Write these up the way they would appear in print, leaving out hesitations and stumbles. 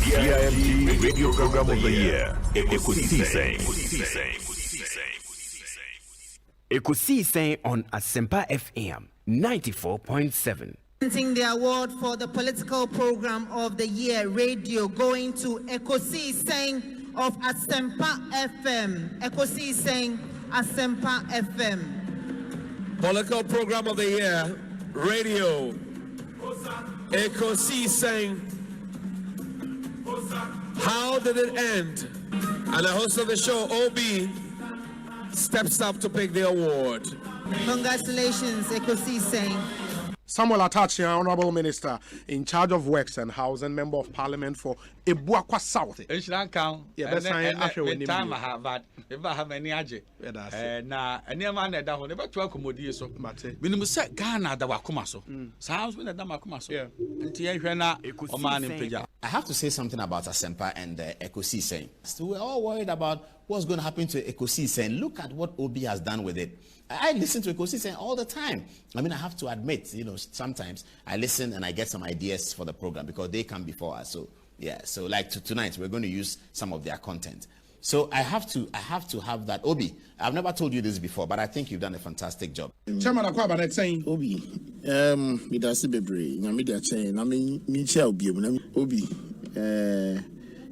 CIMG Radio Program of the Year. Ekosiisen on Asempa FM 94.7. The award for the political program of the year radio going to Ekosiisen of Asempa FM. Ekosiisen Asempa FM. Political program of the year radio Ekosiisen. How did it end? And the host of the show, OB, steps up to pick the award. Congratulations, Ekosiisen. Samuel Atachi, Honorable Minister in charge of Works and Housing, Member of Parliament for Ebuakwa South. It's not count. Yeah, that's time I have that. If I have any aje. Na any man that will never to accommodate so. Minimum set Ghana that Wakumaso. Sounds when the Damakumaso. Yeah. I have to say something about Asempa and Ekosiisen. So we're all worried about what's going to happen to Ekosiisen. Look at what OB has done with it. I listen to Ekosiisen all the time. I mean, I have to admit, sometimes I listen and I get some ideas for the program because they come before us. So, yeah. So, like tonight, we're going to use some of their content. So I have to have that. Obi, I've never told you this before, but I think you've done a fantastic job. Chairman Akwaba, that's saying Obi, me that's bebre. Na me that saying. Na me chia Obi. Obi,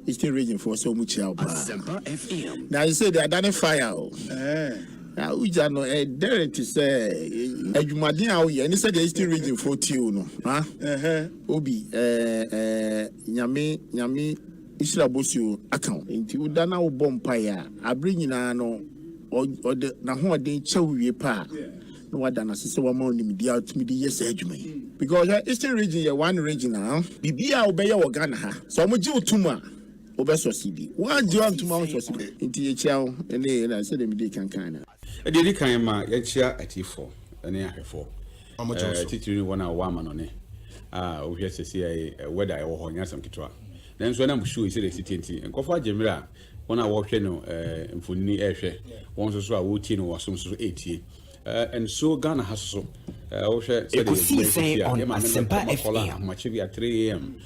Eastern region for so much help. Asempa FM. Now you say they identify. Now we just know there to say you might know you. And you said the Eastern region for you, no? Obi, nyame. Israbosu account into Dana Bompire. I bring in no or the Nahuadin Chowie pa. No one done a sister woman the out me the yes edge me. Because Eastern region, one region now, Bibia obey our Ghana. So I'm a Jew Tuma. Obeso CD. One Jew to Mount Society. Into HL and I said, they can kind of. A daily kind of Yachia at E4 and A4. I'm a teacher 1 hour woman on it. We have to see a weather or some Kitra. Then so I'm sure it's a city and Kofa Jamira. When I walk in Funi Air, once or routine or some 80. And so Ghana has so Ekosiisen on Asempa FM. Much at 3 a.m.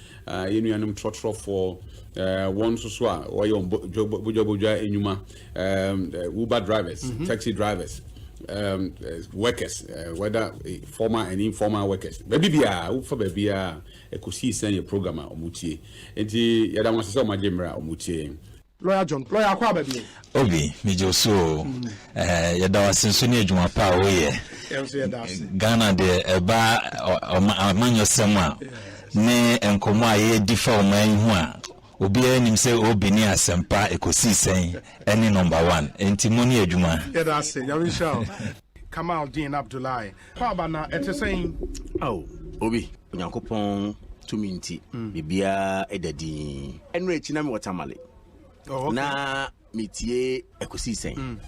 Union trot for one so or your Buja Inuma, Uber drivers, taxi drivers. Workers, whether formal and informal workers. Baby, for baby, Ekosiisen your programmer or Muti. And the Yadama Soma Gemra or Muti. Lawyer John, Lawyer Akwaba. Obi, Mijo so, Yadawa Sinsuni Jumapa, Ghana de Eba or Manyo Sama, ne and Koma ye differ man. Obi enim say Obi ni Asempa Ekosiisen any number 1 entimoni adwuma. Yeah, that's it. Yawisha Kamal Din Abdullahi. Kwaba na ete saying Obi Onyankopon tuminti bibia edadi enre chi na me watamale. Na metie Ekosiisen.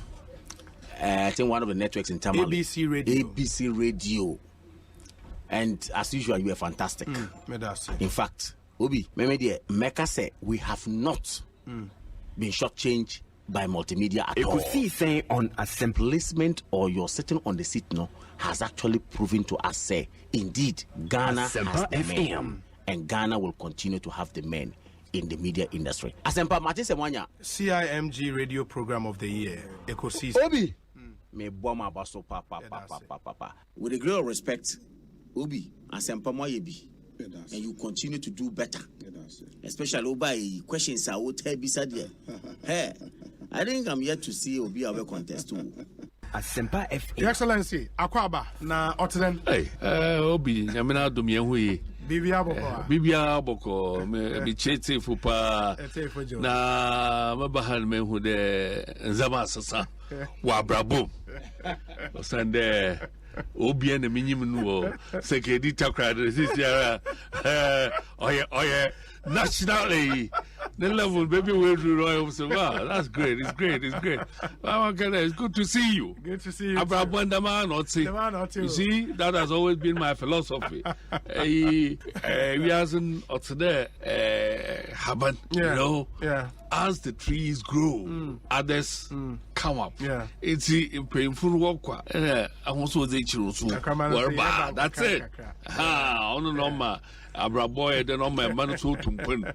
I think one of the networks in Tamale. ABC Radio. And as usual you are fantastic. In fact, Obi, Mecca said we have not been shortchanged by multimedia at all. Ekosiisen on Asempa Placement or you're sitting on the seat now has actually proven to us say indeed Ghana Asempa has the FM. men, and Ghana will continue to have the men in the media industry. Asempa Matisse Mwanya. CIMG radio program of the year. Ekosiisen. Obi. Me boma baso papa. With a great respect, Obi Asempa Mwayebi. And you continue to do better, especially by questions I would tell beside you. Hey, I think I'm yet to see Obi our contest too. Asempa FM. Your Excellency, Akwaba na Otren. Hey, Obi, Yamina Dumia Bibia Boko, me chete fupa na mabahan me who de Zamasasa Wabrabo. Sunday. Obi and the minimum war, Secretary Takra, this year, nationally, the level, baby, will do royal. So, wow, that's great, it's great. It's good to see you. Good to see you. You see, that has always been my philosophy. We hasn't there, Haban, as the trees grow, others come up. Yeah. It's painful work. I also the children. That's it. Ah, on normal. Abra boy, the normal man so to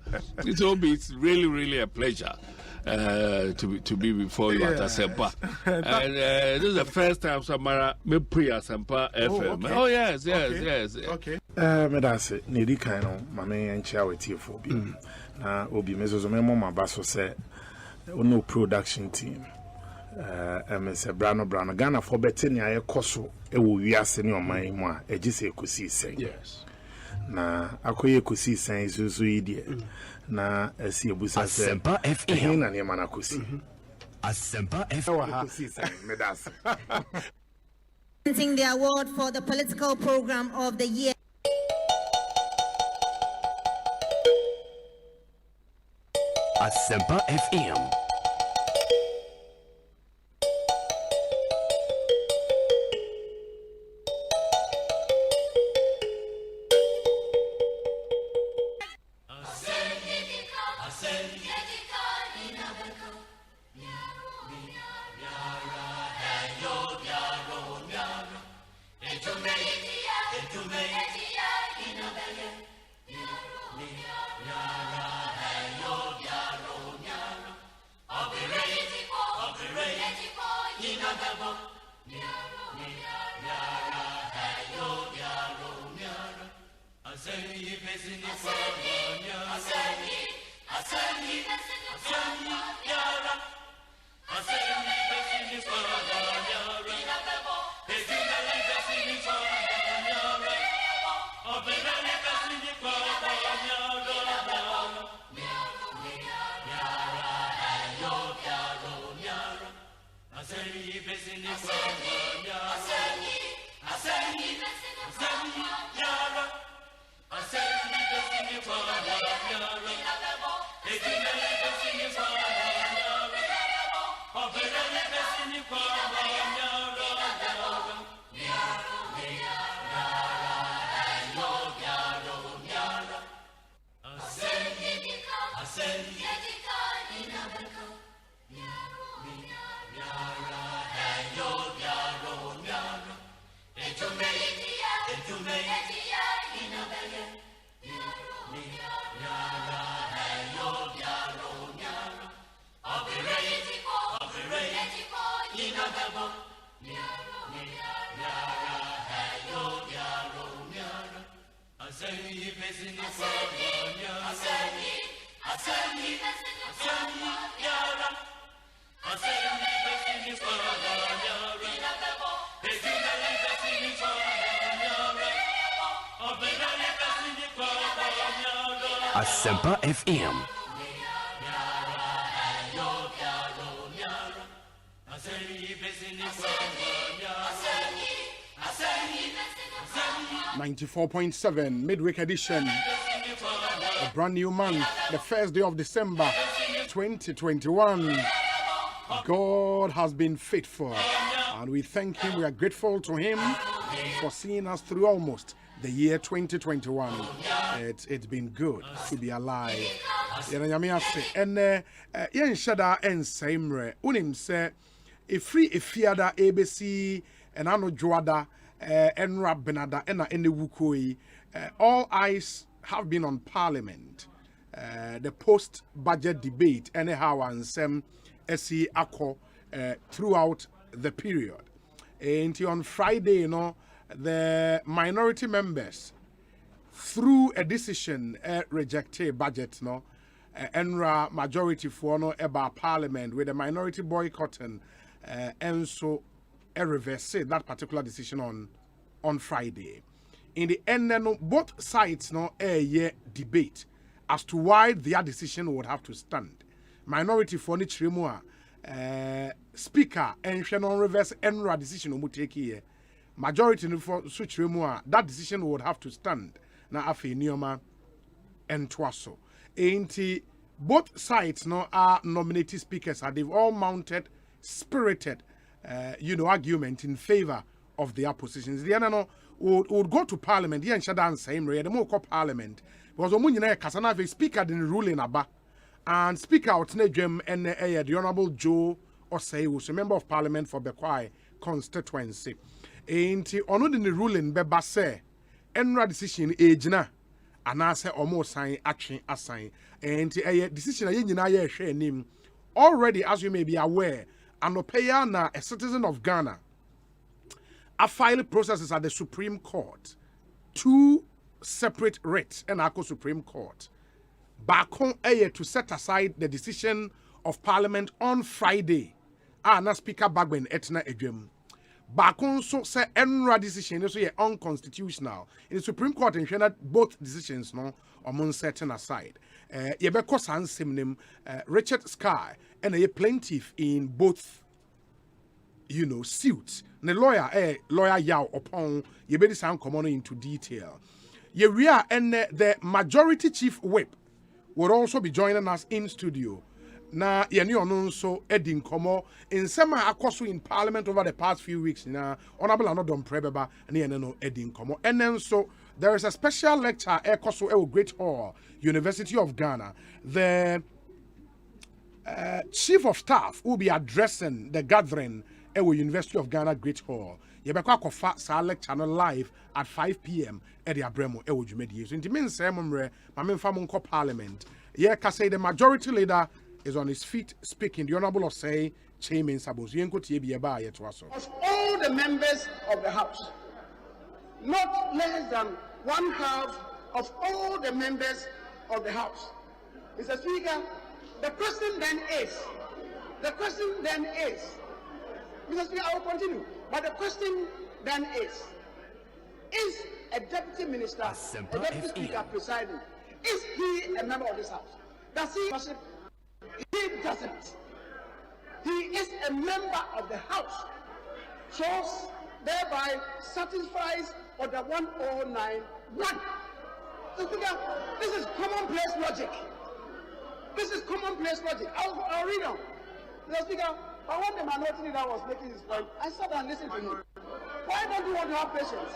it's really, really a pleasure. To be before you at Asempa. And this is the first time Samara me pre Asempa FM. Oh yes. Okay. Medase nedi kan no mame enchia wetie for bi. Na obi mezozo memo mabaso se ono production team. MS Brano Ghana for bete ni ayekoso e wo wiase ni oman mu a egise Ekosiisen. Yes. Na akoye Ekosiisen izuzu idie. Na esi ebusa se Asempa FM na ne mana kosi. Asempa FM Ekosiisen medase. Presenting the award for the political program of the year. Asempa FM. Asempa FM. .7 midweek edition. A brand new month, the first day of December 2021. God has been faithful, and we thank Him. We are grateful to Him for seeing us through almost the year 2021. It's been good to be alive. And yen shada en saimre unim se free fiada ABC and ano joada enra benada ena ene wukoi. All eyes have been on Parliament. The post-budget debate anyhow and some esi ako throughout the period. Until on Friday, the minority members, through a decision, rejected budget, enra majority for about Parliament with the minority boycotting, and so reverse that particular decision on Friday. In the end, both sides debate as to why their decision would have to stand. Minority for the Tremua speaker and Shannon reverse enra decision will take here. Majority for switch remua that decision would have to stand. Na afi nioma and twaso. Ain't both sides are nominated speakers and they've all mounted spirited argument in favor of their positions. The other would go to Parliament. Yeah, and same way. The more Parliament because omunyina kasana speaker didn't rule in aba and speaker out nejem and the Honorable Joe Osei was a member of parliament for Bekwai constituency. Enti ono de ne ruling beba se enra decision ejina anase omo sign atwe assign. Enti a decision aye nyina ye hwe anim. Already, as you may be aware, Anopeya na a citizen of Ghana, a file processes at the Supreme Court. 2 separate writs and Ako Supreme Court. Bakon Aye to set aside the decision of Parliament on Friday. Na Speaker Bagben Etna Edwem. Bakon so say enra decision so unconstitutional. In the Supreme Court in that both decisions no among setting aside. Yebeko Sansimnim, Richard Sky, and a plaintiff in both, suits. The lawyer Yao upon Yebedi Sound coming into detail. Yeria and the majority chief whip will also be joining us in studio. Na yeni onunso Edin Komo in sema akoso in parliament over the past few weeks na honorable anodom prebeba and yeni Edin Komo. And then so there is a special lecture Ekoso Ewo Great Hall, University of Ghana. The chief of staff will be addressing the gathering Ewo University of Ghana Great Hall. Yebekwa kofa sa lecture no live at 5 p.m. at the Abremo Ewo Jumedi. So in the mean ceremony, Mamemfa Parliament. Ye ka say the majority leader is on his feet speaking. The Honorable Osei Chairman Sabos. Of all the members of the House, not less than 1/2 of all the members of the House. Mr. Speaker, the question then is, Mr. Speaker, I will continue, but the question then is a deputy minister, a deputy speaker presiding, is he a member of this House? Does he worship? He doesn't. He is a member of the House, so thereby satisfies Order 1091. So, Speaker, this is commonplace logic. I'll read on. Mr. Speaker, but when the minority leader was making his point, I sat and listened to him. Why don't you want to have patience?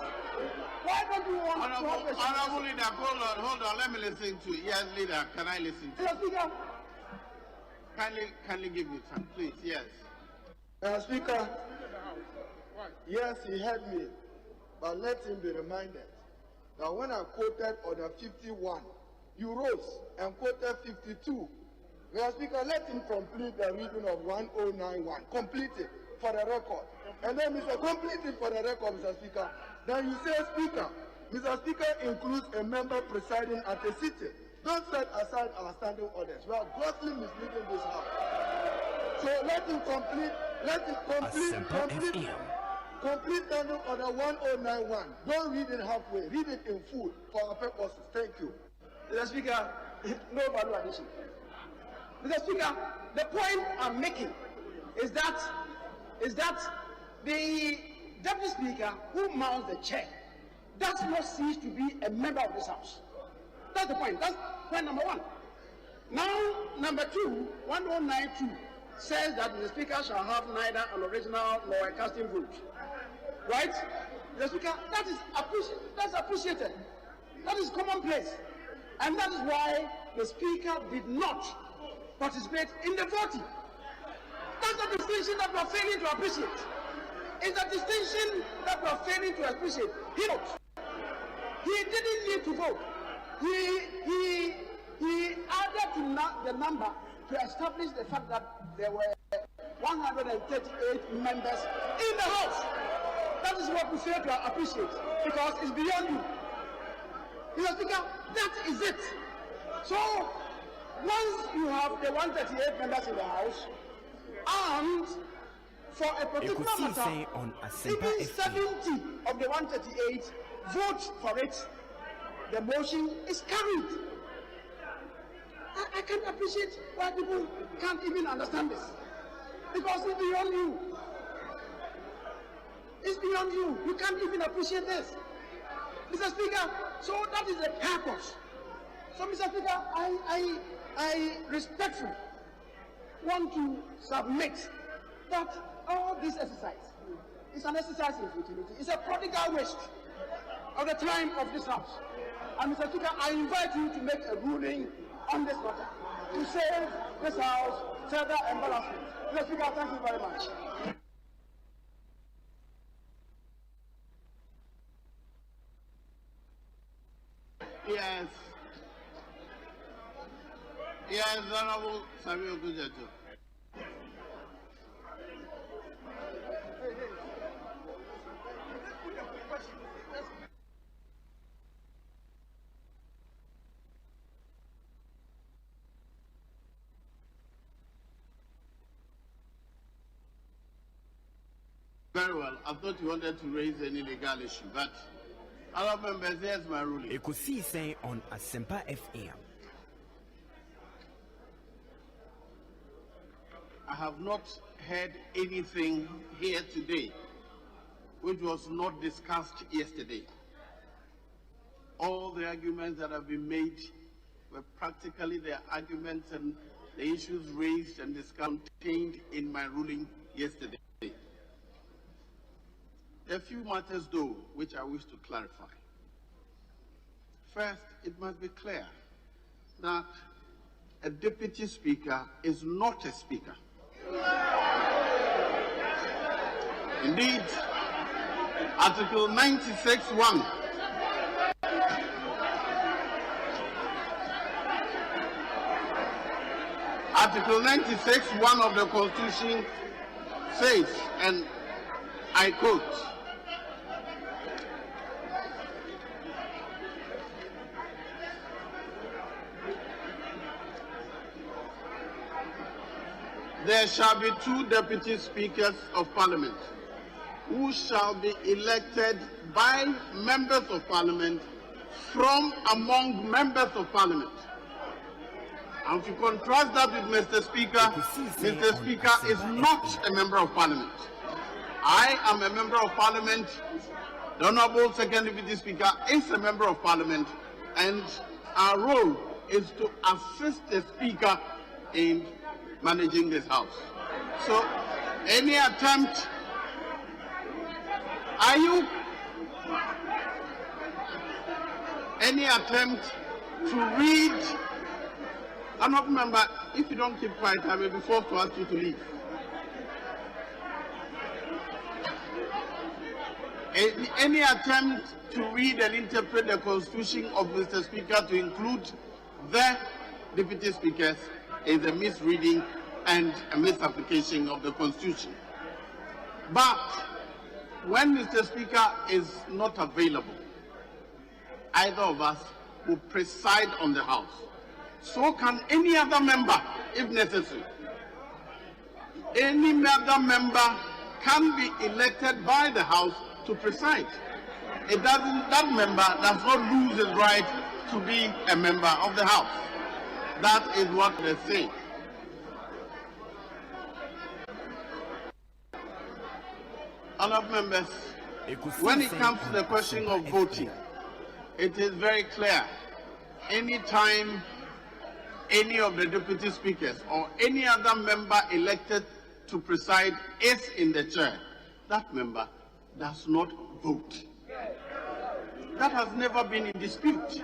Honorable leader, hold on, let me listen to you. Yes, leader, can I listen to you? Mr. Speaker, kindly give me time, please, yes. Speaker, yes, he heard me, but let him be reminded that when I quoted Order 51, you rose and quoted 52. Mr. Speaker, let him complete the reading of 1091. Complete it for the record. And then, complete it for the record, Mr. Speaker. Then you say, Speaker. Mr. Speaker includes a member presiding at a sitting. Don't set aside our standing orders. We are grossly misleading this House. So let him complete standing order 1091. Don't read it halfway. Read it in full for our purposes. Thank you. Mr. Speaker, no value addition. Mr. Speaker, the point I'm making is that the Deputy Speaker who mounts the chair does not cease to be a member of this House. That's the point. That's point number one. Now, number two, 1092 says that the Speaker shall have neither an original nor a casting vote. Right? The Speaker, that's appreciated. That is commonplace. And that is why the Speaker did not participate in the voting. That's the distinction that we are failing to appreciate. It's a distinction that we are failing to appreciate. He didn't need to vote. He added to the number to establish the fact that there were 138 members in the House. That is what we fail to appreciate because it's beyond you. Mr. Speaker, that is it. So, once you have the 138 members in the House, and for a particular matter, even 70 of the 138 vote for it, the motion is carried. I can't appreciate why people can't even understand this. Because it's beyond you. It's beyond you. You can't even appreciate this. Mr. Speaker, so that is the purpose. So, Mr. Speaker, I respectfully want to submit that all this exercise is an exercise in futility. It's a prodigal waste of the time of this House. And Mr. Speaker, I invite you to make a ruling on this matter to save this House further embarrassment. Mr. Speaker, thank you very much. Yes. Yes, Honorable Samuel Kujato. Very well. I thought you wanted to raise any legal issue, but other members, here's my ruling. Ekosiisen on Asempa FM. I have not heard anything here today which was not discussed yesterday. All the arguments that have been made were practically the arguments and the issues raised and discussed contained in my ruling yesterday. There are a few matters, though, which I wish to clarify. First, it must be clear that a deputy speaker is not a speaker. Indeed, Article 96(1) Article 96(1) of the Constitution says, and I quote, there shall be 2 deputy speakers of parliament who shall be elected by members of parliament from among members of parliament. And to contrast that with Mr. Speaker, Mr. Speaker is not a member of parliament. I am a member of parliament. The Honorable Second Deputy Speaker is a member of parliament, and our role is to assist the Speaker in managing this house. So, any attempt, any attempt to read, I'm not a member, if you don't keep quiet, I will be forced to ask you to leave. Any attempt to read and interpret the Constitution of Mr. Speaker to include the deputy speakers is a misreading and a misapplication of the Constitution. But when Mr. Speaker is not available, either of us will preside on the House. So can any other member, if necessary. Any other member can be elected by the House to preside. That member does not lose his right to be a member of the House. That is what they say. Honourable members, when it comes to the question of voting, it is very clear. Anytime any of the deputy speakers or any other member elected to preside is in the chair, that member does not vote. That has never been in dispute.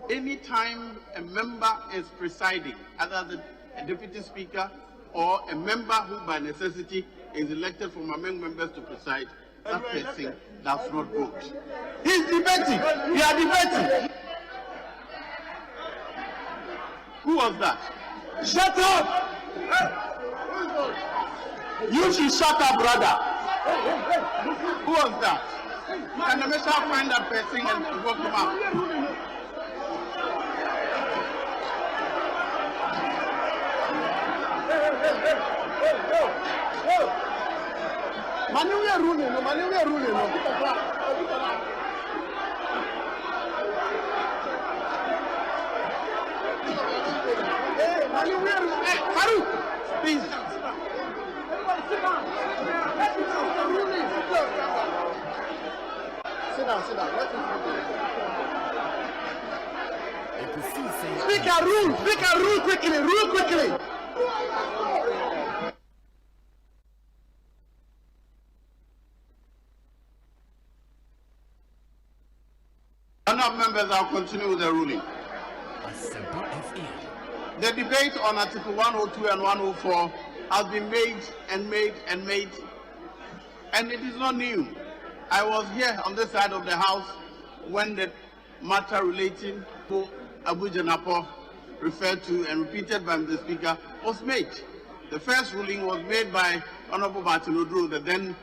Anytime a member is presiding, either a deputy speaker or a member who by necessity is elected from among members to preside, that person does not vote. He's debating. We are debating. Who was that? Shut up! You should shut up, brother. Who was that? Can the minister find that person and vote him out? Manuel ruling, no, Manuel ruling, no. Hey, Manuel ruling. Hey, Farouk, please. Everybody sit down. Let him know the ruling. Sit down, sit down. Let him know. Speak a rule quickly, rule quickly. Honourable members, I'll continue with the ruling. The debate on Article 102 and 104 has been made and made and made, and it is not new. I was here on this side of the house when the matter relating to Abuja Napo, referred to and repeated by the Speaker, was made. The first ruling was made by Honorable Martin Odro, the then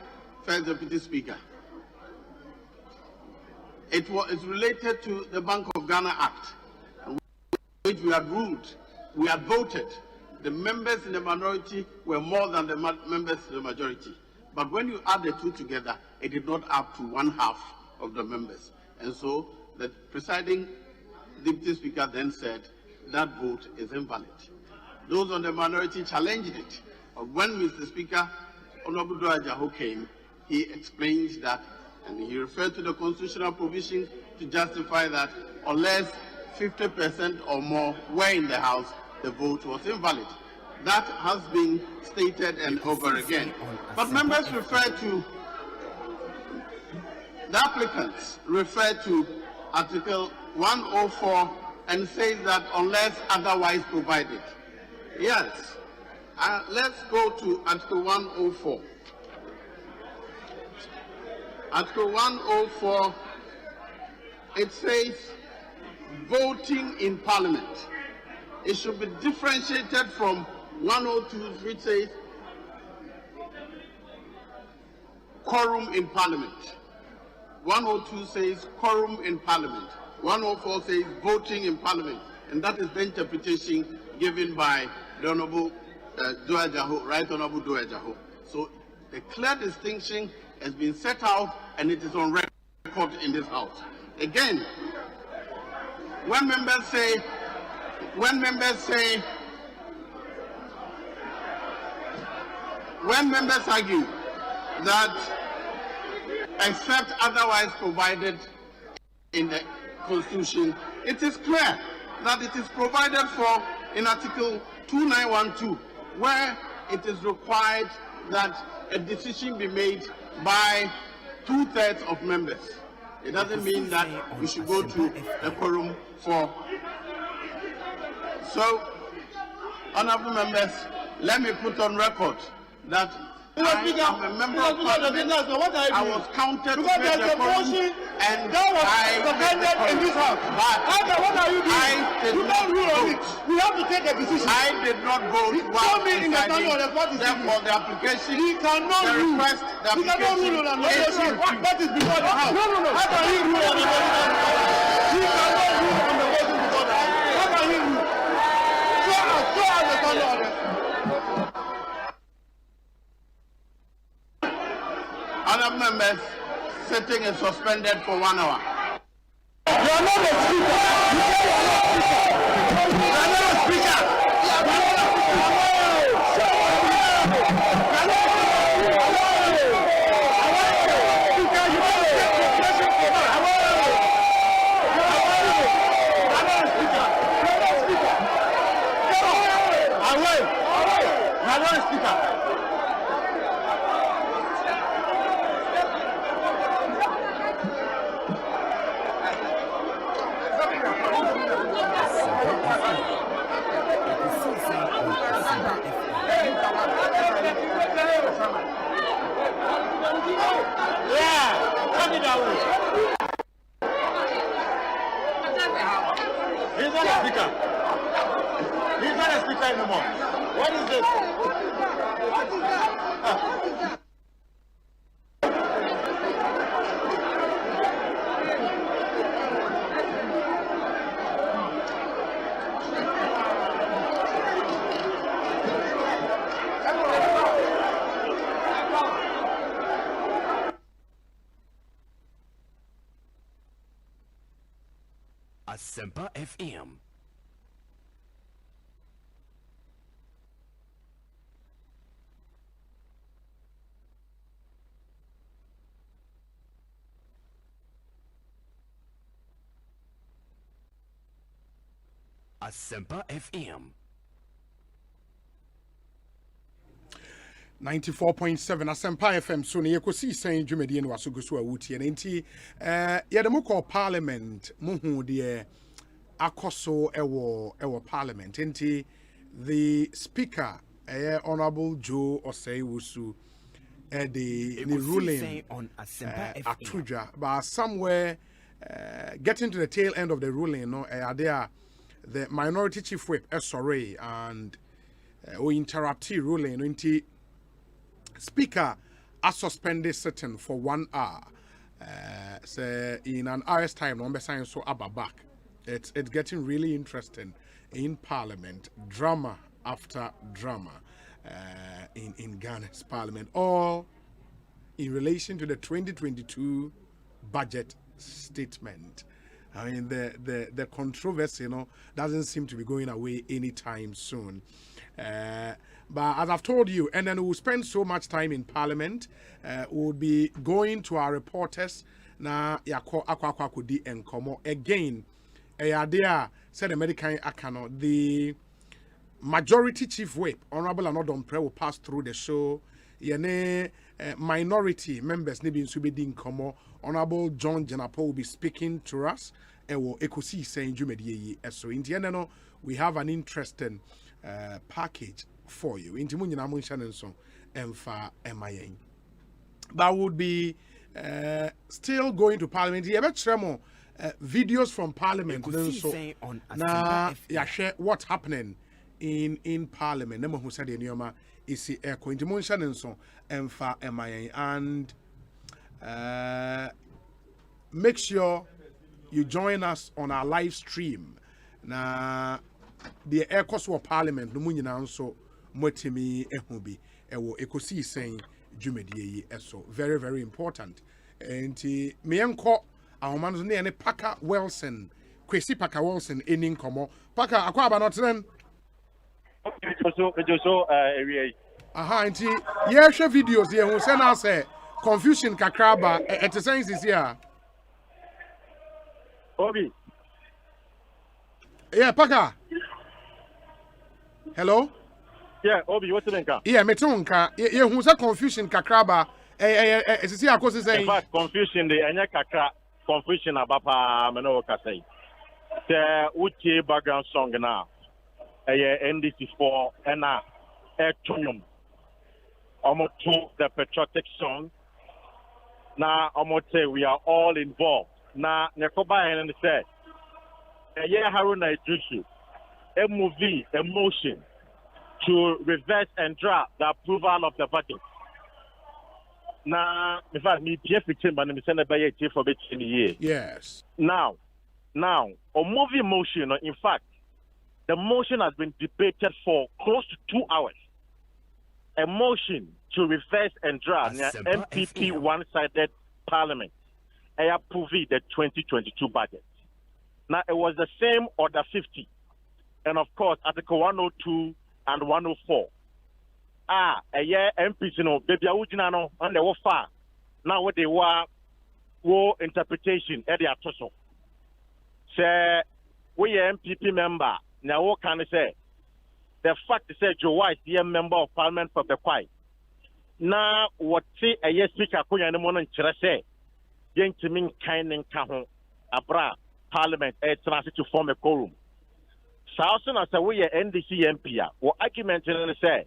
First Deputy Speaker. It's related to the Bank of Ghana Act, which we had ruled, we had voted. The members in the minority were more than the members in the majority. But when you add the two together, it did not add to 1/2 of the members. And so the presiding Deputy Speaker then said that vote is invalid. Those on the minority challenged it. But when Mr. Speaker, Honorable Doajaho came, he explained that, and he referred to the constitutional provision to justify that unless 50% or more were in the House, the vote was invalid. That has been stated and over again. But members refer to, the applicants refer to Article 104 and says that unless otherwise provided. Yes, let's go to Article 104. Article 104, it says voting in Parliament. It should be differentiated from 102, which says quorum in Parliament. 102 says quorum in Parliament. 104 says voting in Parliament. And that is the interpretation given by the Honorable Doajaho, Right Honorable Doajaho. So the clear distinction has been set out and it is on record in this House. Again, when members argue that except otherwise provided in the Constitution, it is clear that it is provided for in Article 2912, where it is required that a decision be made by 2/3 of members. It doesn't mean that we should go to a quorum for. So, honorable members, let me put on record that I am a member of Parliament. I was counted to make the quorum, and I defended in this house. But what are you doing? You don't rule on it. We have to take a decision. I did not vote while deciding. Therefore, the application, the request, the application is refused. That is before the house. No. How can he rule on the voting? He cannot rule on the voting before the house. How can he rule? So as the standard order. Other members, sitting is suspended for 1 hour. You are not a speaker. You are not a speaker. You are not a anymore. What is this? Asempa FM. Asempa FM. 94.7 Asempa FM so ne Ekosiisen dwumadi no wasoguso awutie ne nti yedemo call Parliament muhu de akoso ewo Parliament nti the Speaker Honorable Joe Osei-Wusu the ruling on Asempa Atuja, but somewhere getting to the tail end of the ruling, there the minority chief whip SRA and we interrupted ruling into speaker are suspended sitting for 1 hour. So in an hour's time, number sign so back. It's getting really interesting in Parliament, drama after drama in Ghana's Parliament, all in relation to the 2022 budget statement. I mean, the controversy, doesn't seem to be going away anytime soon. But as I've told you, and then we'll spend so much time in Parliament, we'll be going to our reporters. Na yako akwa kudi enkomo again. There said American Akano, the majority chief whip, Honorable Anodompre, will pass through the show. Yene minority members Nibin Subidin Komo, Honorable John Jenapo will be speaking to us. Ekosiisen Jumedi. So in the end, we have an interesting package for you. In Timunya Munshanenson and for MIA. That would be still going to Parliament. You ever tremor videos from Parliament? So now, share what's happening in Parliament. Nemo who said in Yoma is the Eko in Timunshanenson and for MIA. And make sure you join us on our live stream. Na the Ekosiisen Parliament no munyina nso motimi ehubi ewo Ekosiisen Jumedi eso very very important. Enti meyenko ahoman so ne Parker Wilson Kwesi Parker Wilson eni nkomo Parker akwa aba no tren aha enti ye hwe videos ye hu se na say confusion kakraba etesen sisi a Obi. Yeah, Parker. Hello? Yeah, Obi, what's the name? Yeah, metonka. Yeah, who's a confusion kakraba? Is it a saying? In fact, confusion the anya kakra confusion abapa meno kasai. The uchi background song now. NDC4 and Tunium. Almost the patriotic song. Now, almost say we are all involved. Now, Nekoba and said, Haruna Idrisu, a movie, a motion to reverse and draft the approval of the budget. Now, in fact, me PF but me send a budget for the year. Yes. Now, a movie motion, in fact, the motion has been debated for close to 2 hours. A motion to reverse and draft MPP one-sided parliament. I approve the 2022 budget. Now, it was the same Order 50. And, of course, Article 102 and 104. A year MPs, baby, no, and they were far. Now, what they were, war interpretation, at the Atoso. Say, we are MPP member. Now, what can I say? The fact is that Joe White, the member of Parliament for the Kwai. Now, what say a year speaker, Kuya, and Monan Cherase. Gentlemen kind and Kahon, Abra, Parliament, transit to form a quorum. Southern as a way NDC MP, or argument say,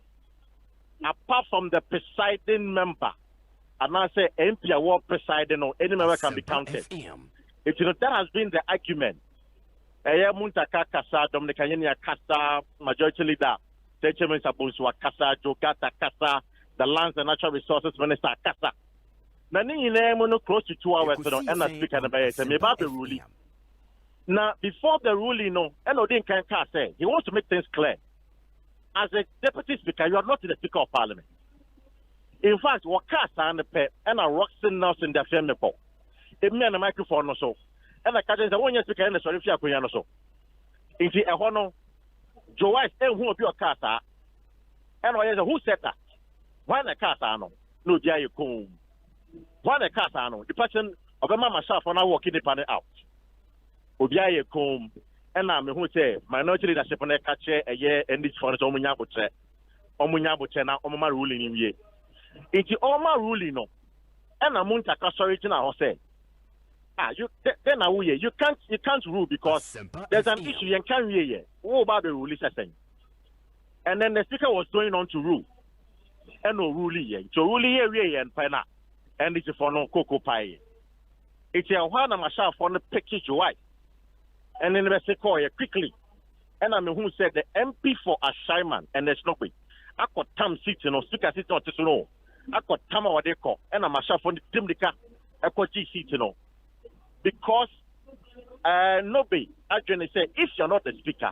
apart from the presiding member, and I say MP or presiding or any member can be counted. It that has been the argument. Muntaka Kasa, Dominicania Kasa, majority leader, Techemen Sabunzwa Kasa, Jogata Kasa, the Lands and Natural Resources Minister Kasa. Nani no close to 2 hours and I speak about the ruling. Now, before the ruling, Elodin can say he wants to make things clear. As a deputy speaker, you are not the Speaker of Parliament. In fact, what Kasa and the pet and a Roxton Nelson the family po. It me and a microphone or so. And I can't say one year speaker and the sorry for Kuyano so. In the Ahono, Joe White, who of your Kasa, and who said that? Why the Kasa no, dear you come. Why the Casano, the person of a mama myself when I walk in the panel out. Obiaye come and I'm who say minority leadership on a catch a year and this for the Omunyabuche now Oma ruling in ye. It's Oma ruling no. And I'm Muntaka sorry to now say. You then you can't rule because there's an issue you can't hear. What about the rule is saying? And then the speaker was going on to rule. And no rule here. So rule here and pena. And it's for no cocoa pie. It's a one of my shop for the picture white. And then the call quickly. And I mean who said the MP for assignment and there's no way. I got Tam sitting or speaker sitting on to know. I got Tama what they call. And I'm a shop for the Timdica. I got G sitting on. Because nobody actually say if you're not the speaker,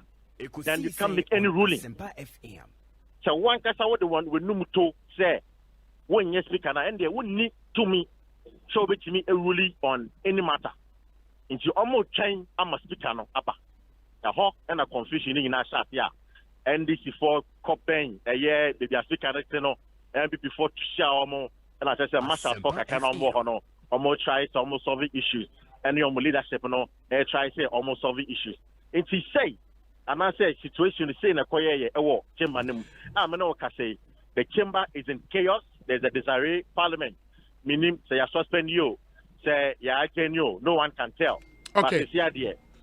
then you can't make any ruling. So one case I would the one with Numuto say when you speak and they wouldn't need to me show it to me a ruling on any matter. Into almost change I'm a speaker no upper. The hawk and a confusion in our shop here. And this is for copying a year baby speaker no and before to share more and I just say master for I cannot more no almost try to almost solve issues. And your leadership no try say almost solve issues. It's he say and I say situation is saying a choir chamber. I'm no say the chamber is in chaos. There's a disarray parliament. Meaning say I suspend you. Say I can you. No one can tell. Okay.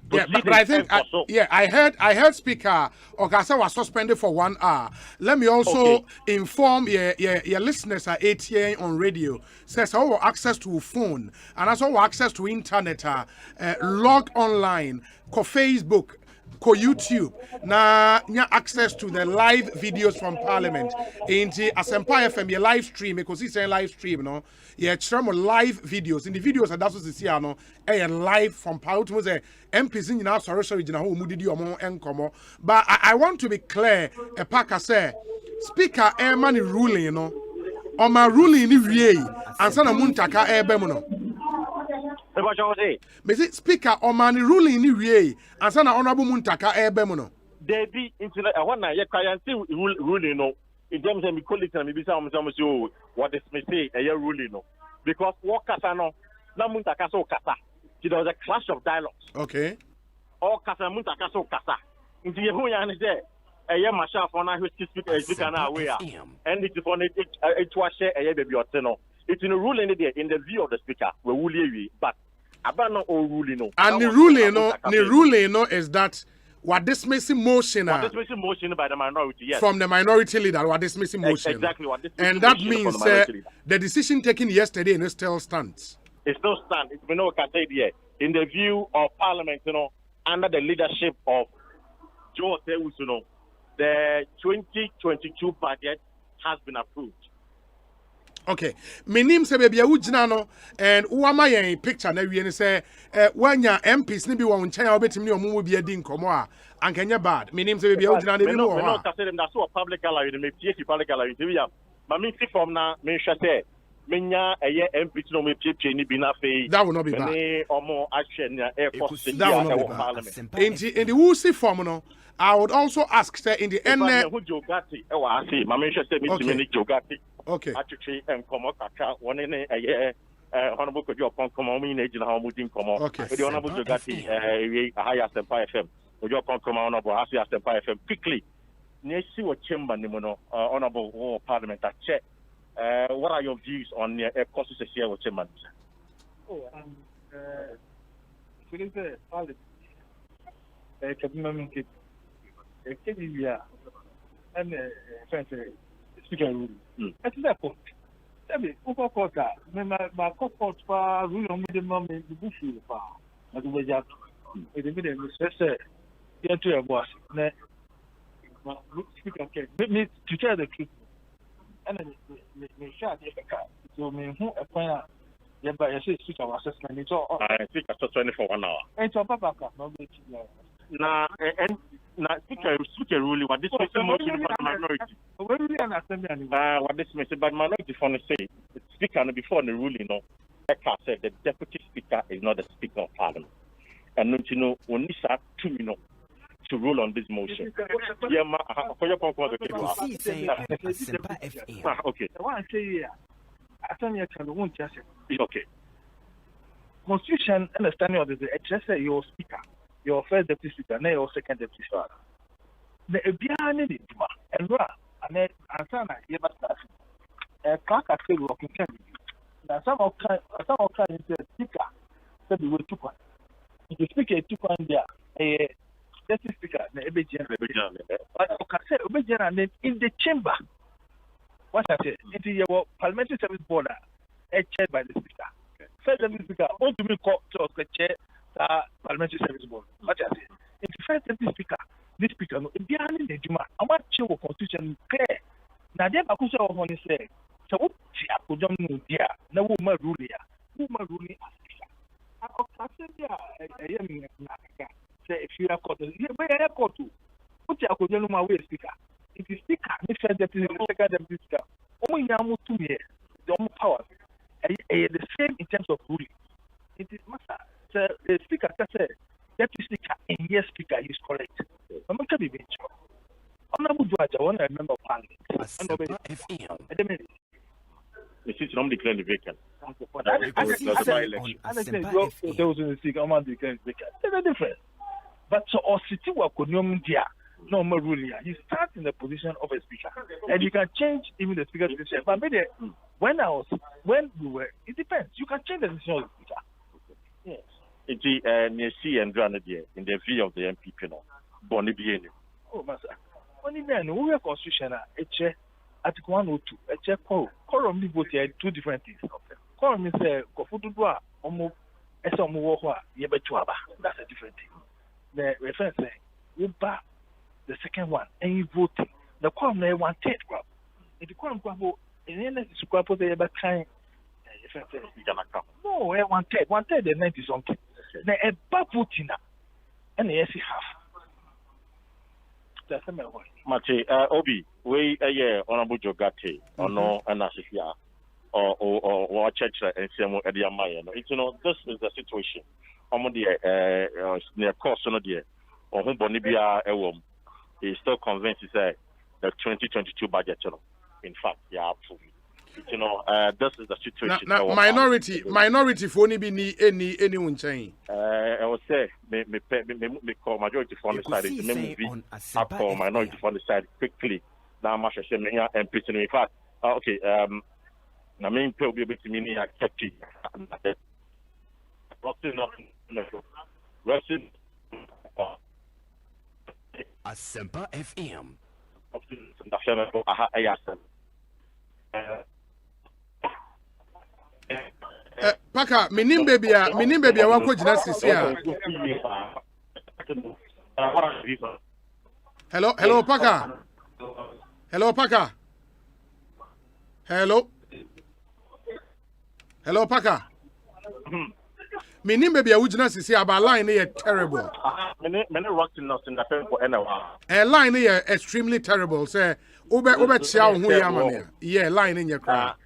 But but I think I heard Speaker Okasa was suspended for 1 hour. Let me also inform your listeners at ATA on radio. Says our access to phone and also access to internet log online, ko Facebook, ko YouTube. Na access to the live videos from Parliament. In the Asempa FM, your live stream, Ekosiisen live stream, no. Yeah, live videos. In the videos that that's what you see, no. Live from Parliament. MPs in now sorry who mudidi omo enkomo. But I want to be clear. A packer say Speaker Airman ruling, you know. On my ruling in VA and sana muntaka airbemuno. Me say Speaker on my ruling in VA and sana honorable muntaka airbemuno. They be into the one year client ruling no. In terms of me colleagues and maybe some what is me say a year ruling no. Because what kasano na muntaka so kasa. There was a clash of dialogues. Okay. All kasa muntaka so kasa. Into Yehu yan there. A year masha for now who speaker now we are. And it is on it was share a year baby or no. It's in a ruling there in the view of the speaker. We will leave but about no all ruling no. And the ruling no is that what dismissing motion by the minority, yes. From the minority leader, what dismissing motion. Exactly what dismissing and that means the decision taken yesterday and it still stands. It's no stand. It's been no say here. In the view of Parliament, under the leadership of Joe Tewusuno, the 2022 budget has been approved. Okay. My name say baby ujinano and uama yen picture na we say when your MPs ni bi won chan obetimi ni omo bi adi nkomo a ankanya bad. My name say baby ujinano bi mo. No say them that's so public gallery me tie public gallery we am. Ma me see from na me hwete menya eye MP no me pie ni bi na fe. That will not be bad. Me omo ahwe na air force in the who see form no I would also ask say in the end who Jogati e wa say ma me hwete me ni Jogati. Okay. Actually, and come on, one in a honorable could you upon come on in age and how moving come on. Okay. The honorable Jogati, a high Asempa FM. Would you upon come on about Asempa FM quickly? Near see what chamber, honorable parliament. I check. What are your views on the Ekosiisen here with chamber? Oh, speaker rule. That's that point. Tell me, who got that? My court for rule on the moment the bush is far. But we just in the middle, say, you're to a boss. Speaker, okay. Me to tell the truth. And then me share the car. So me who acquire. Yeah, but I say speaker assessment. It's all. I think I 24 1 hour. And so Papa, no be. Nah, and speaker ruling what this motion by the minority. What do you understand? What this message by minority for the say the speaker before the ruling, Eka said the deputy speaker is not the speaker of parliament. And don't you know when this are 2 minutes to rule on this motion. Yeah, for your point okay. I want to say here, I think you can won't just okay. Constitution understanding of the just say your speaker. Your first deputy speaker, and your second deputy speaker. The Ebiani did and and Ansana gave us a clerk at the working family. Now, some of the speaker said we were 2 points. If the speaker 2 points there, deputy speaker na ebe general but okay say ebe general in the chamber what I say it is your parliamentary service board chaired by the speaker first deputy speaker want to me call to chair parliamentary service board what I say it is first deputy speaker this speaker no e bia ni djuma ama che wo constitution clear na dey ba ku so ho ni say so what ti akodom no dia na wo ma rule ya wo ma rule as speaker akokase dia e yemi na ka say if you are court you be a court what ti akodom no ma we speaker it is speaker ni first deputy second deputy speaker omo nyamu to me the power the same in terms of ruling it is master the speaker say deputy speaker and yes speaker is correct I'm not going to be sure honorable judge I want to remember parliament Asempa FM. The seat not declared vacant. Those in the speaker I'm declared vacant they're different but so or city work dia no more ruling you start in the position of a speaker and you can change even the speaker's position but maybe when we were it depends you can change the decision of the speaker yes It's C and Granadier in the view of the MPP no. Bonnie Bien. Oh, Master. Only then we have constitution Article 102. Quorum be voted two different things. Quorum is Kofudua almost as some war Yebetuaba. That's a different thing. The reference you back the second one and you voting. The quorum they wanted crop. If the quorum crop in any scrap of the kind. No, I wanted the 90 something. Now, a babutina and the SC half. That's my way. Mate, Obi, we honorable Jogate, or no, and Asifia, or church and Samuel Ediamaya. This is the situation. Near course, no dear, or whom Bonibia is still convinced the 2022 budget. In fact, absolutely. This is the situation. Now, minority for any chain. I would say, me call majority from the side. I call minority from the side quickly. Now, much as me and preaching. In fact, okay. I mean, people be able to mean I kept it. Resting. Asempa FM. Paka, minim baby, I want to justice here. Hello, Paka. Hello, Paka. Hello, Paka. Minim baby, I would justice here, but line here terrible. A line here extremely terrible. Say, Ube chow who yamania. Yeah, line in your crowd.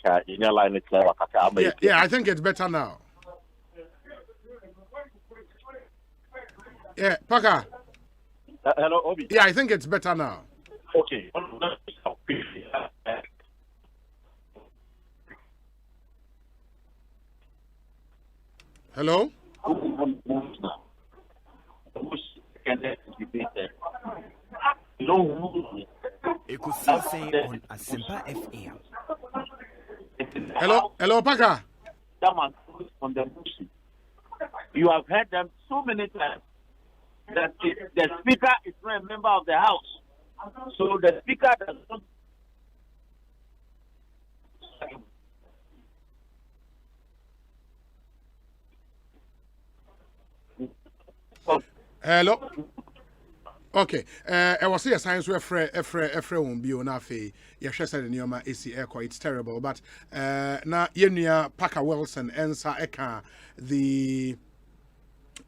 Yeah, I think it's better now. Yeah, Paka. Hello, Obi. Yeah, I think it's better now. Okay. Hello? Ekosiisen On Asempa FM. Hello, Paka. Someone on the bush. You have heard them so many times that the speaker is not a member of the house. So the speaker does not. Hello. Okay. I was here science where Efre won't be on our fee. You should say the Neoma AC Airco, it's terrible. But now Yenia Parker Wilson answer Eka the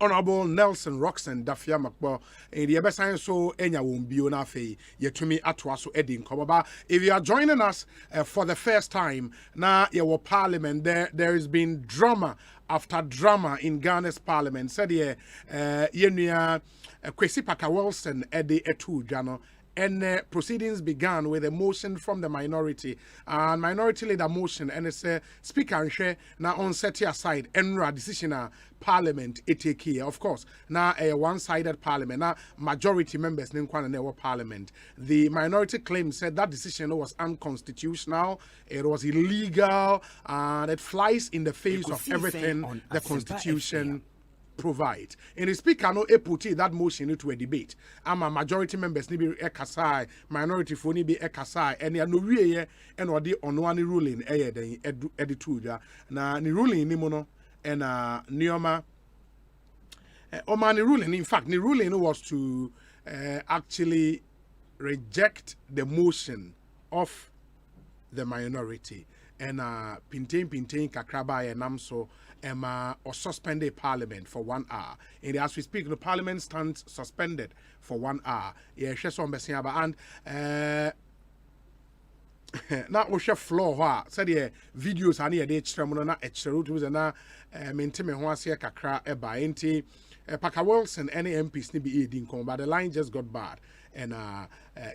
Honorable Nelson Roxon Dafia Macbo in the best science so Enya won't be on our fee. Yet to me Atwaso Edding Kobaba. If you are joining us for the first time, now your parliament there has been drama after drama in Ghana's parliament. Said Yenia Kwesi Parker Wilson Eddie Etu Jano. And proceedings began with a motion from the minority and minority leader motion and it's a speaker and share now on set aside enra decision parliament take here of course now a one-sided parliament now majority members in parliament. The minority claim said that decision was unconstitutional, it was illegal and it flies in the face of everything the constitution provide. And the speaker no put that motion into a debate. I'm a majority members ni be ekasai, minority for ni be ekasai, and ya no wie and or the on one ruling den edituja. Na ni ruling ni mono and nioma Oman ruling. In fact, the ruling was to actually reject the motion of the minority and pintain kakraba and namso or suspended parliament for 1 hour. And as we speak, the parliament stands suspended for 1 hour. Yeah, and now we share floor said the videos are near the extreme na extra na maintain me ho ase kakra eba enti Paka Wilson any MPs ni be edin kon, but the line just got bad and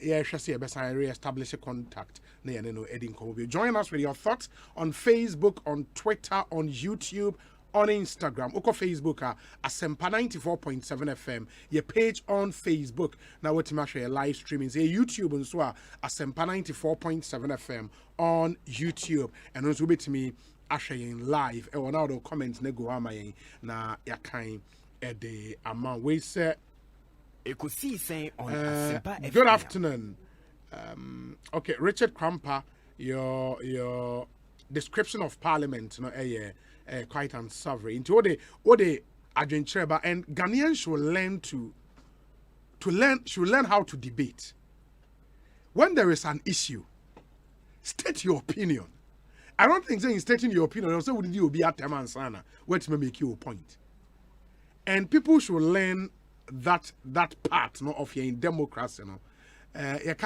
yeah shall be re-establish a contact na no edin kon. Join us with your thoughts on Facebook, on Twitter, on YouTube, on Instagram. Oko Facebook Asempa 94.7 FM. Your page on Facebook. Now what you share live streaming. Say YouTube and so Asempa 94.7 FM on YouTube. And also bit me sharing live. And now the comments ne go ama na yakan the amount we say. Ekosiisen On Asempa FM. Good afternoon. Okay, Richard Cramper, your description of Parliament, quite unsavory. Into what they Argentina and Ghanaians should learn how to debate. When there is an issue, state your opinion. I don't think saying stating your opinion also would you be at Tamansana, where to make you a point. And people should learn that part of your democracy. If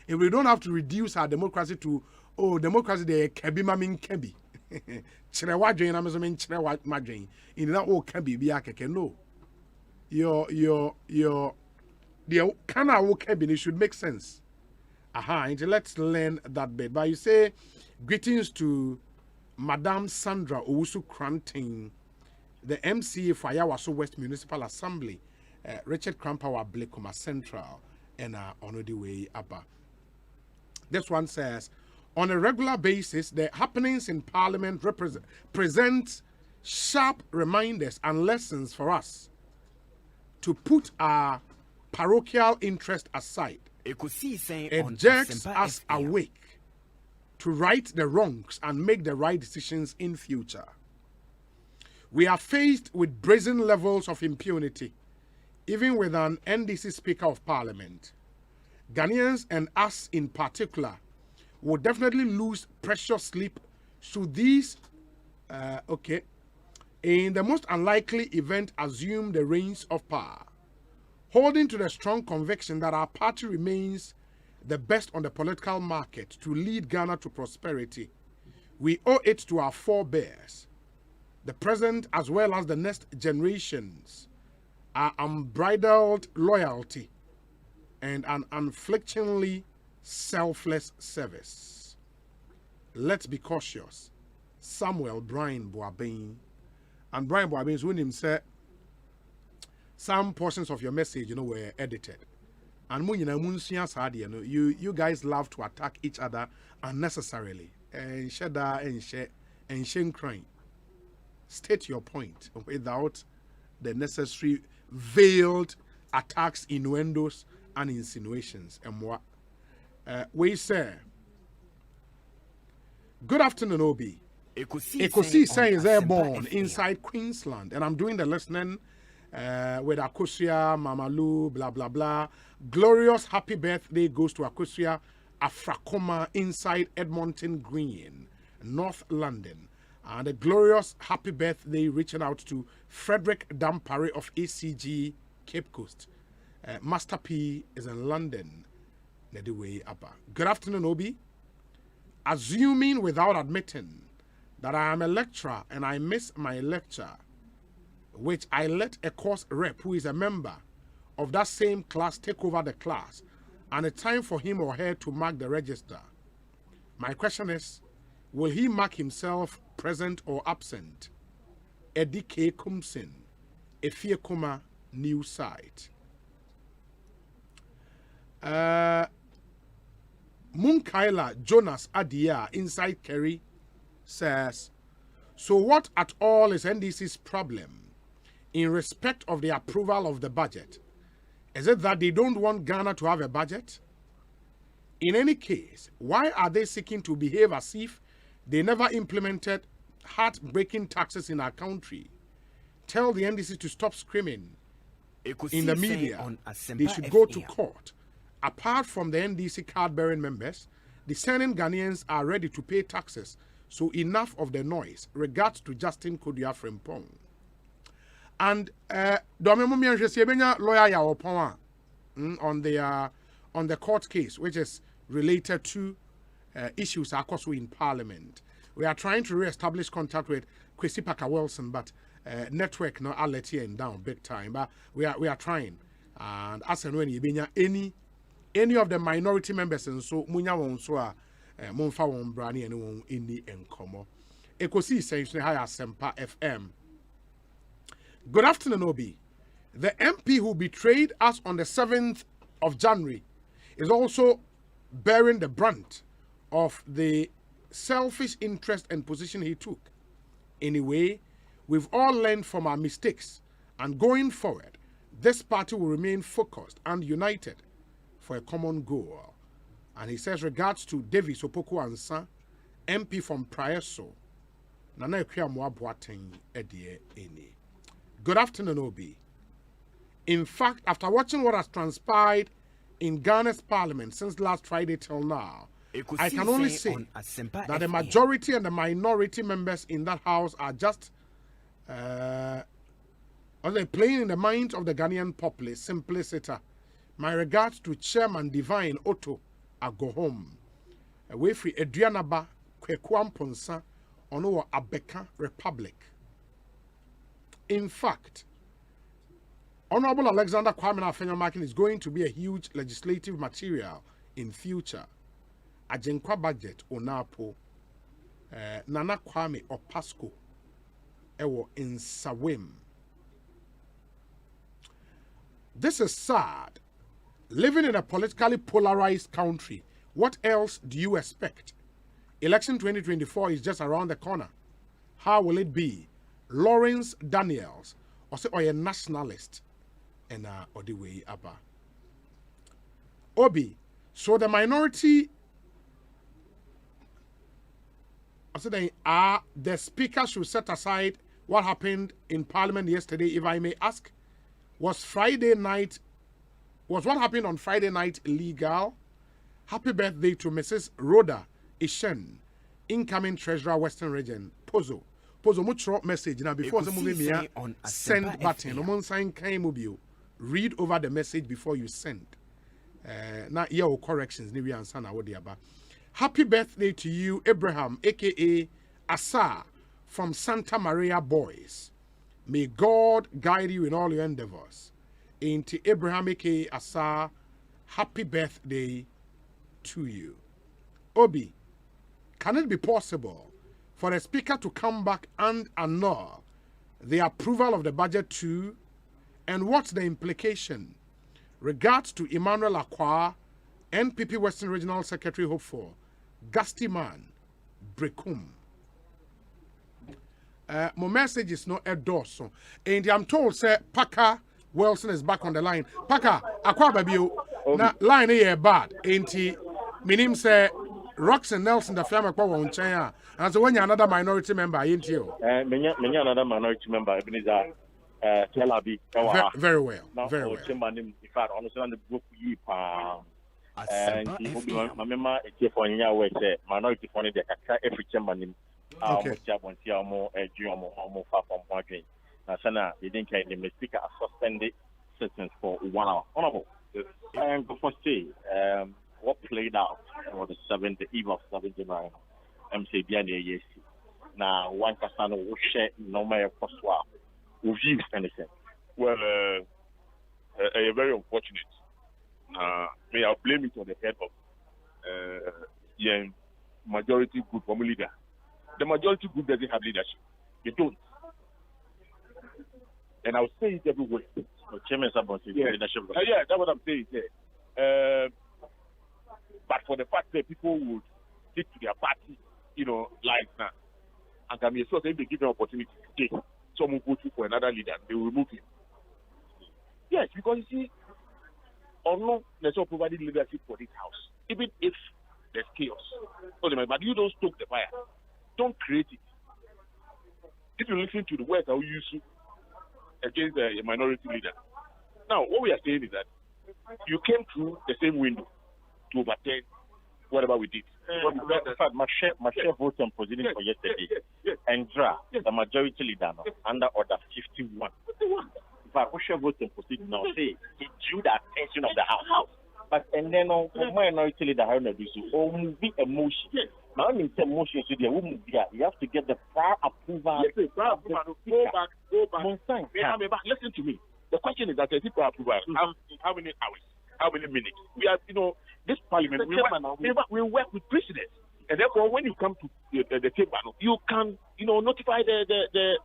we don't have to reduce our democracy to democracy the kabima min kabi. Chirewadjin amazomin chirewadjin. In that all kabi be akeke. No. Your the kind of cabinet should make sense. And let's learn that bit. But you say greetings to Madame Sandra Owusu Cranting, the MCA for Ayawaso West Municipal Assembly, Richard Crampawa Blakoma Central, and on the way up. This one says, on a regular basis, the happenings in Parliament present sharp reminders and lessons for us to put our parochial interest aside. It jerks us awake to right the wrongs and make the right decisions in future. We are faced with brazen levels of impunity, even with an NDC Speaker of Parliament. Ghanaians and us in particular will definitely lose precious sleep should these, in the most unlikely event, assume the reins of power. Holding to the strong conviction that our party remains the best on the political market to lead Ghana to prosperity, we owe it to our forebears, the present as well as the next generations, our unbridled loyalty and an unflinchingly selfless service. Let's be cautious. Samuel Brian Boabin. And Brian Boabin's when him said some portions of your message, were edited. And you guys love to attack each other unnecessarily. And shame crying. State your point without the necessary veiled attacks, innuendos, and insinuations. And what we say, good afternoon, Obi. Ekosiisen is airborne inside Queensland, and I'm doing the listening with Akosia, Mamalu, blah blah blah. Glorious happy birthday goes to Akosia Afrakoma inside Edmonton Green, North London. And a glorious happy birthday reaching out to Frederick Dampare of ACG Cape Coast. Master P is in London. Good afternoon, Obi. Assuming without admitting that I am a lecturer and I miss my lecture, which I let a course rep who is a member of that same class take over the class, and it's time for him or her to mark the register. My question is, will he mark himself present or absent? Eddie K. Kumsin, Efie Kuma news site. Munkaila Jonas Adia inside Kerry says, So what at all is NDC's problem in respect of the approval of the budget? Is it that they don't want Ghana to have a budget? In any case, why are they seeking to behave as if they never implemented heartbreaking taxes in our country? Tell the NDC to stop screaming in the media. They should go to court. Apart from the NDC card-bearing members, discerning Ghanaians are ready to pay taxes. So enough of the noise. Regards to Justin Kodua Frimpong. And lawyer on the court case, which is related to issues also in Parliament. We are trying to re-establish contact with Kwesi Parker Wilson, but network no I'll let you down big time. But we are trying. And as and when you any of the minority members and so munya won so Monfa won brani and won any enkomo. Ekosiisen On Asempa FM. Good afternoon, Obi. The MP who betrayed us on the 7th of January is also bearing the brunt of the selfish interest and position he took. Anyway, we've all learned from our mistakes, and going forward, this party will remain focused and united for a common goal. And he says regards to Davis Opoku Ansa, MP from Praeso. Nana Ekriamwa Boateng Edie Eni. Good afternoon, Obi. In fact, after watching what has transpired in Ghana's parliament since last Friday till now, I can only say that the majority and the minority members in that house are just playing in the minds of the Ghanaian populace, simpliciter. My regards to Chairman Divine Otto Agohom. Away free Adrianaba Kwekuam Ponsa on our Abeka Republic. In fact, Honorable Alexander Kwame Afenyomakin is going to be a huge legislative material in future. Ajenkwa budget Onapo Nana Kwame Opasco Ewo in Sawim. This is sad. Living in a politically polarized country, what else do you expect? Election 2024 is just around the corner. How will it be? Lawrence Daniels, or a nationalist, and or the way Abba. Obi, so the minority, the speaker should set aside what happened in Parliament yesterday, if I may ask. Was what happened on Friday night illegal? Happy birthday to Mrs. Rhoda Ishen, incoming Treasurer Western Region, Pozo. Pozo, much message now before the movie send button. Read over the message before you send. Now, your corrections, Nibi and Sana Wodiaba. Happy birthday to you, Abraham, aka Asa, from Santa Maria Boys. May God guide you in all your endeavors. Into Abraham, aka Asa, happy birthday to you. Obi, can it be possible for a speaker to come back and annul the approval of the budget too? And what's the implication? Regards to Emmanuel Akwa, NPP Western Regional Secretary hopeful, Gusty Man, Brekum. My message is not a dorsal. And I'm told, sir, Parker Wilson is back on the line. Parker, Akwa Babio, na line here bad. Ain't he? Minim say Roxanne Nelson, the family on China. And so when you're another minority member, ain't you? Many another minority member, Ebenezer. Very well. Very well. In fact, understand the book you and my member for minority for the every chairman. Okay. Sana, they didn't care the speaker suspended sessions for 1 hour. Honorable. And before say, what played out on the 7th, the eve of 7th January, MC Biane, yes. Now, one person will share no matter what. Views anything. Well, very unfortunate. May I blame it on the head of majority group from leader. The majority group doesn't have leadership. They don't. And I'll say it everywhere. Chairman leadership. Yeah, that's what I'm saying. Yeah. But for the fact that people would stick to their party, like that. and can be sure if they give an opportunity today, someone go to for another leader, they will remove him. Yes, because you see, or no, there's not providing leadership for this house. Even if there's chaos. But you don't stoke the fire. Don't create it. If you listen to the words how you use against a minority leader. Now, what we are saying is that you came through the same window to overturn whatever we did. In fact, my share vote and position for yesterday. And the majority leader under order 51. In fact, my share vote and position now say it drew the attention of the house. But and then on minority leader, how do you move emotion? Now, in the motion, you have to get the prior approval. Yes, prior approval. Go back. Listen to me. The question is that the prior approval. How many hours? How many minutes? We are, this parliament. We work with precedents, and therefore, when you come to the table, you can, notify the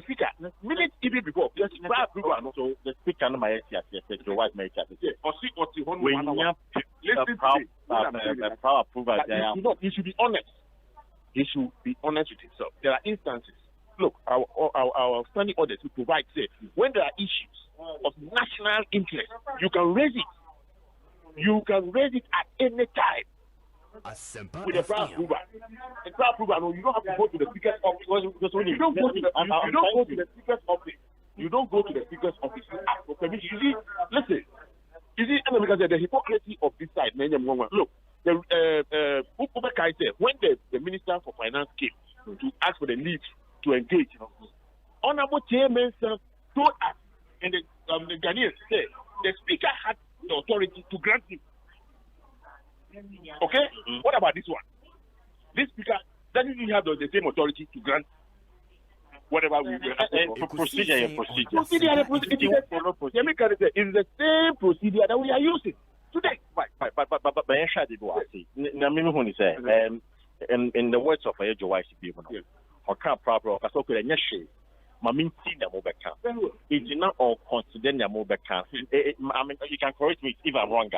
speaker minutes even before. Yes, prior approval. So the speaker, the white man, he should be honest. He should be honest with himself. There are instances. Look, our standing orders to provide say when there are issues of national interest, you can raise it. You can raise it at any time. Asempa with a prior approval. A prior approval, you don't have to go to the speaker's office. You don't go to the speaker's office. You don't go to the speaker's office to ask for permission. You see, because the hypocrisy of this side. Look, when the Minister for Finance came to ask for the leave to engage, Honorable Chairman told us, and the Ghanaians said the speaker had the authority to grant him. Okay? What about this one? This speaker doesn't even have the same authority to grant whatever we procedure. It's the same procedure that we are using today. In the words of Joe Wise, or can't proper it did not all consider the mobile camp. I mean, you can correct me if I'm wrong.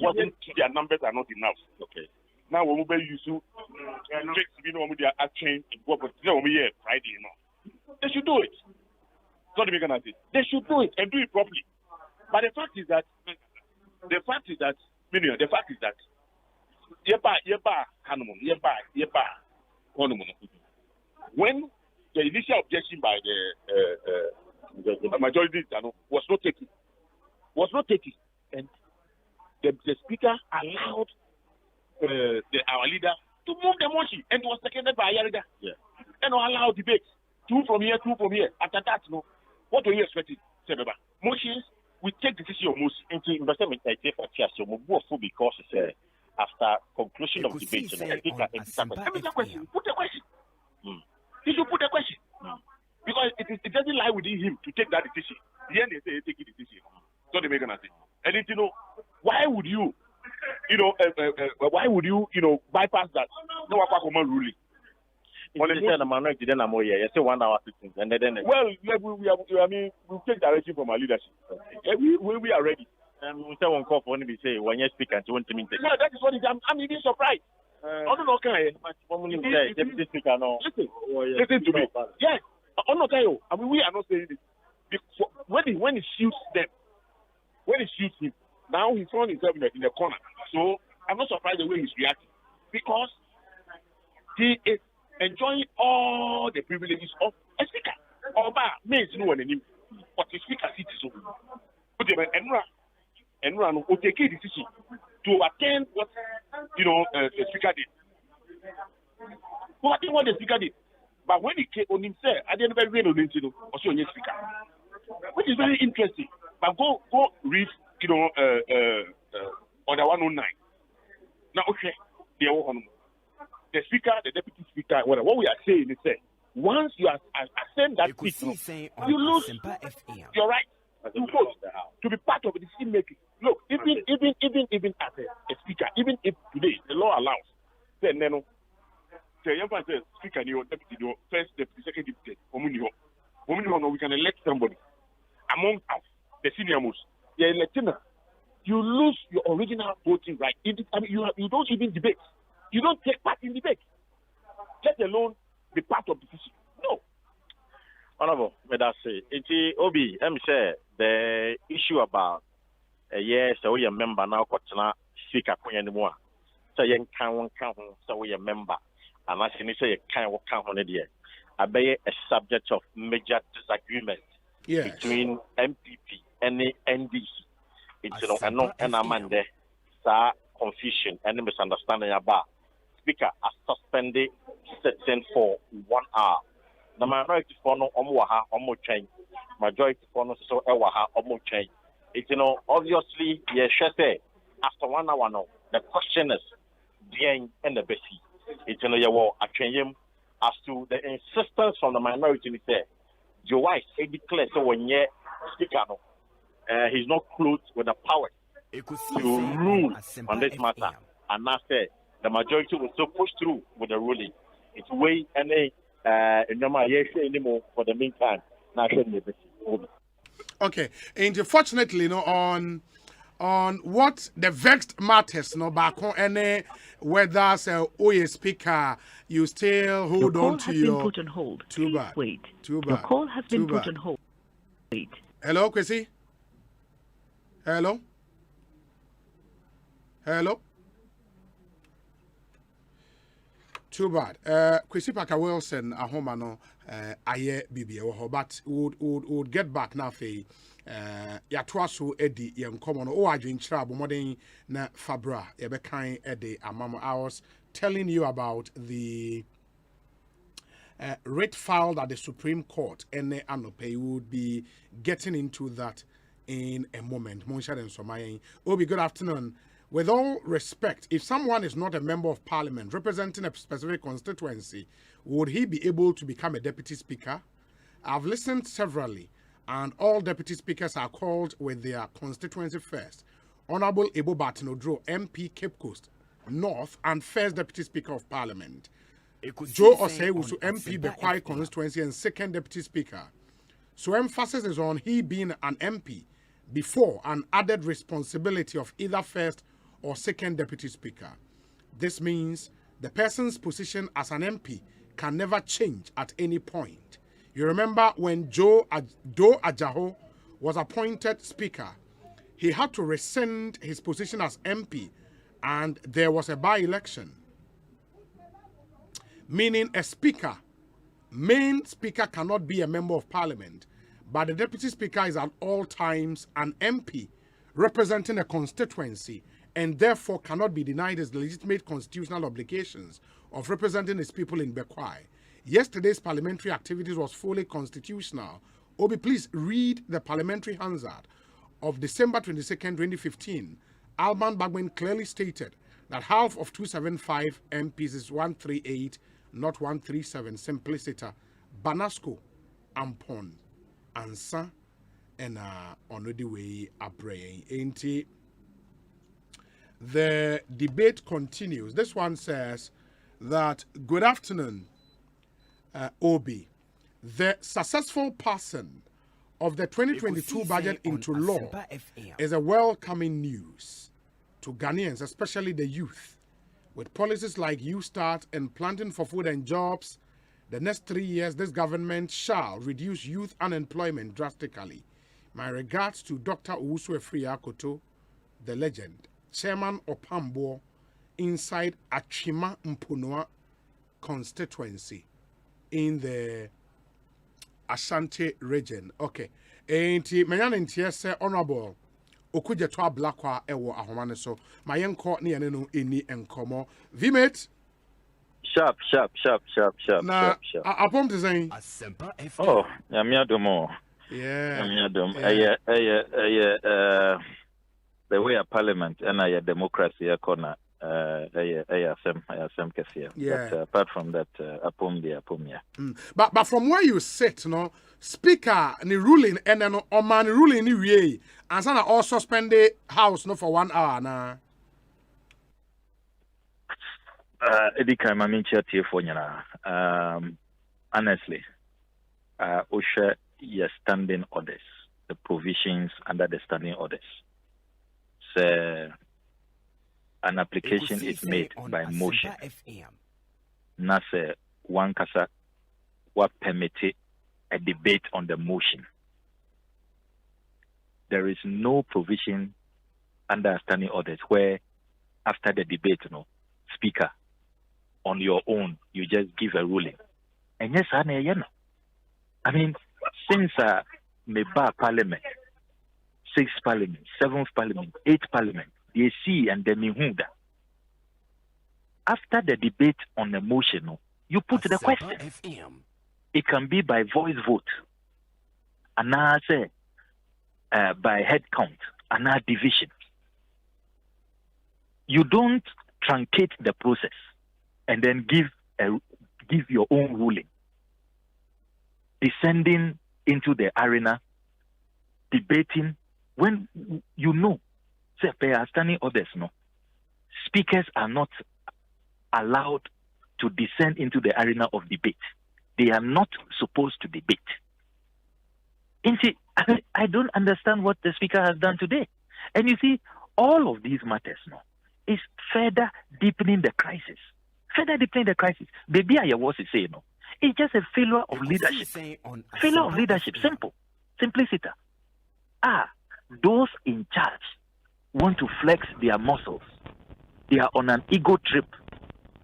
Wasn't their numbers are not enough. Okay. Now we will use to their action Friday. They should do it. Not the gonna say. They should do it and do it properly. But the fact is that when the initial objection by the majority was not taken, and the speaker allowed our leader to move the motion, and it was seconded by Yarida. Yeah. And allow debate. Two from here. After that, what are you expecting? Motions, we take the decision of motion. Because after conclusion of debate, put the question. He should put the question. Because it doesn't lie within him to take that decision. The end they say take a decision. So they make an answer. And why would you bypass that? No common ruling. On the minority, then I'm more here. Say 1 hour sitting, and then we'll take direction from our leadership. We are ready. We say one call for only say when you speak and you want to meet. Yeah, that is what I'm even surprised. I don't know, Deputy Speaker, no. Listen to me. Yes, I mean, we are not saying this. When it shoots them, when it shoots him, now he's found himself in the corner. So I'm not surprised the way he's reacting because he is enjoying all the privileges of a speaker. Oba means no one anymore, but the speaker sits so. But and run will take a decision to attend what the speaker did. What the speaker did. But when he came on himself, I didn't very well on him also on your speaker. Which is very interesting. But go read on the 109. Now okay, the speaker, the deputy speaker, whatever. What we are saying is that once you ascend that seat, you lose your right to vote, to be part of the decision making. Look, even as a speaker, even if today the law allows, then the young man says, speaker, deputy, first deputy, second deputy, we can elect somebody among us, the senior most. They elect you lose your original voting right. You don't even debate. You don't take part in debate. Let alone be part of the decision. No. Honorable, may I say, it's Obi, I'm sure the issue about yes, so we a member now, speaker anymore. So you can't so we a member. And I say you can't count on it yet. I be a subject of major disagreement between MPP and the NDC. It's and Amanda, confusion and misunderstanding about speaker are suspended sitting for 1 hour. The minority for no change. Majority for no so change. It's obviously say after 1 hour now the question is being in the basi. It's as to the insistence from the minority to say Joe Wise declared so when speaker no he's not clothed with the power to rule on this matter. And now say the majority will still push through with the ruling. It's way any anymore for the meantime. Okay, and fortunately, on what the vexed matters, back on any whether OA speaker, you still hold on to your. Put on hold. Too Please bad. Wait. Too bad. Your call has been Too put bad. on hold. Wait. Hello, Kwesi. Hello. Hello. Too bad. Kwesi Parker Wilson, a homano, aye bibi, but would get back now. Yatwaso Eddie Yam Common or Adrian Trab Modern na Fabra Ebekai Eddie Amamo. I was telling you about the writ filed at the Supreme Court and Anope would be getting into that in a moment. Monsha and Somayen. Obi, good afternoon. With all respect, if someone is not a member of parliament representing a specific constituency, would he be able to become a deputy speaker? I've listened severally, and all deputy speakers are called with their constituency first. Honorable Ebo Batinodro, MP Cape Coast, North, and first deputy speaker of parliament. Joe Osei-Wusu, MP Bekwai constituency, and second deputy speaker. So emphasis is on he being an MP before an added responsibility of either first or second deputy speaker. This means the person's position as an MP can never change at any point. You remember when Do Ajaho was appointed speaker, he had to rescind his position as MP and there was a by-election. Meaning a speaker, main speaker cannot be a member of parliament, but the deputy speaker is at all times an MP representing a constituency and therefore cannot be denied his legitimate constitutional obligations of representing his people in Bekwai. Yesterday's parliamentary activities was fully constitutional. Obi, please read the Parliamentary Hansard of December 22nd, 2015. Alban Bagman clearly stated that half of 275 MPs is 138, not 137. Simpliciter, Banasco, Ampon, Ansa, and on the way Abrey. Ain't it? The debate continues. This one says that, good afternoon, Obi. The successful passing of the 2022 budget into law is a welcoming news to Ghanaians, especially the youth. With policies like Youth Start and Planting for Food and Jobs, the next 3 years, this government shall reduce youth unemployment drastically. My regards to Dr. Owusu Efriakoto, the legend, Chairman Opambo, inside Achima Mpunua constituency in the Ashanti region. Okay. Enti menyan entiese honorable okuje to ablakwa ewo ahomane so mayenko ne yene no eni enkomo vimate sharp na apom to saying Asempa FM. oh nyamia domo yeah dom the way a parliament and a democracy a corner Asem Kesia. Yeah. But apart from that, apom. But from where you sit, speaker ni ruling and then man ruling ni way, and sana also spend the house for 1 hour na. Edika maminchi atiefo honestly, Osha your standing orders, the provisions under the standing orders. an application is made by motion. Nasa one kasa what permitted a debate on the motion. There is no provision under standing orders where after the debate, speaker, on your own, you just give a ruling. And yes, I mean, since me bar parliament, 6th parliament, 7th parliament, 8th parliament, they see and they mean that. After the debate on the motion, you put the question. It can be by voice vote, and I say by head count, and division. You don't truncate the process and then give your own ruling. Descending into the arena, debating when you know, say, there are standing orders. Speakers are not allowed to descend into the arena of debate. They are not supposed to debate. I don't understand what the speaker has done today. And you see, all of these matters is further deepening the crisis. Further deepening the crisis. Baby, I was saying, it's just a failure of leadership. Failure of leadership. Simple. Simplicity. Those in charge want to flex their muscles. They are on an ego trip.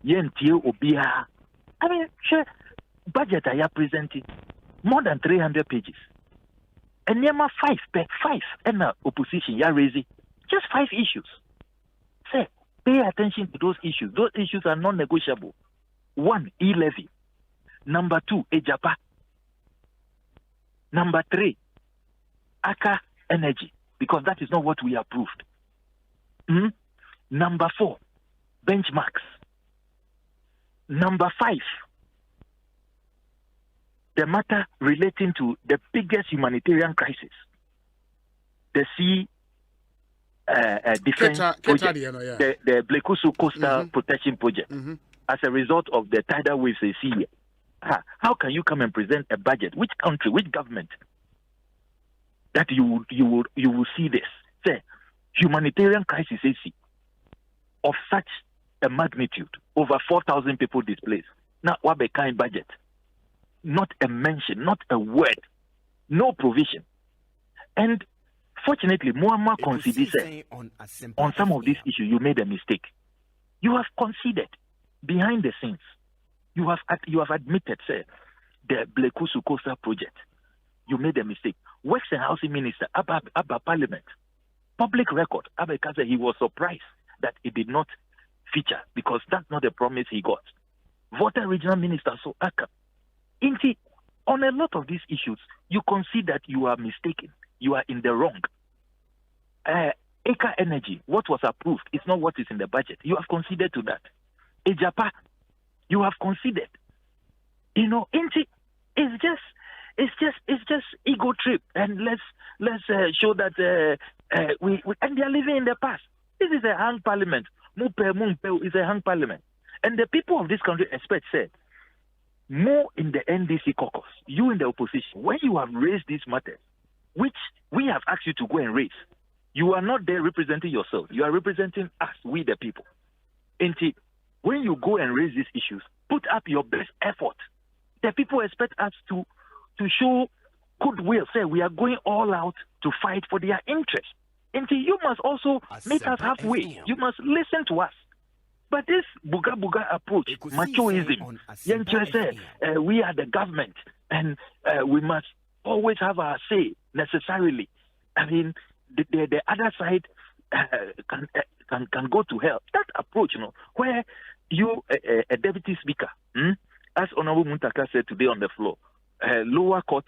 I mean, sure, budget I are presenting more than 300 pages. And near 5, and opposition, you are raising just 5 issues. Say, pay attention to those issues. Those issues are non-negotiable. 1, e-levy. Number 2, ejapa. Number 3, Aka energy, because that is not what we approved. Number 4, benchmarks. Number 5, the matter relating to the biggest humanitarian crisis, the sea defense project, the Blekusu Coastal Protection Project, as a result of the tidal waves they see here. How can you come and present a budget? Which country, which government, that you will see this? Say, humanitarian crisis of such a magnitude, over 4,000 people displaced. Now, what be kind budget? Not a mention, not a word, no provision. And fortunately, Muammar conceded on some of these issues. You made a mistake. You have conceded behind the scenes. You have admitted, sir, the Blekusu Coastal project. You made a mistake. Works and Housing Minister, Abba Parliament, public record, Abba Kaza, he was surprised that it did not feature because that's not the promise he got. Voter Regional Minister, so Aka. On a lot of these issues, you concede that you are mistaken. You are in the wrong. Eka Energy, what was approved is not what is in the budget. You have conceded to that. Ejapa, you have conceded. It's just ego trip, and let's show that we and they are living in the past. This is a hung parliament. Mumpe is a hung parliament, and the people of this country expect said more in the NDC caucus. You in the opposition, when you have raised these matters, which we have asked you to go and raise, you are not there representing yourself. You are representing us, we the people. When you go and raise these issues, put up your best effort. The people expect us to show goodwill. Say we are going all out to fight for their interests. You must also meet us halfway. You must listen to us. But this buga approach, machoism, we are the government and we must always have our say necessarily. I mean, the other side can go to hell. That approach, where you, a deputy speaker, as Honorable Muntaka said today on the floor, lower court,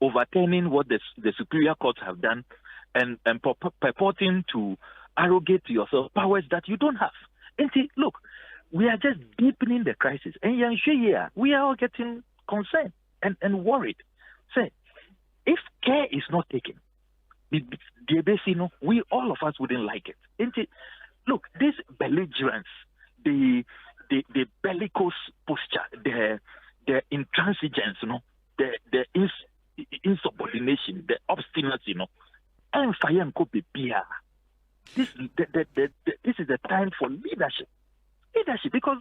overturning what the superior courts have done and purporting to arrogate to yourself powers that you don't have. Look, we are just deepening the crisis. And we are all getting concerned and worried. Say, if care is not taken, we all of us wouldn't like it. Look, this belligerence, the bellicose posture, the intransigence, the insubordination, the obstinacy, This is the time for leadership. Leadership, because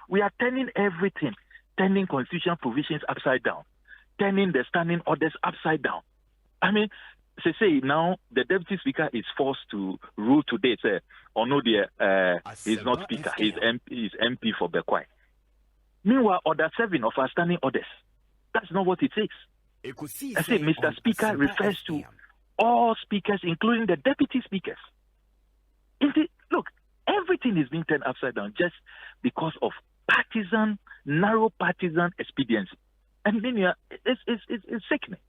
we are turning everything, turning constitutional provisions upside down, turning the standing orders upside down. I mean, say now the deputy speaker is forced to rule today. Say, or no, he's not speaker. He's MP for Bekwai. Meanwhile, order 7 of our standing orders. That's not what it takes. I say, Mr. Speaker refers to all speakers, including the deputy speakers. Look, everything is being turned upside down just because of narrow partisan expediency. And then it's sickening.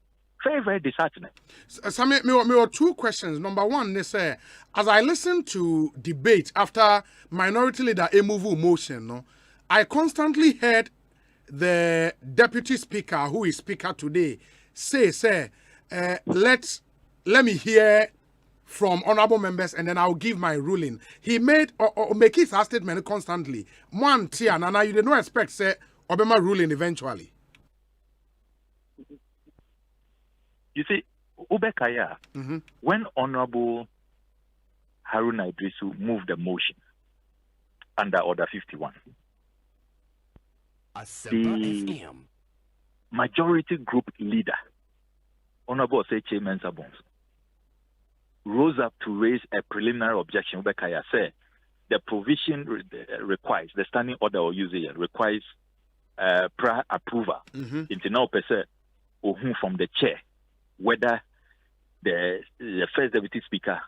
Very, very disheartening. Sammy, me have 2 questions. Number 1, they say, as I listen to debate after Minority Leader Emuvu motion, no, I constantly heard the Deputy Speaker, who is Speaker today, say, let me hear from honorable members and then I'll give my ruling. He made or make his statement constantly. One tier, and now you did not expect say Obama ruling eventually. You see, Ubekaya, when Honorable Haruna Idrisu moved the motion under Order 51, the majority group leader, Honorable Chairman Sabons, rose up to raise a preliminary objection. Ubekaya said the provision requires, the standing order or usage requires prior approval. Into now from the chair, whether the first deputy speaker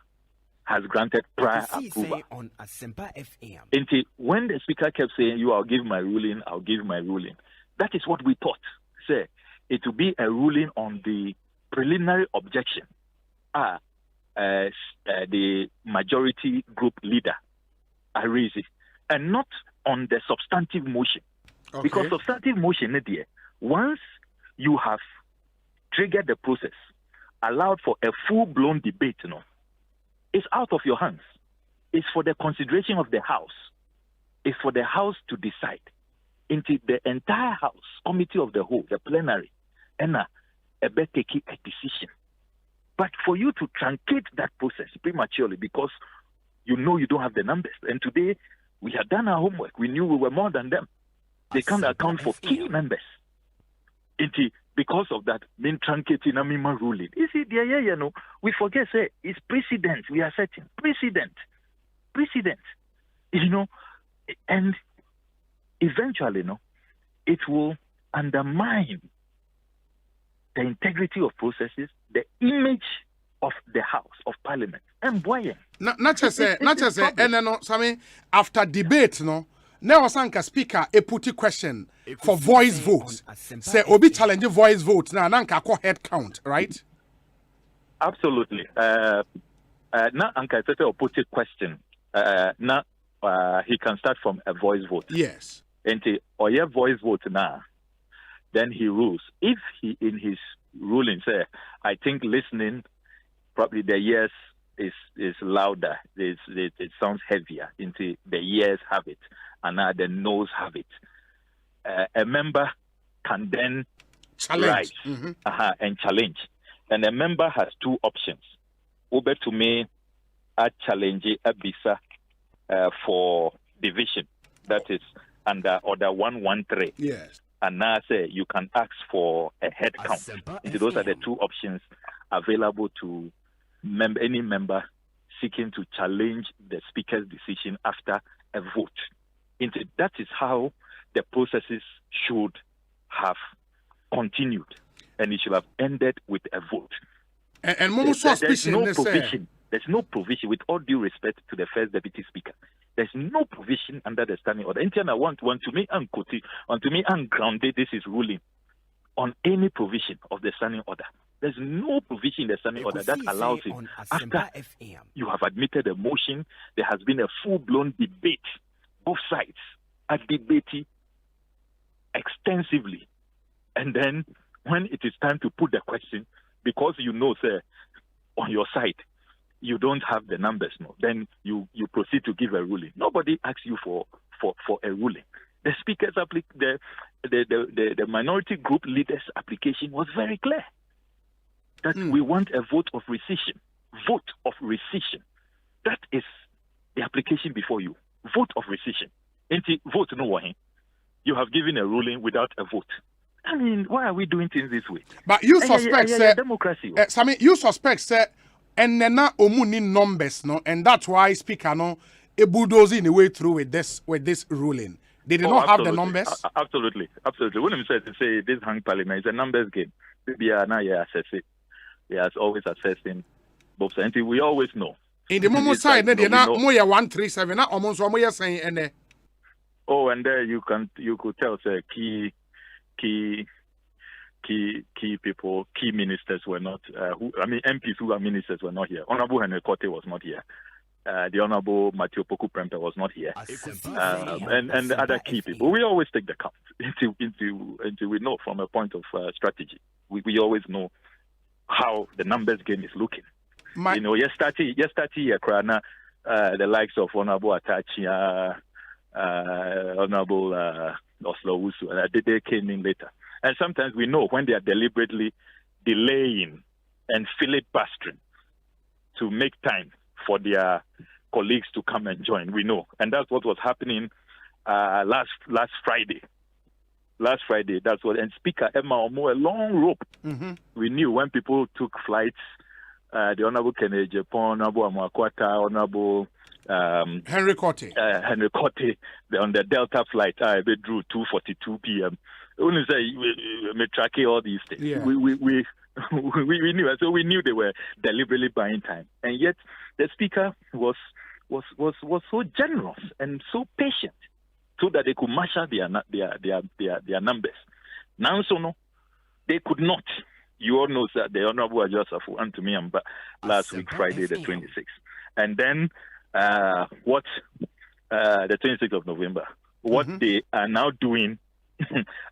has granted prior approval. On Asempa FM. Until when the speaker kept saying, I'll give my ruling, I'll give my ruling. That is what we thought. Say, it will be a ruling on the preliminary objection. The majority group leader, Arizi, and not on the substantive motion. Okay. Because substantive motion, once you have triggered the process, allowed for a full-blown debate, it's out of your hands. It's for the consideration of the House. It's for the House to decide. Into the entire House, committee of the whole, the plenary, and taking a decision. But for you to truncate that process prematurely because you don't have the numbers. And today, we had done our homework. We knew we were more than them. They can't account for key members. Because of that, being truncating a Mima ruling. You see, we forget, it's precedent. We are setting precedent. And eventually, it will undermine the integrity of processes, the image of the House of Parliament. And boy, not just say, and then after debate, now Sanka speaker a put question for voice vote. Say obi challenge voice vote now nanka call head count, right? Absolutely. Now Anka said a put a question. Now he can start from a voice vote. Yes. And or your voice vote now. Then he rules. If he in his ruling say, I think listening, probably the yes is louder. It sounds heavier. Into the yes have it, and now the no's have it. A member can then challenge and challenge. And a member has 2 options. Over to me, a challenge a visa for division. That is under Order 113. Yes. And now say you can ask for a head count. Those are the 2 options available to any member seeking to challenge the speaker's decision after a vote. That is how the processes should have continued, and it should have ended with a vote. And there's no provision. There's no provision, with all due respect to the first deputy speaker. There's no provision under the standing order. I want to me and grounded this is ruling on any provision of the standing order. There's no provision in the standing order that allows it. After you have admitted a motion, there has been a full-blown debate. Both sides are debating extensively. And then when it is time to put the question, because sir, on your side, you don't have the numbers, then you proceed to give a ruling. Nobody asks you for a ruling. The speaker's the minority group leader's application was very clear that we want a vote of rescission. vote of rescission. That is the application before you. Vote of rescission. Vote no one. You have given a ruling without a vote. I mean, why are we doing things this way? But you suspect, sir, democracy. You suspect, sir, and then omuni numbers, no, and that's why Speaker no a bulldoze in the way through with this ruling. They did not have the numbers. Absolutely. When I say this hang parliament is a numbers game. We are now assessing. They are always assessing both sides. We always know. In the moment side, they are not more 137. Not almost one more saying and oh, and there you could tell say key people, key ministers were not. MPs who are ministers were not here. Honorable Henry Kote was not here. The Honorable Matthew Poku Prempeh was not here, and other key people. We always take the count into we know from a point of strategy. We always know how the numbers game is looking. Yesterday, the likes of Honorable Atachi, Honorable Oslo Wusu, they came in later. And sometimes we know when they are deliberately delaying and filibustering to make time for their colleagues to come and join. We know. And that's what was happening last Friday. Last Friday, that's what. And Speaker Emma Omo, a long rope. Mm-hmm. We knew when people took flights, the Honorable Kennedy Japan, Honorable Amakwata, Honorable Henry Kote on the Delta flight, they drew 2:42 p.m. Only say we track all these things. Yeah. We knew, so we knew they were deliberately buying time, and yet the Speaker was so generous and so patient, so that they could marshal their numbers. Now, so no, they could not. You all know that the Honorable Joseph went to me last week, Friday, the 26th, and then the 26th of November. What they are now doing,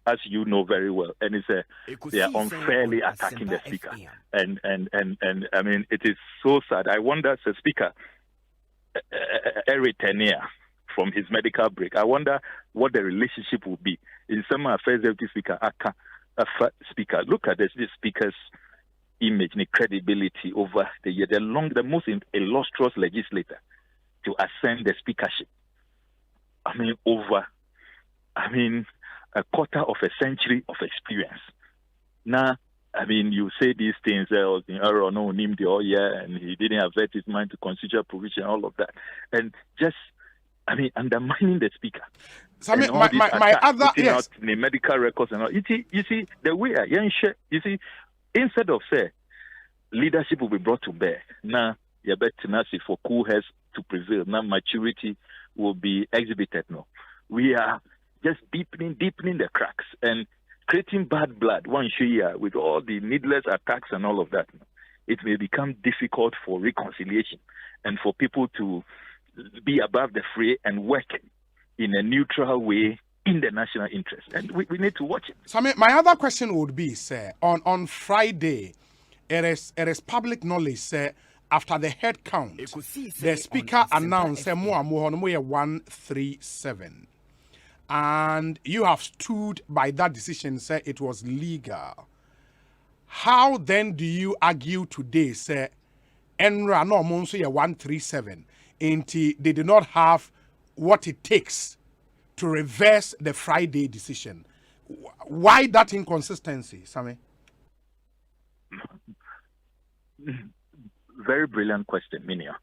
as you know very well, and they are unfairly attacking the Speaker, and I mean it is so sad. I wonder, the Speaker, Eric Tenier, from his medical break, I wonder what the relationship will be in some affairs. Deputy Speaker, Speaker, look at this Speaker's image and credibility over the year. The most illustrious legislator to ascend the speakership. Over a quarter of a century of experience. Now, you say these things, and he didn't avert his mind to consider provision, all of that. And just, undermining the Speaker. So my other, yes. The medical records and all. You see, the way instead of say, leadership will be brought to bear. Now, you bet tenacity for cool heads to prevail. Now, maturity will be exhibited. No, we are just deepening the cracks and creating bad blood. One year with all the needless attacks and all of that, it may become difficult for reconciliation and for people to be above the fray and work in a neutral way in the national interest. And we need to watch it. So my other question would be, sir, on Friday, it is public knowledge, sir, after the head count, the Speaker announced 137. And you have stood by that decision, sir, it was legal. How then do you argue today, sir, Enra no monso 137, and they did not have what it takes to reverse the Friday decision? Why that inconsistency, Sammy? Very brilliant question, Minia.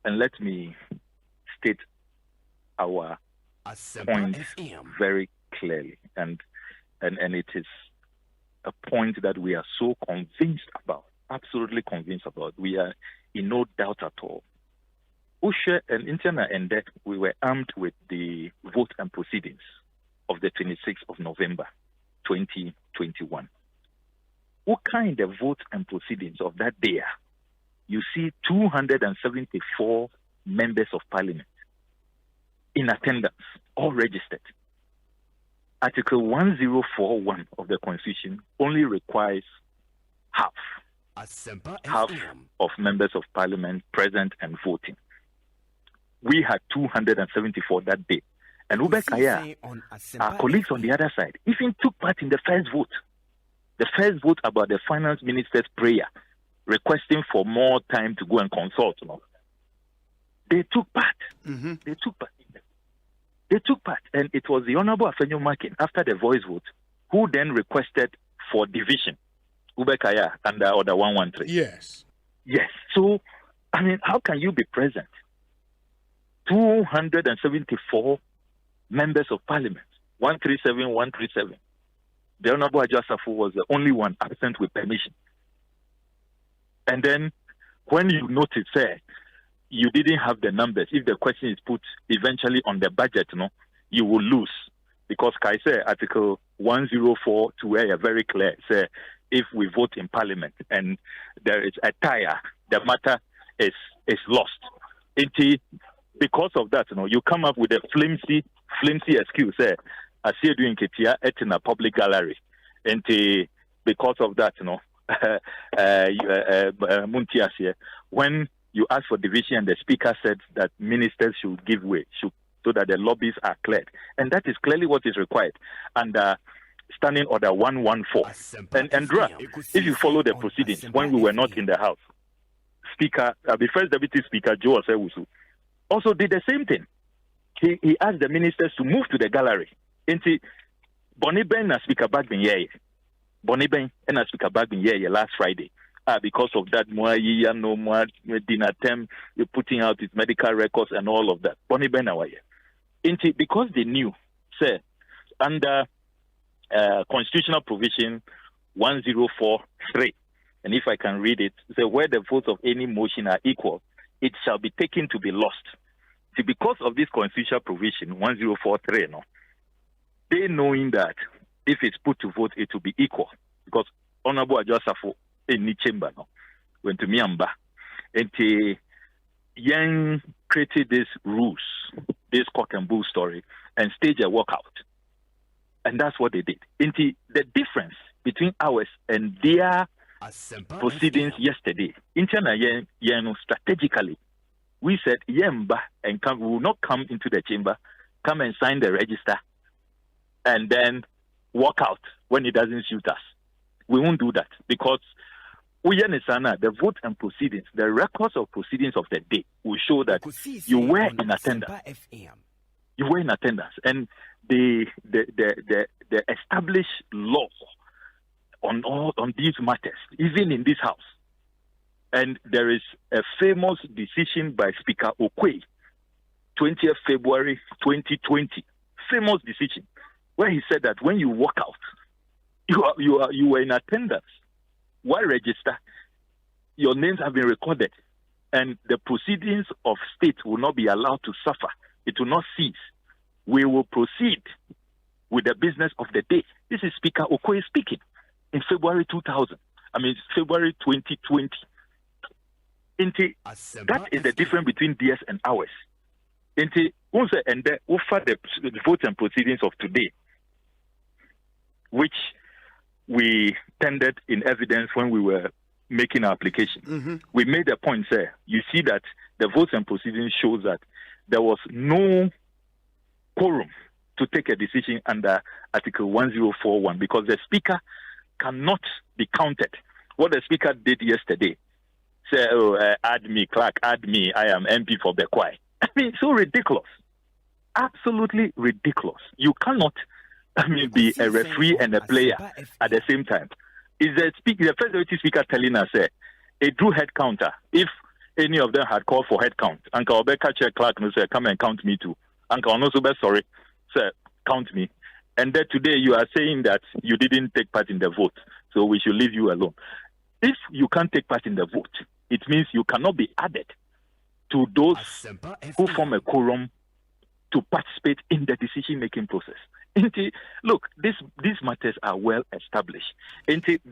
And let me state our point very clearly. And it is a point that we are so convinced about, absolutely convinced about. We are in no doubt at all. Ushe and Interna and that we were armed with the vote and proceedings of the 26th of November, 2021. What kind of vote and proceedings of that day? You see 274 members of parliament in attendance, all registered. Article 1041 of the Constitution only requires half of members of parliament present and voting. We had 274 that day. And Ubekaya, our colleagues on the other side, even took part in the first vote. The first vote about the finance minister's prayer requesting for more time to go and consult. They took part. They took part. They took part. And it was the Honorable Afenyo Makin, after the voice vote, who then requested for division. Ubekaya and the other 113. Yes. Yes. So, I mean, how can you be present? 274 members of parliament, 137. The Honorable Ajasafu was the only one absent with permission. And then when you notice, you didn't have the numbers, if the question is put eventually on the budget, you will lose. Because Kaise Article 104 to where very clear, say, if we vote in parliament and there is a tie, the matter is lost. Because of that, you come up with a flimsy excuse, I see you doing Ketia in a public gallery. And because of that, Muntias here, when you asked for division and the speaker said that ministers should give way, so that the lobbies are cleared. And that is clearly what is required under Standing Order 114. And Dra, if you follow the proceedings, when we were not in the House, the First Deputy Speaker, Joe Osewusu, also did the same thing. He asked the ministers to move to the gallery. Bonnie Ben and Speaker Bagbin last Friday. Because of that, more dinner term, you're putting out his medical records and all of that. Bonnie Ben because they knew, under constitutional provision 1043, and if I can read it, where the votes of any motion are equal, it shall be taken to be lost. Because of this constitutional provision 1043, they knowing that if it's put to vote, it will be equal. Because Honorable Ajasafu in the chamber went to Miamba and Yang created these rules, this cock and bull story, and staged a walkout. And that's what they did. The difference between ours and their proceedings yesterday, strategically, we said Yemba and we will not come into the chamber, come and sign the register, and then walk out when it doesn't suit us. We won't do that because the vote and proceedings, the records of proceedings of the day will show that you were in attendance. You were in attendance, and the established law on these matters, even in this House. And there is a famous decision by Speaker Okwe, 20th February 2020, famous decision, where he said that when you walk out, you were in attendance. Why register? Your names have been recorded, and the proceedings of state will not be allowed to suffer. It will not cease. We will proceed with the business of the day. This is Speaker Okoye speaking in February 2020. That is the difference between theirs and ours. And the vote and proceedings of today, which we tendered in evidence when we were making our application. We made a point, sir. You see that the votes and proceedings shows that there was no quorum to take a decision under Article 1041 because the speaker cannot be counted. What the speaker did yesterday, say, add me, Clark, add me, I am MP for Bekwai. I mean, so ridiculous. Absolutely ridiculous. You cannot, be a referee and a player at the same time. Is the First Deputy Speaker telling us a true head counter? If any of them had called for head count, Uncle Obeka Chair Clark no say, come and count me too. Uncle Onosobe, sorry, sir, count me. And then today you are saying that you didn't take part in the vote, so we should leave you alone. If you can't take part in the vote, it means you cannot be added to those who form a quorum to participate in the decision-making process. Look, these matters are well established. That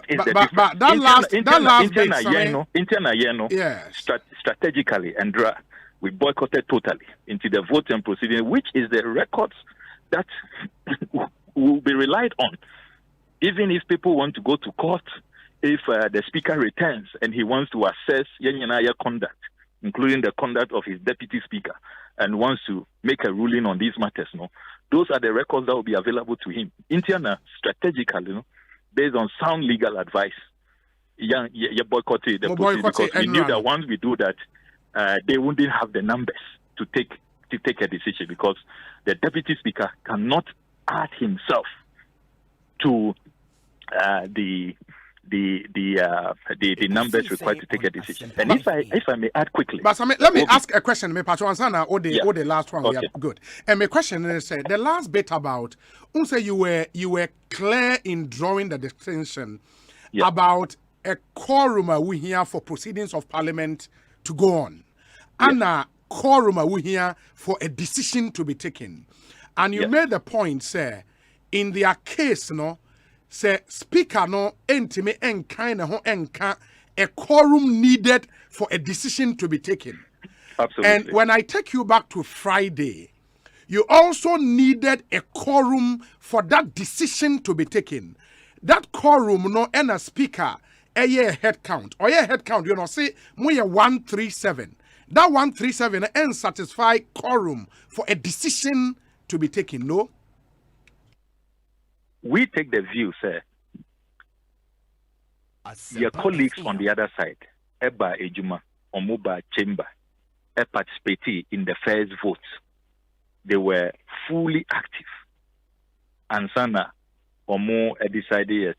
is the difference. Strategically, and we boycotted totally into the vote and proceeding, which is the records that will be relied on. Even if people want to go to court, if the speaker returns and he wants to assess Yenyenaya conduct, including the conduct of his deputy speaker, and wants to make a ruling on these matters, those are the records that will be available to him. Strategically, based on sound legal advice, boycotted the proceedings because we knew that once we do that, they wouldn't have the numbers to take a decision, because the deputy speaker cannot add himself to the numbers required to take a decision. And if I may add quickly, but let me ask a question. Me Pacho Ansana or the last one. Okay. Good. And my question is the last bit about say you were clear in drawing the distinction about a quorum we here for proceedings of Parliament to go on, and a quorum we here for a decision to be taken. And you made the point, sir, in their case, no. Say speaker no entime enka ho enka a quorum needed for a decision to be taken. Absolutely. And when I take you back to Friday, you also needed a quorum for that decision to be taken. That quorum no and a speaker a head count or a head count, you know, say we 137. That 137 and satisfy quorum for a decision to be taken, no? We take the view, sir. Your colleagues on the other side, Eba Ejuma, Omuba Chamber, participated in the first vote. They were fully active. And Sana, Omo decided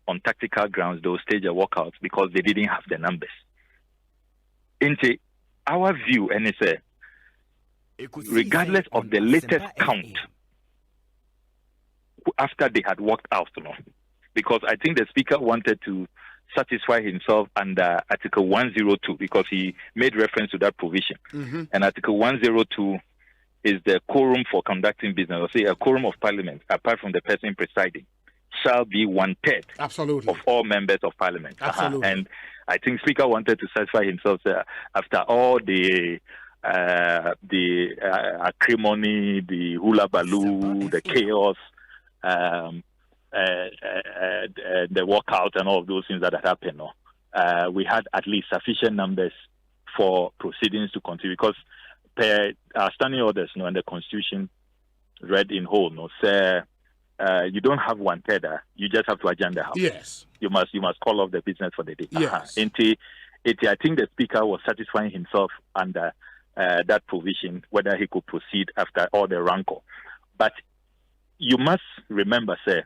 on tactical grounds they will stage a walkout because they didn't have the numbers. Into our view, and it's regardless of the latest count, after they had walked out, because I think the speaker wanted to satisfy himself under Article 102 because he made reference to that provision. Mm-hmm. And Article 102 is the quorum for conducting business, or say a quorum of Parliament, apart from the person presiding, shall be 1/3 absolutely of all members of Parliament. Absolutely. And I think Speaker wanted to satisfy himself after all the acrimony, the hula baloo, the chaos, the walkout and all of those things that had happened. We had at least sufficient numbers for proceedings to continue, because per our standing orders and the Constitution read in whole, say you don't have 1/3, you just have to adjourn the House. Yes. You must call off the business for the day. Yes. I think the Speaker was satisfying himself under that provision, whether he could proceed after all the rancor. But you must remember, sir,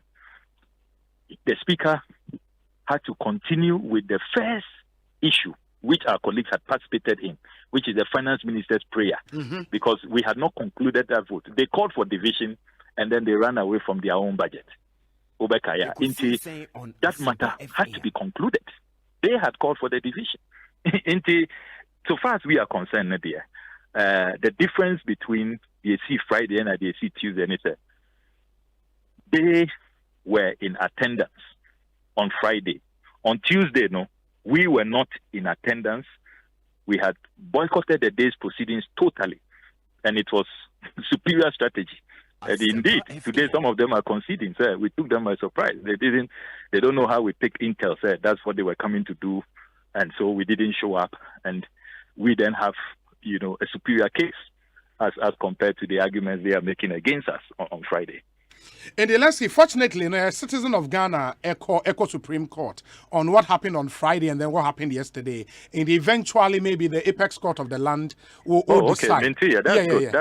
the Speaker had to continue with the first issue, which our colleagues had participated in, which is the Finance Minister's prayer, because we had not concluded that vote. They called for division, and then they ran away from their own budget. That matter had to be concluded. They had called for the division. So far as we are concerned, Nadia, the difference between the AC Friday and the AC Tuesday is they were in attendance on Friday. On Tuesday, we were not in attendance. We had boycotted the day's proceedings totally, and it was superior strategy. And indeed, today some of them are conceding. Sir, we took them by surprise. They don't know how we picked intel. Sir, that's what they were coming to do, and so we didn't show up. And we then have, a superior case as compared to the arguments they are making against us on Friday. And let's see, fortunately, a citizen of Ghana echo Supreme Court on what happened on Friday and then what happened yesterday. And eventually, maybe the apex court of the land will decide. Okay, that's good.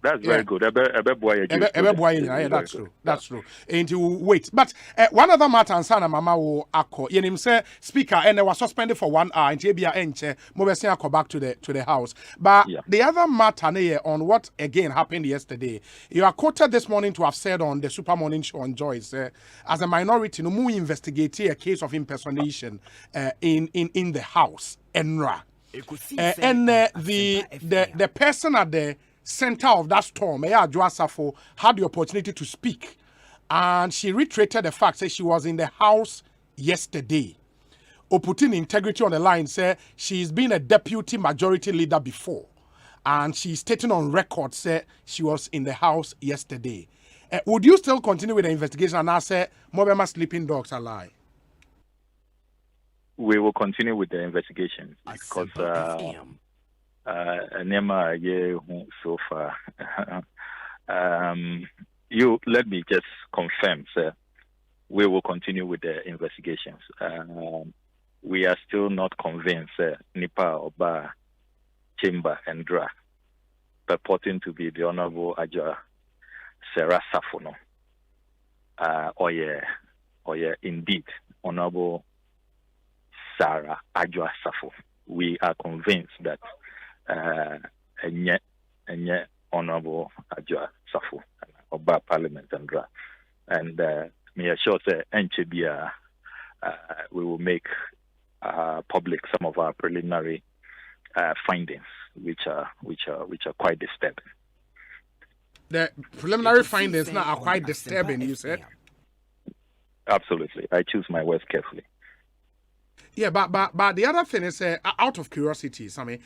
That's very good. That's true. That's true. And you wait. But one other matter, and Sana Mama will acco. Yenim say Speaker, and they were suspended for 1 hour. And Jebia Enche, Mobesi go back to the House. But the other matter on what again happened yesterday, you are quoted this morning to have said on the Super Morning Show on Joyce, as a minority, we investigate a case of impersonation in the House, ENRA. And the person at the center of that storm, Joa Safo, had the opportunity to speak. And she reiterated the fact that she was in the House yesterday. Putting integrity on the line, said she's been a deputy majority leader before. And she's stating on record, said she was in the House yesterday. Would you still continue with the investigation and say Mobema sleeping dogs are lie? We will continue with the investigation because so far. You let me just confirm, sir. We will continue with the investigations. we are still not convinced Nipa Oba Chamber and Dra purporting to be the Honorable Ajua Sarah Safono. Or indeed Honorable Sarah Ajua Safo. We are convinced that Enye Honorable Ajua Safo Oba Parliament and Dra. And me assure say NCBA we will make public some of our preliminary findings, which are quite disturbing. The preliminary findings now are quite disturbing, you said? Absolutely. I choose my words carefully. Yeah, but the other thing is, out of curiosity, Sammy,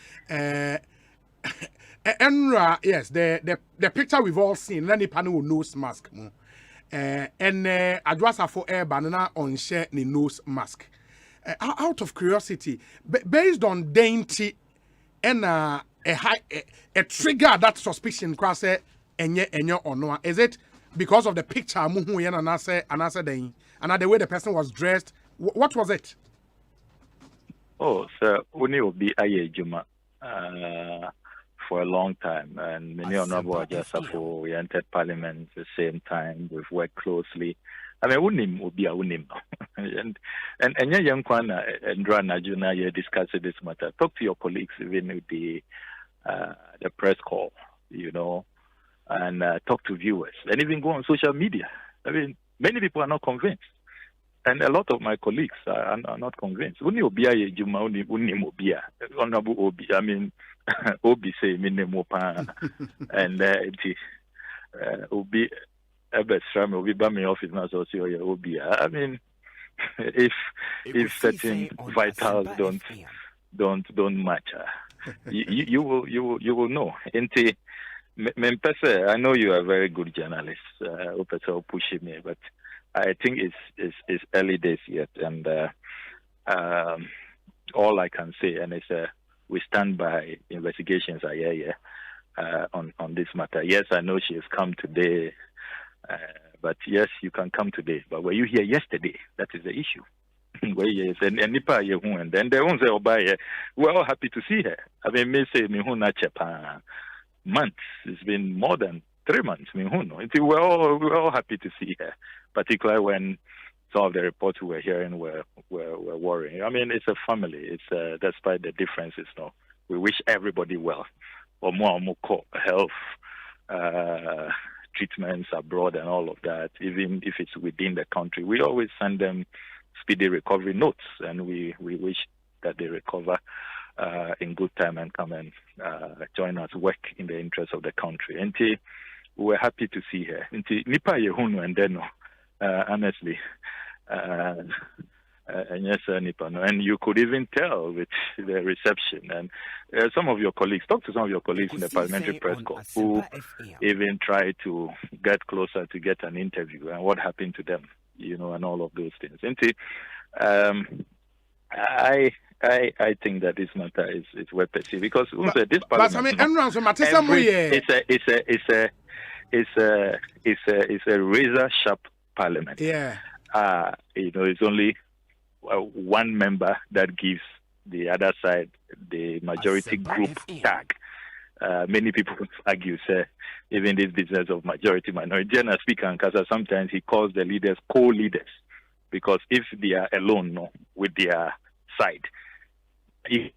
Enra, yes, the picture we've all seen, any panel with nose mask, and Adwasa for air banana on share the nose mask. Out of curiosity, based on dainty and a trigger that suspicion, cross enye or no, is it because of the picture muhu yen and answer day and the way the person was dressed? What was it? Oh, so Uni will be a Juma for a long time, and many honorable Ajasafo, we entered Parliament at the same time. We've worked closely. I mean, Unim will be a Unim, and young Kwana and Rana Juna, you discuss this matter. Talk to your colleagues, even with the press call, you know, and talk to viewers, and even go on social media. I mean, many people are not convinced. And a lot of my colleagues are not convinced. Uni Obia Juma Uni Obia. Honorable Obi, I mean Obi say Minemopa and Obi Ebestram Obi Bami office now so Obi. I mean if certain vitals don't match, you will know. I know you are a very good journalist. Pushing me, but I think it's early days yet, and all I can say, and it's we stand by investigations on this matter. Yes, I know she has come today, but yes, you can come today. But were you here yesterday? That is the issue. Where yes, and Nipa and then they won't say, "Oh, we're all happy to see her." I mean, may say months. It's been more than 3 months. We're all happy to see her, particularly when some of the reports we were hearing were worrying. I mean, it's a family. It's despite the differences. No, we wish everybody well. Or more health treatments abroad and all of that. Even if it's within the country, we always send them speedy recovery notes, and we wish that they recover in good time and come and join us, work in the interest of the country. And we were happy to see her. Nipa Yehunu and then, honestly, and yes, Nipa, and you could even tell with the reception. And some of your colleagues, talk to some of your colleagues in the Parliamentary Press Corps who even tried to get closer to get an interview and what happened to them, you know, and all of those things. I think that this matter is well perceived because this Parliament, it's a razor sharp Parliament. Yeah. You know, it's only one member that gives the other side the majority group tag. Many people argue, say, even this business of majority minority. General Speaker Nkasa, sometimes he calls the leaders co-leaders because if they are alone with their side, it's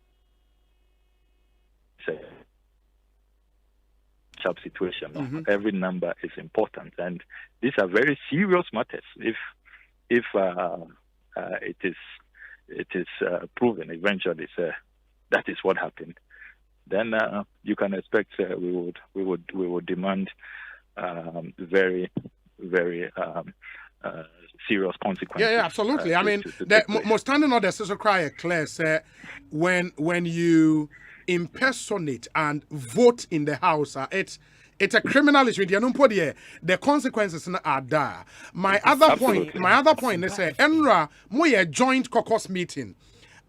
a sharp situation. Every number is important, and these are very serious matters. If it is proven eventually that is what happened, then you can expect we would demand very very serious consequences. Yeah, absolutely. I mean, most standing on the social cry Claire say when you impersonate and vote in the house, it's a criminal issue. The consequences are there. My other point is Enra moye joint caucus meeting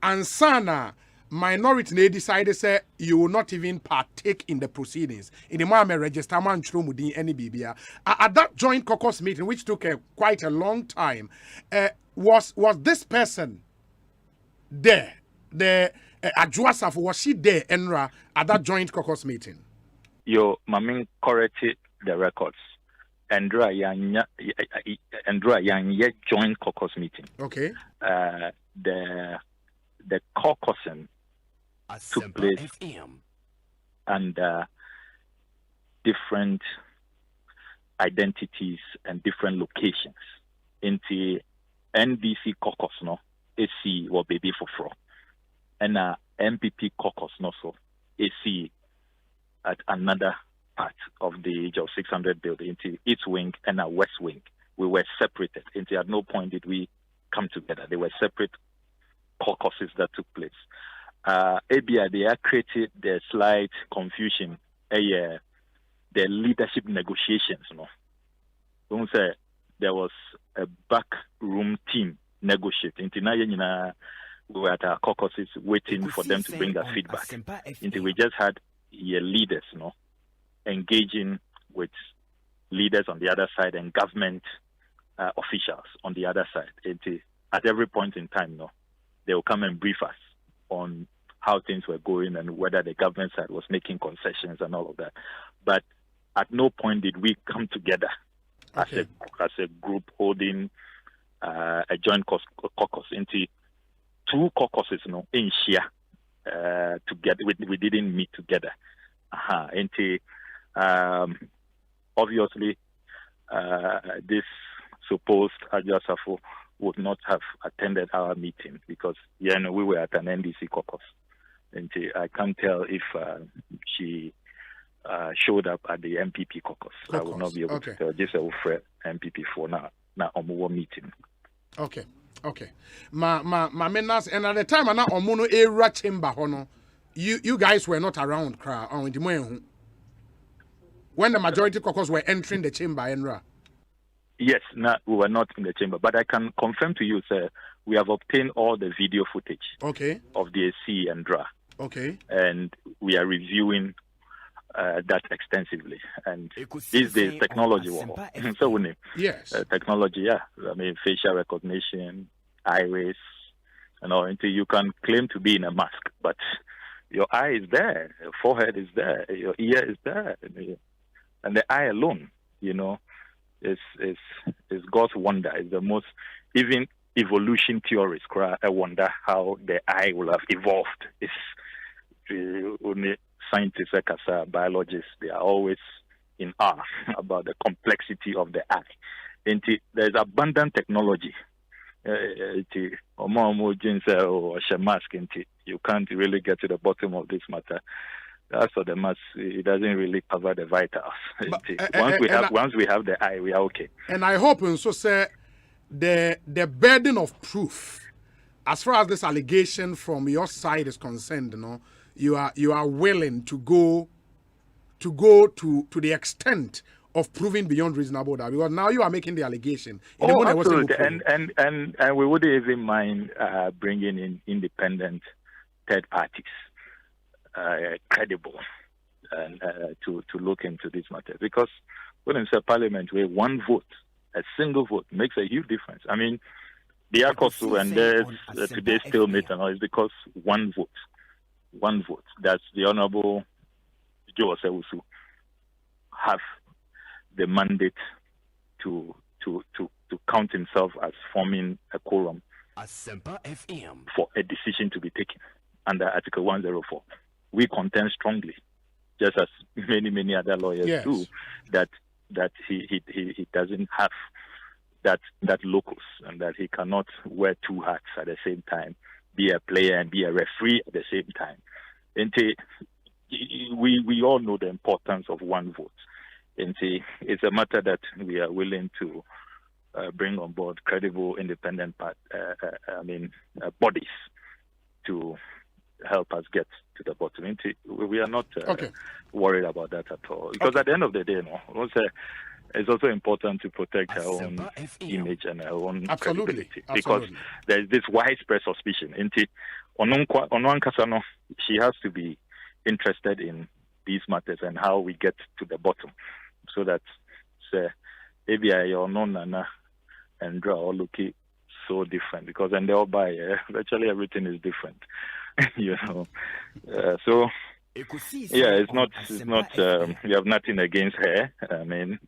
and Sana minority they decided say you will not even partake in the proceedings. In the moment register man mudi any bibia. At that joint caucus meeting, which took quite a long time, was this person there? The Adjuasaf, was she there, Enra, at that joint caucus meeting? Yo, Mamin corrected the records. Andra Yang yet joint caucus meeting. Okay. The caucusing took place under different identities and different locations. Into NDC caucus, no, AC or baby for fraud. And MPP caucus, no, so AC at another part of the age of 600 building into its wing and our west wing. We were separated. Into at no point did we come together. They were separate caucuses that took place. ABI, they have created the slight confusion. The leadership negotiations, no. Don't say there was a backroom team negotiating. We were at our caucuses waiting for them to bring their feedback. Until we just had leaders, no, engaging with leaders on the other side and government officials on the other side. At every point in time, no, they will come and brief us on how things were going and whether the government side was making concessions and all of that. But at no point did we come together as a group holding a joint caucus into two caucuses, no, in Shia together. We didn't meet together. Obviously, this supposed Adjuasafo would not have attended our meeting because we were at an NDC caucus. And I can't tell if she showed up at the MPP caucus. I will not be able to tell. Just a friend MPP for now on meeting. Okay. My menas, and at the time I'm not on era chamber hono. You guys were not around when the majority caucus were entering the chamber, Enra. Yes, we were not in the chamber, but I can confirm to you, sir, we have obtained all the video footage of the AC and DRA. Okay. And we are reviewing that extensively. And these days, technology yes. Technology, I mean, facial recognition, iris, and all. Until you can claim to be in a mask, but your eye is there, your forehead is there, your ear is there, and the eye alone, is God's wonder. It's the most, even evolution theorists wonder how the eye will have evolved. It's only scientists, biologists, they are always in awe about the complexity of the eye. And there's abundant technology. You can't really get to the bottom of this matter. As for the mass, it doesn't really cover the vitals. Once we have the eye, we are okay. And I hope and so say the burden of proof, as far as this allegation from your side is concerned, you are willing to go to the extent of proving beyond reasonable doubt, because now you are making the allegation. Absolutely. And we wouldn't even mind bringing in independent third parties, credible, and to look into this matter. Because when it's a parliament where one vote, a single vote, makes a huge difference. I mean, the Akosu and there's today's stalemate and all is because one vote. That's the Honorable Joe Osewusu have the mandate to count himself as forming a quorum Asempa FM for a decision to be taken under Article 104. We contend strongly, just as many other lawyers do, that he doesn't have that locus and that he cannot wear two hats at the same time, be a player and be a referee at the same time. And we all know the importance of one vote. And it's a matter that we are willing to bring on board credible, independent bodies to help us get to the bottom. We are not worried about that at all. Because at the end of the day, it's also important to protect our own image and our own credibility. Because there's this widespread suspicion. She has to be interested in these matters and how we get to the bottom. So that ABI or Nana and Draw or Luki so different because then they all buy virtually everything is different, you know. So yeah, it's not. We have nothing against her. I mean,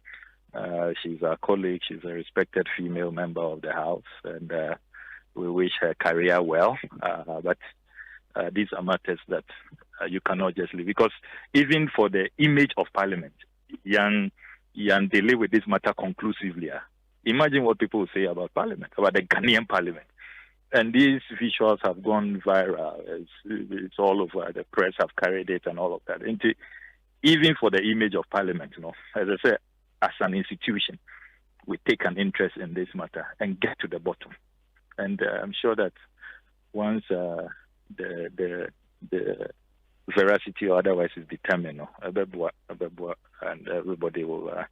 she's our colleague. She's a respected female member of the House, and we wish her career well. But these are matters that you cannot just leave because even for the image of Parliament, young deal with this matter conclusively. Imagine what people will say about Parliament, about the Ghanaian Parliament. And these visuals have gone viral. It's all over. The press have carried it and all of that. And even for the image of Parliament, you know, as I said, as an institution, we take an interest in this matter and get to the bottom. And I'm sure that once the veracity or otherwise is determined, and everybody will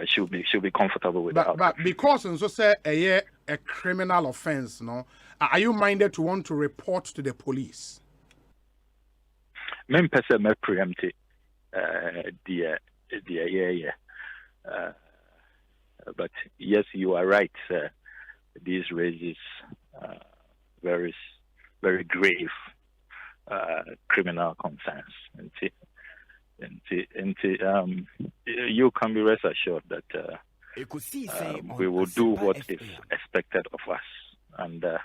should be comfortable with that. But because so say a criminal offense, no, are you minded to want to report to the police? Men person may preempt but yes, you are right. This raises very, very grave criminal concerns. You can be rest assured that we will do what is expected of us under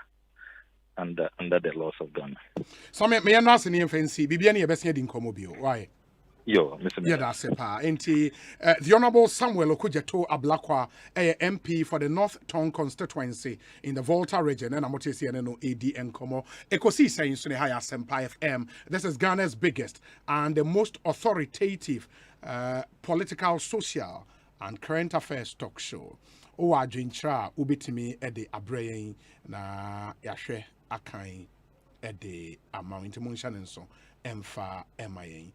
the laws of Ghana. So me not in fancy. Bibiani ebesi din komobio. Why? Yo, Mr. Yeah, that's it. The Honorable Samuel Okujeto Ablakwa, MP for the North Tongue constituency in the Volta region, and I'm not saying no ADN Komo. Ekosiisen On Asempa FM. This is Ghana's biggest and the most authoritative political, social, and current affairs talk show. Owa Jintra ubitimi ede abrayen na yahwe akan ede amount munction so emfa emayen.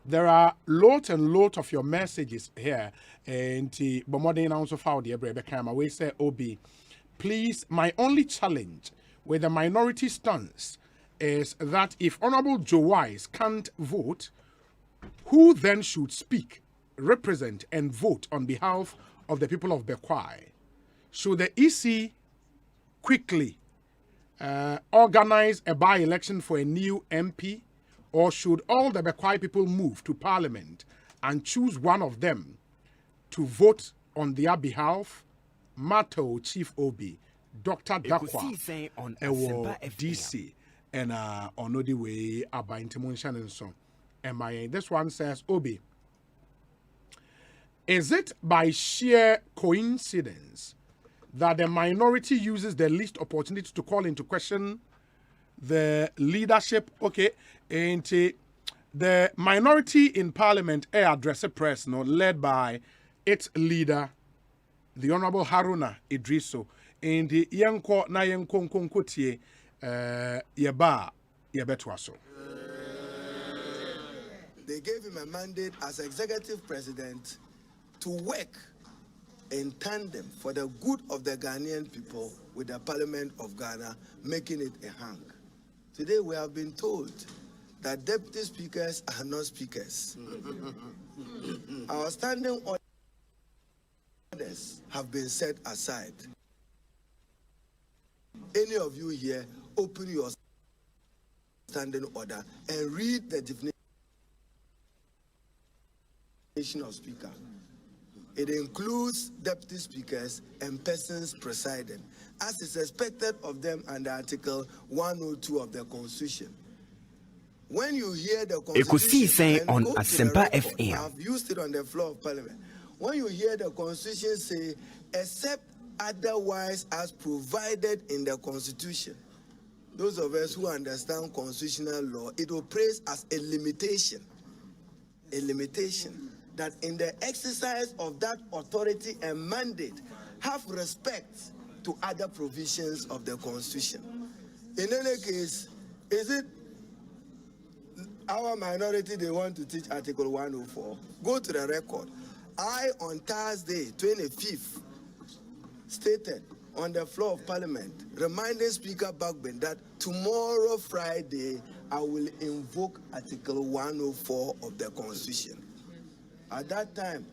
There are lots and lots of your messages here, and Bomodin also found the Ebrekama. We say, Obi, please, my only challenge with the minority stance is that if Honorable Joe Wise can't vote, who then should speak, represent, and vote on behalf of the people of Bekwai? Should the EC quickly organize a by-election for a new MP, or should all the Bekwai people move to Parliament and choose one of them to vote on their behalf? Mato Chief Obi, Dr. Dakwa, Ewo DC, and on the way about Intimun so. This one says, Obi, is it by sheer coincidence that the minority uses the least opportunity to call into question the leadership? Okay, and the minority in Parliament address a press, led by its leader, the Honorable Haruna Idriso, and the Yanko na Yanko Nkonkotie Yeba Yebetwaso. They gave him a mandate as executive president to work in tandem for the good of the Ghanaian people with the Parliament of Ghana, making it a hang. Today we have been told that deputy speakers are not speakers. Our standing orders have been set aside. Any of you here, open your standing order and read the definition of speaker. It includes deputy speakers and persons presiding, as is expected of them under Article 102 of the Constitution. When you hear the Constitution, On Asempa FM. I've used it on the floor of Parliament. When you hear the Constitution say, except otherwise as provided in the Constitution, those of us who understand constitutional law, it operates as a limitation that in the exercise of that authority and mandate, have respect to other provisions of the Constitution. In any case, is it our minority they want to teach Article 104? Go to the record. I, on Thursday, 25th, stated on the floor of Parliament, reminding Speaker Bagbin that tomorrow, Friday, I will invoke Article 104 of the Constitution. At that time,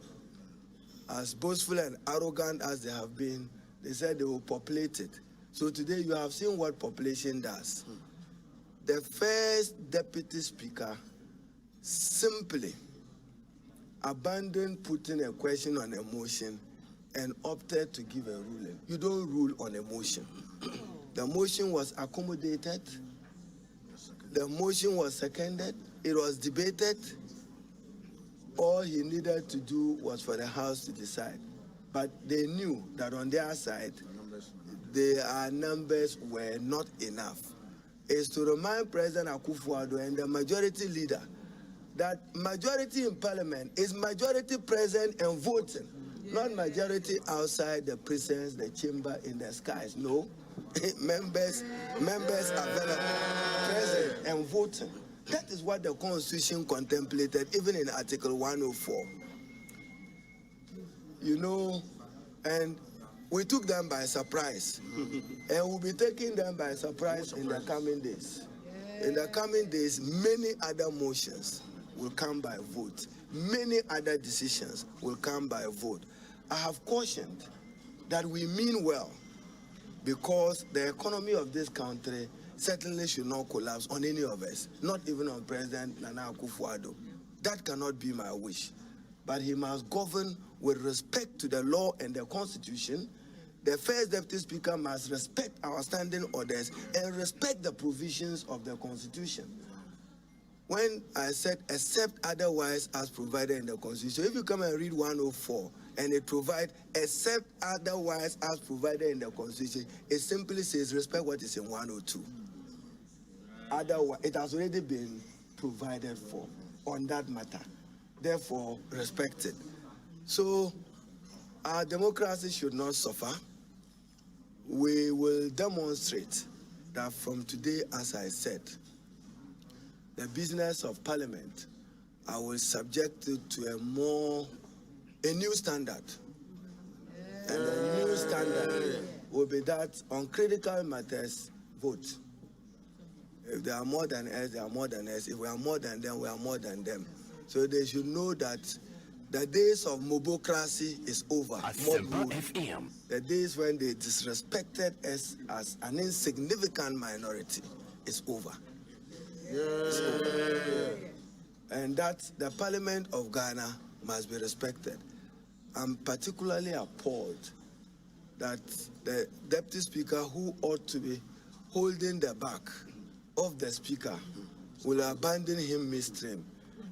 as boastful and arrogant as they have been, they said they will populate it. So today you have seen what population does. The first deputy speaker simply abandoned putting a question on a motion and opted to give a ruling. You don't rule on a motion. The motion was accommodated. The motion was seconded. It was debated. All he needed to do was for the House to decide. But they knew that on their side, their numbers were not enough. It's to remind President Akufo-Addo and the majority leader that majority in parliament is majority present and voting, not majority outside the presence, the chamber, in the skies. No, members available, present and voting. That is what the Constitution contemplated, even in Article 104. You know, and we took them by surprise, and we'll be taking them by surprise in the coming days. In the coming days, many other motions will come by vote. Many other decisions will come by vote. I have cautioned that we mean well, because the economy of this country certainly should not collapse on any of us, not even on President Nana Akufo-Addo. That cannot be my wish. But he must govern with respect to the law and the Constitution. The first deputy speaker must respect our standing orders and respect the provisions of the Constitution. When I said except otherwise as provided in the Constitution, if you come and read 104 and it provides except otherwise as provided in the Constitution, it simply says respect what is in 102. Otherwise, it has already been provided for on that matter. Therefore, respect it. So, our democracy should not suffer. We will demonstrate that from today, as I said, the business of parliament, I will subject it to a new standard. And the new standard will be that on critical matters, vote. If they are more than us, they are more than us. If we are more than them, we are more than them. So they should know that the days of mobocracy is over. Asempa FM. The days when they disrespected us as an insignificant minority is over. It's over. And that the Parliament of Ghana must be respected. I'm particularly appalled that the Deputy Speaker, who ought to be holding the back of the Speaker, will abandon him midstream.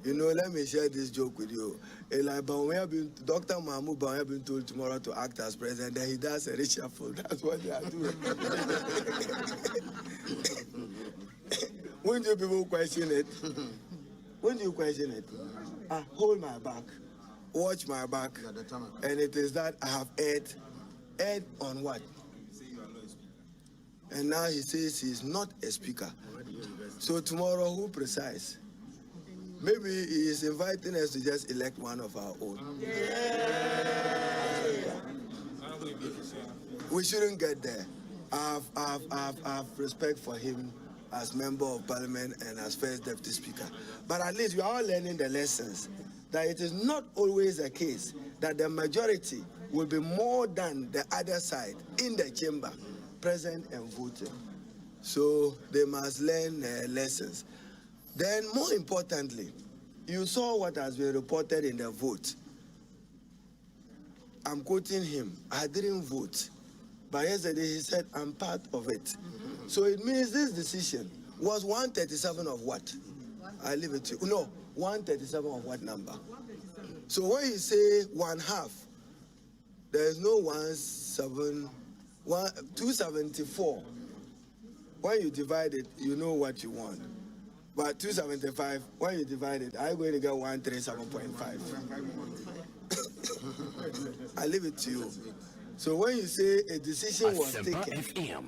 You know, let me share this joke with you. Like Dr. Mahmoud Bawumia been told tomorrow to act as president, then he does a reshuffle. That's what they are doing. When do people question it? When do you question it? Hold my back, watch my back, and it is that I have erred on what? And now he says he's not a speaker. So tomorrow, who precise? Maybe he is inviting us to just elect one of our own. We shouldn't get there. I have respect for him as member of parliament and as first deputy speaker. But at least we are all learning the lessons that it is not always the case that the majority will be more than the other side in the chamber, present and voting. So they must learn lessons. Then, more importantly, you saw what has been reported in the vote. I'm quoting him. I didn't vote. But yesterday he said, I'm part of it. So it means this decision was 137 of what? I leave it to you. No, 137 of what number? So when you say one half, there is no 274. When you divide it, you know what you want. But 275, when you divide it, I'm going to get 137.5. I leave it to you. So when you say a decision was taken,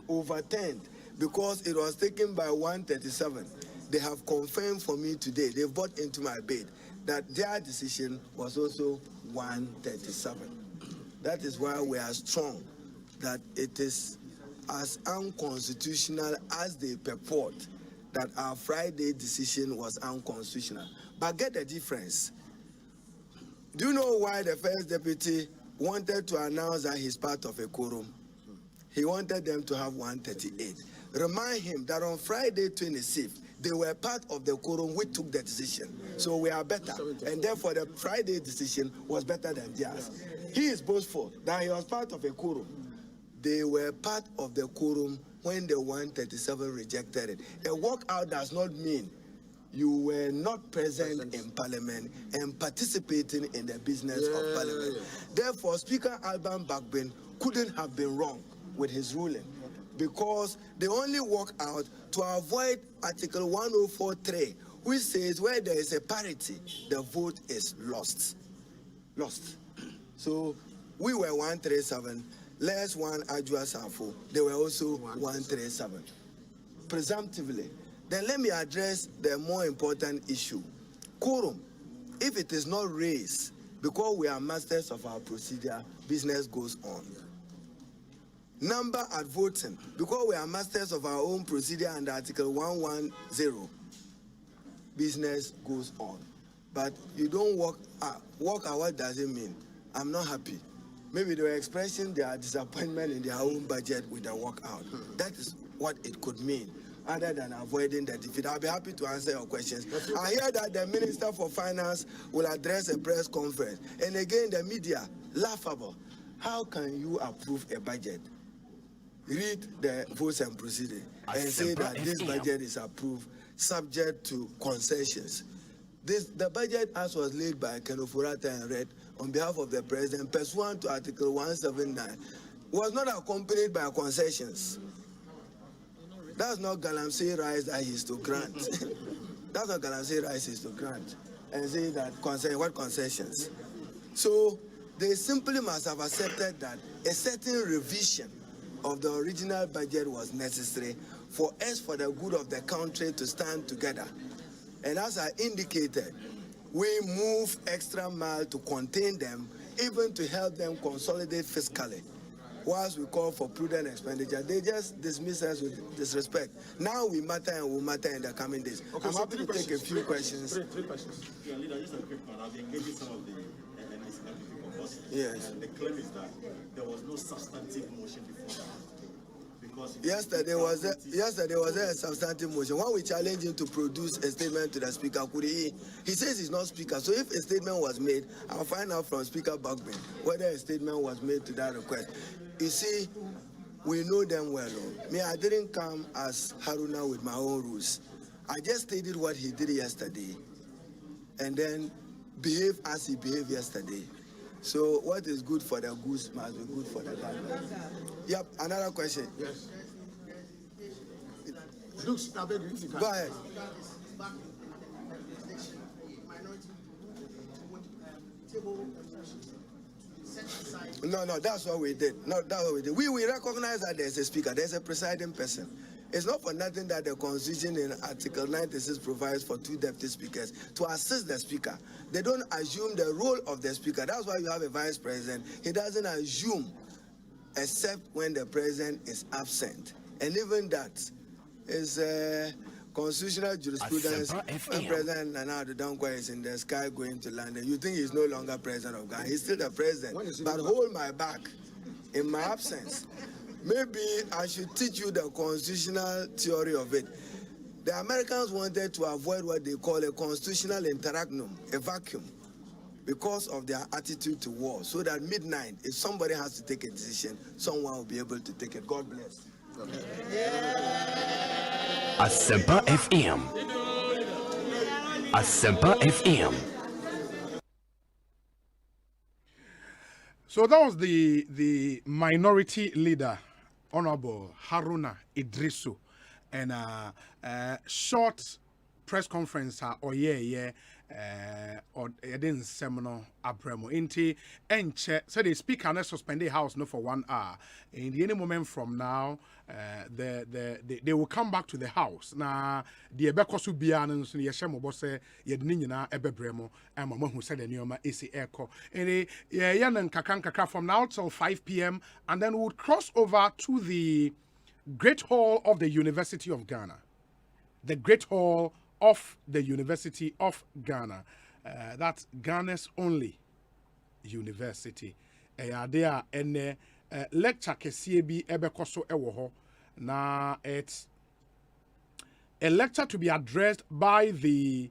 overturned, because it was taken by 137, they have confirmed for me today, they've brought into my bed, that their decision was also 137. That is why we are strong, that it is as unconstitutional as they purport, that our Friday decision was unconstitutional. But get the difference. Do you know why the first deputy wanted to announce that he's part of a quorum? He wanted them to have 138. Remind him that on Friday 26th, they were part of the quorum which took the decision. So we are better. And therefore, the Friday decision was better than theirs. He is boastful that he was part of a quorum. They were part of the quorum when the 137 rejected it. A walkout does not mean you were not present in Parliament and participating in the business of Parliament. Therefore, Speaker Alban Bagbin couldn't have been wrong with his ruling, because they only walk out to avoid Article 104.3, which says where there is a parity, the vote is lost. So we were 137, less one Ajua Sanfo, they were also 137. Presumptively. Then let me address the more important issue. Quorum, if it is not raised, because we are masters of our procedure, business goes on. Number at voting, because we are masters of our own procedure under Article 110, business goes on. But you don't walk out. What does it mean? I'm not happy. Maybe they were expressing their disappointment in their own budget with the walkout. That is what it could mean, other than avoiding the defeat. I'll be happy to answer your questions. I hear that the Minister for Finance will address a press conference. And again, the media, laughable. How can you approve a budget? Read the votes and procedure and say that this budget is approved subject to concessions. The budget, as was laid by Ken Ofurata and read on behalf of the President, pursuant to Article 179, was not accompanied by concessions. That's not Galamsey rights that he is to grant. That's not Galamsey rights he is to grant. And say that what concessions? So they simply must have accepted that a certain revision of the original budget was necessary for us, for the good of the country, to stand together. And as I indicated, we move extra mile to contain them, even to help them consolidate fiscally. Whilst we call for prudent expenditure, they just dismiss us with disrespect. Now we matter and will matter in the coming days. Okay, I'm happy to take a few questions. Three questions. Yeah, leader, just a quick one. I've engaged some of the NSCP. Yes. The claim is that there was no substantive motion before that. Yesterday was a substantive motion. When we challenged him to produce a statement to the speaker, he says he's not speaker. So if a statement was made, I'll find out from Speaker Bagbin whether a statement was made to that request. You see, we know them well. Me, I didn't come as Haruna with my own rules. I just stated what he did yesterday and then behave as he behaved yesterday. So what is good for the goose must be good for the gander. Yep, another question. Yes. Go ahead. No, that's what we did. No, that's what we did. We recognize that there's a speaker, there's a presiding person. It's not for nothing that the Constitution in Article 96 provides for two deputy speakers to assist the speaker. They don't assume the role of the speaker. That's why you have a vice president. He doesn't assume except when the president is absent. And even that is constitutional jurisprudence. When President Nana Addo Dankwa is in the sky going to London, you think he's no longer president of Ghana. He's still the president. But hold my back in my absence. Maybe I should teach you the constitutional theory of it. The Americans wanted to avoid what they call a constitutional interregnum, a vacuum, because of their attitude to war. So that midnight, if somebody has to take a decision, someone will be able to take it. God bless. Asempa FM. Asempa FM. So that was the minority leader, Honorable Haruna Idrisu, and short press conference or didn't seminar abremo inti enche so the speaker na suspend the house no for 1 hour. In any moment from now they will come back to the house na the ebekoso bia no so ye hyemo bo se ye de nyina ebebremo ama mahu se the neoma esi eko and ye nan kakra from now till 5 p.m. and then we would cross over to the Great Hall of the University of Ghana. The Great Hall of the University of Ghana. That's Ghana's only University. There and lecture kesie bi ebekoso ewo ho na it's a lecture to be addressed by the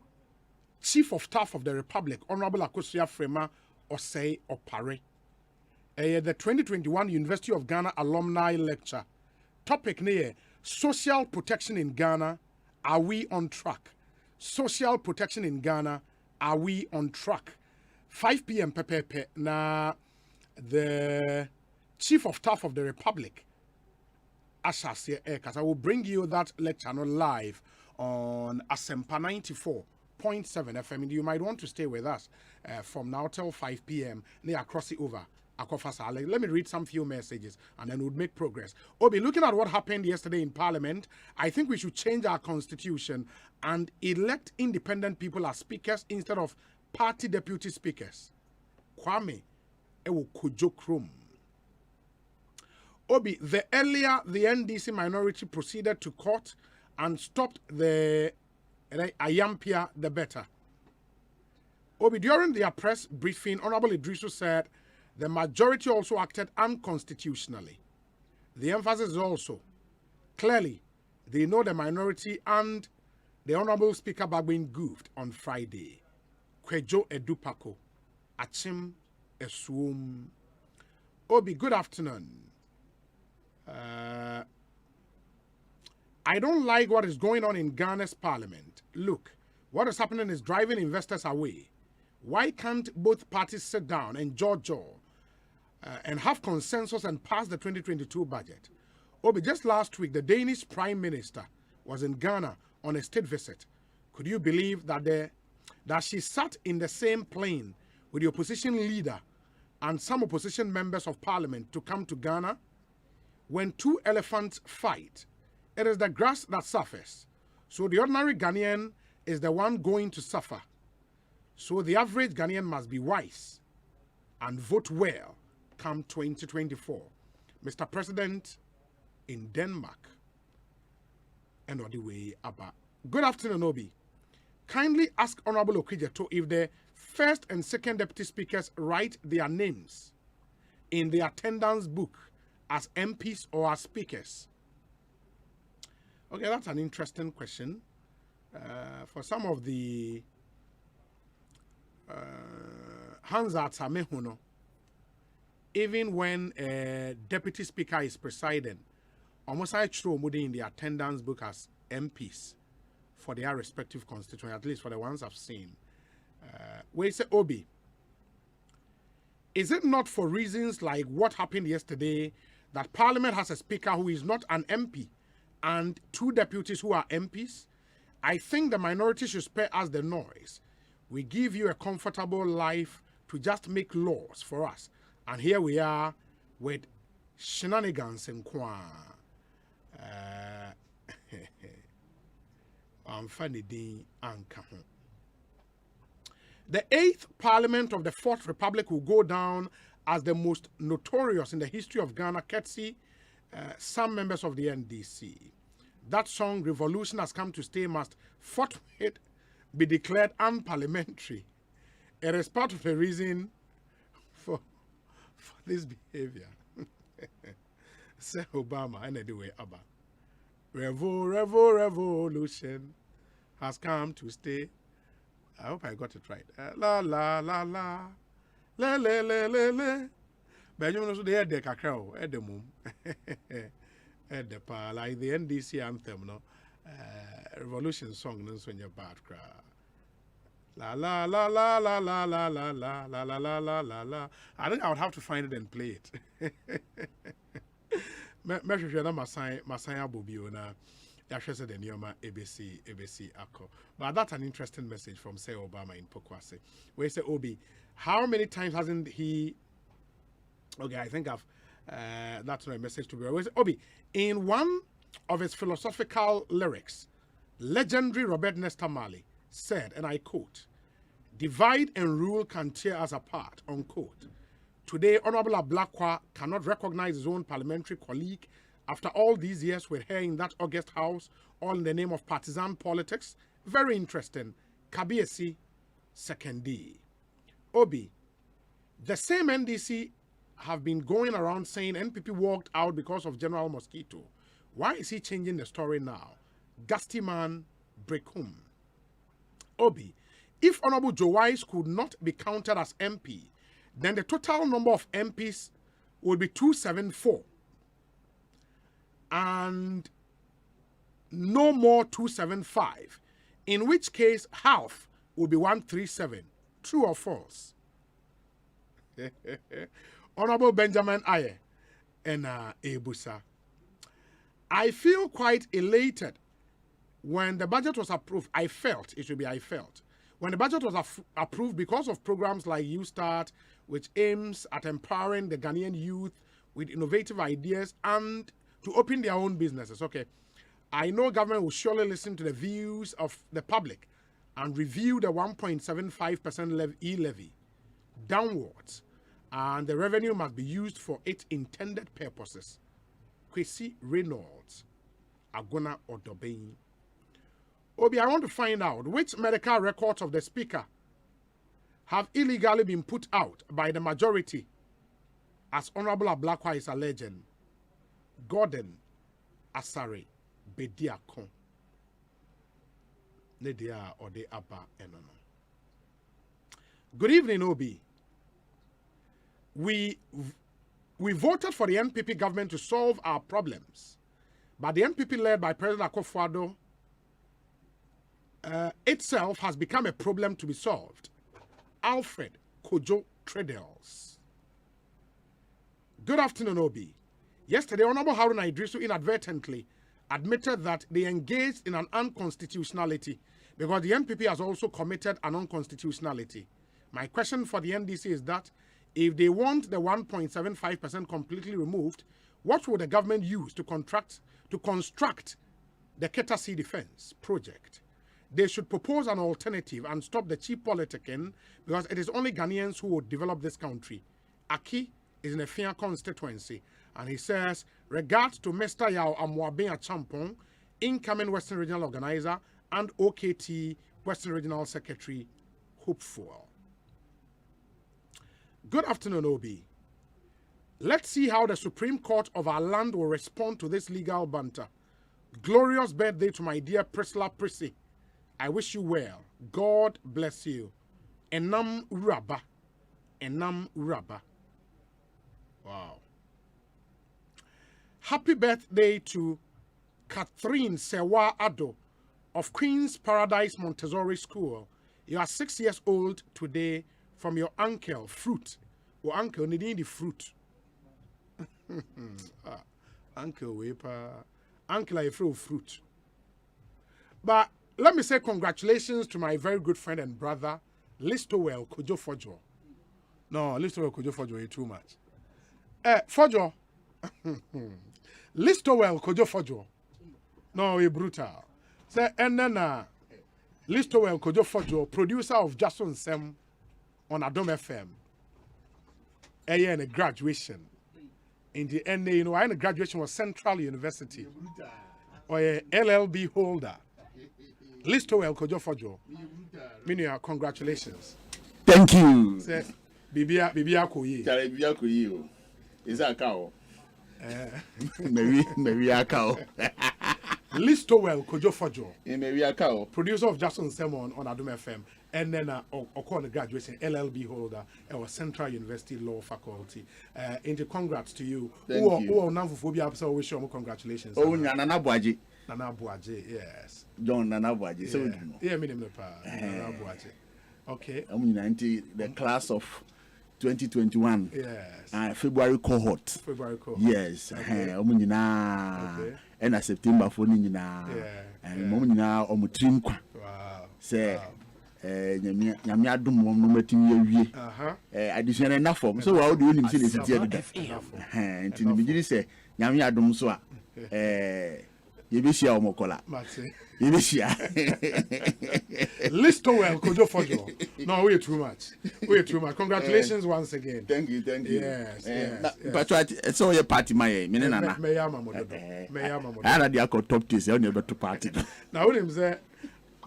Chief of Staff of the Republic, Honorable Akosua Frema Osei Opare. The 2021 University of Ghana Alumni Lecture. Topic near social protection in Ghana. Are we on track? Social protection in Ghana. Are we on track? 5 p.m. Pepe na the Chief of Staff of the Republic, Ashasie Ekas. I will bring you that lecture live on Asempa 94.7 FM. And you might want to stay with us from now till 5 p.m. They are crossing over. Let me read some few messages and then we'll make progress. Obi, looking at what happened yesterday in Parliament, I think we should change our constitution and elect independent people as speakers instead of party deputy speakers. Kwame Ewo Kujokrum. Obi, the earlier the NDC minority proceeded to court and stopped the Ayampia, the better. Obi, during their press briefing, Honorable Idrisu said the majority also acted unconstitutionally. The emphasis is also, clearly, they know the minority and the Honorable Speaker Bagwin goofed on Friday. Kwejo Edupako, Achim Eswum. Obi, good afternoon. I don't like what is going on in Ghana's parliament. Look, what is happening is driving investors away. Why can't both parties sit down and jaw and have consensus and pass the 2022 budget? Obi, just last week, the Danish Prime Minister was in Ghana on a state visit. Could you believe that she sat in the same plane with the opposition leader and some opposition members of parliament to come to Ghana? When two elephants fight, it is the grass that suffers. So the ordinary Ghanaian is the one going to suffer. So the average Ghanaian must be wise and vote well come 2024. Mr. President in Denmark. And on the way about. Good afternoon, Obi. Kindly ask Honorable Okudzeto if the first and second deputy speakers write their names in the attendance book as MPs or as speakers. Okay, that's an interesting question. For some of the Hansat Samehuno, even when a deputy speaker is presiding, almost I throw in the attendance book as MPs for their respective constituents, at least for the ones I've seen. Where say Obi, is it not for reasons like what happened yesterday that Parliament has a speaker who is not an MP and two deputies who are MPs? I think the minority should spare us the noise. We give you a comfortable life to just make laws for us. And here we are with shenanigans and kwa. The 8th Parliament of the 4th Republic will go down as the most notorious in the history of Ghana, courtesy some members of the NDC. That song, Revolution Has Come to Stay, must forthwith be declared unparliamentary. It is part of the reason for this behavior. Say Obama, and anyway, Abba. Revolution has come to stay. I hope I got it right. La la la la. Le le le le le. But you know, they had the cacao at the moon. At the pa, like the NDC anthem, no? Revolution song, no, when you're bad cry. La la la la la la la la la la la la la la la. I think I would have to find it and play it. Masaya Bobiona. But that's an interesting message from say Obama in Pokwase. Where he say Obi, how many times hasn't he? Okay, I think I've that's my message to be. Where he say, Obi, in one of his philosophical lyrics, legendary Robert Nesta Marley said, and I quote, "Divide and rule can tear us apart," unquote. Today, Honorable Ablakwa cannot recognize his own parliamentary colleague after all these years with her in that August house, all in the name of partisan politics. Very interesting. Kabiesi, second D. Obi, The same NDC have been going around saying NPP walked out because of General Mosquito. Why is he changing the story now? Gusty man, break home. Obi, if Honorable Joe Wise could not be counted as MP, then the total number of MPs would be 274. And no more 275. In which case, half would be 137. True or false? Honorable Benjamin Aye and Ebusa. I feel quite elated when the budget was approved. I felt when the budget was approved because of programs like You Start, which aims at empowering the Ghanaian youth with innovative ideas and to open their own businesses. Okay, I know government will surely listen to the views of the public and review the 1.75% e-levy downwards, and the revenue must be used for its intended purposes. Kwesi Reynolds, Agona Odobein. Obi, I want to find out which medical records of the speaker have illegally been put out by the majority, as Honorable Ablakwa is alleged. Gordon Asare Bediakon. Nedia Ode Abba Enono. Good evening, Obi. We voted for the NPP government to solve our problems, but the NPP led by President Akufo-Addo itself has become a problem to be solved. Alfred Kojo Treadles. Good afternoon, Obi. Yesterday, Honorable Haruna Idrisu inadvertently admitted that they engaged in an unconstitutionality because the NPP has also committed an unconstitutionality. My question for the NDC is that if they want the 1.75% completely removed, what would the government use to construct the Keta Sea Defense project? They should propose an alternative and stop the cheap politicking because it is only Ghanaians who will develop this country. Aki is in a Fia constituency, and he says, regards to Mr. Yao Amwabea Champong, incoming Western Regional Organizer, and OKT Western Regional Secretary, hopeful. Good afternoon, Obi. Let's see how the Supreme Court of our land will respond to this legal banter. Glorious birthday to my dear Priscilla Prissy. I wish you well. God bless you. Enam Uraba. Enam Uraba. Wow. Happy birthday to Catherine Sewa Ado of Queen's Paradise Montessori School. You are 6 years old today from your uncle, Fruit. Your uncle needing the fruit. Uncle Wepa. Uncle I fruit. But let me say congratulations to my very good friend and brother, Listowell Kojo Fojo. No, Listowell Kojo Fojo is too much. Fojo. Listowell Kojo Fojo. No, he brutal. Say, and then Listowell Kojo Fojo, producer of Jason Sem on Adom FM. A year in a graduation. In the end, you know, I in a graduation was Central University. Or a LLB holder. Listowell Kojo Fojo. Minia, congratulations. Thank you. Say, Bibia Koye. Bibia Koye. Is that a cow? Maybe a cow. Listowell Kojo Fojo. Maybe a cow. Producer of Jason Sermon on Adom FM. And then Okon graduation, LLB holder, our Central University Law Faculty. Into congrats to you. Thank you. Who are phobia, so wish you congratulations. Oh, Nana Boaji. Nana Boaji, yes. John Nana Boaji. So, yeah, Nana Boaji. Okay. I'm 90, the class of 2021. Yes. February cohort. February cohort. Yes. Okay. And September for Nina. And Momina or Mutrimqua. Wow. Say, Yamia Dum, no matter you. Additional enough for so how do you see this? And to the beginning say, Yamia Dum Soa. Yebisia Mokola. Yebisia. Listowell Kojo Fojo. No, we're too much. We're too much. Congratulations once again. Thank you. Yes. But it's all your party, my Minana. I had the alcohol top this, you're never to party. Now, what is that?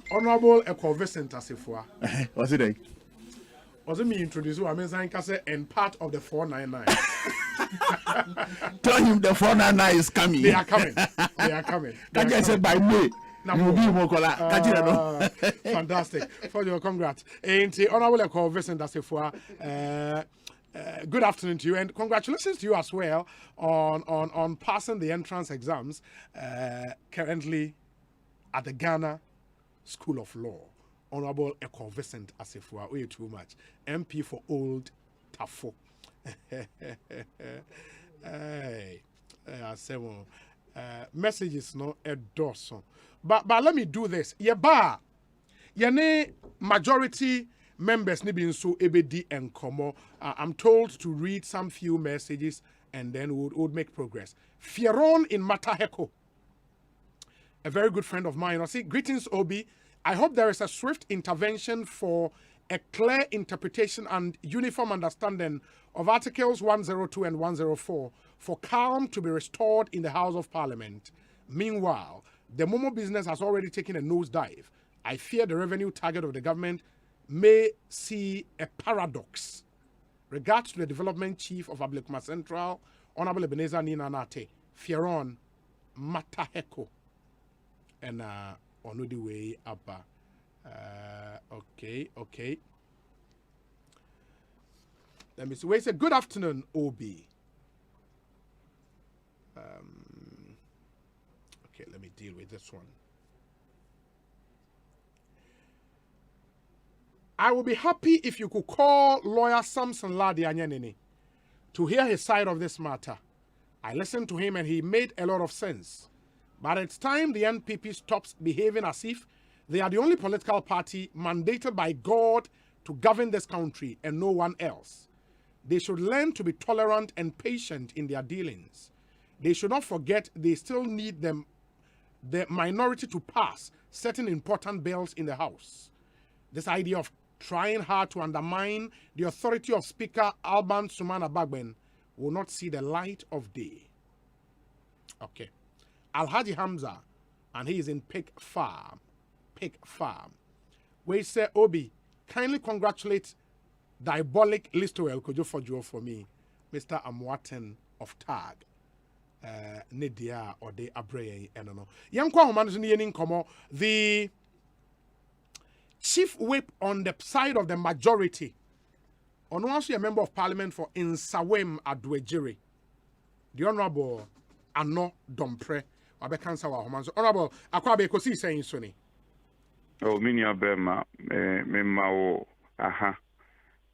Honorable Ekosiisen On Asempa. What's it? Wasn't me introduce you? I mean, I say and part of the 499. Tell him the 499 is coming. They are coming. They are coming. Can you say by May? You be Mokola. Fantastic. For your congrats. And the honorable call Vincent Dasefua. Good afternoon to you, and congratulations to you as well on passing the entrance exams currently at the Ghana School of Law. Honorable Eko Vincent Asefua, way too much. MP for Old Tafo. Messages no endorse. But let me do this. Yeba, yane majority members ni bin so ebedi and komo. I'm told to read some few messages and then we'll make progress. Fieron in Mataheko, a very good friend of mine. I see, greetings Obi. I hope there is a swift intervention for a clear interpretation and uniform understanding of Articles 102 and 104 for calm to be restored in the House of Parliament. Meanwhile, the Momo business has already taken a nosedive. I fear the revenue target of the government may see a paradox. Regards to the Development Chief of Ablekuma Central, Honorable Ebenezer Nina Nate, Fieron Mataheko. And on the way up. Okay. Let me see. Wait, say good afternoon, Obi. Okay, let me deal with this one. I will be happy if you could call lawyer Samson Ladi Anyanini to hear his side of this matter. I listened to him and he made a lot of sense. But it's time the NPP stops behaving as if they are the only political party mandated by God to govern this country and no one else. They should learn to be tolerant and patient in their dealings. They should not forget they still need the minority to pass certain important bills in the House. This idea of trying hard to undermine the authority of Speaker Alban Sumana Bagben will not see the light of day. Okay. Alhaji Hamza, and he is in Pig Farm. We say, Obi, kindly congratulate Diabolic Listoel Kojo for me, Mr. Amwaten of Tag. Nedia or de Abre, I don't know. Young Komo, the chief whip on the side of the majority, on also a member of parliament for Insawem Adwejiri, the Honorable Ano Dompre. Honorable Akwabe Ekosiisen Insoni. Oh, minya bema me mao aha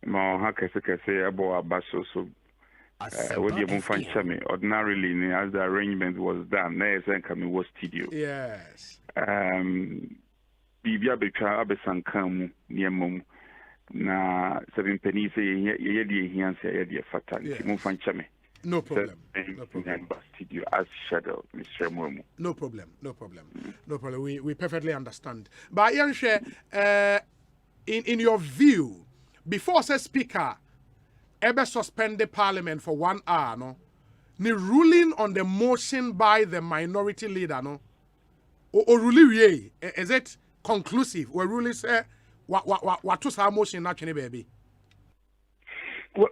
ma ha kese abo abaso so what you find chame ordinarily as the arrangement was done na yesen kame was studio. Yes. Bibia betwa abesankan mu niemom na 7 pennies ye de hianse ye de fata mu fan chame. No problem. No problem. As scheduled, Mr. Momo. No problem. We perfectly understand. But in your view, before say speaker ever suspend the parliament for 1 hour, no, the ruling on the motion by the minority leader, no, or ruling is it conclusive? Or ruling say what was our motion actually, baby? Well,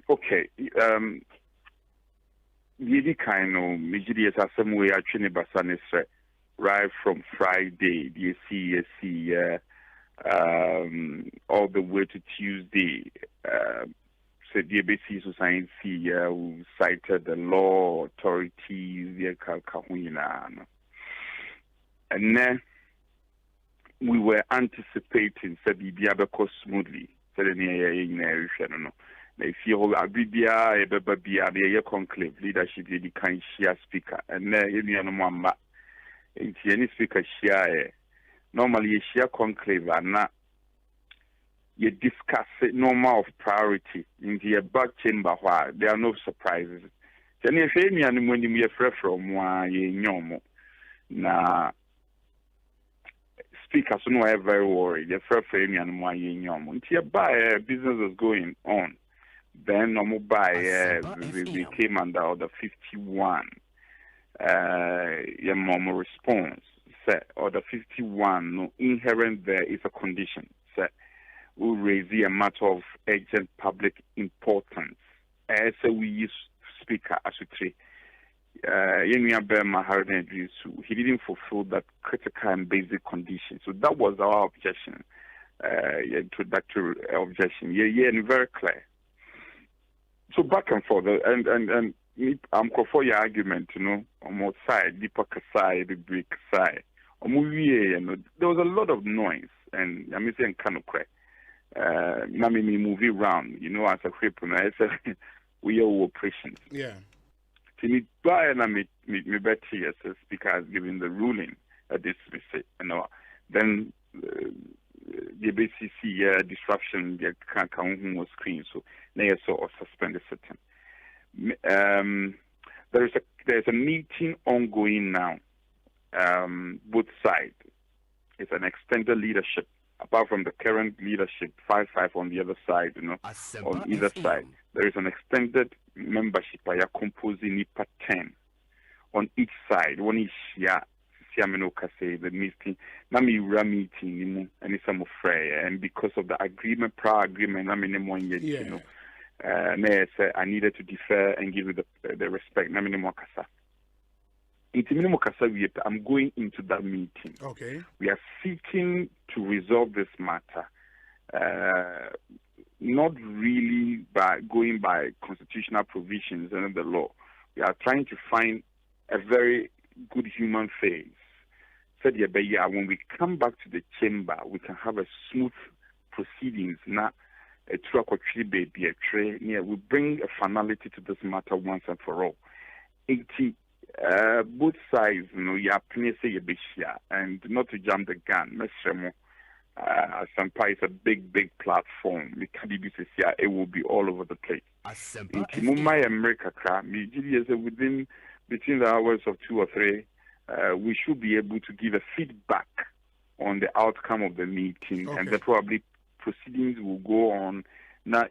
okay. Yedi kind of majority as some way actually basanis right from Friday, you see, all the way to Tuesday. Said the ABC Society who cited the law authorities, the Kahuna, and then we were anticipating Sabibia because smoothly. No. If you Abibia, Ebabia, the conclave leadership, the kind share speaker, and then you know, any speaker share. Normally, you share conclave and not you discuss it normal of priority in the back chamber where there are no surprises. Then if any and when you are from one, you know, na speakers no are very worried. You're free and one, you know, until business is going on. Then normal we came under order 51. Your normal response said order 51. No inherent there is a condition. Said we raise a matter of urgent public importance. As we use speaker as we treat. He didn't fulfill that critical and basic condition. So that was our objection, introductory objection. And very clear. So back and forth, and I'm for your argument, on one side, deeper side, the big side. There was a lot of noise, and I'm saying kind of crack. Me movie round, as a cripple, I said we are operations. Yeah. Me better yes, because given the ruling that this we say, then the BCC disruption the can't count screen, so they sort of suspended certain. There's a meeting ongoing now. Both sides. It's an extended leadership. Apart from the current leadership, 5-5 on the other side, on either side. There is an extended membership by composing NIPA 10 on each side. One is here, the meeting, meeting, and it's some afraid. And because of the agreement, prior agreement, I needed to defer and give it the respect. I'm going into that meeting. Okay. We are seeking to resolve this matter, not really by going by constitutional provisions and the law. We are trying to find a very good human face. Said when we come back to the chamber, we can have a smooth proceedings. Now, we bring a finality to this matter once and for all. Both sides, and not to jump the gun. Asempa is a big platform. It will be all over the place. Within between the hours of 2 or 3, we should be able to give a feedback on the outcome of the meeting, and then probably proceedings will go on. You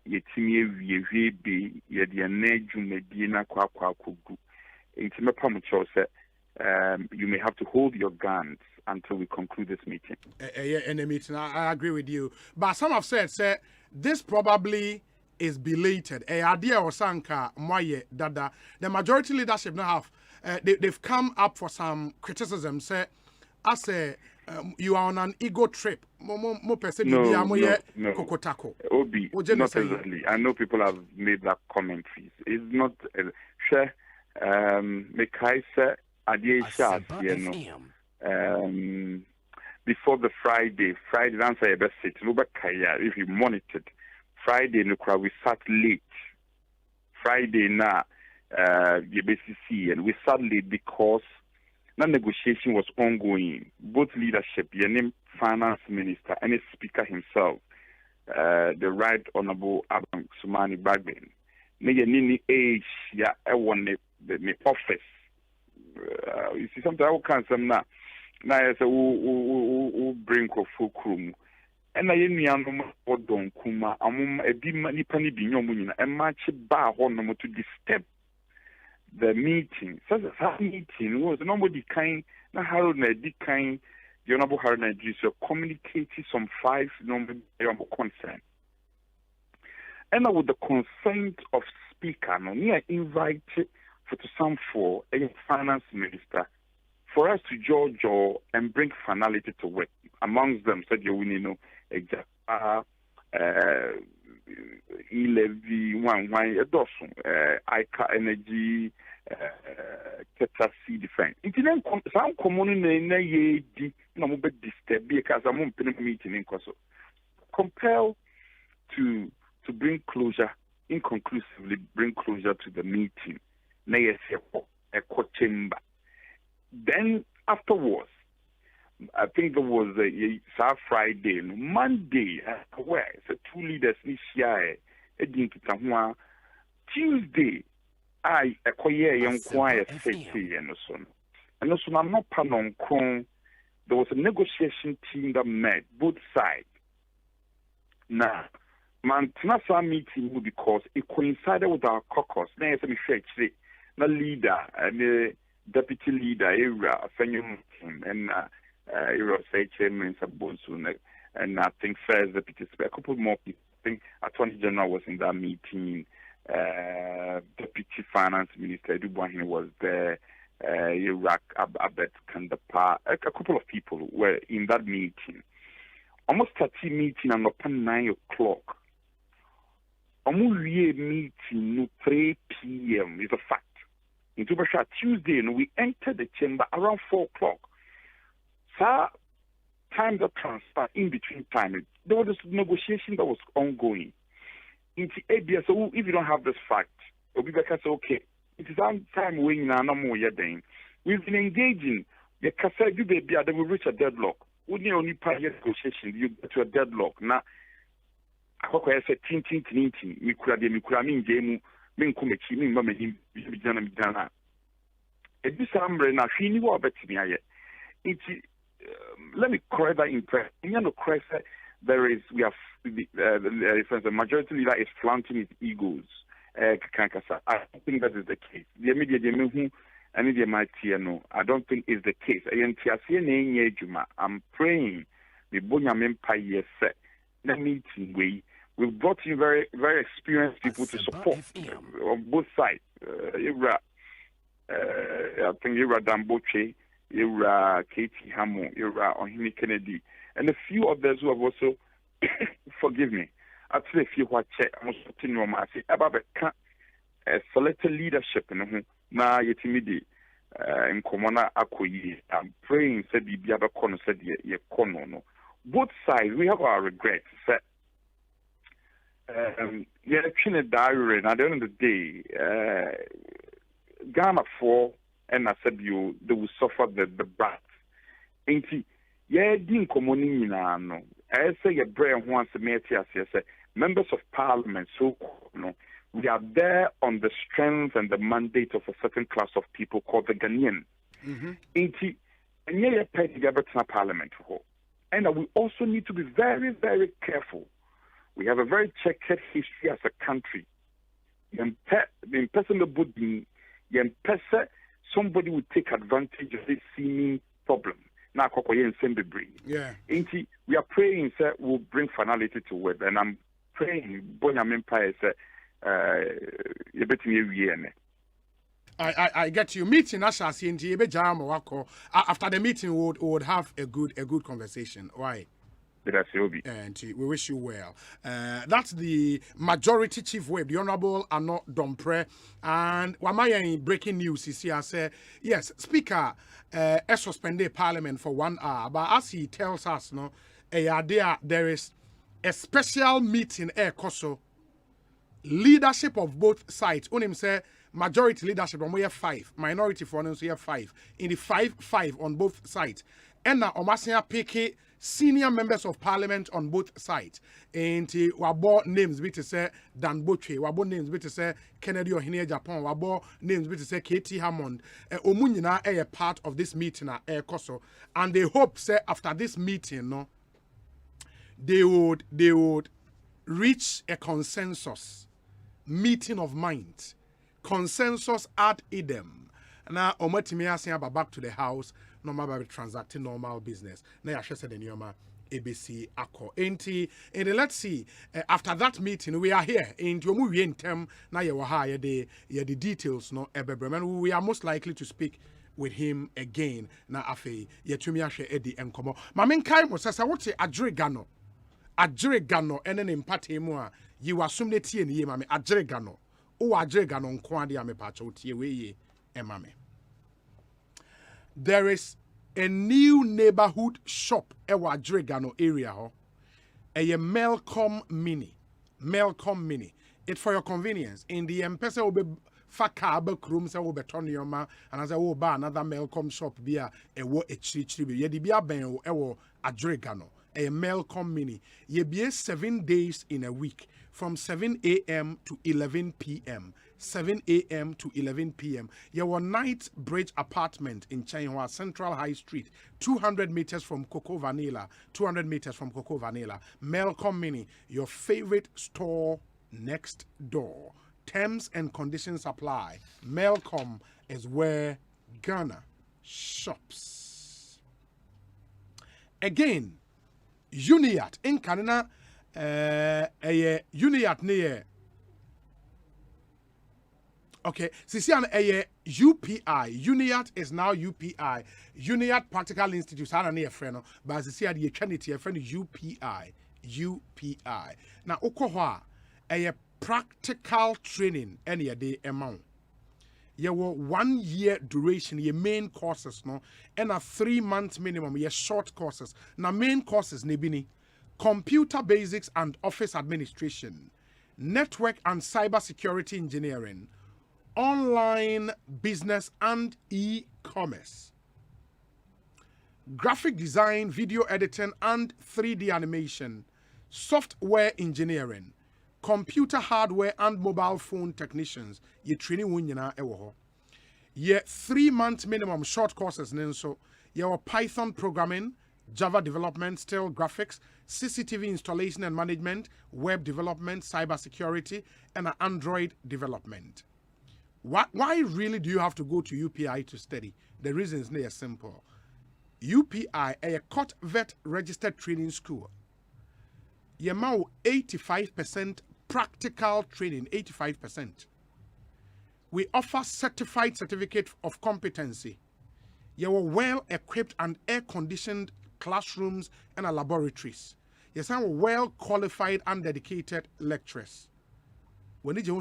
may have to hold your guns until we conclude this meeting. In the meeting, I agree with you. But some have said, this probably is belated. Idea or sanka moye dada. The majority leadership now have they've come up for some criticism. Say, I say you are on an ego trip. No. Obi, not exactly. I know people have made that commentary. It's not share. Before the Friday answer your best sit. If you monitored Friday, we sat late. Friday now, the BCC, and we sat late because the negotiation was ongoing. Both leadership, the finance minister and the speaker himself, the Right Honorable Abang Sumani Bagben, the office. You see, sometimes I can't say now. Now I say, who bring a full crew. And I don't kuma. I'm a dimani pani binyomuna. And much bar on to disturb the meeting. So that meeting was nobody kind. Na Harold kind. The Honorable Harold Nigeria communicated some 5 number concern. And with the consent of speaker, I invited for a finance minister for us to judge and bring finality to work. Amongst them, said E-Levy, ICA Energy, Teta C Defense. It didn't sound common in a year, no more disturb because I'm on meeting in Koso. Compelled to bring closure, inconclusively bring closure to the meeting. Echo chamber. Then afterwards, I think there was a Friday, Monday, where the 2 leaders this year, Tuesday, I acquire young quiet safety and so on. And also, I'm not panon kron. There was a negotiation team that met both sides. Now, Mantanasa meeting because it coincided with our caucus. Now, it's a the leader and the deputy leader, and say chairman and I think first deputy speaker, a couple more people. I think at Attorney General was in that meeting. Deputy Finance Minister Edubuahin was there. Iraq Abed Kandapa. A couple of people were in that meeting. Almost 30 meeting and upon 9 o'clock. Almost meeting no 3 p.m. is a fact. In Tuesday, we entered the chamber around 4 o'clock. So, time that transfer in between time. There was this negotiation that was ongoing. In the ABS, so if you don't have this fact, it'll be better say, okay, it is on time when no more yet. We've been engaging. The Kasa do baby, then we reach a deadlock. We need only part negotiation, you get to a deadlock. Now, I said, tin, we could have mean game. Men come chi men mama ni bidana ebi sambre na hwi ni wo betimi aye nti let me correct that impress no correct the majority leader is flaunting his egos kankasa. I don't think that is the case. The media de mehu and the mighty no I don't think is the case. I'm praying the bonya mempa yes na meeting we we've brought in very, very experienced people to support on both sides. I think Ira Damboche, Ira Katie Hamo, Ira Ohini Kennedy, and a few others who have also, forgive me, actually a few what check, I'm also telling you, I say, about a selected leadership in na yetimidi in Komona Akoyi. I'm praying, said the Biaba Kono said, ye Kono. No. Both sides, we have our regrets. Yeah, a diary, and at the end of the day, Ghana for and I said they will suffer the brunt. Yeah, din komoni no. I say your brain wants to make it members of parliament, so no, we are there on the strength and the mandate of a certain class of people called the Ghanaian. And yeah, pay together to parliament. And we also need to be very, very careful. We have a very checkered history as a country. Somebody would take advantage of this seeming problem. Yeah. We are praying that we'll bring finality to it. And I'm praying, I get you. Meeting after the meeting we would have a good conversation. Why? And we wish you well. That's the majority chief whip, the Honorable Ano Dompre. And Wamaya in breaking news, he said, yes, Speaker suspended Parliament for 1 hour. But as he tells us, no, there is a special meeting, Koso, leadership of both sides. Unim say majority leadership, we have 5. Minority for us, we have 5. In the 5 on both sides. And now, Omasia Peke, senior members of parliament on both sides. And wabo names be to say Dan Boche, wabo names be to say Kennedy Ohine Japan, wabo names be to say Katie Hammond. Omunyina a part of this meeting Koso. And they hope say after this meeting, no, they would reach a consensus, meeting of minds, consensus ad idem. Now Omotimia saying back to the house. Normal transacting normal business. Now I should say the Nioma ABC Acco. And let's see. After that meeting, we are here in Jomu in term. Now you are the details. No, and we are most likely to speak with him again. Now afe yetumi ahwe edi enkomo. Mamen kai mo sasa wote adregano. Adregano enen empate mu a you assume the tie ne mame adregano. O adregano nko ade ame pa cho tie we ye emame. There is a new neighborhood shop ewa Dregano area a Melcom Mini. It's for your convenience. In the M-Pesa will be Fakaba Krum se will be Tonyoma and as I will buy another Melcom shop beer a wo a chibi. Ye di bia ben ewo Adregano. A Melcom Mini. Ye be 7 days in a week from 7 a.m. to 11 p.m. 7 a.m. to 11 p.m. Your Night Bridge apartment in Chainhua Central High Street, 200 meters from Coco Vanilla. Melcom Mini, your favorite store next door. Terms and conditions apply. Melcom is where Ghana shops. Again, Uniat in Canada, Uniat Uniat near. Okay, Sisian UPI. Uniat is now UPI. Uniat Practical Institute. I don't know a friend, but Sisia the Trinity, a friend UPI. UPI. Now, Okohwa, a practical training any day amount. You will 1 year duration, your main courses, no, and a 3 month minimum, your short courses. Now, main courses, Nebini, computer basics and office administration, network and cyber security engineering, online business and e-commerce, graphic design, video editing and 3D animation, software engineering, computer hardware and mobile phone technicians. Ye training wunyina ewo. Ye 3 month minimum short courses nenso. Ye Python programming, Java development, still graphics, CCTV installation and management, web development, cyber security, and Android development. Why really do you have to go to UPI to study? The reason is very simple. UPI a court vet registered training school. You have 85% practical training, 85%. We offer certified certificate of competency. You are well equipped and air-conditioned classrooms and laboratories. You are well qualified and dedicated lecturers. When you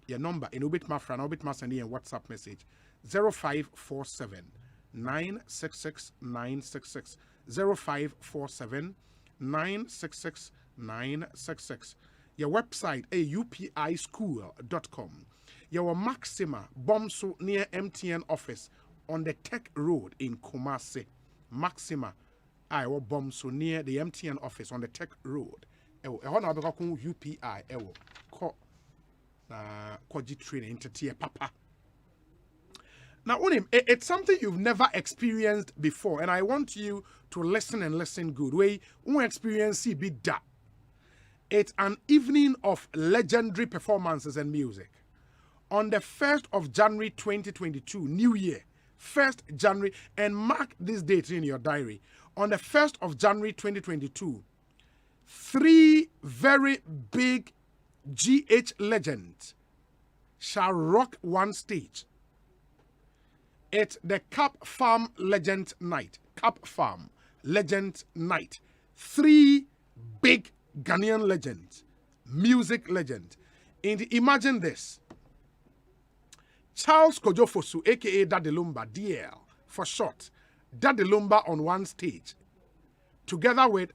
your number in Ubit Mafran, Ubit Masani and WhatsApp message 0547 966 966 0547 966 966. Your website upischool.com. Your Maxima Bomso near MTN office on the Tech Road in Kumasi. Maxima Iowa Bomso near the MTN office on the Tech Road. UPI Koji training to tier papa. Now, it's something you've never experienced before, and I want you to listen and listen good. Way experience be that. It's an evening of legendary performances and music. On the 1st of January 2022, New Year, 1st January, and mark this date in your diary. On the 1st of January 2022, 3 very big GH legends shall rock one stage. It's the Cap Farm Legend Night. Cap Farm Legend Night. 3 big Ghanaian legends, music legends. And imagine this. Charles Kojofosu, aka Daddy Lumba, DL for short. Daddy Lumba on one stage. Together with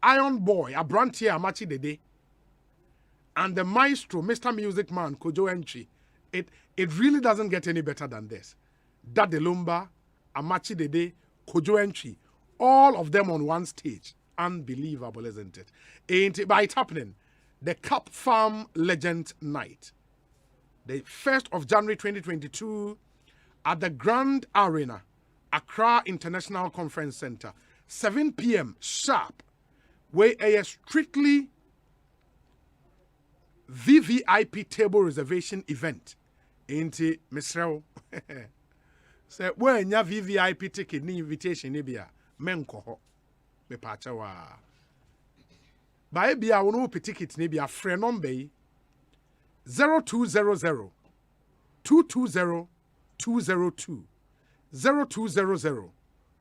Iron Boy, Abrantia Amachi Dede, and the maestro, Mr. Music Man, Kojo Entry. It really doesn't get any better than this. Daddy Lumba, Amachi Dede, Kojo Entry, all of them on one stage. Unbelievable, isn't it? But it's happening. The Cap Farm Legend Night. The 1st of January 2022 at the Grand Arena, Accra International Conference Center. 7 p.m. sharp. Where a strictly VVIP table reservation event. Ain't Mr. Say, when your VVIP ticket ni invitation ni bia menko me pacha wa. Ba bia wono ticket ni bia frɛ number 0200 220 202 0200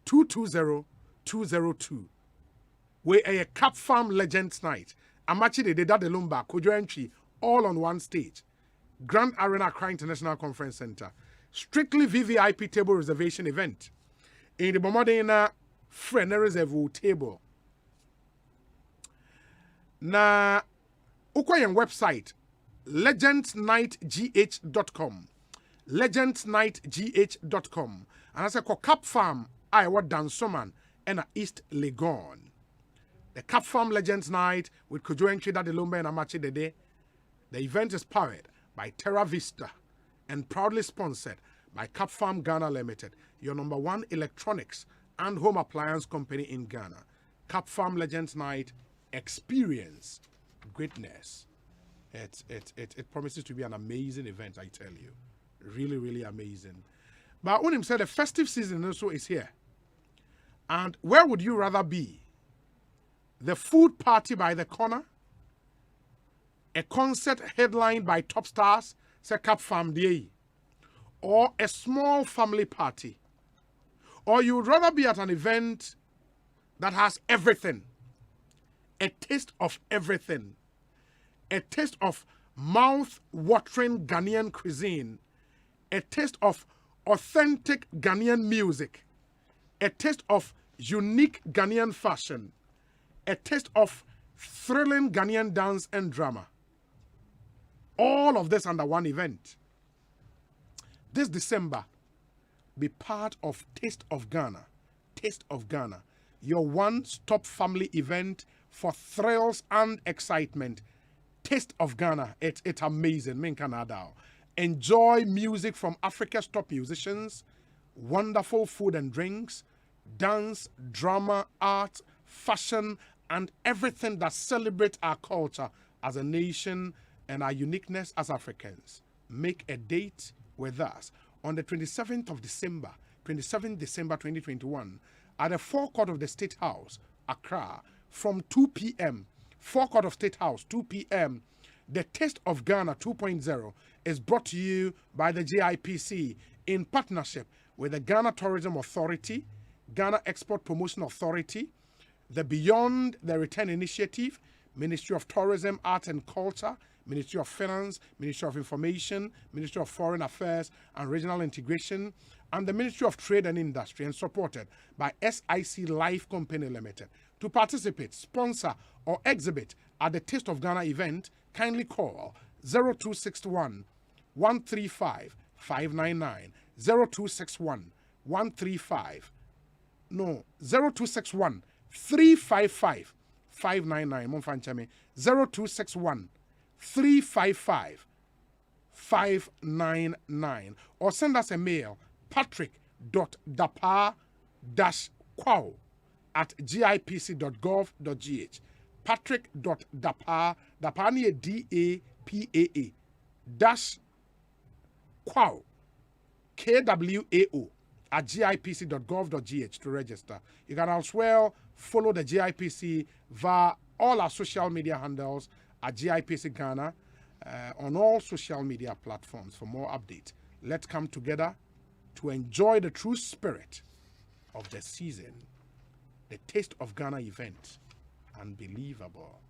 220 202. We a Cap Farm Legends Night. Amachi de Daddy Lumba, Kojo Entry, all on one stage. Grand Arena Accra International Conference Center. Strictly VVIP table reservation event. In the Bomodena friend reserve table. Na Ukoyan website legendsnightgh.com. legendsnightgh.com. And I say Cap Farm, Iowa Dansoman, and East Legon. The Cap Farm Legends Night with Kojo Entry, Daddy Lumba, and Amachi Dede. The event is powered by Terra Vista and proudly sponsored by Cap Farm Ghana Limited, your #1 electronics and home appliance company in Ghana. Cap Farm Legends Night, experience greatness. It promises to be an amazing event, I tell you. Really, really amazing. But Unim said the festive season also is here. And where would you rather be? The food party by the corner a concert headlined by top stars, say Cap Fam Day, or a small family party, or you would rather be at an event that has everything, a taste of everything, a taste of mouth-watering Ghanaian cuisine, a taste of authentic Ghanaian music, a taste of unique Ghanaian fashion, a taste of thrilling Ghanaian dance and drama. All of this under one event. This December, be part of Taste of Ghana. Taste of Ghana, your one-stop family event for thrills and excitement. Taste of Ghana, it's amazing. Min Canada. Enjoy music from Africa's top musicians, wonderful food and drinks, dance, drama, art, fashion, and everything that celebrates our culture as a nation and our uniqueness as Africans. Make a date with us on the 27th December 2021 at the forecourt of the State House, Accra, from 2 p.m. Forecourt of State House, 2 p.m. The Taste of Ghana 2.0 is brought to you by the GIPC in partnership with the Ghana Tourism Authority, Ghana Export Promotion Authority, the Beyond the Return Initiative, Ministry of Tourism, Arts and Culture, Ministry of Finance, Ministry of Information, Ministry of Foreign Affairs and Regional Integration, and the Ministry of Trade and Industry, and supported by SIC Life Company Limited. To participate, sponsor, or exhibit at the Taste of Ghana event, kindly call 0261 135 599 0261 135 no 0261 355 599 Monfanchame 0261 355 599 or send us a mail patrick.dapar-quao@gipc.gov.gh patrick.dapar DAPAA dash quao KWAO@gipc.gov.gh to register. You can as well follow the GIPC via all our social media handles at GIPC Ghana on all social media platforms for more updates. Let's come together to enjoy the true spirit of the season. The Taste of Ghana event. Unbelievable.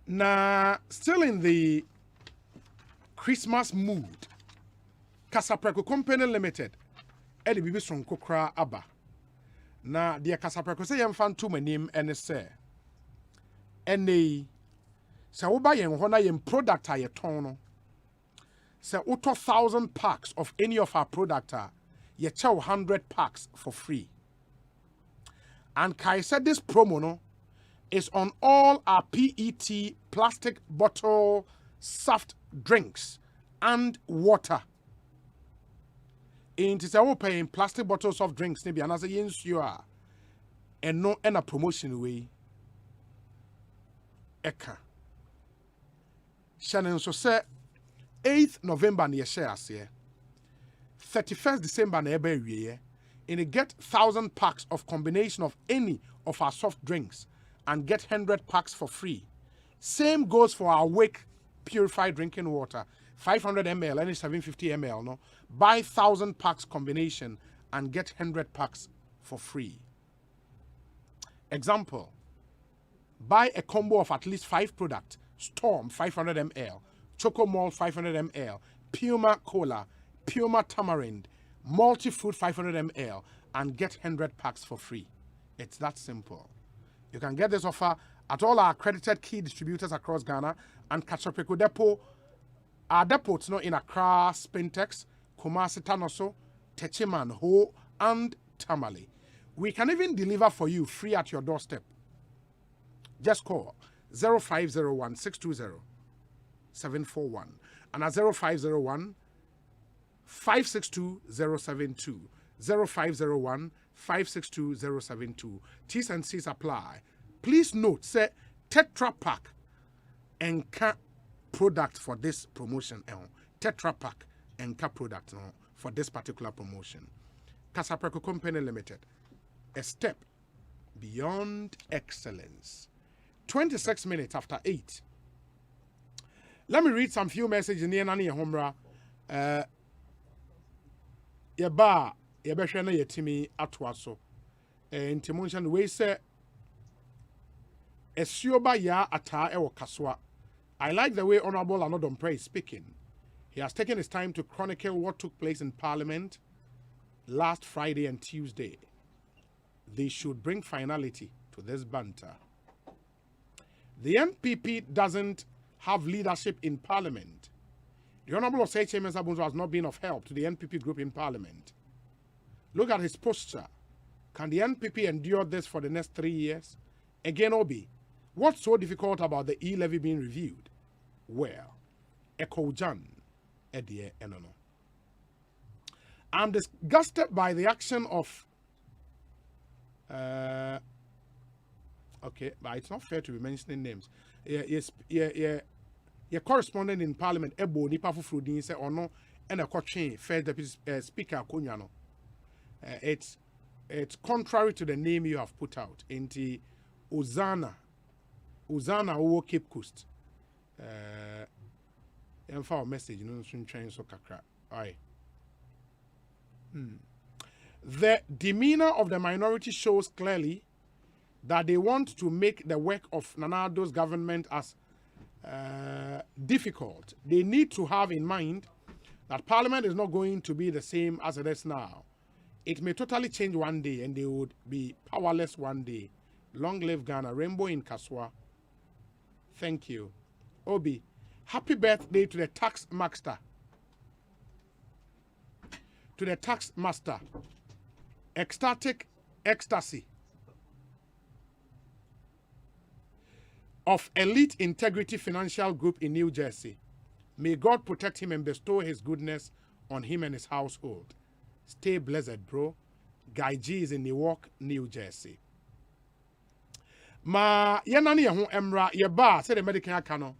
Now, still in the Christmas mood, Kasapreko Company Limited, Eddie Bibi Sonkokra Abba. Na dear Kasapreko say yam fan to my name and say, sa woba yen hona yen product a tono. Say auto 1,000 packs of any of our product ye chow 100 packs for free. And Kai said this promo no is on all our PET plastic bottle soft drinks and water. In this our paying plastic bottles of drinks maybe another yen and no a promotion way. Eka. Shannon so say 8th November near shares here. 31st December near year. And you get 1,000 packs of combination of any of our soft drinks and get 100 packs for free. Same goes for our Wake purified drinking water, 500 ml, any 750 ml. No, buy 1,000 packs combination and get 100 packs for free. Example: buy a combo of at least 5 products: Storm 500 ml, Choco Malt 500 ml, Puma Cola, Puma Tamarind, Multi-Fruit 500 ml, and get 100 packs for free. It's that simple. You can get this offer at all our accredited key distributors across Ghana and Kasapreko Depot. Our depots in Accra, Spintex, Kumasi Tanoso, Techiman, Ho, and Tamale. We can even deliver for you free at your doorstep. Just call 0501 620 741 and at 0501 562 072 0501 562 072. T's and C's apply. Please note, say Tetra Pak and product for this promotion. Tetra Pak and product for this particular promotion. Kasapreko Company Limited. A step beyond excellence. 26 minutes after 8. Let me read some few messages in the Nani Homra. Yeba, Yabeshana Yetimi Atwaso. And Timonsan, we say, Esioba ya ata ewo kaswa. I like the way Honorable Anodompe is speaking. He has taken his time to chronicle what took place in Parliament last Friday and Tuesday. They should bring finality to this banter. The NPP doesn't have leadership in Parliament. The Honorable Osei Mensah-Bonsu has not been of help to the NPP group in Parliament. Look at his posture. Can the NPP endure this for the next 3 years? Again, Obi, what's so difficult about the e-levy being reviewed? Well, Ekojan, Edie Enono. I'm disgusted by the action of okay, but it's not fair to be mentioning names. Your correspondent in Parliament, Ebo Nipa Fufrudin, said or no, and a coaching First Deputy Speaker Kunyano. It's contrary to the name you have put out. Into Uzana Uwo Cape Coast. And for our message, you know, trying so kakra. Aye. The demeanor of the minority shows clearly that they want to make the work of Nanado's government as difficult. They need to have in mind that Parliament is not going to be the same as it is now. It may totally change one day and they would be powerless one day. Long live Ghana. Rainbow in Kaswa. Thank you. Obi, happy birthday to the tax master. To the tax master. Ecstatic ecstasy of Elite Integrity Financial Group in New Jersey. May God protect him and bestow his goodness on him and his household. Stay blessed, bro. Guy G is in Newark, New Jersey. Ma yenani ya hu emra yeba say the medical canon.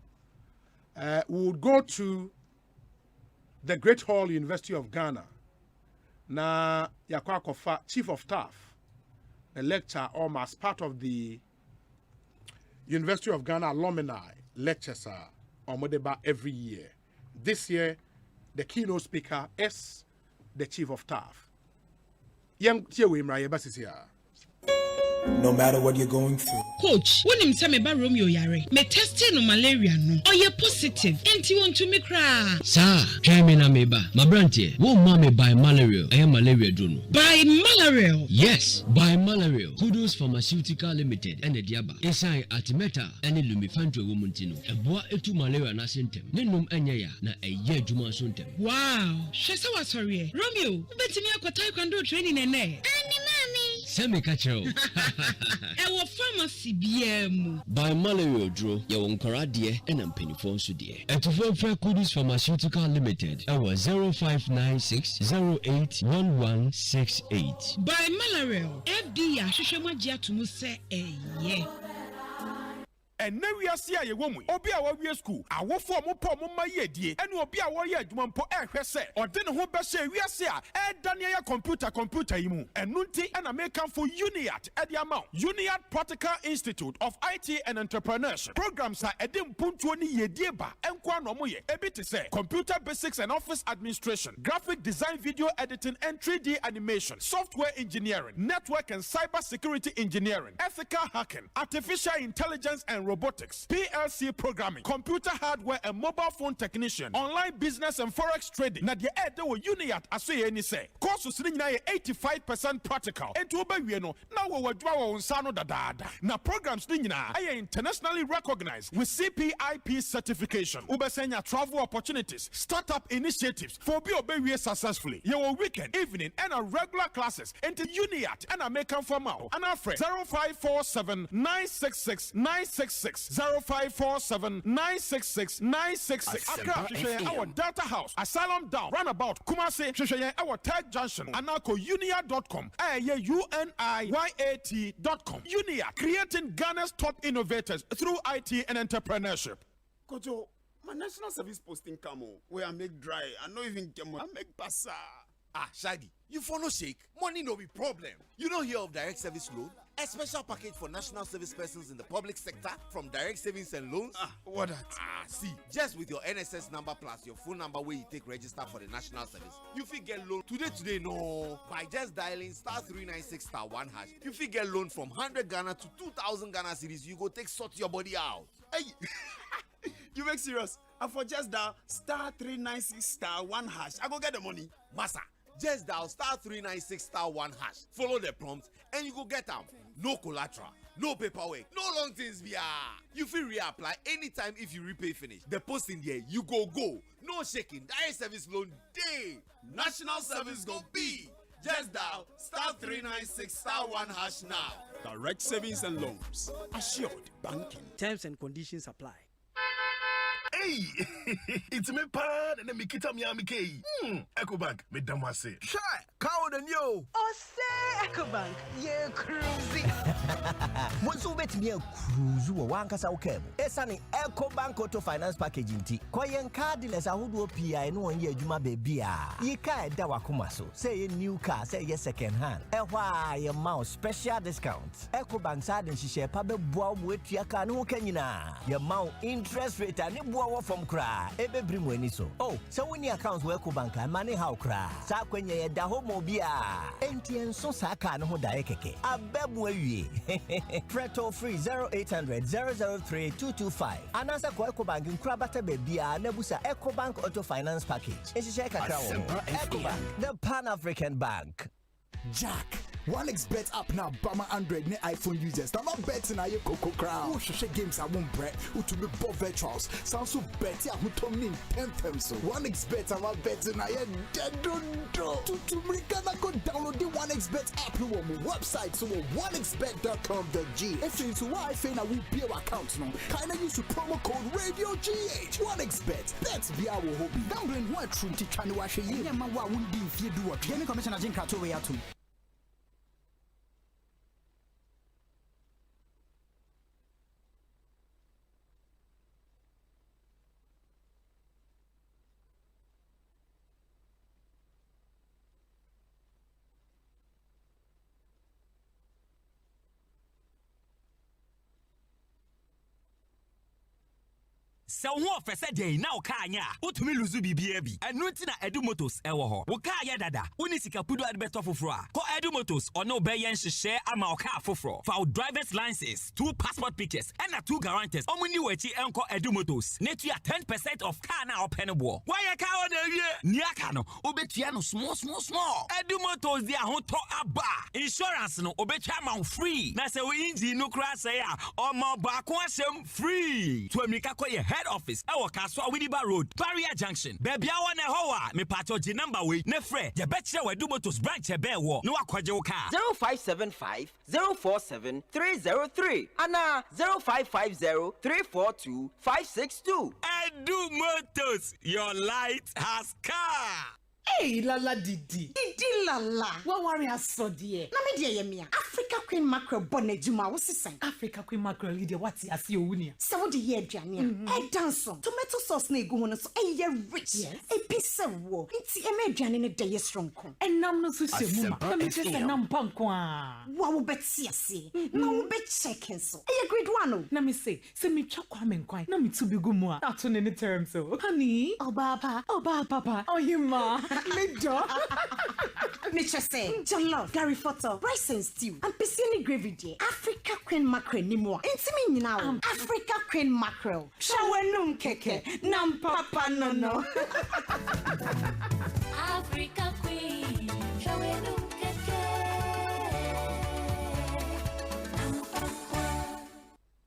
We would go to the Great Hall, University of Ghana. Na yakwa kofa Chief of Staff, the lecture almost part of the University of Ghana alumni lectures are Omodeba every year. This year, the keynote speaker is the Chief of Staff. No matter what you're going through. Coach, when him say me ba Romeo yare, me testing no malaria no. Or you positive. Enti want to me cry. Sir, try me na me ba. My brandy, wo mama by malaria. I am malaria do no. By malaria? Yes, by malaria. Kudos Pharmaceutical Limited and the diaba. Esai Artimeta and Lumifantro Womuntino. A boa etu malaria na sentem. Nenum enya na a year juma suntem. Wow, shesa wa sorry. Romeo, ubetimi akwata kwando training ene. Ani mami. Semi kacho. Ewo pharmacy BM. By malaria draw, your uncoradie and penifon sudie. And to for Kudus Pharmaceutical Limited, our 0596 081168. By malaria, FD Ashishama Jatumu say a ye. And now we are seeing a woman. Obi a we school. I will form a poem on my year. And will be a warrior juman po say. Or then who best say we are seeing a Daniel computer imu. And Nunti and American for Uniat at the amount. Uniat Practical Institute of IT and Entrepreneurship. Programs are edim puntuani ye dieba. And kwanomoye. Ebi to say computer basics and office administration, graphic design, video editing and 3D animation, software engineering, network and cyber security engineering, ethical hacking, artificial intelligence and robotics, PLC programming, computer hardware and mobile phone technician, online business and forex trading. Na the ed wo Uniat aso any say. Courses ni na 85% practical. And to obey no, na wo wadwa wo nsano dadada. Na programs ni na are internationally recognized with CPIP certification. Ubesenya travel opportunities, startup initiatives for be obey successfully. Your weekend, evening and a regular classes into Uniat and a make for now. And our friend 0547 966 966 0547 966 966. Accra, our data house, Asylum Down, Runabout, Kumasi, our Tag Junction, anarchounia.com, UNIYAT.com. Unia, creating Ghana's top innovators through IT and entrepreneurship. Kojo, my national service posting come on, where I make dry, I no even get I make passa. Ah, Shadi, you follow shake, money no be problem. You don't hear of direct service loan? A special package for national service persons in the public sector from direct savings and loans. What that? See, just with your NSS number plus your phone number where you take register for the national service, you fit get loan today no. By just dialing *396*1#, you fit get loan from 100 Ghana to 2,000 Ghana cedis. You go take sort your body out. Hey, you make serious? I for just dial *396*1#. I go get the money. Massa, just dial *396*1#. Follow the prompt and you go get them. No collateral, no paperwork, no long things via. You feel reapply anytime if you repay finish. The post in there, you go. No shaking, direct service loan day. National service go be. Just dial *396*1# now. Direct savings and loans. Assured banking. Terms and conditions apply. Hey, it's me pan and me kita mi amike. Ecobank, me damase. Shy, cow the new. Oh, say Ecobank, yeah, cruising. Monsu bet me a cruise one kasa ukem. Esani Ecobank Auto Finance Package inti. Koyen cardless a hudu PI no one year juma baby. Ye ka da wakuma so. Say a new car, say ye second hand. Why your mouse special discounts. Ecobank side and she share pabe boa with your car no kenyina. Your mount interest rate and from cry, ebe brim weni so. Oh, so when your accounts work bank and money how cry. Sa kwenye da homo bia. Entien so saka no ho dae keke. Abebu ewie. Preto free 0800 003 225. Anasa ko Ecobank nkra bata bebia na busa Ecobank Auto Finance Package. Enshishe kakra wo. Ecobank, the Pan-African Bank. Jack. 1xBet app now Bama Android ne iPhone users. Now not betting na ye Coco Crown. Who share games I won't bet. Who to be both virtuals. Sounds so betty who to me 10 times so. 1xBet I'm betting na ye dead don't do. To Americana go download the 1xBet app no on website so 1xBet.com.g. If you to Wi-Fi na we pay account no. Kinda use the promo code Radio GH. 1xBet. That's be our hobby. Gambling one true to try to wash a year. Yeah man what wouldn't be if you do what. Gaming Commissioner Jim Kato way out to. So wo fese dey na o ka anya utumi luzu bibia bi enu nti na Edu Motors ewo ho wo ka ya dada woni sika pudu adbeto foforo a ko Edu Motors ono be yen hyehyɛ ama o ka foforo for driver's license 2 passport pictures and 2 guarantors omuni wachi enko Edu Motors netu ya 10% of car na o pene bo why ya ka o na wie ni aka no obetua no small Edu Motors dia ho to aba insurance no obetwa ma free na se wo engine no kra say a o ma ba ko asem free to America ko ye head office ewo Kaswa Widiba Road Barrier Junction baby I want hoa me pato G number we ne frɛ je betche we Edu Motors branch e be wo no akwaje wo car 0575 047 303 ana 0550 342 562 Edu Motors your light has car. Hey, Lala Didi Lala. What worry us so dear? Na me dear yemia. Africa Queen Mackerel bonnet juma wo sisan. Africa Queen Mackerel leader what ya see owunia. So what the year dwane. E dance tomato sauce na egu ho no so e ye rich. E pisse wo. Nti e me dwane ne dey strong kon. Enam no so semuma. Na me say nam panko a. Wa wo beti ase. Na wo be check so. E ye grade 1 o. Na me say me twa kwa me nkwan. Na me tu bi gu mu a. Na to ne ne term so. Honey, oba papa. Oh you ma. Me do. Me just say, jollof, Gary photo, rice and stew, and piscine gravy dear. Africa Queen Mackerel ni mo. Intimi now. Africa Queen Mackerel. Shawenum keke, nam papa no. Africa Queen, shawenum keke.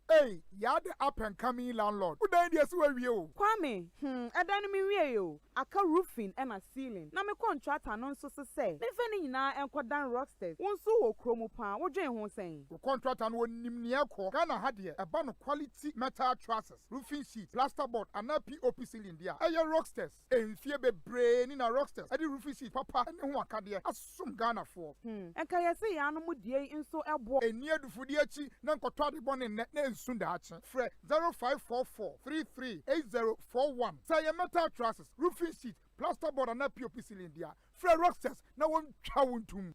Hey, you're the up and coming landlord. Who died yes where you? Kwame, I don't mean you. I can roofing and a ceiling. Na me contract anon so say. Me feni nyina enko dan rocksters. Won so wo kromo pan, wo dwen ho sen. The contract an won nim ne ekọ. Ghana ha de e ba no quality metal trusses, roofing sheet, plasterboard and POP ceiling dia. Eye rocksters. Enfie bebre ni na rocksters. E di roofing sheet papa ne ho aka de asum Ghana for. Enka yesi ya no mu die nso ebo. Eni adufudi achi na nkoto ade bone ne sunda achi. Fre 0544 338041. Say metal trusses, roofing sheet, plasterboard and POP ceiling dia. Fre rocksters na won twa wontum.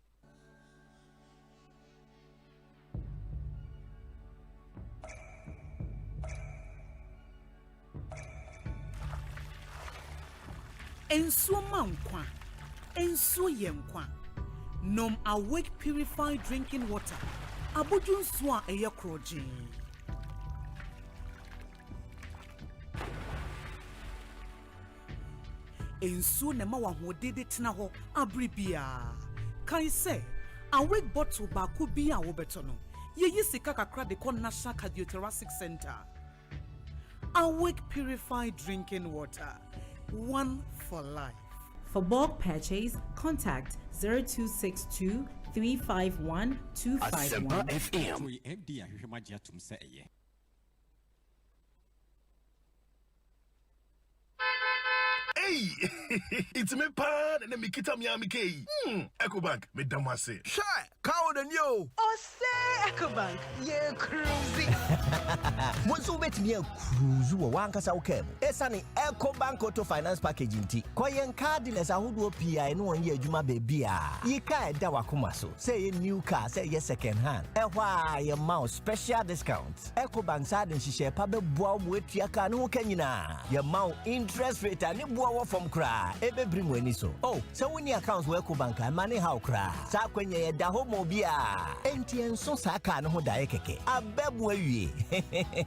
Ensuo mankwa. Ensuo yenkwa. Nom Awake purified drinking water. Abujun swa eye kroji. Ensuo ne ma wahode tena ho abribia. Kai say Awake bottle ba ku bi a wo beto no. Ye sika kakra de kon National Cardiothoracic Center. Awake purified drinking water. One for life. For bulk purchase, contact 0262 351 251. Asempa FM. Hey, it's me pan and me kita Miami K. Ecobank, me damase. Shy, cow than you. Oh, say Ecobank, yeah, cruising. Once you bet me a cruise, you want us okay. Esani Ecobank Auto Finance Packaging T. Koyen cardless a hoodoo PI no 1 year Juma baby. Ye ka da wakumaso. Say a new car, say yes second hand. Why your mouse special discounts. Ecobank side and she share pabe boa with your car no kenina. Your mouth interest rate and you from cry, ebe bring when so. Oh, so when your accounts work bank and money how cry. Sa kwenye da homo bia. NTN so saka no da ekeke. Abebwe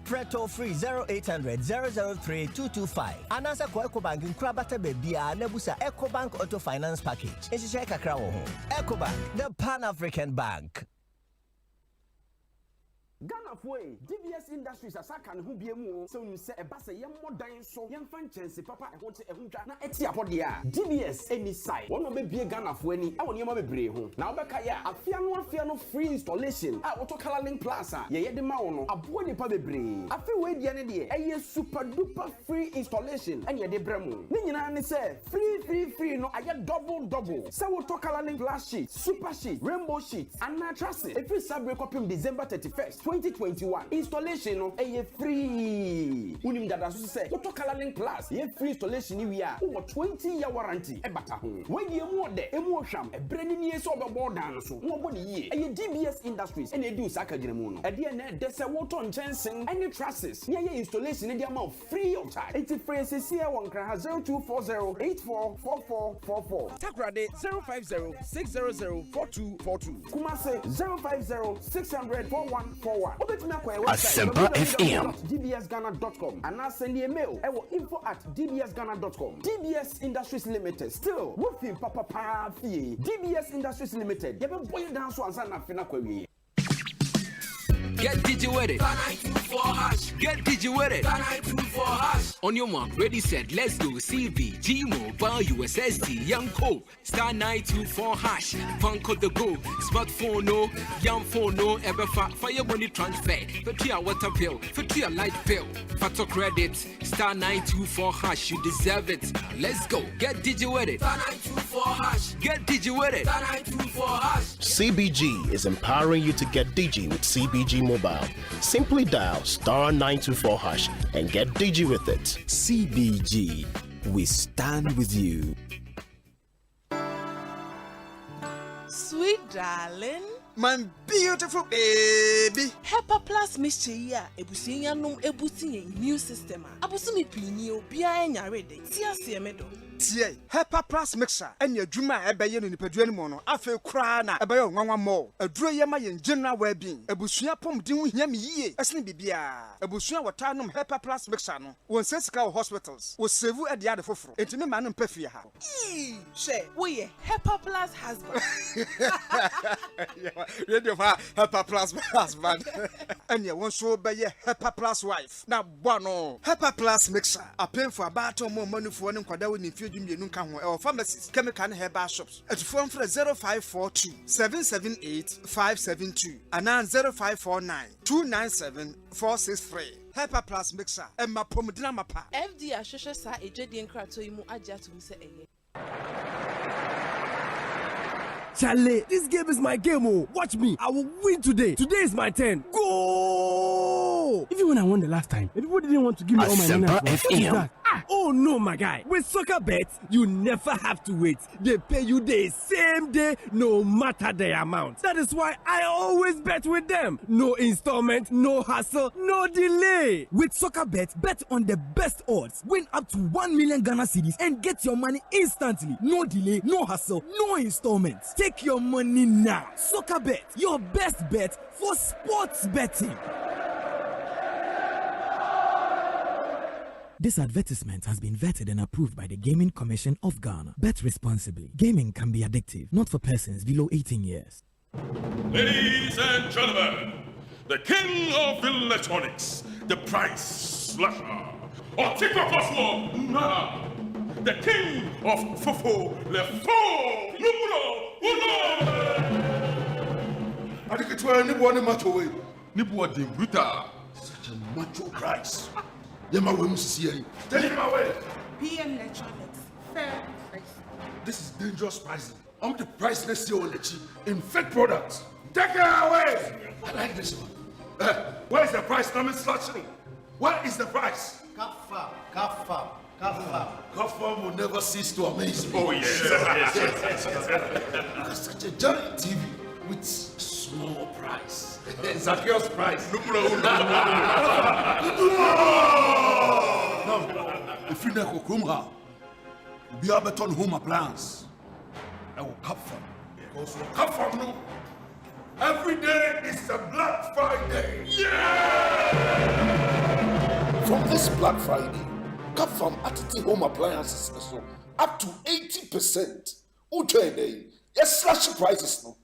Preto free 0800 003 225. Anasa kwa Ecobank in Krabata Bebia Nebusa Ecobank Auto Finance Package. Esi kakra wo ho. Ecobank, the Pan-African Bank. Ghana foi DBS Industries asaka ne ho biemu so nim se eba se yem modan so yem fan chance papa ehwo te ehudwa na eti apode a DBS any side wono be bie Ghana foi ni e woni yema bebre ho na obeka ya afia no free installation a woto Colorlink Plaza ye de ma wo no abo nipa bebre afi we die ne de eye super duper free installation ene ye de bremu ni nyina ne se free no aye double se woto Colorlink Glass sheet, super sheet, rainbow sheet and mattress if you sabre kopim December 31st 2021 installation no e free unim dada so say woto Colorlink Plus ye free installation ni wi a wo 20-year warranty e bata ho we ye mu ode e mu ohwam e brani ni so obebo dan so wo bo ne ye e DBS Industries and e do saka giremu no e de na de se woto nchensen any trusses ye installation ni amount free of charge it's free CC 0240844444 Takrade 050-600-4242 Kumase 050-600-4141 Asempa FM dbsghana.com and now send a mail info@dbsghana.com. DBS Industries Limited still roofing papa fee. DBS Industries Limited you boy down so answer na fina kwawe. Get digi with it. Get digi with it. On your mark, ready, set, let's go. CV, G-Mobile, USSD, Young Co. Star 924 hash. Bank of the go. Smartphone no, young phone no. Ever fire money transfer. For your water bill, for your light bill. Factor credit. Star 924 hash. You deserve it. Let's go. Get digi with it. Star 924 hash. Get digi with it. Star 924 hash. CBG is empowering you to get digi with CBG Mobile. Simply dial star 924 hash and get digi with it. CBG, we stand with you. Sweet darling, my beautiful baby. Hepa Plus mixture ya ebusinya num ebusinya immune system. Abusumi plini obia enya ready. Tia siemedo. Tie Hepa Plus mixture enya dwuma ebeye no nipadua ni mo no afa kura na ebeye nwanwa mo aduro ye ma ye general well-being ebusua pomden hu hia me yie esne bibia ebusua wota nom Hepa Plus mixture no won sesika hospitals wo save e dia de foforo entime ma no mpafie ha she wo ye Hepa Plus husband radio fa Hepa Plus husband enya won so beye Hepa Plus wife na bono Hepa Plus mixture apen for abato mo manufo ne nkwada woni Dumyenu kan ho pharmacies chemical and herbal shops at phone for 0542 778 572 and 0549 297 463 Hepa Plus mixer and my pomodina mapa FD Ashosha sa ejedi nkrato imu aja to se eye Charlie, this game is my game. Oh, watch me. I will win today. Today is my turn. Go! Even when I won the last time, the people didn't want to give me all my money. What is that? Oh no, my guy. With Soccer Bet, you never have to wait. They pay you the same day, no matter the amount. That is why I always bet with them. No installment, no hassle, no delay. With Soccer Bet, bet on the best odds. Win up to 1 million Ghana cedis and get your money instantly. No delay, no hassle, no installments. Take your money now. Soccer Bet, your best bet for sports betting. This advertisement has been vetted and approved by the Gaming Commission of Ghana. Bet responsibly. Gaming can be addictive, not for persons below 18 years. Ladies and gentlemen, the king of electronics, the price slasher, or TikTok Cosmo, Nana, the king of Fofo, le Fo, Numero Uno. I think it's where Nibuani Macho, Nibuani Bruta, such a macho Christ. Yama Wimsi, tell him away. PM Electronics, fair price. This is dangerous pricing. I'm the priceless in fake products. Take it away. I like this one. Where is the price? I'm slashing. Where is the price? Kaffa will never cease to amaze me. Oh, yes. Because such a giant TV with small price. Zacchaeus price. No. If you never come be a better home appliance. I will cut from. Because you cut from no. Every day is a Black Friday. Yeah! From this Black Friday, cut from Attitude Home Appliances so up to 80%. Utrade, yes, slash prices no.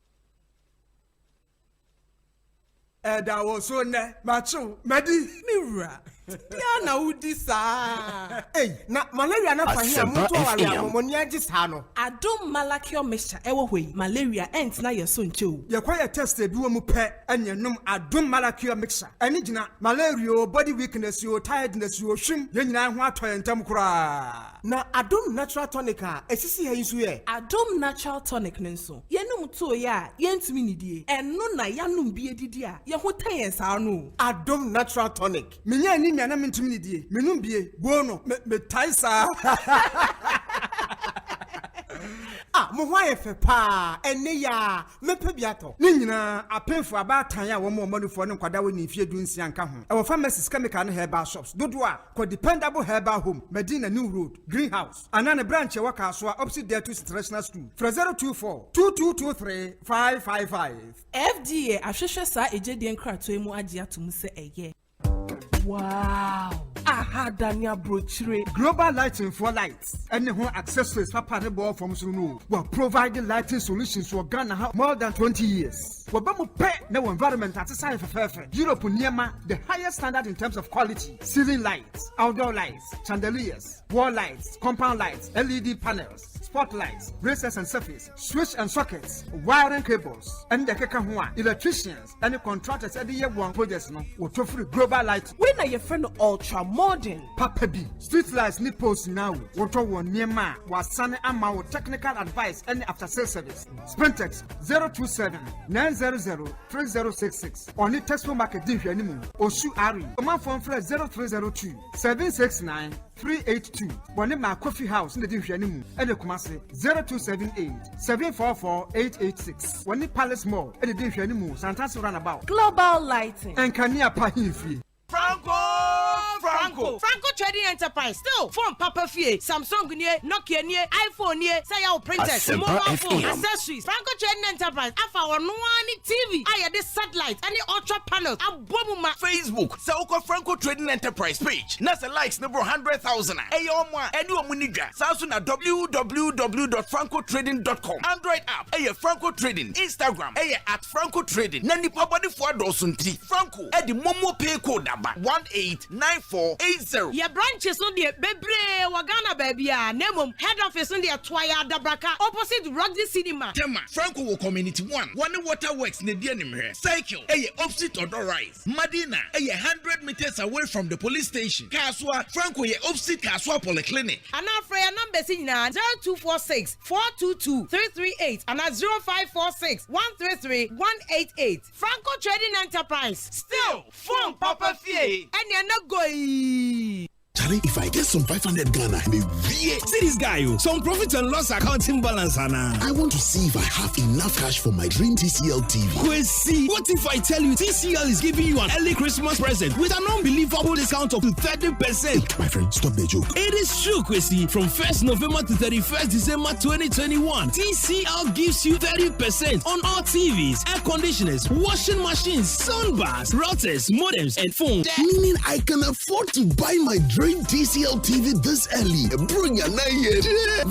That was so macho, Medi, Mira. Diana Udisa. Hey, na malaria na fahia mutu wala momonia jisano. Adom malakio mixture ewo hwe malaria ent na yeso nchew. Ye kwa ye test e biwo mu pe enyenum adom malakio mixture. Eni gina malaria, body weakness, your tiredness, your shim, ye nyina ho atoye ntam kura. Na adom natural tonic a esisi ha yisu ye. Adom natural tonic nenso. Ye num to ye a ye ntimi nidie. Eno na yanum bi edidi a ye ho tayen sa no. Adom natural tonic. Minya ni na mentumi die menum bie bono me taisa mo ho ayefe pa enne ya mepe biato ni nyina apemfo abatan ya wo mo manufo ne nkwada wo ni fie dunsia nka ho e wo pharmacies chemical and herbal shops dodo a ko dependable herbal home Medina New Road Greenhouse anane branch e waka so opposite there to international school 024 2223 555 FDA ahwehwe sa ejedi enkrato mu age atum se eye. Wow. Aha Dania brochure. Global lighting for lights. Any home accessories papa ne ball from Sunu. We are providing lighting solutions for Ghana more than 20 years. We are pay no environment at sign for perfect. Europe Niema, the highest standard in terms of quality. Ceiling lights, outdoor lights, chandeliers, wall lights, compound lights, LED panels, spotlights, braces and surface, switch and sockets, wiring cables, and the kekahua, electricians, and the contractors at the year one projects no. We offer global light. When are your friend ultra modern? Papa B, street lights ni post now. Water one near ma was sunny amount with technical advice and after sales service. Sprintex 027 900 3066. Only textbook market div anymore. Oshu Ari. Command phone for 0302 769 382. One my coffee house in the div anymore. And the Kumasi 0278 744 886. One Palace Mall and the div anymore. Santas runabout. Global lighting. And Kania Pahinfi. Franco Trading Enterprise still phone Papa Fie Samsung nie Nokia nie iPhone nie say our printers mobile phone accessories Franco Trading Enterprise afa ono ani TV aye the satellite any ultra panels abomuma Facebook say uko Franco Trading Enterprise page na say likes number 100,000 omo eni omunidwa saso na www.francotrading.com Android app Franco Trading Instagram @Franco Trading na nipa body for dosunti Franco e di momo pay code number 189480. Your branches on the bebre wagana baby nemum head office on the Twaya Dabraka opposite Rugby Cinema. Tema Franco wo community 1 water works ne die nim here. Cycle opposite Odor Rise. Madina 100 meters away from the police station. Kaswa Franco opposite Kaswa Polyclinic. And our prayer number is 0246 422 338 and 0546 133 188. Franco Trading Enterprise. Still phone Papa Fie. And you're not going. Charlie, if I get some 500 Ghana, maybe. See this guy, you. Some profit and loss accounting balance, Anna. I want to see if I have enough cash for my dream TCL TV. Well, see, what if I tell you TCL is giving you an early Christmas present with an unbelievable discount of 30%? My friend, stop the joke. It is true, Chrissy. From 1st November to 31st December 2021, TCL gives you 30% on all TVs, air conditioners, washing machines, soundbars, routers, modems, and phones. Meaning I can afford to buy my dream TCL TV this early. Bring your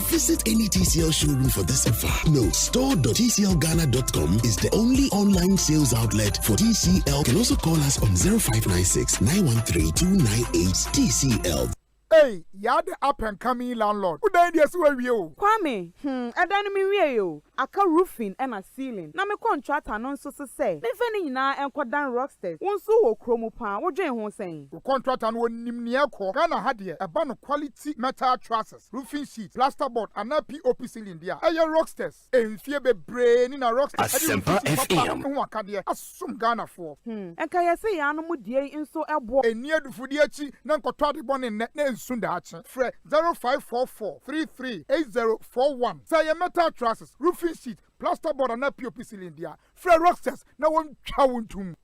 Visit any TCL showroom for this offer. No, store.tclghana.com is the only online sales outlet for TCL. You can also call us on 0596 913 298 TCL. Hey, you're the up and coming landlord. Who died yes where you? Kwame, I don't mean you. Aka roofing and a ceiling. Na me contract anon so say. Me feni na enkodan rocksters. Wonsu wo kromo pan. Wo dwen ho sen. The contract and one nimnia ko. Ghana had here a ban of quality metal trusses, roofing sheets, plasterboard, and a POP ceiling there. Aye rocksters. En fie be brain in a rocksters. Asempa FM. Who akadie asum Ghana for. Enka yesi ya no mu die nso ebo. Enia du fudi achi na nkotwa de bon ne Sundachi. Fre 0544 338041. Say metal trusses, roofing sheet, plasterboard and a POP cylinder. Fre rocksters na won chawuntum.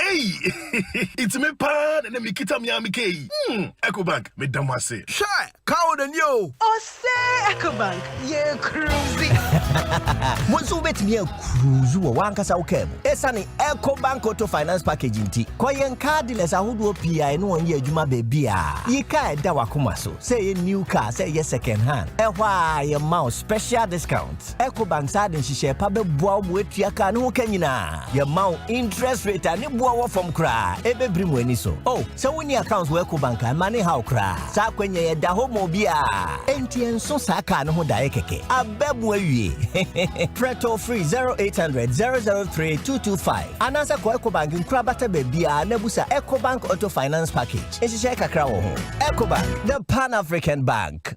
Hey, it's me pan and me kita Miami K. Ecobank, me damase. Shy, cow than you. Oh, say Ecobank, yeah, cruising. Once you bet me a cruise, you want to say, Esani Ecobank Auto Finance Packaging T. Koyen cardless, I would PI no 1 year, Juma baby. Ye can't dawakumaso. Say a new car, say yes, second hand. Why your mouse special discounts. Ecobank side and she share Pablo Bob with your can who can you na. Your mount interest rate and it from cry. Ebe brimweni so. Oh, so when your accounts work bank and money how cry. Sa kwenye da homo bia. NTN so saka no dae keke. Abebwe Preto free 0800 003 225. Anasa ko Ecobank nkrabata bebia nebusa Ecobank Auto Finance Package. Eshise kakra wo ho. Ecobank, the Pan-African Bank.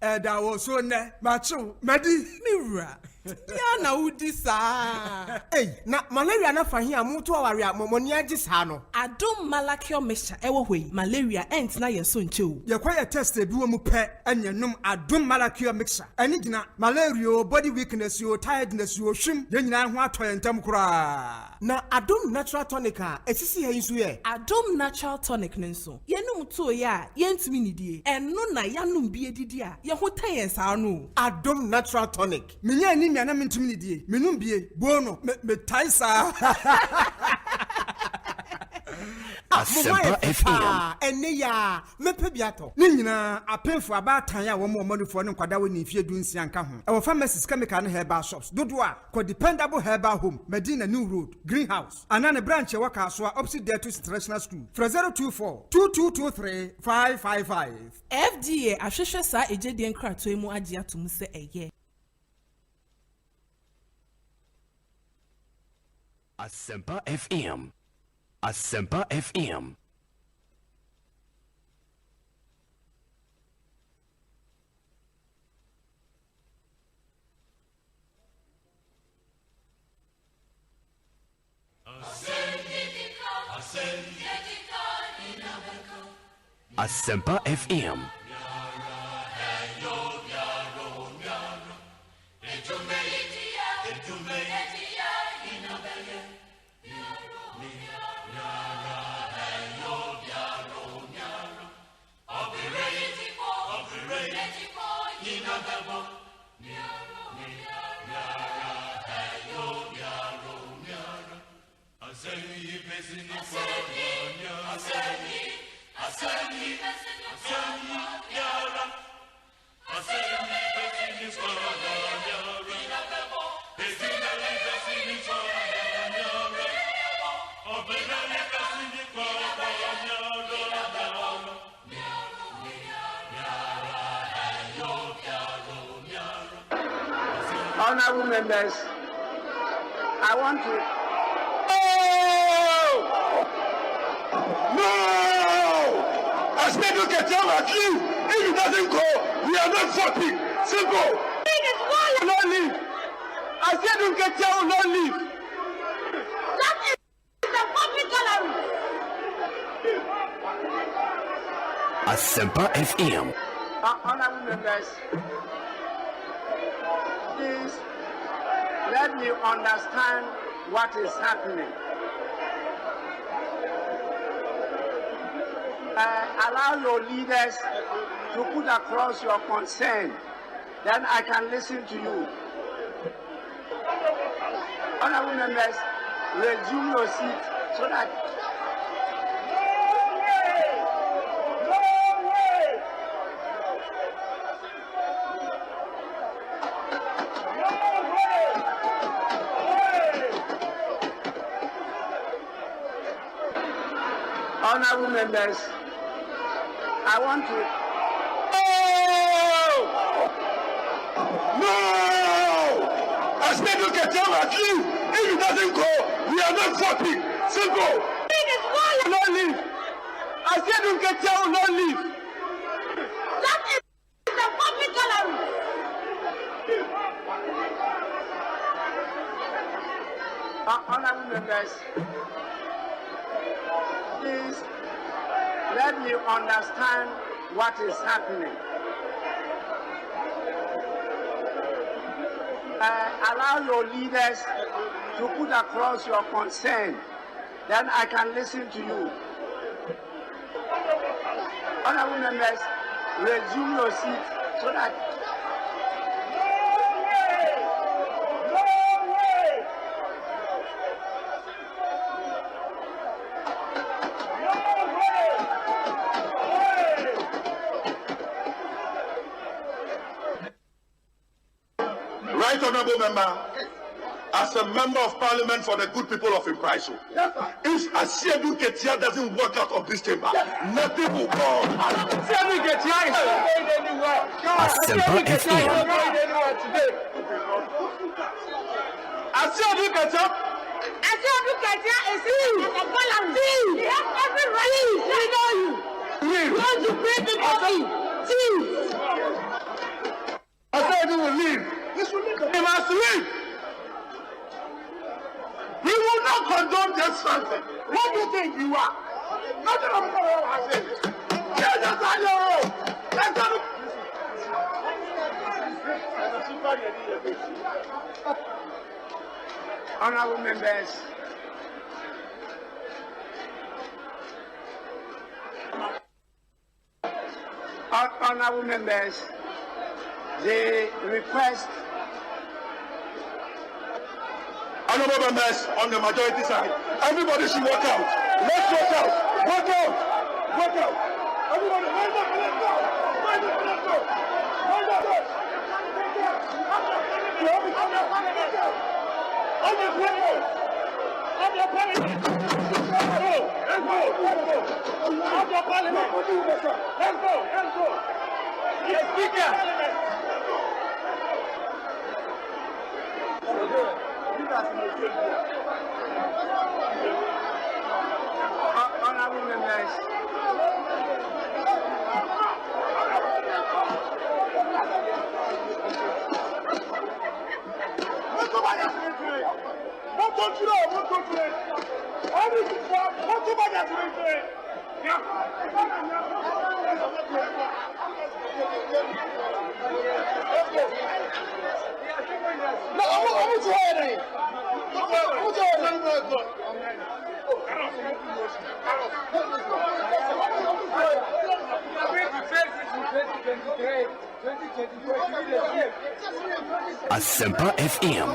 Eda wo so ne machu medi miwura. Ya na udi sa. Hey, na malaria na fahi amuto aware amoni agisa no. Adom malakio mesha ewo hoi. Malaria ent na yeso nche. Ye kwa ye test ebi wo mu pe enyenum adom malakio mixture. Eni gina malaria, body weakness, yo tiredness, yo hwim, ye nyina ho atoye ntam kura. Na adom natural tonic a esisi he nso ye. Adom natural tonic nso. Ye num to ya, ye ntimi nidie. Eno na ya num bi edidi a, ye ho tan sa no. Adom natural tonic. Minya ni na mentumi ni die menum bie bono me taisa Asempa FM. Ene ya mepe biato ni nyina apemfo abatan ya wo manufo ne nkwada woni fie dunsia nka ho e wo pharmacies chemical and herbal shops dodo a ko dependable herbal home Medina New Road Greenhouse anane branch e waka so opposite there to international school 024 2223 555 FDA ahwehwe sa ejedien krato emu agi atum se eye Asempa FM. Asempa FM. Asempa FM. Honorable members, I want to. No! As people can tell like you, if it doesn't go, we are not voting. Simple. Will not leave. I said Nketia will not leave. That is the public gallery. Asempa FM. Honorable members, please let me understand what is happening. Allow your leaders to put across your concern, then I can listen to you. Honorable members, resume your seat so that honorable members, I want to. No! I said you can tell us leave. If it doesn't go, we are not voting. Simple. Will not leave. I said you can tell will not leave. That is the public gallery. Honorable members, please let me understand what is happening. Allow your leaders to put across your concern, then I can listen to you. Honorable members, resume your seat so that. Right, honorable member, as a member of parliament for the good people of Impraiso, if Asiedu Ketia doesn't work out of this chamber, nothing will go. Asiedu Ketia is not going anywhere. Asempa FM. Asiedu Ketia is in the gallery. Everybody, we know you. You want to bring the body. Asiedu will leave. He must leave. We will not condone this something. What do you think you are? Nothing of what I said. Yes, that's all your own. Let's go. Honorable members, honorable members, the request. Honorable members on the majority side, everybody should walk out. Let's walk out. Walk out. Walk out. Everybody, rise up and let's go. Rise up and let's go. Rise up. On the parliament. On the parliament. Let's go. Let's go. Let's go. On the parliament. Let's go. Let's go. Yes, speaker. Honorable members, Asempa FM.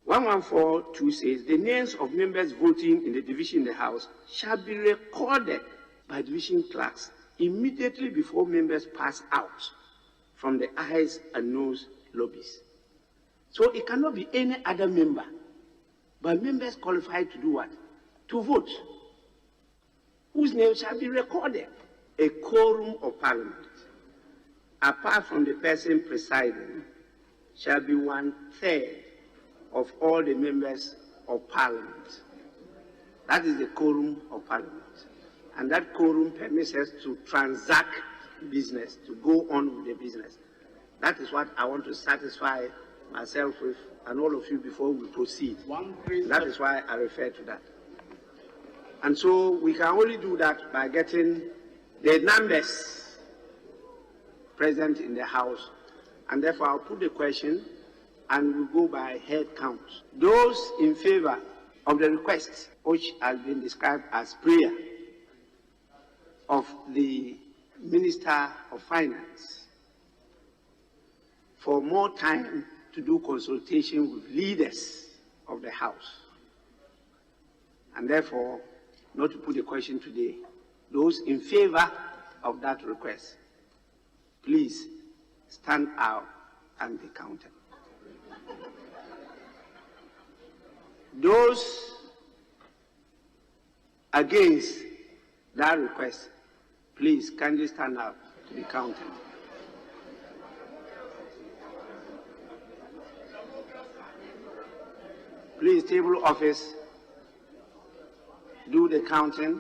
(114.2) says the names of members voting in the division in the House shall be recorded by division clerks immediately before members pass out from the eyes and nose lobbies. So it cannot be any other member, but members qualified to do what? To vote, whose name shall be recorded. A quorum of parliament, apart from the person presiding, shall be 1/3 of all the members of Parliament. That is the quorum of Parliament. And that quorum permits us to transact business, to go on with the business. That is what I want to satisfy myself with and all of you before we proceed. That is why I refer to that. And so we can only do that by getting the numbers present in the House. And therefore I'll put the question and we'll go by head count. Those in favor of the request, which has been described as prayer, of the Minister of Finance for more time to do consultation with leaders of the House, and therefore not to put the question today. Those in favor of that request, please stand out and be counted. Those against that request, please kindly stand up to be counted. Please, table office, do the counting,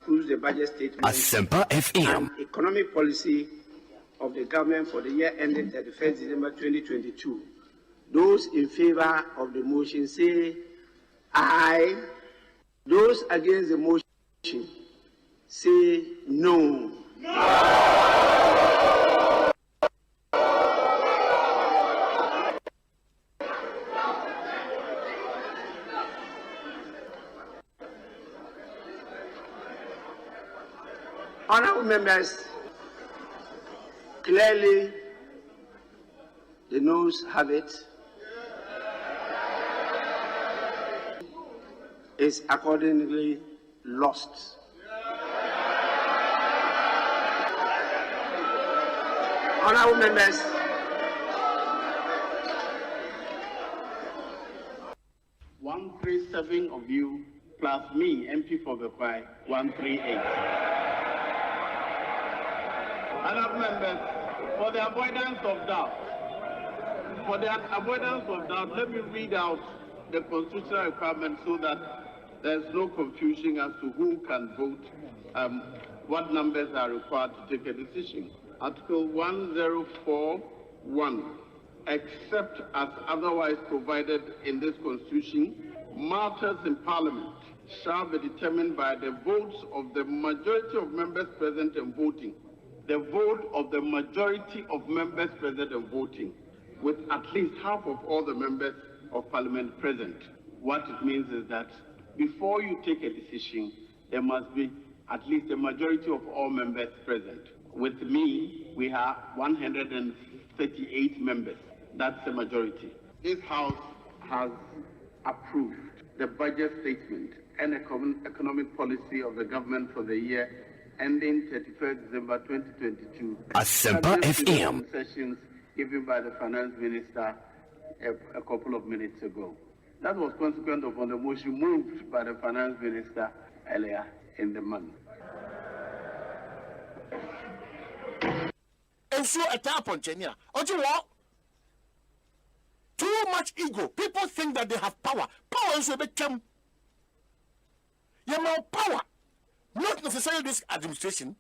use the budget statement, Asempa FM, and economic policy of the government for the year ending 31st December 2022. Those in favor of the motion say aye. Those against the motion say no. Honorable members, clearly the noes have it. Is accordingly lost. Honorable members, (137) of you plus me, MP for Bekwai, 138. Honorable members, for the avoidance of doubt, let me read out the constitutional requirement so that there's no confusion as to who can vote, what numbers are required to take a decision. Article 104(1), except as otherwise provided in this Constitution, matters in Parliament shall be determined by the votes of the majority of members present and voting. The vote of the majority of members present and voting, with at least half of all the members of Parliament present. What it means is that before you take a decision, there must be at least a majority of all members present. With me, we have 138 members. That's the majority. This House has approved the budget statement and economic policy of the government for the year ending 31st December 2022. Asempa FM. Sessions given by the Finance Minister a couple of minutes ago. That was consequent upon the motion moved by the Finance Minister earlier in the month. And so a tap on Kenya. Too much ego. People think that they have power. Power is a bit come. You have more power. Not necessarily this administration.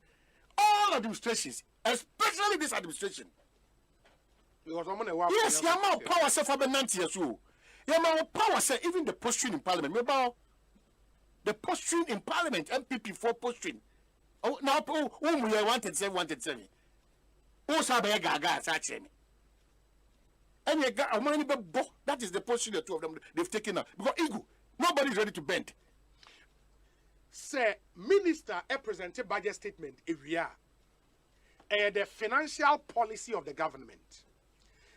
All administrations, especially this administration. Yes, you have more power, say, for the 90 years old. You have more power, say, even the posturing in Parliament. Remember, the posturing in Parliament, MPP for posturing. Oh, now, we are 137. Who's a big guy, actually? And you got a money, that is the posturing the two of them they've taken up. Because ego, nobody is ready to bend. Sir, Minister presented budget statement every year. The financial policy of the government.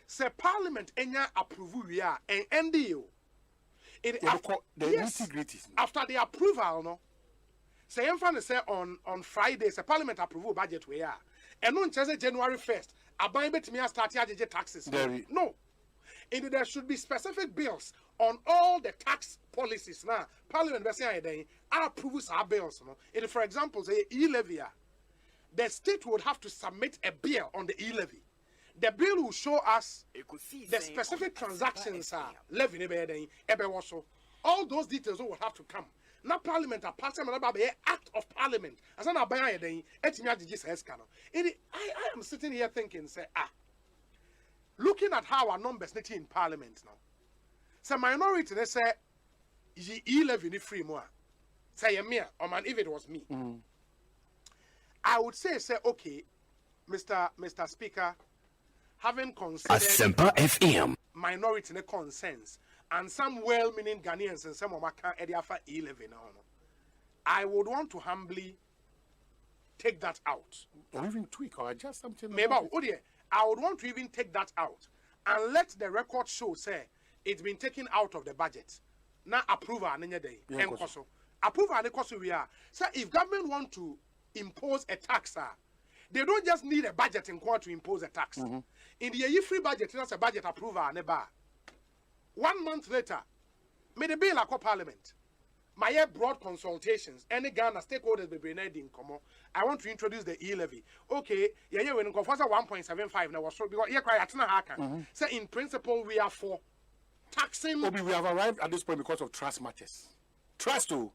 Sir, Parliament enya approve we are and NDO. Yes, after the approval, no. Say say on Friday, say Parliament approve budget we are. And on January 1st, I bet me start charging taxes. No. And there should be specific bills on all the tax policies now. Parliament approves our bills. No? And for example, say e-levy, the state would have to submit a bill on the e-levy. The bill will show us the specific transactions are levy all those details will have to come. Now Parliament are passing about the Act of Parliament. As an abaya then, I am sitting here thinking, say, looking at how our numbers net in Parliament now. So minority they say ye levy free more. Say me, or man, if it was me. I would say okay, Mr. Speaker, having considered Asempa FM minority concerns and some well-meaning Ghanaians and some of my Ediafa 11 I would want to humbly take that out. Or even tweak or adjust something. Maybe I would want to even take that out and let the record show say it's been taken out of the budget. Now approve an day. Approve an we are. So if government want to impose a tax, they don't just need a budget in court to impose a tax. In the year free budget, that's a budget approval and a bar. 1 month later, made a bill at Parliament. My broad consultations, any Ghana stakeholders be bringing in common. I want to introduce the e-levy. Okay, yeah, when go for 1.75 now, so because yeah, quite hakan. So in principle, we are for taxing. Obi, we have arrived at this point because of trust matters. Trust too.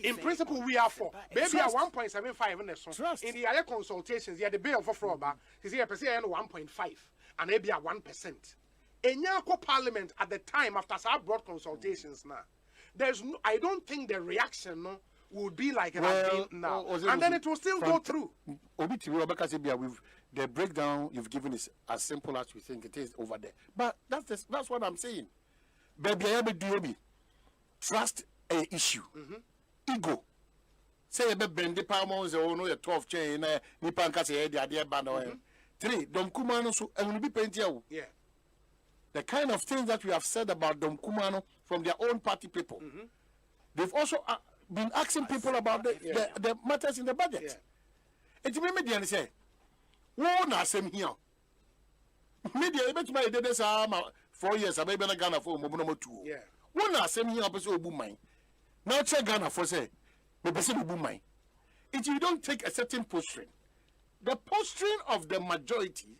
In principle, we are for. Maybe at 1.75 in the trust. In the other consultations, yeah, the bill for fraud, is here per se 1.5 and maybe at 1%. In Yako Parliament at the time after our broad consultations now, there's no, I don't think the reaction would be like it has been now, and then it will still go through. With the breakdown you've given is as simple as we think it is over there, but that's what I'm saying. Baby, trust a issue, ego. Say a bend the palmos or no 12 chain, Nipanka say the idea band. 3 Dom Kumano so and will be painted. Yeah. The kind of things that we have said about Dom Kumano from their own party people. They've also been asking people about the matters in the budget. It's me say, "Whoa, na same here." Media, I bet my did this 4 years. I may be Ghana for number 2. Yeah. One na same here, person boom mine. Now check Ghana for say, me person boom mine. If you don't take a certain posturing, the posturing of the majority,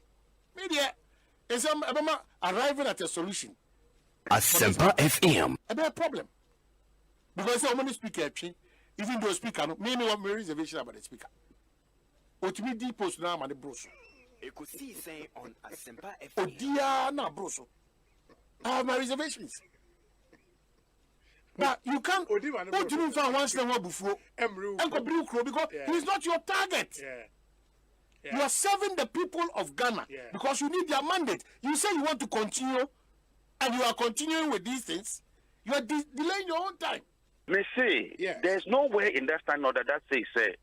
media. Is arriving at a solution. Asempa FM. A bad problem. Because how many speaker, even though speaker, maybe one reservation about the speaker. What me deep post now, man, the broso. Ekosiisen On Asempa FM. Oh dear, na broso. I have my reservations. But you can't. What do you find once in a while before? Because he's not your target. You are serving the people of Ghana because you need their mandate. You say you want to continue, and you are continuing with these things. You are delaying your own time. Me say, there's no way in that stand order that says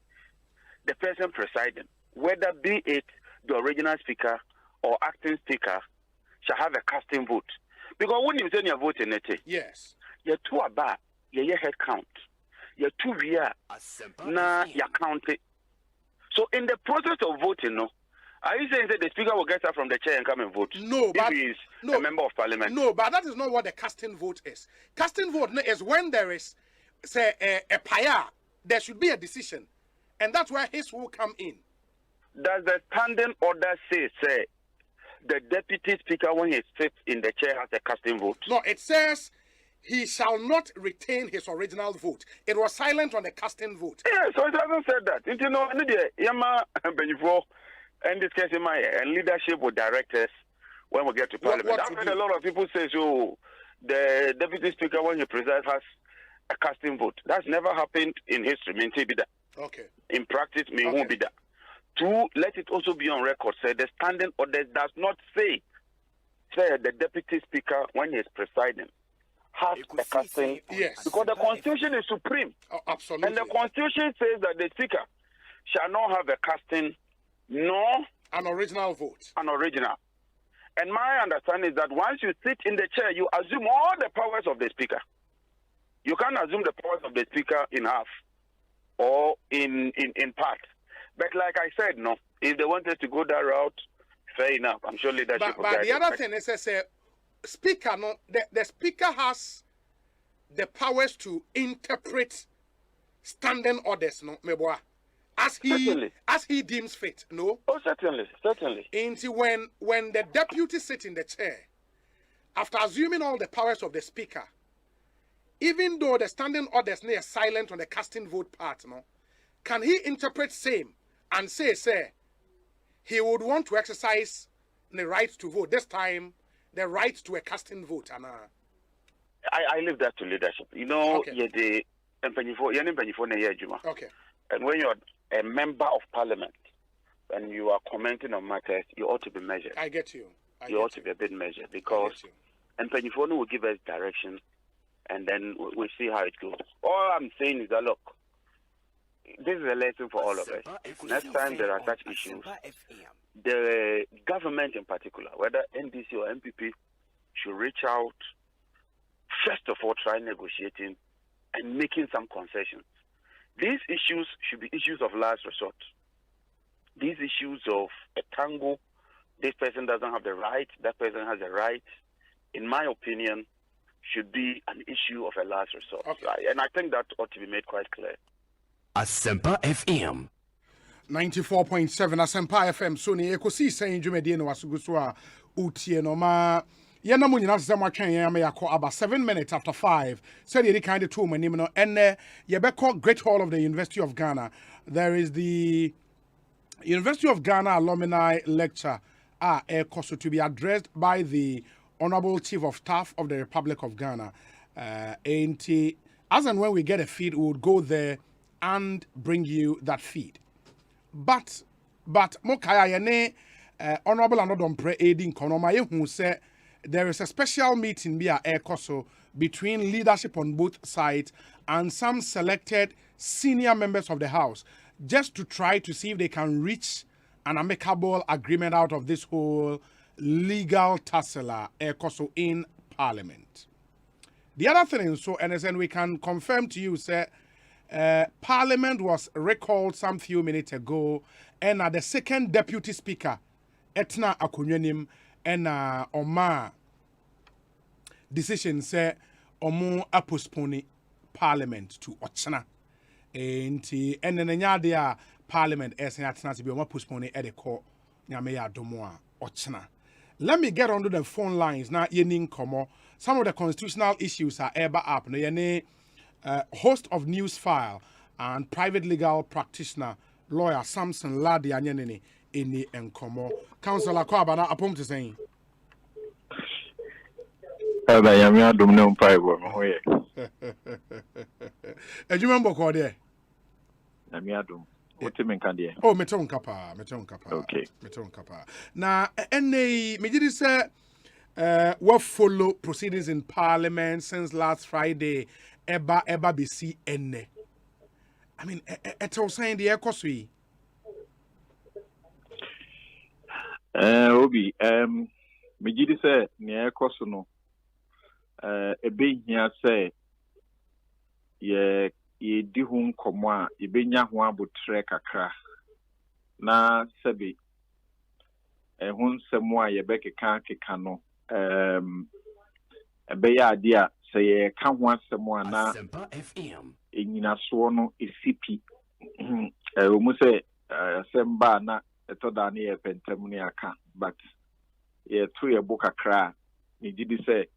the person presiding, whether be it the original speaker or acting speaker, shall have a casting vote. Because when you say you're voting, yes, you're 2 about your head count. You're 2 here. Now you count it. So in the process of voting, are you saying that the speaker will get up from the chair and come and vote? No, but he is a member of parliament. No, but that is not what the casting vote is. Casting vote is when there is, say, a pair, there should be a decision, and that's where his will come in. Does the standing order say the deputy speaker when he sits in the chair has a casting vote? No, it says he shall not retain his original vote. It was silent on the casting vote. Yeah, so it hasn't said that. You know, Yama Benifo and discussing my leadership with directors when we get to parliament. I've heard a lot of people say, so the deputy speaker when he presides has a casting vote. That's never happened in history. Okay. In practice, won't be that. 2, let it also be on record. Say the standing order does not say the deputy speaker when he is presiding has a casting. Yes. Because the Constitution is supreme. Oh, absolutely. And the Constitution says that the speaker shall not have a casting nor an original vote. An original. And my understanding is that once you sit in the chair, you assume all the powers of the speaker. You can't assume the powers of the speaker in half or in part. But like I said, no, if they wanted to go that route, fair enough. I'm sure leadership. But the other thing is, speaker, the speaker has the powers to interpret standing orders, no, meboa. as he deems fit. No. Oh, certainly. Until when the deputy sit in the chair, after assuming all the powers of the speaker, even though the standing orders are silent on the casting vote part, no, can he interpret same and say he would want to exercise the right to vote this time, the right to a casting vote, and I leave that to leadership. You know, okay. Okay. And when you're a member of parliament and you are commenting on matters, you ought to be measured. I get you. You ought to be a bit measured because and Penifone will give us direction and then we'll see how it goes. All I'm saying is that, look, this is a lesson for all of us. Next time there are such issues, the government in particular, whether NDC or MPP, should reach out, first of all, try negotiating and making some concessions. These issues should be issues of last resort. These issues of a tango, this person doesn't have the right, that person has the right, in my opinion, should be an issue of a last resort. Okay. Right? And I think that ought to be made quite clear. Asempa FM 94.7 Asempa FM. So ni Ekosiisen dwumadi no wasuguso a utie no ma yena mo nyina se matwen yan me yakọ about 7 minutes after 5. Said you kind of two manim no enne ye beko Great Hall of the University of Ghana. There is the University of Ghana alumni lecture Ekosiisen to be addressed by the Honorable Chief of Staff of the Republic of Ghana. As and when we get a feed, we would go there and bring you that feed. But Mokaya Yene Honorable Anodompre Aiding Konoma who said there is a special meeting via Ekosiisen between leadership on both sides and some selected senior members of the House just to try to see if they can reach an amicable agreement out of this whole legal tussle Ekosiisen in Parliament. The other thing is, so NSN, we can confirm to you, sir, Parliament was recalled some few minutes ago, and the second deputy speaker, Etna Akunyenim, and Oma decision say Omo a postpone Parliament to Ochana. And then there Parliament as Etna to be Oma postpone at the court, Yameya Domoa Ochana. Let me get onto the phone lines now. Yening Komo. Some of the constitutional issues are ever up. No, yene host of News File and private legal practitioner, lawyer Samson Ladi Anyenene Eni Enkomo. Councillor Kwabana apom to saying. Yamia Domino Private. Do you remember what there? Yamia Dom. Oh, meton kapa. Okay. Meton kapa. Now, me did say what follow proceedings in Parliament since last Friday. Eba BC ene. I mean, it was saying the Ekosiisen. Obi, me did say near Ekosiisen no. Ebe here say ye di ho nkomo a ye benya ho abotre kakra na sebe ho nsemo a ye bekeka keka no ebe ya ade a se ye ka ho asemo a na enyina so no esipi omu se semba na etoda na ye pentem ne aka but ye to ye bo kakra ni gidi se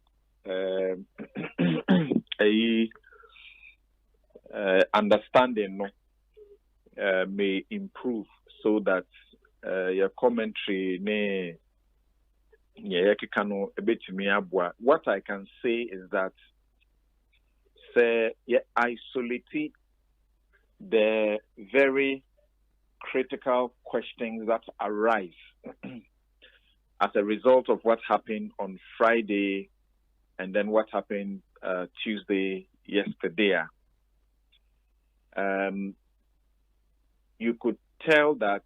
understanding may improve so that your commentary what I can say is that isolate the very critical questions that arise as a result of what happened on Friday and then what happened Tuesday yesterday. You could tell that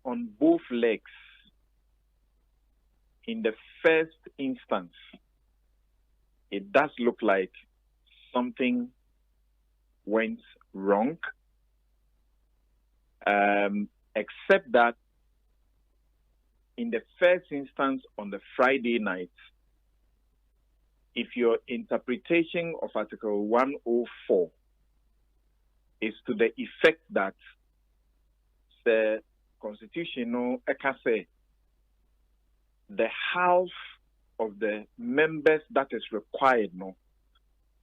on both legs, in the first instance, it does look like something went wrong, except that in the first instance on the Friday night, if your interpretation of Article 104 is to the effect that the constitution no can say the half of the members that is required no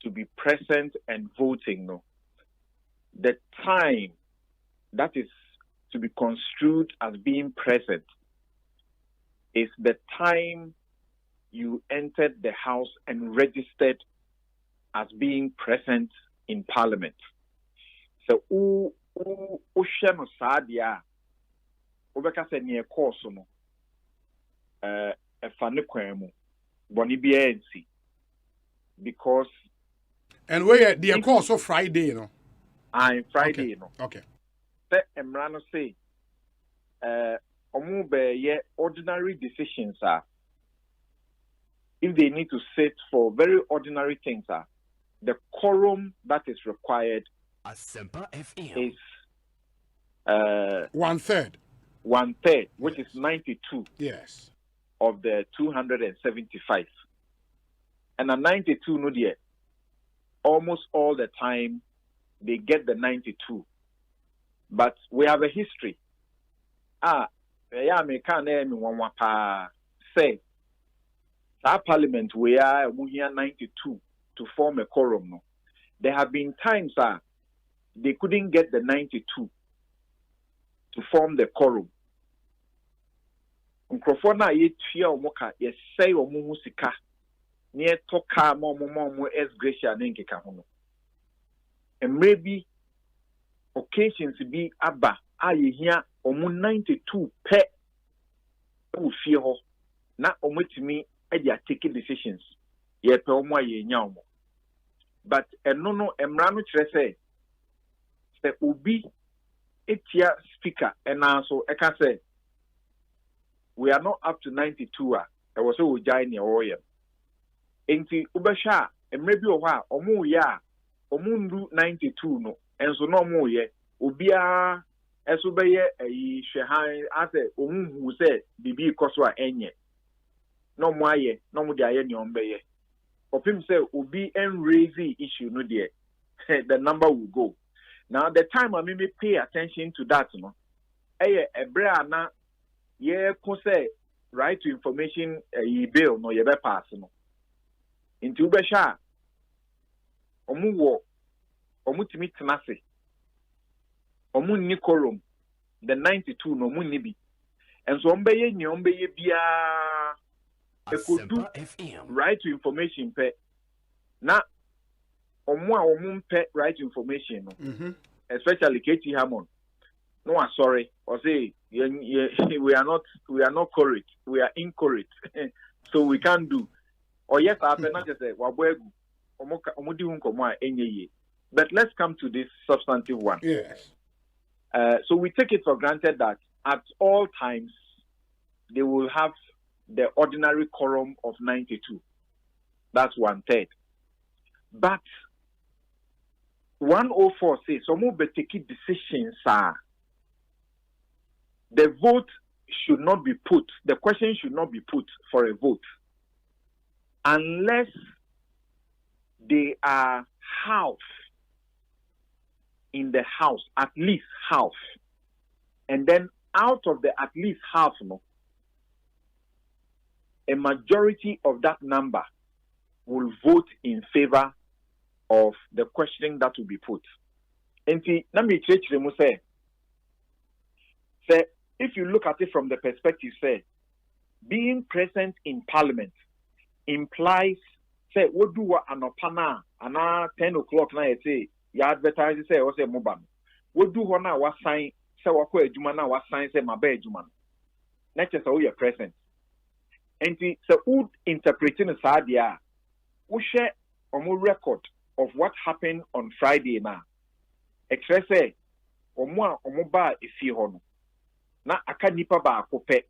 to be present and voting no, the time that is to be construed as being present is the time you entered the house and registered as being present in parliament. So shano sadia obeka se ne course no fane kwanu boni bia nsi because and where the course of Friday no Friday no okay the emrano say omu be ordinary decisions are if they need to sit for very ordinary things are the quorum that is required Asempa FM is 1/3, which is 92. Yes. Of the 275, and a 92 no dear. Almost all the time they get the 92, but we have a history. Me can't one say our parliament we are 92 to form a quorum. No, there have been times they couldn't get the 92 to form the quorum. Microphone ye tia omoka ye say omu sika near toka mo es gracia nenkeka ho no. And maybe occasions be aba aye hia omu 92 pe o fie ho na omotimi e dia take decisions ye pe omu aye nya omo. But eno no emra no kire say obi etia speaker enanso e ka say we are not up to 92 I was so giant oil. Enti ubesha emrebi oha omu ya omundu 92 no enso no omu ye obia eso beye ayi hwehan ase omu se bibi koso a enye no mu aye no mu de aye ne ombeye opim say obi en raise issue no de the number will go. Now the time I may pay attention to that no ebre na ye say right to information bill no ye be pass no into ubesha omu timi tenase omu ni quorum the 92 no mu ni bi enso ombeye ni ombeye bia ekodu right to information pe na omu pe right to information no especially KT Hammond. No, I'm sorry. Or say we are not correct. We are incorrect. So we can't do. Or yes, I not just say but let's come to this substantive one. Yes. So we take it for granted that at all times they will have the ordinary quorum of 92. That's 1/3. But 104 says some more take decisions are. The vote should not be put, the question should not be put for a vote unless they are half in the house, at least half. And then out of the at least half, a majority of that number will vote in favor of the question that will be put. And let me say, if you look at it from the perspective, say, being present in parliament implies, say, what do an opana, and 10 o'clock now, say, you advertise, say, or say, mobile. What do one was sign, say, what jumana was sign, say, my bed, juman. Not just all your present. And so, who interpreting a sadia, who share a more record of what happened on Friday now. Express say, omo is here hono. Na aka nipa ba akope.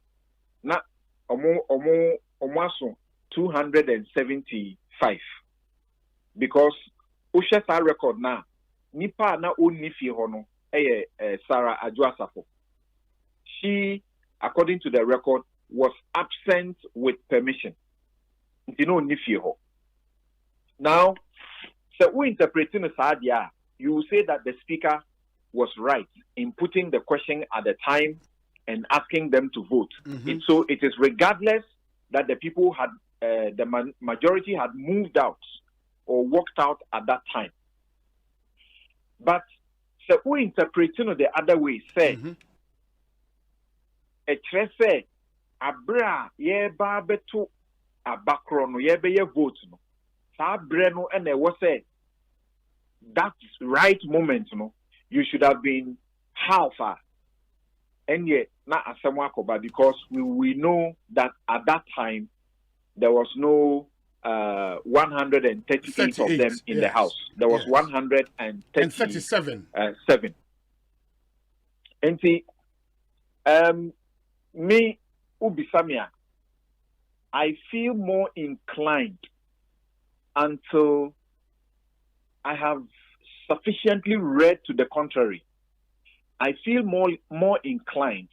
Na omo aso 275. Because Usha sa record na nipa na oni fi hono Sarah Adjuasafo. She, according to the record, was absent with permission. You know, nifi ho. Now, so we interpreting the sadia you will say that the speaker was right in putting the question at the time and asking them to vote. So it is regardless that the people had, the majority had moved out or walked out at that time. But so we interpret the other way, say, a trese abra ye babeto abakrono ye be ye vote no. Sa breno and there was say that right moment, no, you should have been how far. And yet, not Asemwa Koba, because we know that at that time there was no 138 of them in the house. There was 137. And see, me Ubisamia, I feel more inclined until I have sufficiently read to the contrary. I feel more inclined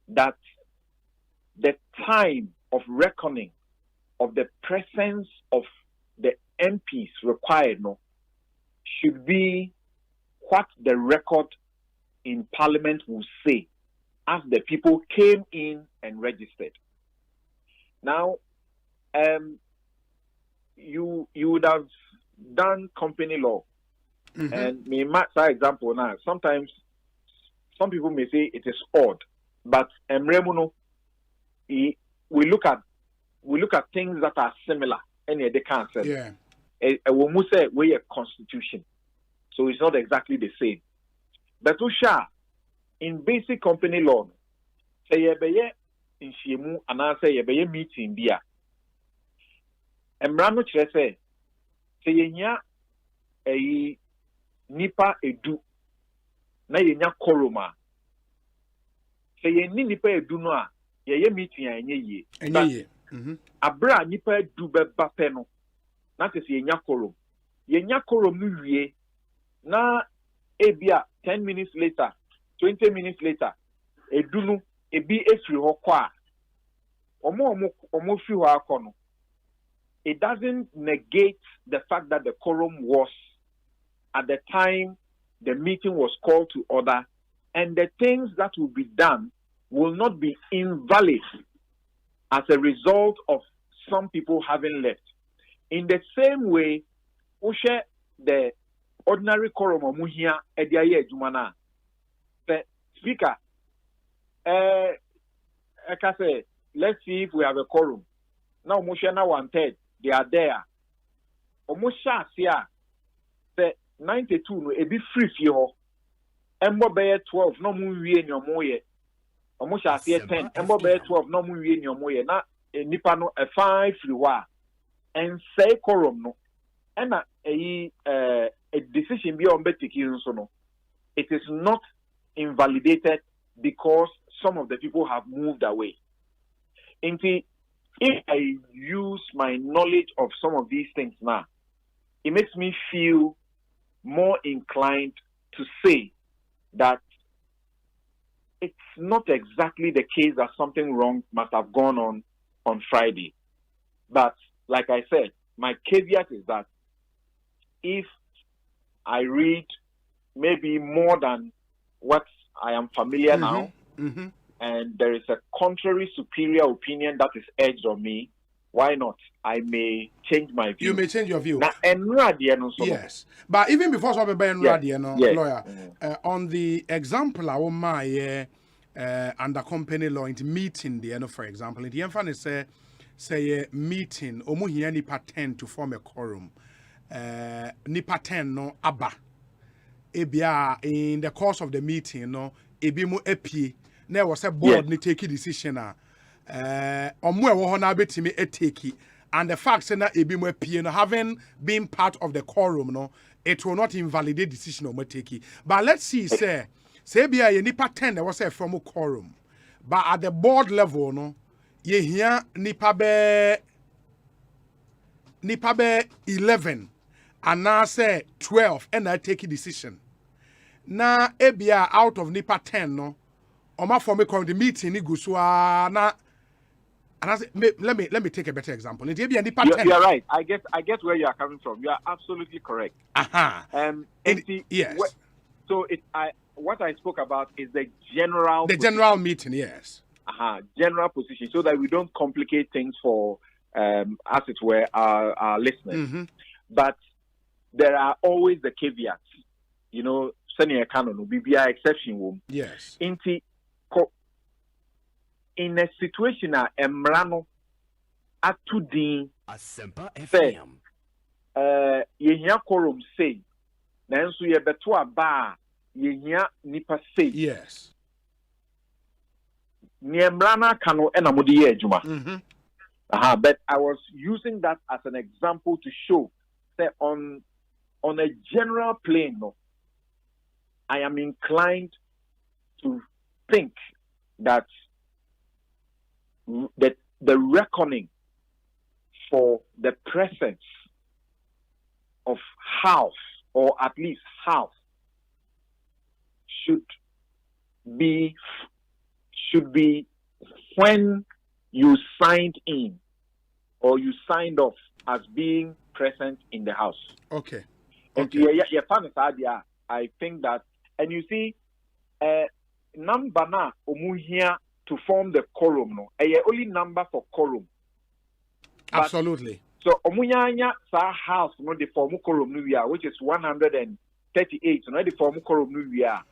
that the time of reckoning of the presence of the MPs required should be what the record in Parliament will say as the people came in and registered. Now, you would have done company law. And me, for example, now sometimes some people may say it is odd, but we look at things that are similar, and they can't say. Yeah. We say we a constitution, so it's not exactly the same. But in basic company law, say you be in Shimu and I say you be meeting there. Emrano chere say yenya a nipa edu na yenya koroma. Say yenni nipa edu no a ye meeting enye ye. Abra nipa edu beba pe no na te yenya korom. Yenya korom no wie na ebia 10 minutes later, 20 minutes later, edu no ebi efiri ho kwa. Omo fi ho akono. It doesn't negate the fact that the quorum was at the time the meeting was called to order, and the things that will be done will not be invalid as a result of some people having left. In the same way, the ordinary quorum of Muhia Ediaye Jumana, the speaker, I can say, let's see if we have a quorum. Now, Mushana 1/3, they are there. Omusha Sia, the 92 no ebi free fio. Embo be 12 no mu wie ni omoye. Omusha Sia 10 embo be 12 no mu wie ni omoye na nipa no a 5 free wa. And say quorum no. And a decision be on betiki so no. It is not invalidated because some of the people have moved away. If I use my knowledge of some of these things now, it makes me feel more inclined to say that it's not exactly the case that something wrong must have gone on Friday. But like I said, my caveat is that if I read maybe more than what I am familiar now, and there is a contrary superior opinion that is urged on me, why not? I may change my view. You may change your view. Yes. But even before lawyer, on the example I want my under company law into meeting the for example, the emphasis say meeting omu here nipa 10 to form a quorum. Nipa 10 no aba. Ebia in the course of the meeting no ebi mu epi. There was a board ni take decision omo e wo ho na betimi etake, and the fact say na ebi mo apie no having been part of the quorum no, it will not invalidate decision omo take. But let's see say bia ye nipa 10 there was a from quorum, but at the board level no ye here nipa be 11 and now say 12 and I take a decision. Na ebia out of nipa 10 no Oma for me come the meeting ni gusua na And I say, let me take a better example. You're right. I get where you are coming from. You are absolutely correct. Yes. What I spoke about is the general general meeting. Yes. General position, so that we don't complicate things for as it were our listeners. But there are always the caveats. You know, senior canon will be exception. Yes. In a situation emrano atudin Asempa FM yehia quorum say nanso ye beto aba yehia nipa say yes ni emrana kano ena mudi ye adwuma but I was using that as an example to show that on a general plane I am inclined to think that the reckoning for the presence of house, or at least house, should be when you signed in or you signed off as being present in the house. Okay. And I think that, and you see, number na umuhia to form the quorum, no, only number for quorum. Absolutely. So omunyanya sa house no the form quorum no we are, which is 138. No the form quorum no we are.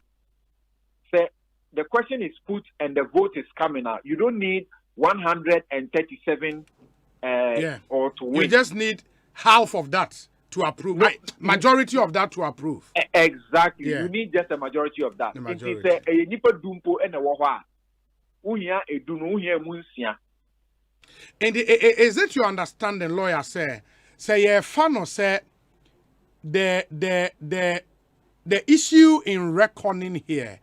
Say the question is put and the vote is coming out. You don't need 137 or to win. You just need half of that to approve. No, majority of that to approve. Exactly. Yeah. You need just a majority of that. The majority. It is a nipa dumpo and a waha. And is it your understanding, lawyer, say Fano say the issue in reckoning here,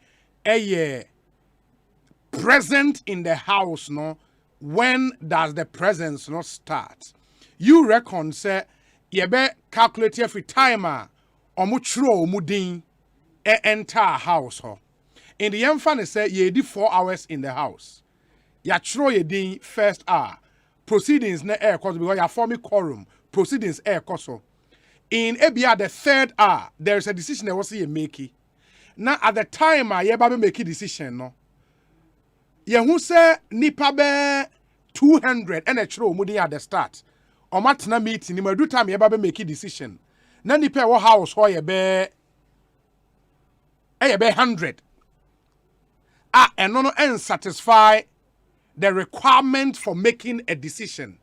present in the house, no? When does the presence not start? You reckon say you be calculate every timer omutro omudin enter house ho. In the infant say ye did 4 hours in the house. Ya throw ye din first hour. Proceedings ne air cause because ya forming quorum. Proceedings air cause. In Ebia the third hour, there is a decision that was ye make. Now at the time ye baby make a decision no. Ye who say nipa be 200 and a throw mudi at the start. Or matna meeting ni do time ye baby make a decision. Na nipa wo house ho ye be 100. And no satisfy the requirement for making a decision.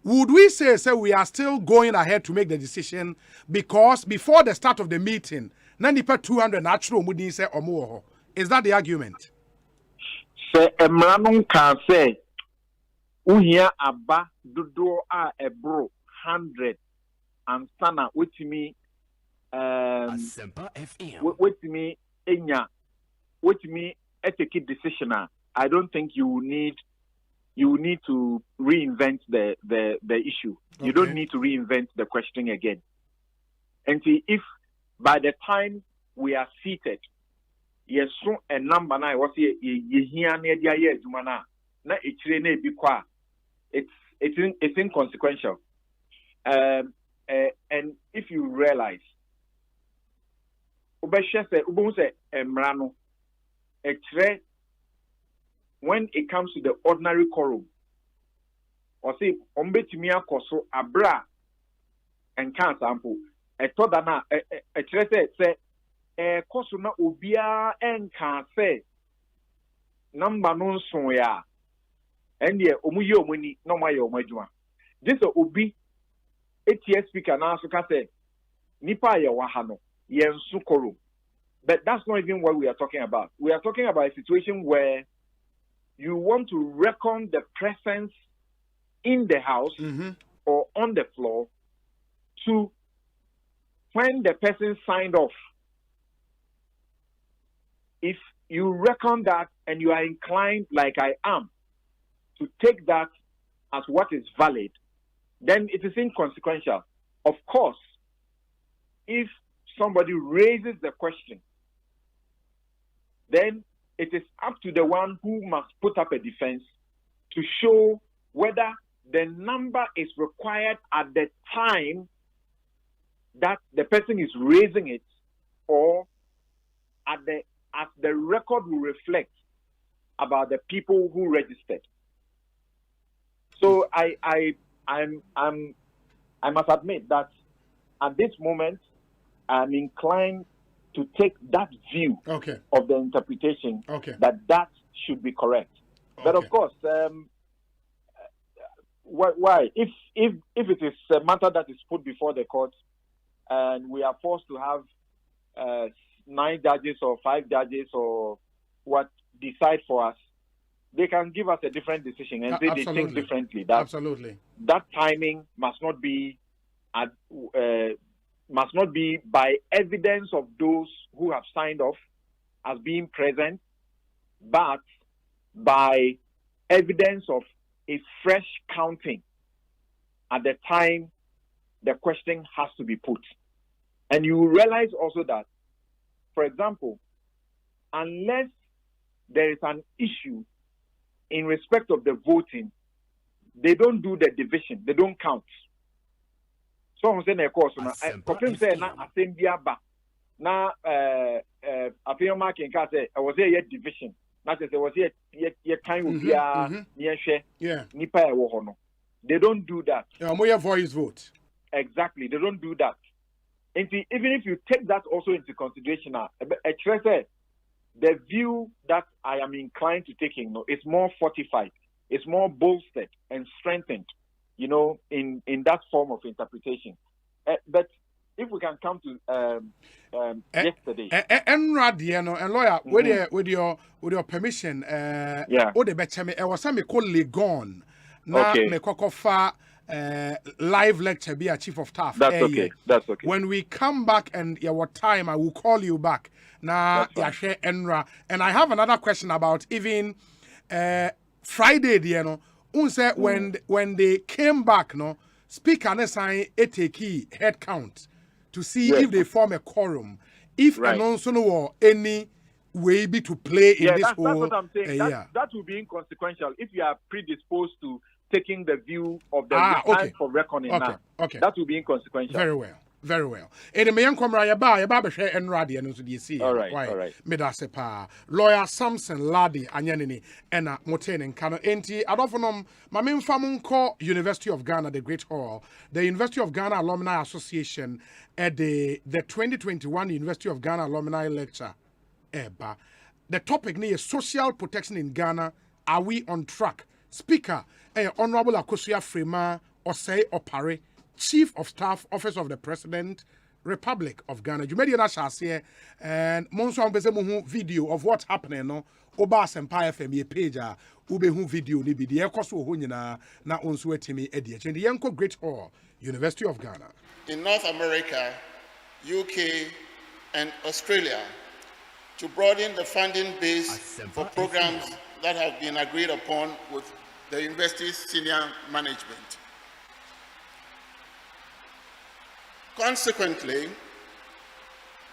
Would we say we are still going ahead to make the decision because before the start of the meeting, 200 natural mudi say omo? Is that the argument? Say emranon can say uhia aba dodo a ebro 100 and sana with me Asempa FM with me enya with me take a decision. I don't think you need to reinvent the issue. Okay. You don't need to reinvent the question again. And see if by the time we are seated, yes, so a number na was here na it's inconsequential. And if you realize, when it comes to the ordinary quorum, or say ombetimia koso abra and can sample a todana a trese say koso na ubia and can say number non so ya and ye omuye omuni no my omajuma. This obi ATS speaker na so ka say nipa ye wahano yen su quorum. But that's not even what we are talking about. We are talking about a situation where you want to reckon the presence in the house or on the floor to when the person signed off. If you reckon that and you are inclined, like I am, to take that as what is valid, then it is inconsequential. Of course, if somebody raises the question, then it is up to the one who must put up a defense to show whether the number is required at the time that the person is raising it, or as the record will reflect about the people who registered. So I must admit that at this moment I'm inclined to take that view of the interpretation that should be correct. But of course, why? If it is a matter that is put before the court, and we are forced to have 9 judges or 5 judges or what decide for us, they can give us a different decision and say they think differently. That timing must not be by evidence of those who have signed off as being present, but by evidence of a fresh counting at the time the question has to be put. And you realize also that, for example, unless there is an issue in respect of the voting, they don't do the division, they don't count. So I'm saying, of course, confirm say na Asempa ba na Apiyoma Kenka say I was here division. Not just was here kind of nipa e wo ho no. They don't do that. More voice vote. Exactly, they don't do that. And even if you take that also into consideration, the view that I am inclined to taking is more fortified, it's more bolstered and strengthened, in that form of interpretation. But if we can come to yesterday, and lawyer, with your permission, I was some colleague gone. Now me kokofa live lecture be a chief of staff. That's okay. When we come back and your time, I will call you back. Now, Yashe Enra, and I have another question about even Friday. When they came back, speaker ne sign a key head count to see if they form a quorum. If no any way be to play in this whole. That's what I'm saying. That will be inconsequential if you are predisposed to taking the view of the time for reckoning now. That will be inconsequential. Very well. Very well. And me yankomra ya ba share enradi and so see. All right. Medasepa. Lawyer Samson Ladi anyanini ena moten nkano enti adofonom mamemfa munko University of Ghana the Great Hall. The University of Ghana Alumni Association at the 2021 University of Ghana Alumni Lecture. The topic is social protection in Ghana. Are we on track? Speaker, Honorable Akosua Frema Osei Opare, Chief of Staff, Office of the President, Republic of Ghana. You made your share and Monso Ambezemuhu video of what's happening. No, Oba Asempa FM page. Ubehu video ni bidi. Ekosu hunyina na unsuetimi ediye. Chendi Yanko Great Hall, University of Ghana. In North America, UK, and Australia, to broaden the funding base for programs that have been agreed upon with the university's senior management. Consequently,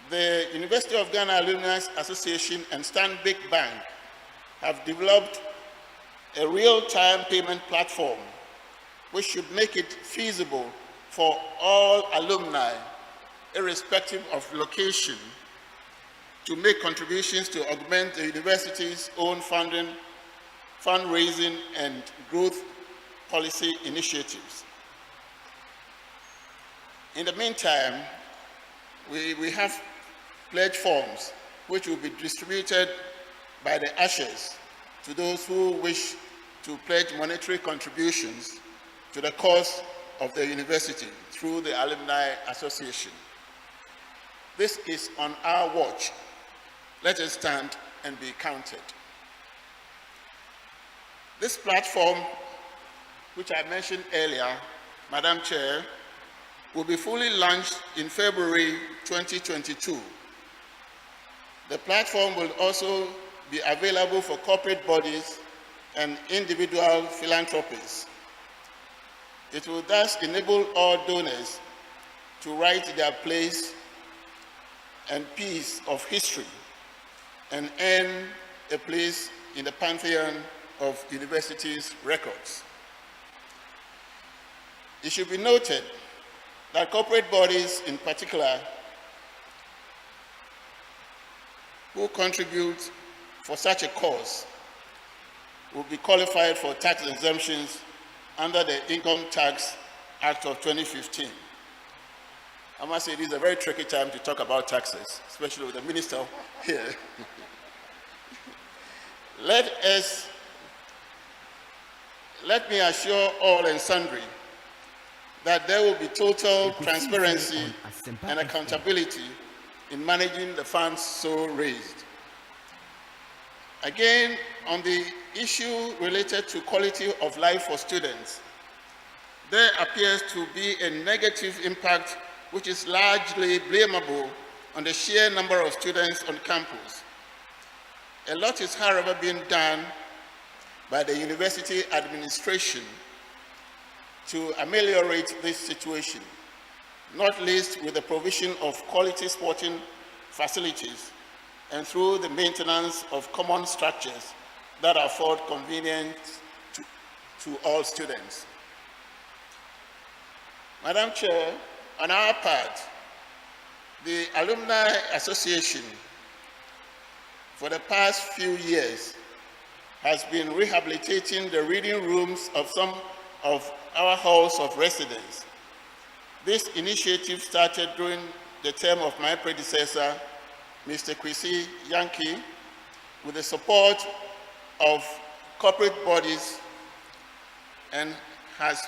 the University of Ghana Alumni Association and Stanbic Bank have developed a real-time payment platform which should make it feasible for all alumni, irrespective of location, to make contributions to augment the university's own fundraising and growth policy initiatives. In the meantime, we have pledge forms which will be distributed by the ushers to those who wish to pledge monetary contributions to the cause of the university through the Alumni Association. This is on our watch. Let us stand and be counted. This platform, which I mentioned earlier, Madam Chair, will be fully launched in February 2022. The platform will also be available for corporate bodies and individual philanthropies. It will thus enable all donors to write their place and piece of history and earn a place in the pantheon of universities' records. It should be noted that corporate bodies in particular who contribute for such a cause will be qualified for tax exemptions under the Income Tax Act of 2015. I must say, this is a very tricky time to talk about taxes, especially with the minister here. Let me assure all and sundry that there will be total transparency and accountability in managing the funds so raised. Again, on the issue related to quality of life for students, there appears to be a negative impact which is largely blamable on the sheer number of students on campus. A lot is, however, being done by the university administration to ameliorate this situation, not least with the provision of quality sporting facilities and through the maintenance of common structures that afford convenience to all students. Madam Chair, on our part, the Alumni Association for the past few years has been rehabilitating the reading rooms of some of our halls of residence. This initiative started during the term of my predecessor, Mr. Ekosiisen Yankee, with the support of corporate bodies, and has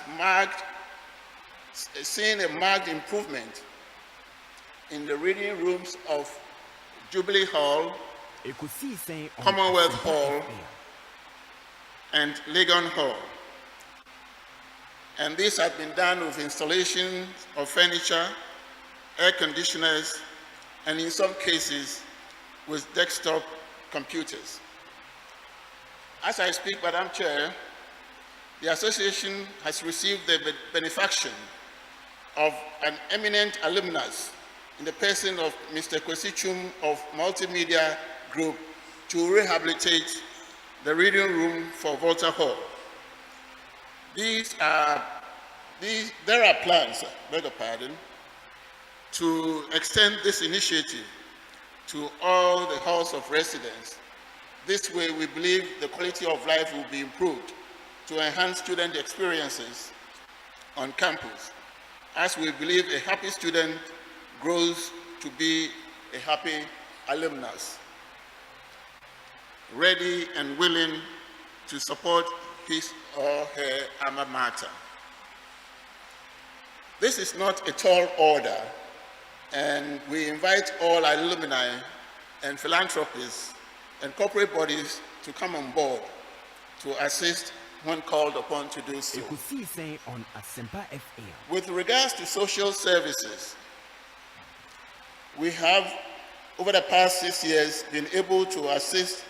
seen a marked improvement in the reading rooms of Jubilee Hall, Commonwealth Hall, and Legon Hall. And this has been done with installation of furniture, air conditioners, and in some cases with desktop computers. As I speak, Madam Chair, the association has received the benefaction of an eminent alumnus in the person of Mr. Ekosiisen of Multimedia Group to rehabilitate the reading room for Volta Hall. There are plans, beg your pardon, to extend this initiative to all the halls of residence. This way, we believe the quality of life will be improved to enhance student experiences on campus, as we believe a happy student grows to be a happy alumnus, ready and willing to support his or her alma mater. This is not a tall order, and we invite all alumni and philanthropists and corporate bodies to come on board to assist when called upon to do so. Ekosiisen On Asempa FM. With regards to social services, we have, over the past 6 years, been able to assist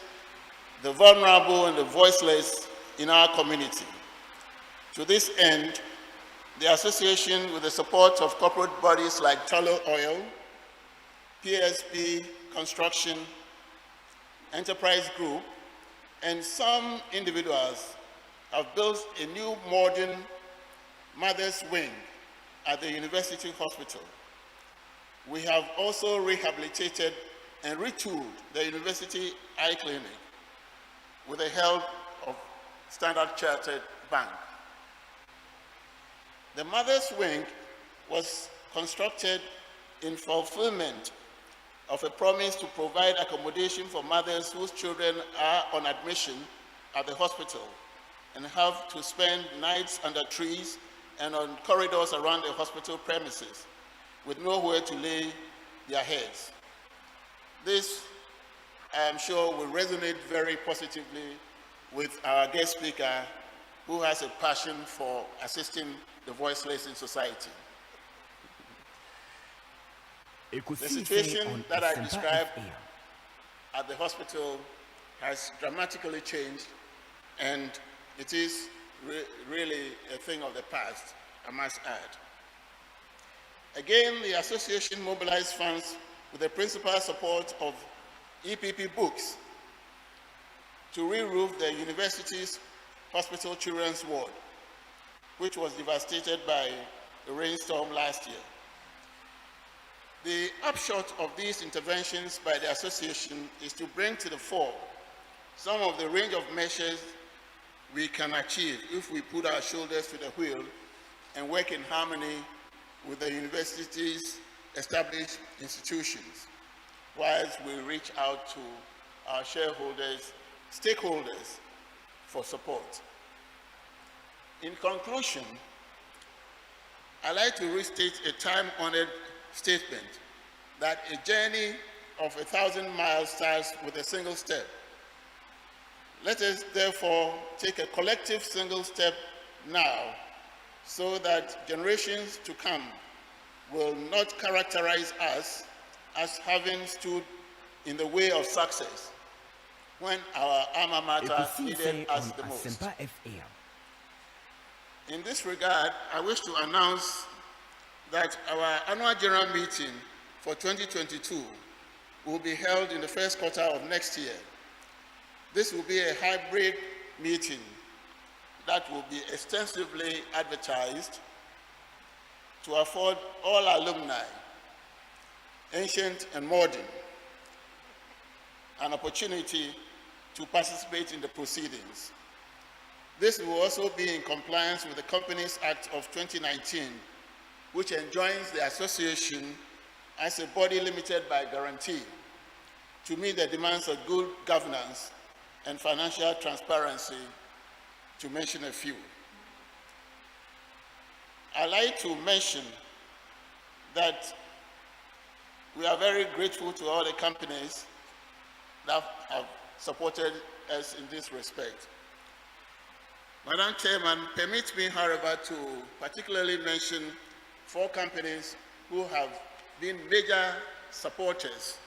the vulnerable and the voiceless in our community. To this end, the association, with the support of corporate bodies like Tullow Oil, PSP Construction, Enterprise Group, and some individuals, have built a new modern mother's wing at the University Hospital. We have also rehabilitated and retooled the University Eye Clinic with the help of Standard Chartered Bank. The mother's wing was constructed in fulfillment of a promise to provide accommodation for mothers whose children are on admission at the hospital and have to spend nights under trees and on corridors around the hospital premises with nowhere to lay their heads. This, I am sure, will resonate very positively with our guest speaker, who has a passion for assisting the voiceless in society. The situation that I described at the hospital has dramatically changed, and it is really a thing of the past, I must add. Again, the association mobilized funds with the principal support of EPP Books to re-roof the university's hospital children's ward, which was devastated by a rainstorm last year. The upshot of these interventions by the association is to bring to the fore some of the range of measures we can achieve if we put our shoulders to the wheel and work in harmony with the university's established institutions, whilst we reach out to our shareholders, stakeholders for support. In conclusion, I'd like to restate a time-honored statement that a journey of 1,000 miles starts with a single step. Let us therefore take a collective single step now so that generations to come will not characterize us as having stood in the way of success when our alma mater needed us the most. Asempa FM. In this regard, I wish to announce that our annual general meeting for 2022 will be held in the first quarter of next year. This will be a hybrid meeting that will be extensively advertised to afford all alumni, ancient and modern, an opportunity to participate in the proceedings. This will also be in compliance with the Companies Act of 2019, which enjoins the association as a body limited by guarantee to meet the demands of good governance and financial transparency, to mention a few. I'd like to mention that we are very grateful to all the companies that have supported us in this respect. Madam Chairman, permit me, however, to particularly mention 4 companies who have been major supporters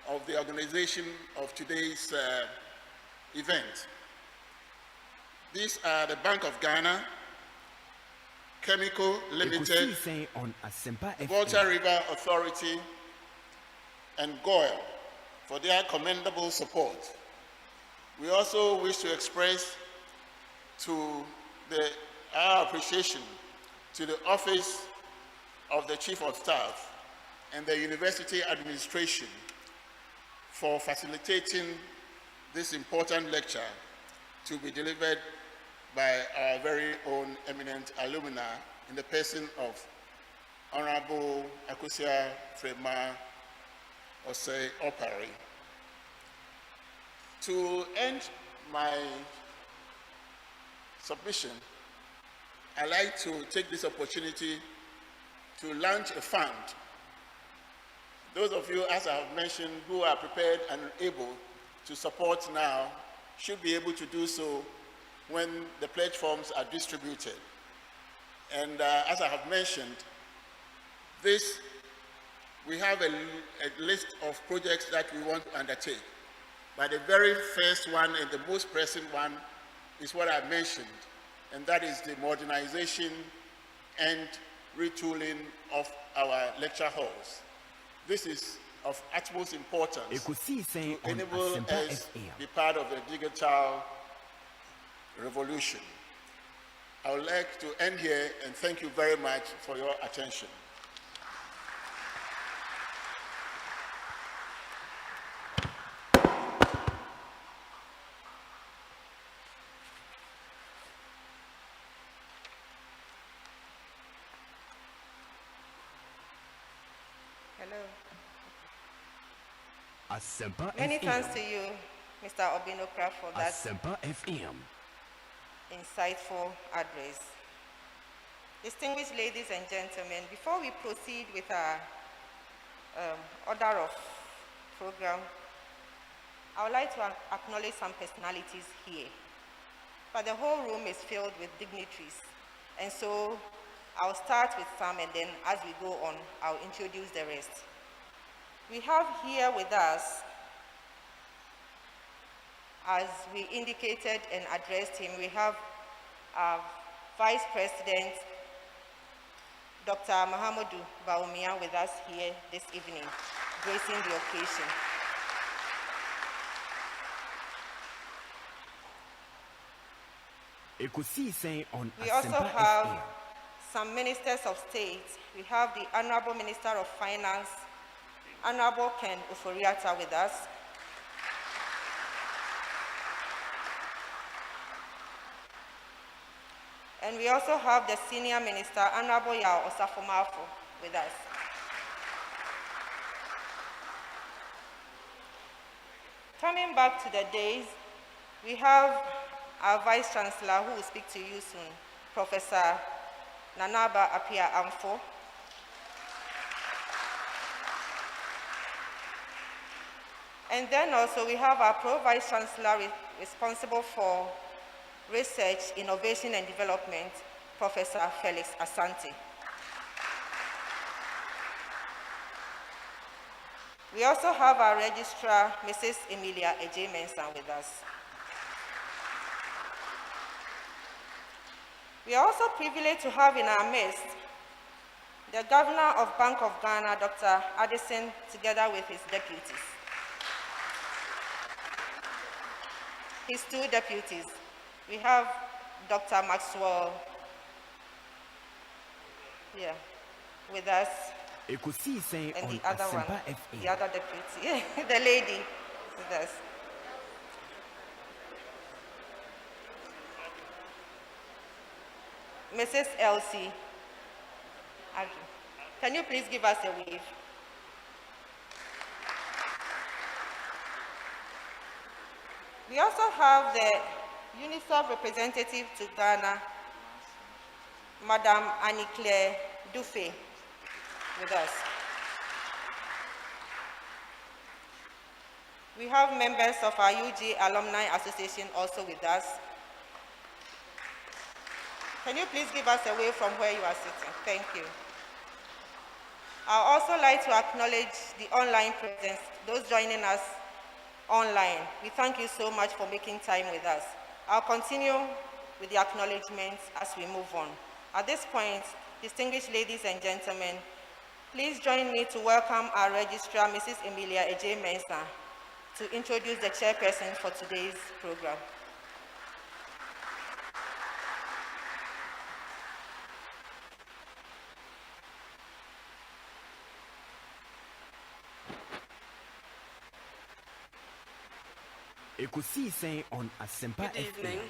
of the organization of today's event. These are the Bank of Ghana, Chemical Limited, Ekosiisen On Asempa FM. Volta River Authority, and GOIL for their commendable support. We also wish to express our appreciation to the Office of the Chief of Staff and the University Administration for facilitating this important lecture to be delivered by our very own eminent alumna in the person of Honorable Akusia Frema Osei Opari. To end my submission, I'd like to take this opportunity to launch a fund. Those of you, as I have mentioned, who are prepared and able to support now should be able to do so when the pledge forms are distributed. And as I have mentioned, we have a list of projects that we want to undertake. But the very first one and the most pressing one is what I mentioned, and that is the modernization and retooling of our lecture halls. This is of utmost importance to enable us be part of the digital revolution. I would like to end here and thank you very much for your attention. Hello. Asempa Many FM. thanks to you, Mr. Obinokra, for that Asempa FM. insightful address. Distinguished ladies and gentlemen, before we proceed with our order of program, I would like to acknowledge some personalities here. But the whole room is filled with dignitaries, and so I'll start with some, and then as we go on, I'll introduce the rest. We have here with us, as we indicated and addressed him, we have our Vice President, Dr. Mahamudu Bawumia, with us here this evening, gracing the occasion. Ekosiisen On We also Asempa have FM. some ministers of state. We have the Honorable Minister of Finance, Honorable Ken Uforiata, with us. And we also have the Senior Minister, Honorable Yao Osafomafo, with us. Coming back to the days, we have our Vice Chancellor who will speak to you soon, Professor Nanaba Apia Amfo. And then also we have our Pro-Vice Chancellor responsible for Research, Innovation and Development, Professor Felix Asante. We also have our Registrar, Mrs. Emilia Eje Mensah, with us. We are also privileged to have in our midst the Governor of Bank of Ghana, Dr. Addison, together with his deputies. His two deputies. We have Dr. Maxwell with us. Ekosiisen And On the other one, Asempa FM. the other deputy, the lady with us. Mrs. Elsie Adu, can you please give us a wave? We also have the UNICEF representative to Ghana, Madame Annie-Claire Dufay, with us. We have members of our UG Alumni Association also with us. Can you please give us a wave from where you are sitting? Thank you. I'd also like to acknowledge the online presence, those joining us online. We thank you so much for making time with us. I'll continue with the acknowledgements as we move on. At this point, distinguished ladies and gentlemen, please join me to welcome our Registrar, Mrs. Emilia Eje Mensah, to introduce the chairperson for today's program. Ekosiisen On Asempa Good evening. FM.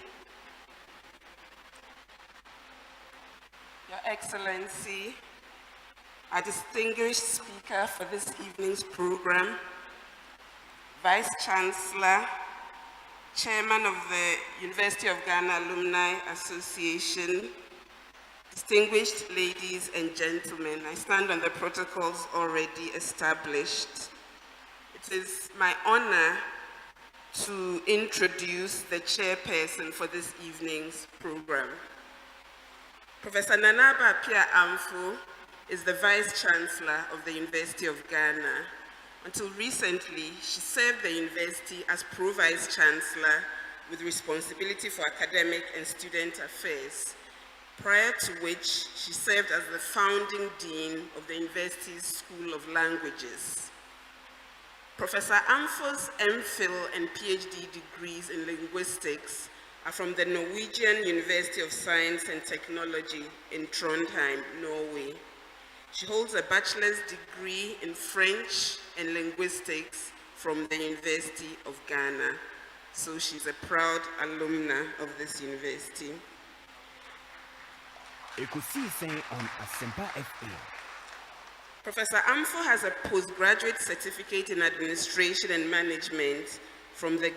Your Excellency, our distinguished speaker for this evening's program, Vice Chancellor, Chairman of the University of Ghana Alumni Association, distinguished ladies and gentlemen, I stand on the protocols already established. It is my honor to introduce the chairperson for this evening's program. Professor Nanaba Apia Amfo is the Vice Chancellor of the University of Ghana. Until recently, she served the university as Pro-Vice Chancellor with responsibility for academic and student affairs, prior to which she served as the founding dean of the university's School of Languages. Professor Amfo's MPhil and PhD degrees in linguistics are from the Norwegian University of Science and Technology in Trondheim, Norway. She holds a bachelor's degree in French and linguistics from the University of Ghana. So she's a proud alumna of this university. Ekosiisen On Asempa FM. Professor Amfo has a postgraduate certificate in administration and management from the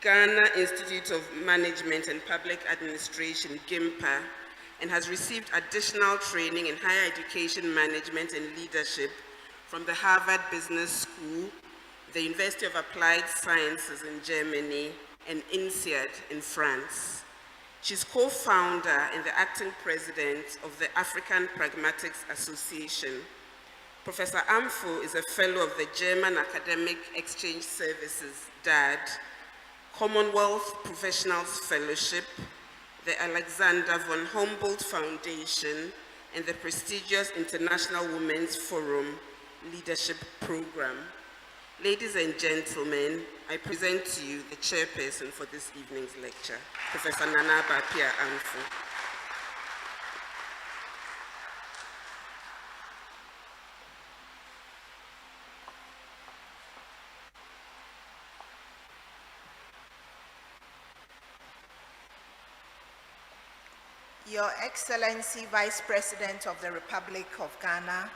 Ghana Institute of Management and Public Administration, GIMPA, and has received additional training in higher education management and leadership from the Harvard Business School, the University of Applied Sciences in Germany, and INSEAD in France. She's co-founder and the acting president of the African Pragmatics Association. Professor Amfo is a fellow of the German Academic Exchange Services, DAD, Commonwealth Professionals Fellowship, the Alexander von Humboldt Foundation, and the prestigious International Women's Forum Leadership Program. Ladies and gentlemen, I present to you the chairperson for this evening's lecture, Professor Nana Bapia Amfu. Your Excellency Vice President of the Republic of Ghana,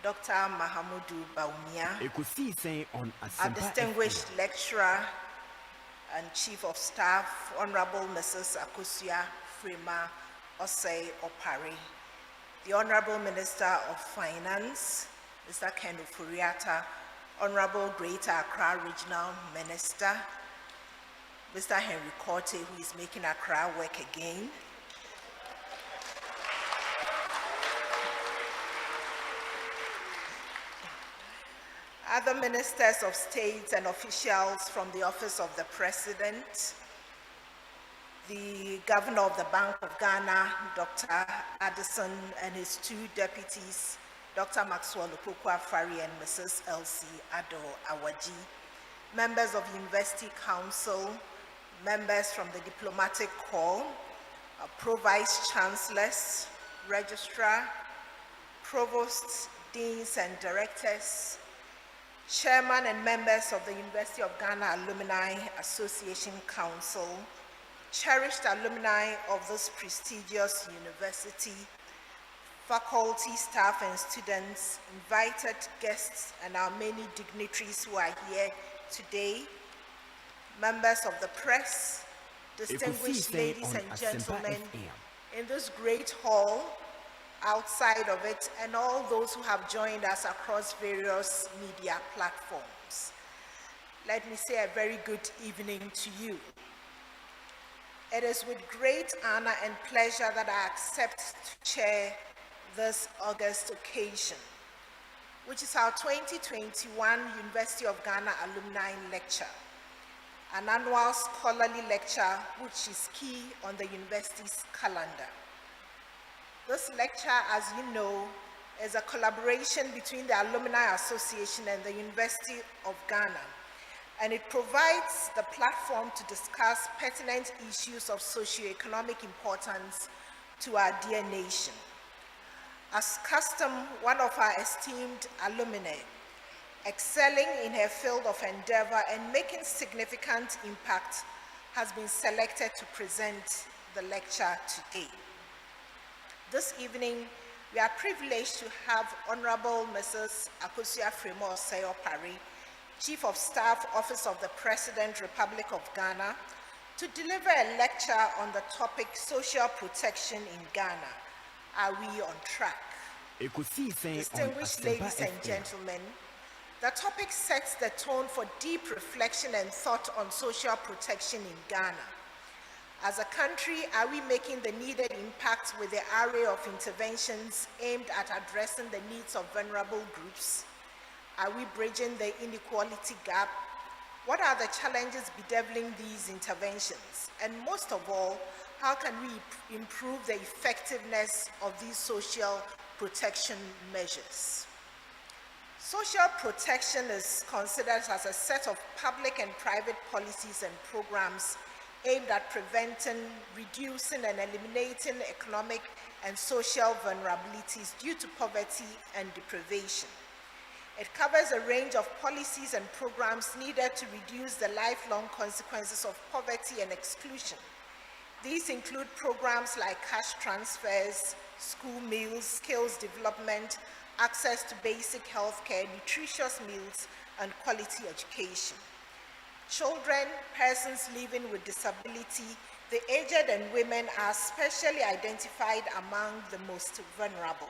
Dr. Mahamudu Bawumia, Ekosiisen On our Asempa distinguished lecturer and Chief of Staff, Honorable Mrs. Akosua Frema Osei Opare, the Honorable Minister of Finance, Mr. Ken Oforiatta, Honorable Greater Accra Regional Minister, Mr. Henry Korte, who is making Accra work again, other ministers of state and officials from the Office of the President, the Governor of the Bank of Ghana, Dr. Addison, and his two deputies, Dr. Maxwell Opoku-Afari and Mrs. Elsie Ado Awaji, members of University Council, members from the Diplomatic Corps, Pro-Vice Chancellors, Registrar, Provosts, Deans and Directors, Chairman and members of the University of Ghana Alumni Association Council, cherished alumni of this prestigious university, faculty, staff, and students, invited guests, and our many dignitaries who are here today, members of the press, distinguished ladies and gentlemen in this great hall, outside of it, and all those who have joined us across various media platforms. Let me say a very good evening to you. It is with great honor and pleasure that I accept to chair this August occasion, which is our 2021 University of Ghana Alumni Lecture, an annual scholarly lecture which is key on the university's calendar. This lecture, as you know, is a collaboration between the Alumni Association and the University of Ghana, and it provides the platform to discuss pertinent issues of socio-economic importance to our dear nation. As custom, one of our esteemed alumni, excelling in her field of endeavor and making significant impact, has been selected to present the lecture today. This evening, we are privileged to have Honorable Mrs. Akosua Frema Osei Opare, Chief of Staff, Office of the President, Republic of Ghana, to deliver a lecture on the topic Social Protection in Ghana. Are we on track? Distinguished ladies and gentlemen, the topic sets the tone for deep reflection and thought on social protection in Ghana. As a country, are we making the needed impact with the array of interventions aimed at addressing the needs of vulnerable groups? Are we bridging the inequality gap? What are the challenges bedeviling these interventions? And most of all, how can we improve the effectiveness of these social protection measures? Social protection is considered as a set of public and private policies and programs aimed at preventing, reducing, and eliminating economic and social vulnerabilities due to poverty and deprivation. It covers a range of policies and programs needed to reduce the lifelong consequences of poverty and exclusion. These include programs like cash transfers, school meals, skills development, access to basic health care, nutritious meals, and quality education. Children, persons living with disability, the aged, and women are specially identified among the most vulnerable.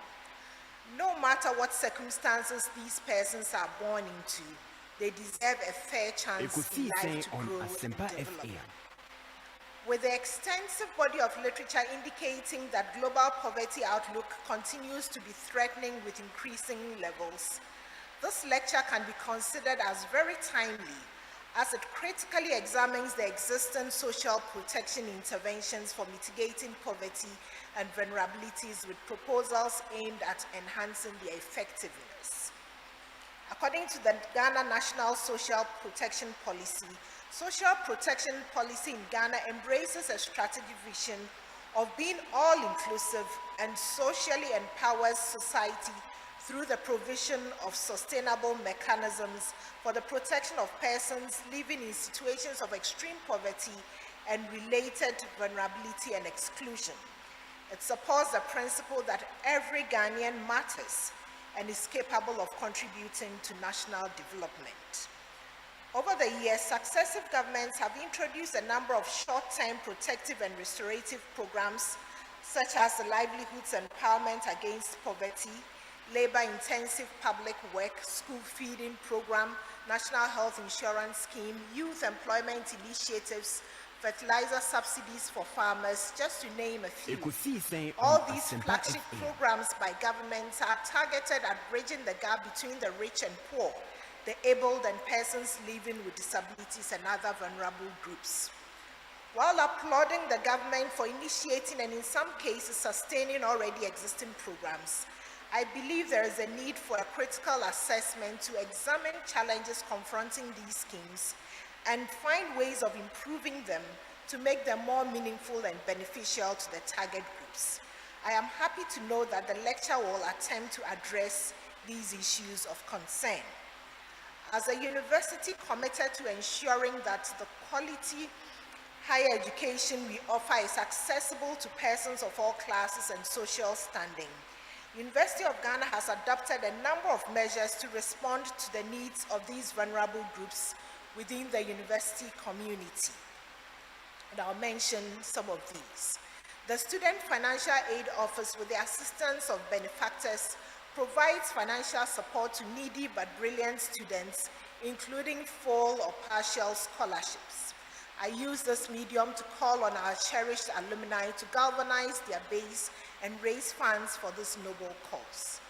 No matter what circumstances these persons are born into, they deserve a fair chance in life to grow and develop. With the extensive body of literature indicating that global poverty outlook continues to be threatening with increasing levels, this lecture can be considered as very timely, as it critically examines the existing social protection interventions for mitigating poverty and vulnerabilities with proposals aimed at enhancing their effectiveness. A According to the Ghana National Social Protection Policy, social protection policy in Ghana embraces a strategic vision of being all-inclusive and socially empowers society through the provision of sustainable mechanisms for the protection of persons living in situations of extreme poverty and related vulnerability and exclusion. It supports the principle that every Ghanaian matters and is capable of contributing to national development. Over the years, successive governments have introduced a number of short-term protective and restorative programs, such as the Livelihoods Empowerment Against Poverty, Labor-Intensive Public Work, School Feeding Program, National Health Insurance Scheme, Youth Employment Initiatives, fertilizer subsidies for farmers, just to name a few. All these flagship programs by governments are targeted at bridging the gap between the rich and poor, the abled and persons living with disabilities and other vulnerable groups. While applauding the government for initiating and in some cases sustaining already existing programs, I believe there is a need for a critical assessment to examine challenges confronting these schemes and find ways of improving them to make them more meaningful and beneficial to the target groups. I am happy to know that the lecture will attempt to address these issues of concern. As a university committed to ensuring that the quality higher education we offer is accessible to persons of all classes and social standing, University of Ghana has adopted a number of measures to respond to the needs of these vulnerable groups within the university community. And I'll mention some of these. The Student Financial Aid Office, with the assistance of benefactors, provides financial support to needy but brilliant students, including full or partial scholarships. I use this medium to call on our cherished alumni to galvanize their base and raise funds for this noble cause.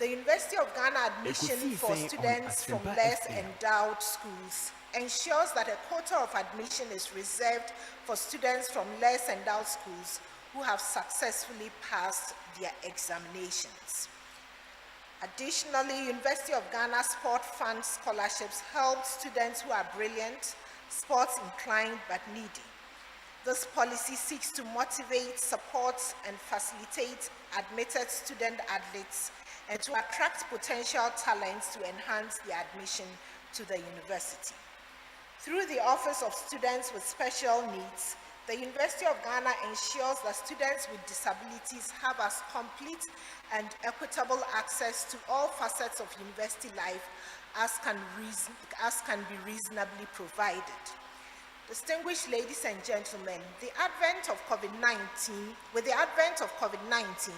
The University of Ghana admission for students from less endowed schools ensures that a quota of admission is reserved for students from less endowed schools who have successfully passed their examinations. Additionally, University of Ghana Sport Fund scholarships help students who are brilliant, sports inclined but needy. This policy seeks to motivate, support, and facilitate admitted student athletes and to attract potential talents to enhance their admission to the university. Through the Office of Students with Special Needs, the University of Ghana ensures that students with disabilities have as complete and equitable access to all facets of university life as can be reasonably provided. Distinguished ladies and gentlemen, with the advent of COVID-19,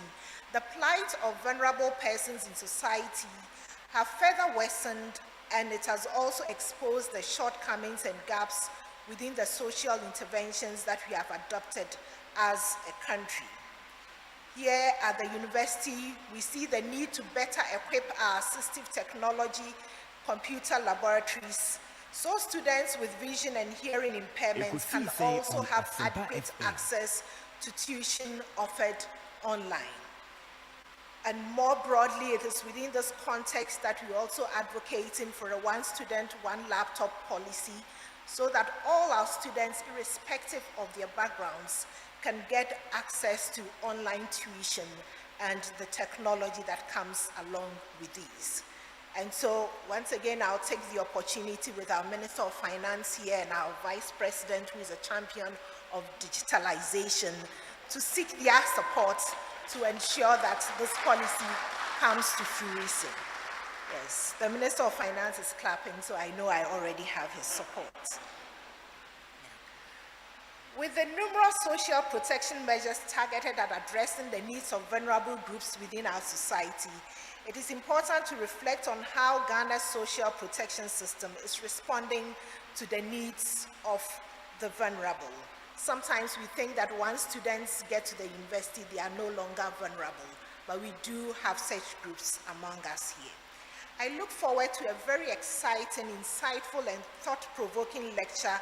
the plight of vulnerable persons in society have further worsened, and it has also exposed the shortcomings and gaps within the social interventions that we have adopted as a country. Here at the university, we see the need to better equip our assistive technology, computer laboratories, so students with vision and hearing impairments can also have adequate access to tuition offered online. And more broadly, it is within this context that we're also advocating for a one student, one laptop policy so that all our students, irrespective of their backgrounds, can get access to online tuition and the technology that comes along with these. And so, once again, I'll take the opportunity with our Minister of Finance here and our Vice President, who is a champion of digitalization, to seek their support to ensure that this policy comes to fruition. Yes, the Minister of Finance is clapping, so I know I already have his support. With the numerous social protection measures targeted at addressing the needs of vulnerable groups within our society, it is important to reflect on how Ghana's social protection system is responding to the needs of the vulnerable. Sometimes we think that once students get to the university, they are no longer vulnerable, but we do have such groups among us here. I look forward to a very exciting, insightful, and thought-provoking lecture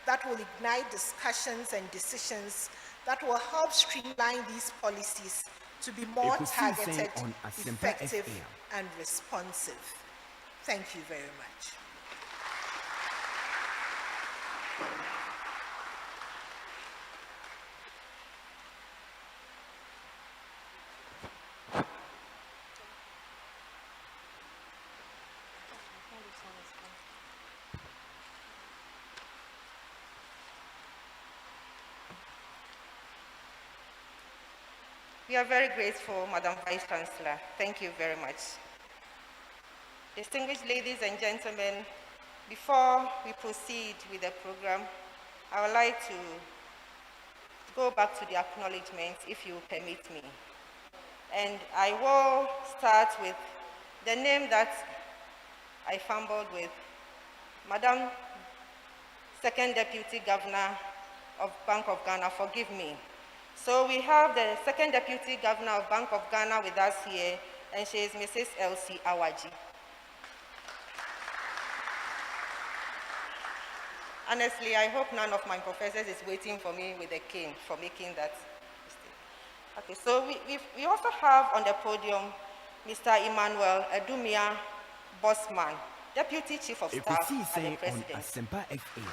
that will ignite discussions and decisions that will help streamline these policies to be more targeted, effective, and responsive. Thank you very much. We are very grateful, Madam Vice Chancellor. Thank you very much. Distinguished ladies and gentlemen, before we proceed with the program, I would like to go back to the acknowledgements, if you permit me. And I will start with the name that I fumbled with, Madam Second Deputy Governor of Bank of Ghana, forgive me. So we have the Second Deputy Governor of Bank of Ghana with us here, and she is Mrs. Elsie Awaji. Honestly, I hope none of my professors is waiting for me with a cane for making that mistake. Okay, so we also have on the podium Mr. Emmanuel Edumia Bosman, Deputy Chief of Staff and the President. On Asempa FM.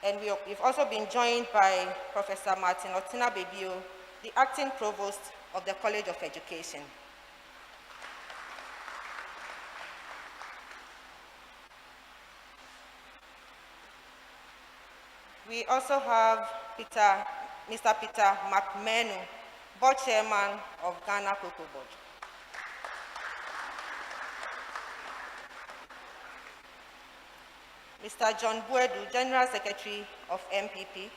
And we've also been joined by Professor Martin Otina Bebio, the Acting Provost of the College of Education. We also have Mr. Peter McMenu, Board Chairman of Ghana Cocoa Board. Mr. John Buedu, General Secretary of MPP.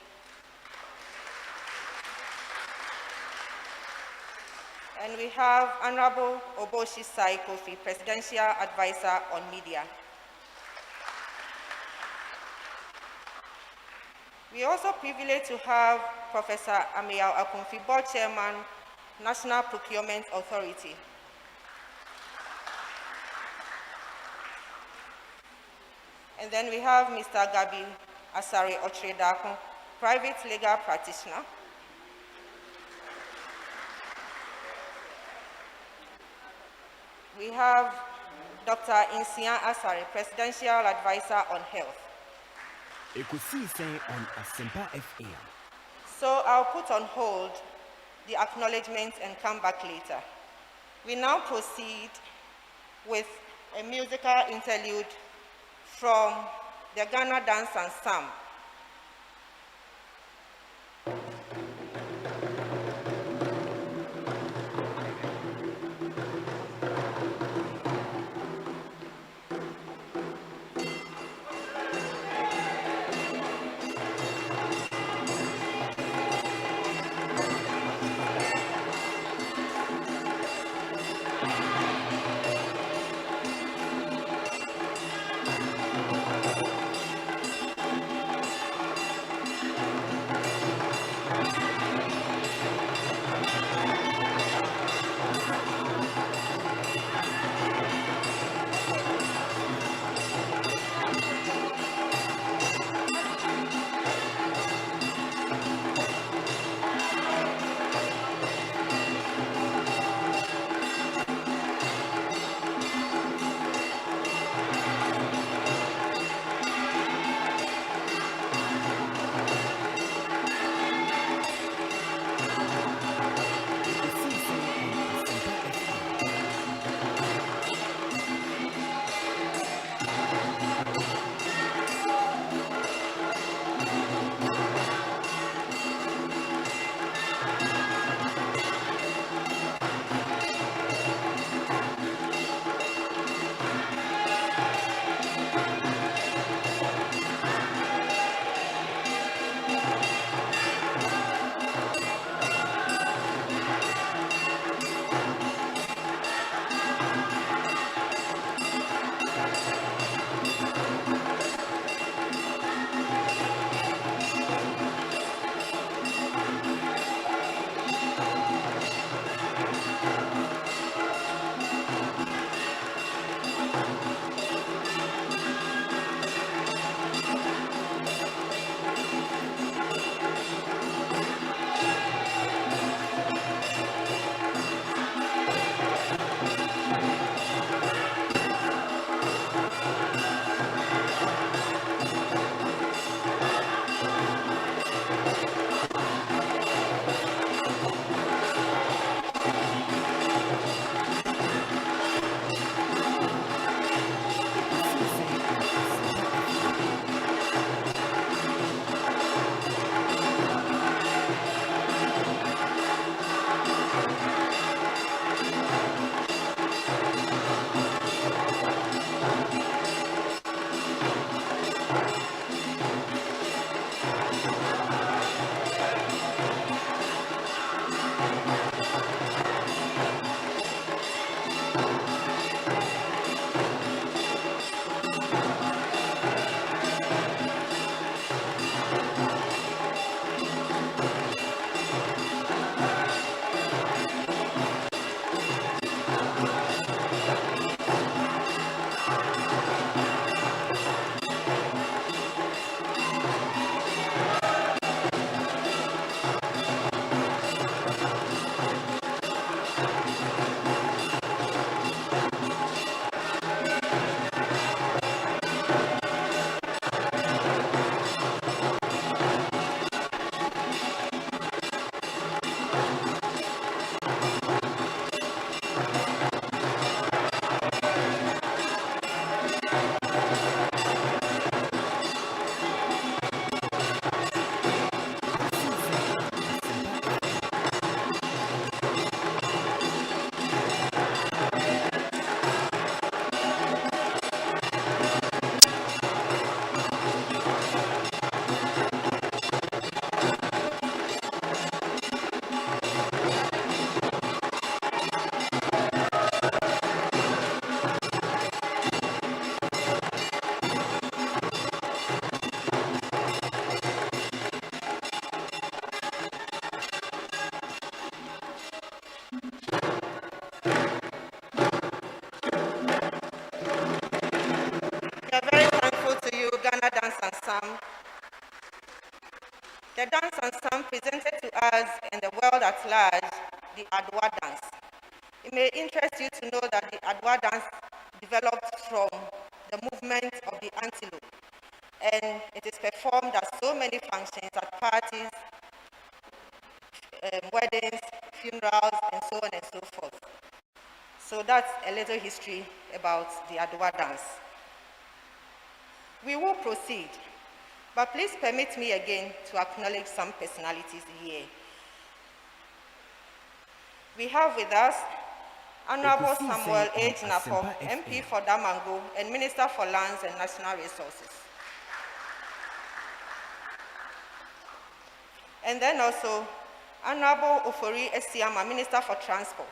And we have Honorable Oboshi Sai Kofi, Presidential Advisor on Media. We are also privileged to have Professor Amiao Akunfi, Board Chairman, National Procurement Authority. And then we have Mr. Gabi Asari Otredakun, Private Legal Practitioner. We have Dr. Insian Asari, Presidential Advisor on Health. Ekosiisen On Asempa FM. So I'll put on hold the acknowledgements and come back later. We now proceed with a musical interlude from the Ghana Dance Ensemble. The dance ensemble presented to us and the world at large the Adwa dance. It may interest you to know that the Adwa dance developed from the movement of the antelope, and it is performed at so many functions, at parties, weddings, funerals, and so on and so forth. So that's a little history about the Adwa dance. We will proceed, but please permit me again to acknowledge some personalities here. We have with us Honorable Samuel A. Napo, MP for Damango and Minister for Lands and National Resources. And then also Honorable Ofori Esiama, Minister for Transport.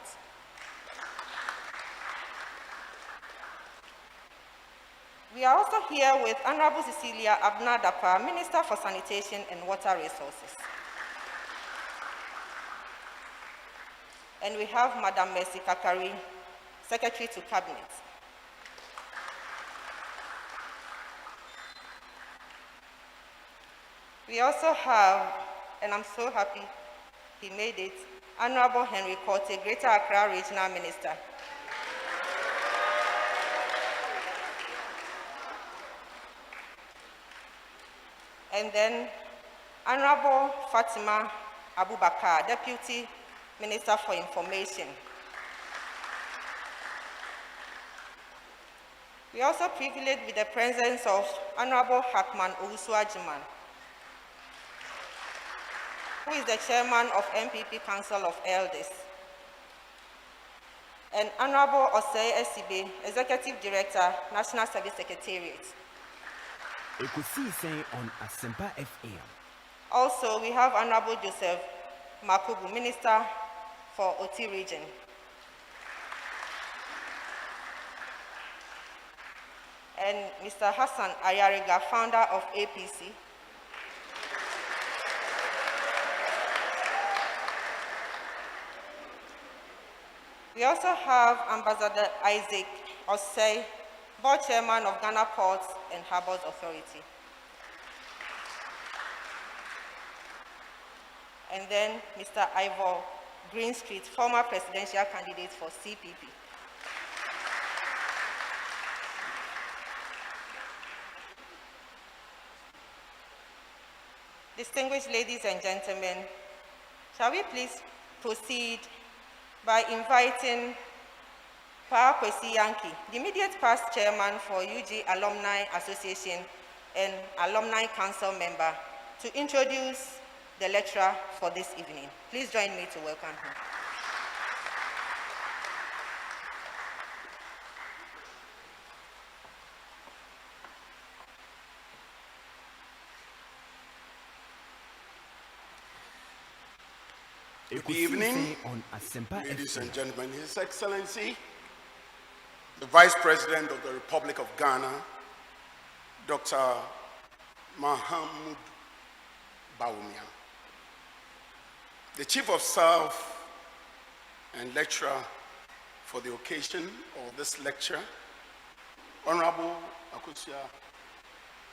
We are also here with Honorable Cecilia Abnadapa, Minister for Sanitation and Water Resources. And we have Madam Mercy Kakari, Secretary to Cabinet. We also have, and I'm so happy he made it, Honorable Henry Korte, Greater Accra Regional Minister. And then Honorable Fatima Abubakar, Deputy Minister for Information. We are also privileged with the presence of Honorable Hakman Owusu-Ajiman, who is the Chairman of MPP Council of Elders, and Honorable Osei Esibe, Executive Director, National Service Secretariat. Ekosiisen On Asempa FM. Also, we have Honorable Joseph Makubu, Minister for Oti Region. And Mr. Hassan Ayariga, founder of APC. We also have Ambassador Isaac Osei, Board Chairman of Ghana Ports and Harbours Authority. And then Mr. Ivor Greenstreet, former presidential candidate for CPP. Distinguished ladies and gentlemen, shall we please proceed by inviting Pa Kwesi Yankee, the immediate past chairman for UG Alumni Association and Alumni Council member, to introduce the lecturer for this evening. Please join me to welcome him. Good evening, ladies and gentlemen. His Excellency, the Vice President of the Republic of Ghana, Dr. Mahamudu Bawumia, the Chief of Staff and lecturer for the occasion of this lecture, Honorable Akusia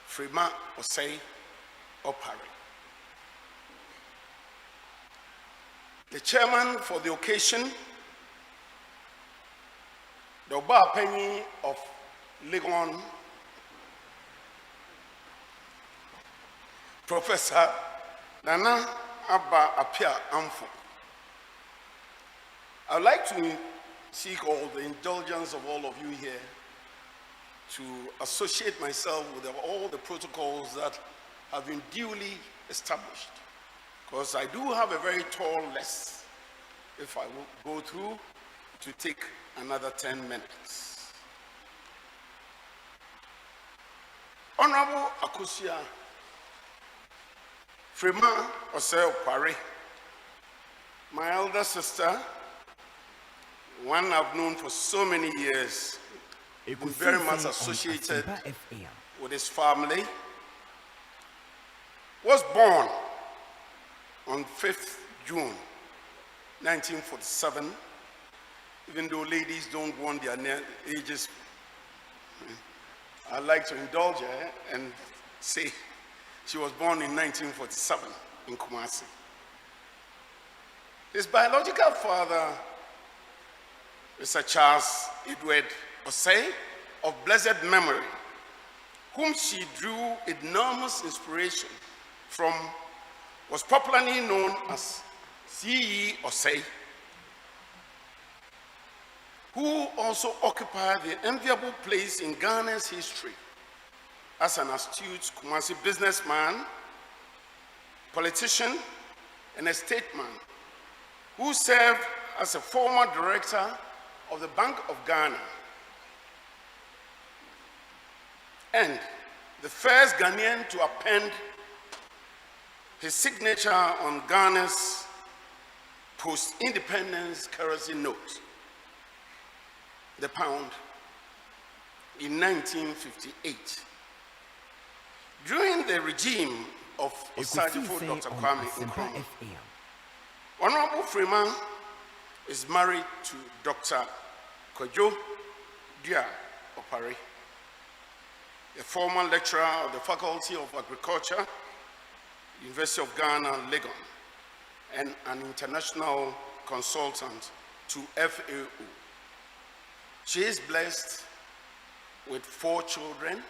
Frima Osei Opare, the chairman for the occasion, the Oba Penny of Legon, Professor Nana Abba Apia Amfo. I would like to seek all the indulgence of all of you here to associate myself with all the protocols that have been duly established, because I do have a very tall list, if I will go through, to take another 10 minutes. Honorable Akusia Frima Osei Opare, my elder sister, one I've known for so many years, been very much associated with his family, was born on 5th June 1947. Even though ladies don't want their ages, I like to indulge her and say she was born in 1947. in Kumasi. His biological father, Mr. Charles Edward Osei, of blessed memory, whom she drew enormous inspiration from, was popularly known as C.E. Osei, who also occupied the enviable place in Ghana's history as an astute Kumasi businessman, politician, and a statesman, who served as a former director of the Bank of Ghana and the first Ghanaian to append his signature on Ghana's post-independence currency note, the pound, in 1958. During the regime of Osajifo Dr. Kwame Nkrumah, Honorable Freeman is married to Dr. Kojo Dua Opare, a former lecturer of the Faculty of Agriculture, University of Ghana, Legon, and an international consultant to FAO. She is blessed with 4 children,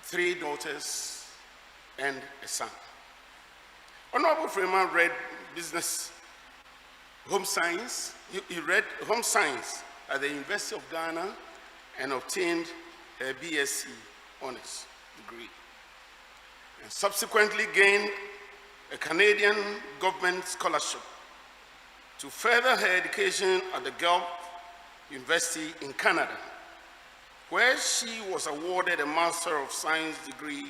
3 daughters, and a son. Honorable Freeman read business, home science. He read home science at the University of Ghana and obtained a BSc honors degree, and subsequently gained a Canadian government scholarship to further her education at the Guelph University in Canada, where she was awarded a Master of Science degree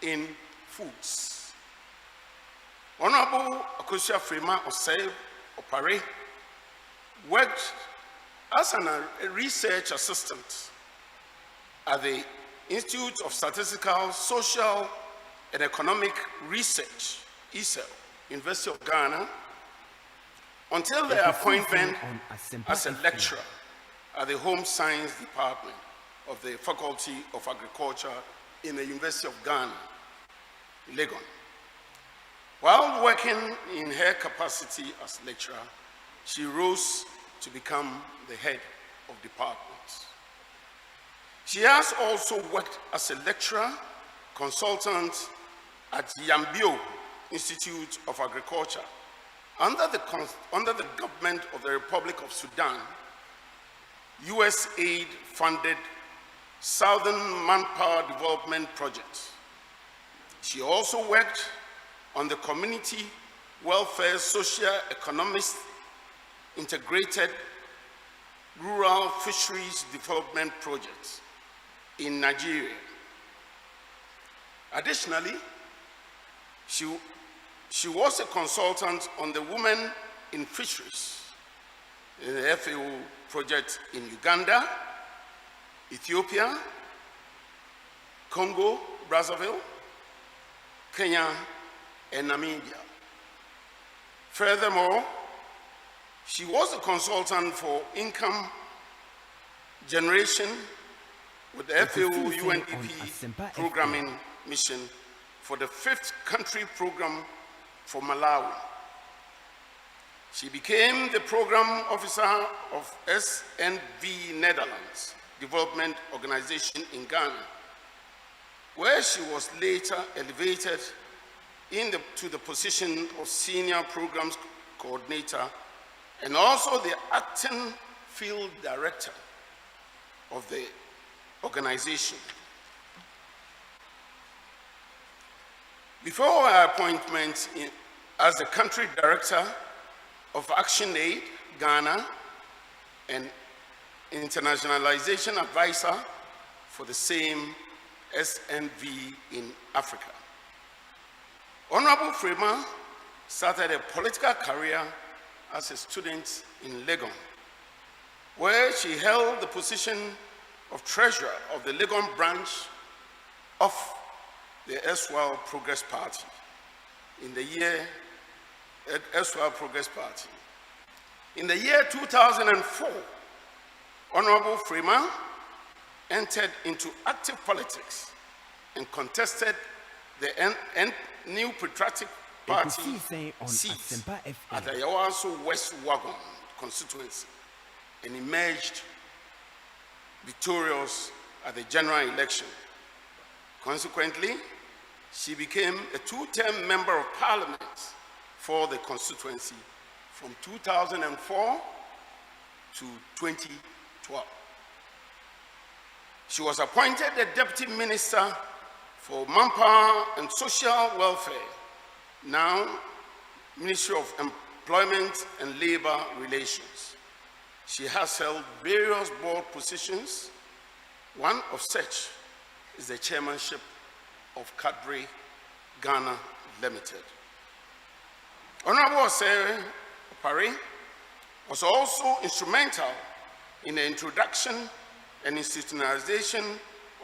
in foods. Honorable Akosia Freeman Osei Opare worked as a research assistant at the Institute of Statistical, Social, and Economic Research, ISEL, University of Ghana, until their appointment as a lecturer at the Home Science Department of the Faculty of Agriculture in the University of Ghana, Legon. While working in her capacity as lecturer, she rose to become the head of departments. She has also worked as a lecturer, consultant at Yambio Institute of Agriculture under the government of the Republic of Sudan, USAID-funded Southern Manpower Development Project. She also worked on the Community Welfare Socio-Economist Integrated Rural Fisheries Development Project in Nigeria. Additionally, she was a consultant on the Women in Fisheries, the FAO project in Uganda, Ethiopia, Congo, Brazzaville, Kenya, and Namibia. Furthermore, she was a consultant for income generation with the FAO UNDP programming mission for the 5th country program for Malawi. She became the program officer of SNV Netherlands Development Organization in Ghana, where she was later elevated to the position of senior programs coordinator and also the acting field director of the organization. Before her appointment as the country director of Action Aid Ghana and internationalization advisor for the same SNV in Africa, Honorable Freeman started a political career as a student in Legon, where she held the position of treasurer of the Legon branch of the erstwhile Progress Party in the year erstwhile Progress Party. In the year 2004, Honorable Freeman entered into active politics and contested the new patriotic party seat at the Ayawaso West Wagon constituency and emerged victorious at the general election. Consequently, she became a two-term member of parliament for the constituency from 2004 to 2012. She was appointed the Deputy Minister for Manpower and Social Welfare, now Ministry of Employment and Labor Relations. She has held various board positions. One of such is the chairmanship of Cadbury Ghana Limited. Honorable Sarah Opari was also instrumental in the introduction and institutionalization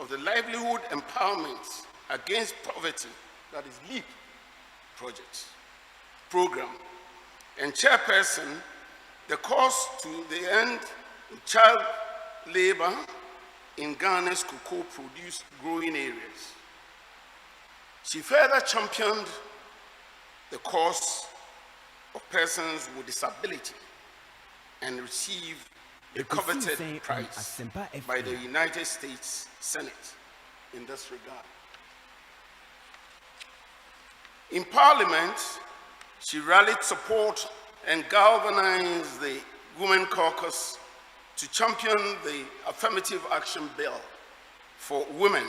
of the Livelihood Empowerment Against Poverty, that is LEAP program, and chairperson the course to the end child labor in Ghana's cocoa produce growing areas. She further championed the cause of persons with disability and received the coveted prize by the United States Senate in this regard. In Parliament, she rallied support and galvanized the Women Caucus to champion the affirmative action bill for women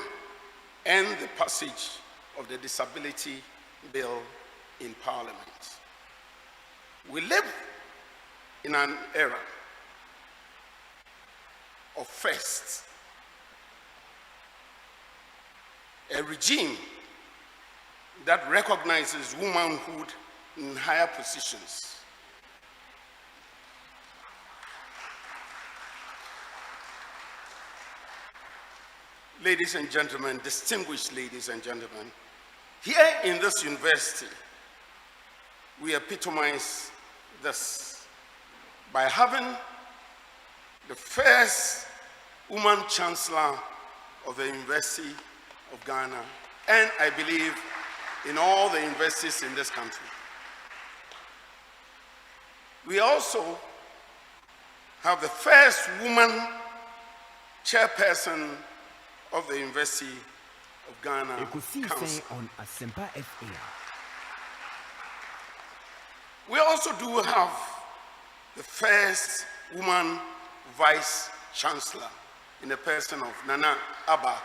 and the passage of the disability bill in Parliament. We live in an era of firsts, a regime that recognizes womanhood in higher positions. Ladies and gentlemen, distinguished ladies and gentlemen, here in this university, we epitomize this by having the first woman chancellor of the University of Ghana, and I believe in all the universities in this country. We also have the first woman chairperson of the University of Ghana Ekosiisen On Asempa. We also do have the first woman vice chancellor in the person of Nana Abba.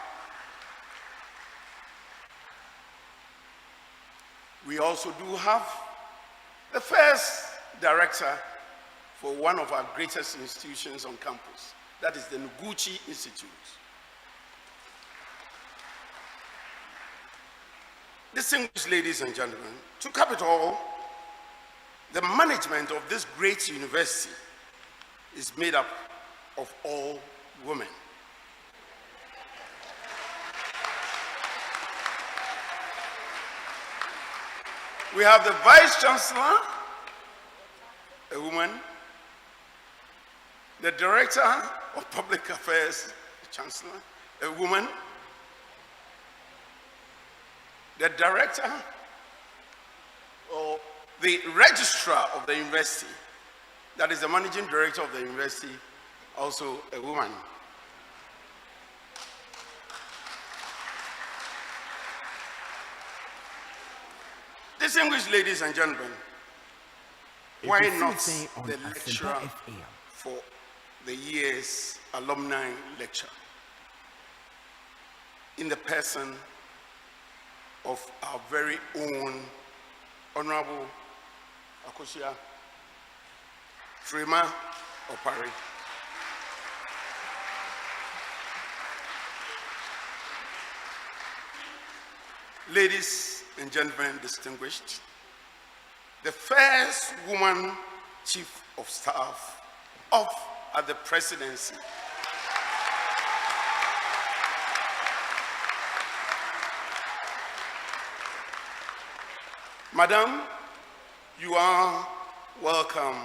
We also do have the first director for one of our greatest institutions on campus, that is the Noguchi Institute. Distinguished ladies and gentlemen, to cap it all, the management of this great university is made up of all women. We have the Vice Chancellor, a woman, the Director of Public Affairs, the Chancellor, a woman, the Director or the Registrar of the University, that is the Managing Director of the University, also a woman. Distinguished ladies and gentlemen, why not the lecturer for the year's alumni lecture in the person of our very own Honorable Akosia Frema Opari. Ladies and gentlemen, distinguished, the first woman chief of staff at the presidency, Madam, you are welcome,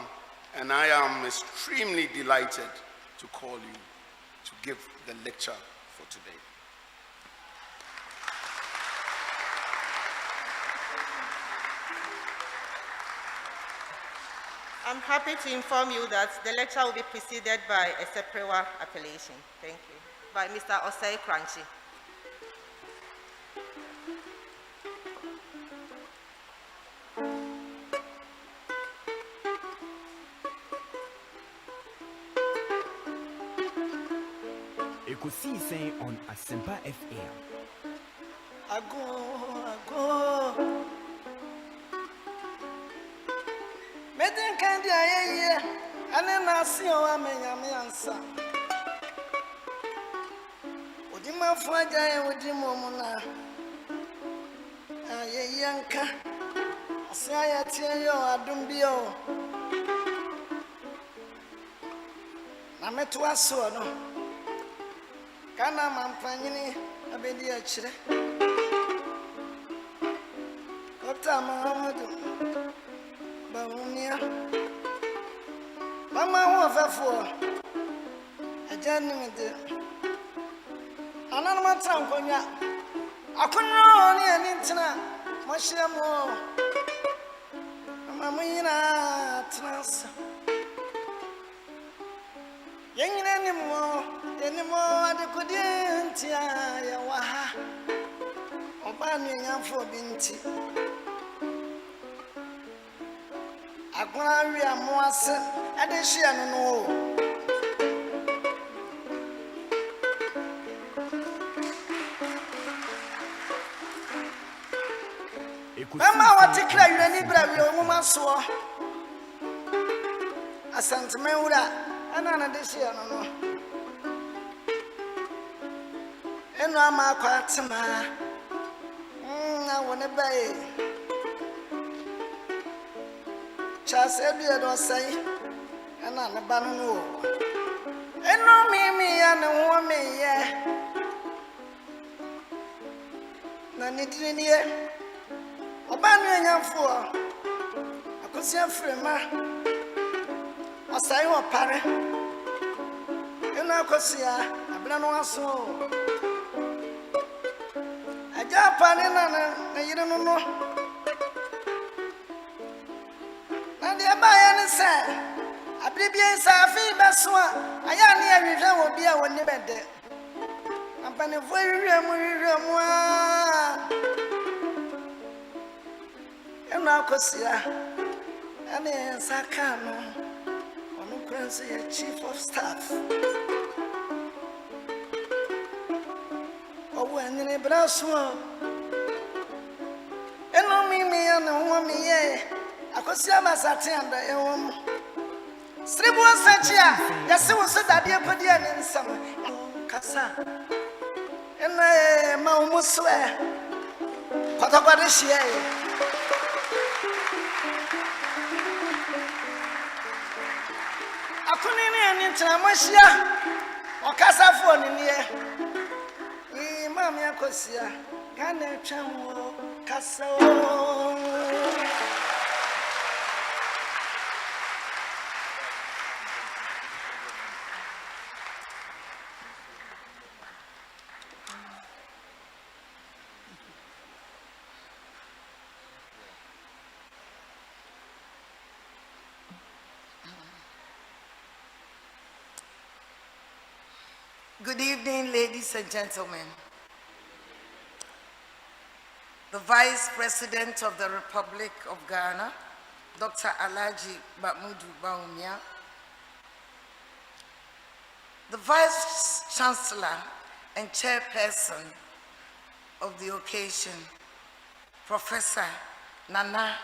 and I am extremely delighted to call you to give the lecture for today. I'm happy to inform you that the lecture will be preceded by a separate appellation. Thank you. By Mr. Osei Crunchy. Ekosiisen on Asempa FM. Ago. Medin kandi ayeye ane na si o amenyame ansa. Odima fu ajaye odimo mu na. Ayeye nka. Ase ayatie yo adum bi o. Na meto aso no. Kana mampanyini abedi achire. Kota Muhammadu Bawumia Mama ho afafo ajani mede Anana mata nkonya akono ni ani ntina mo hye mo Mama munyina transa Yengina ni mo adekodi ntia ya waha Oba ni nyafo binti Agora wi amoase ade hia no no Mama watikra yuni bra wi omuma so asantme wura ana na de hia no no Enu ama akwatema na wona bae Chase bi do sai ana na ba no eno mi ya na wo me ye na ni dini ni e oba nu anyamfo akosi afrema osai wo pare eno akosi a abna no aso aja pane na yire no no Bayan say, Abibian Safi Baswa, I am near you will be our neighbor. I'm going to very and now Cosia, and then Sakano, on the chief of staff. Oh, when in a brasso, and no me and no woman, ye. Akosiama satenda ewom Sribu Sanchia yase wo so dade apodia ne nsam kasa ene ma umuswe kwatakwade hie Akuni ne ani ntamahia okasa fo ne ne mama akosia kana twawo kasa Good evening, ladies and gentlemen. The Vice President of the Republic of Ghana, Dr. Alhaji Mahmoud Bawumia, the Vice Chancellor and Chairperson of the occasion, Professor Nana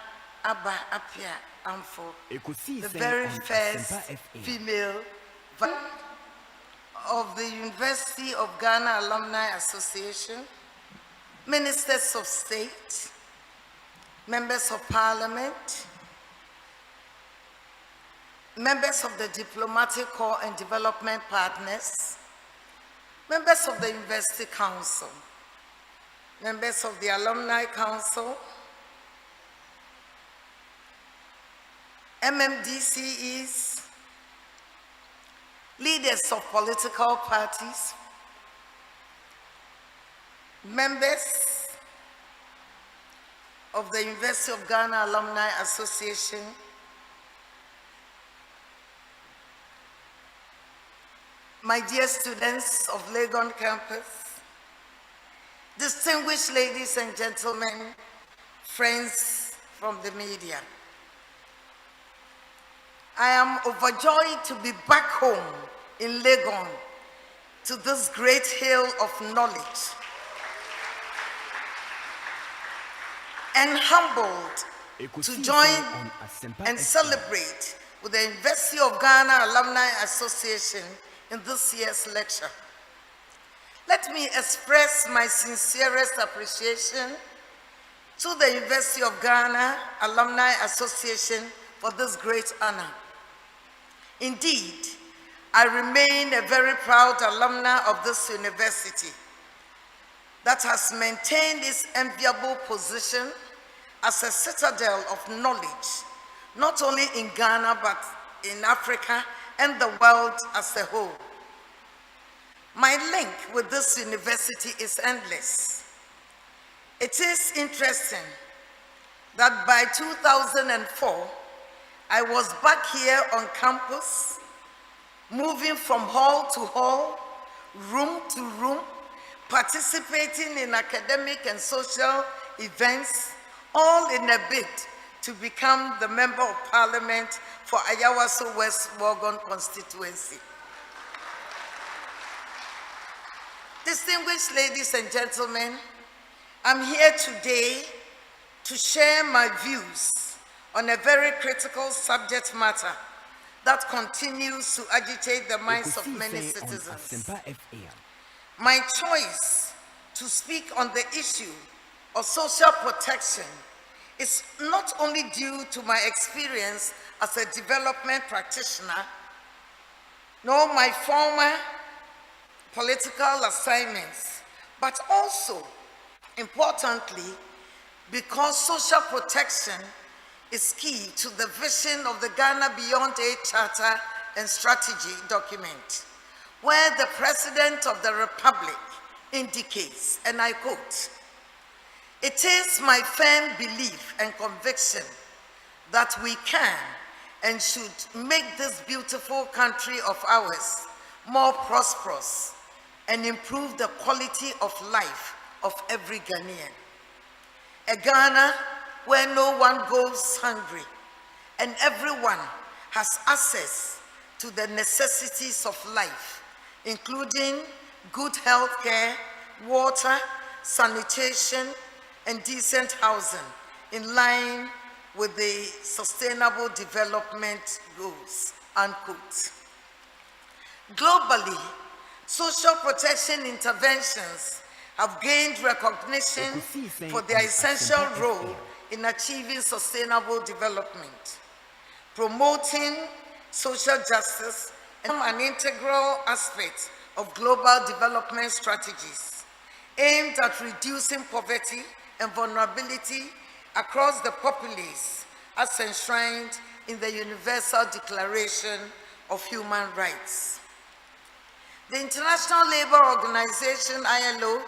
Abba Apia Amfo, the very first female of the University of Ghana Alumni Association, Ministers of State, Members of Parliament, members of the Diplomatic Corps and Development Partners, members of the University Council, members of the Alumni Council, MMDCEs, leaders of political parties, members of the University of Ghana Alumni Association, my dear students of Legon campus, distinguished ladies and gentlemen, friends from the media, I am overjoyed to be back home in Legon, to this great hill of knowledge, and humbled to join and celebrate with the University of Ghana Alumni Association in this year's lecture. Let me express my sincerest appreciation to the University of Ghana Alumni Association for this great honor. Indeed, I remain a very proud alumna of this university that has maintained its enviable position as a citadel of knowledge, not only in Ghana, but in Africa and the world as a whole. My link with this university is endless. It is interesting that by 2004, I was back here on campus, moving from hall to hall, room to room, participating in academic and social events, all in a bid to become the Member of Parliament for Ayawaso West Wogon constituency. Distinguished ladies and gentlemen, I'm here today to share my views on a very critical subject matter that continues to agitate the minds of many citizens. My choice to speak on the issue of social protection is not only due to my experience as a development practitioner, nor my former political assignments, but also, importantly, because social protection is key to the vision of the Ghana Beyond Aid Charter and Strategy document, where the President of the Republic indicates, and I quote, "It is my firm belief and conviction that we can and should make this beautiful country of ours more prosperous and improve the quality of life of every Ghanaian. A Ghana where no one goes hungry and everyone has access to the necessities of life, including good health care, water, sanitation, and decent housing in line with the Sustainable Development Goals," unquote. Globally, social protection interventions have gained recognition for their essential role in achieving sustainable development, promoting social justice, and an integral aspect of global development strategies aimed at reducing poverty and vulnerability across the populace as enshrined in the Universal Declaration of Human Rights. The International Labour Organization, ILO,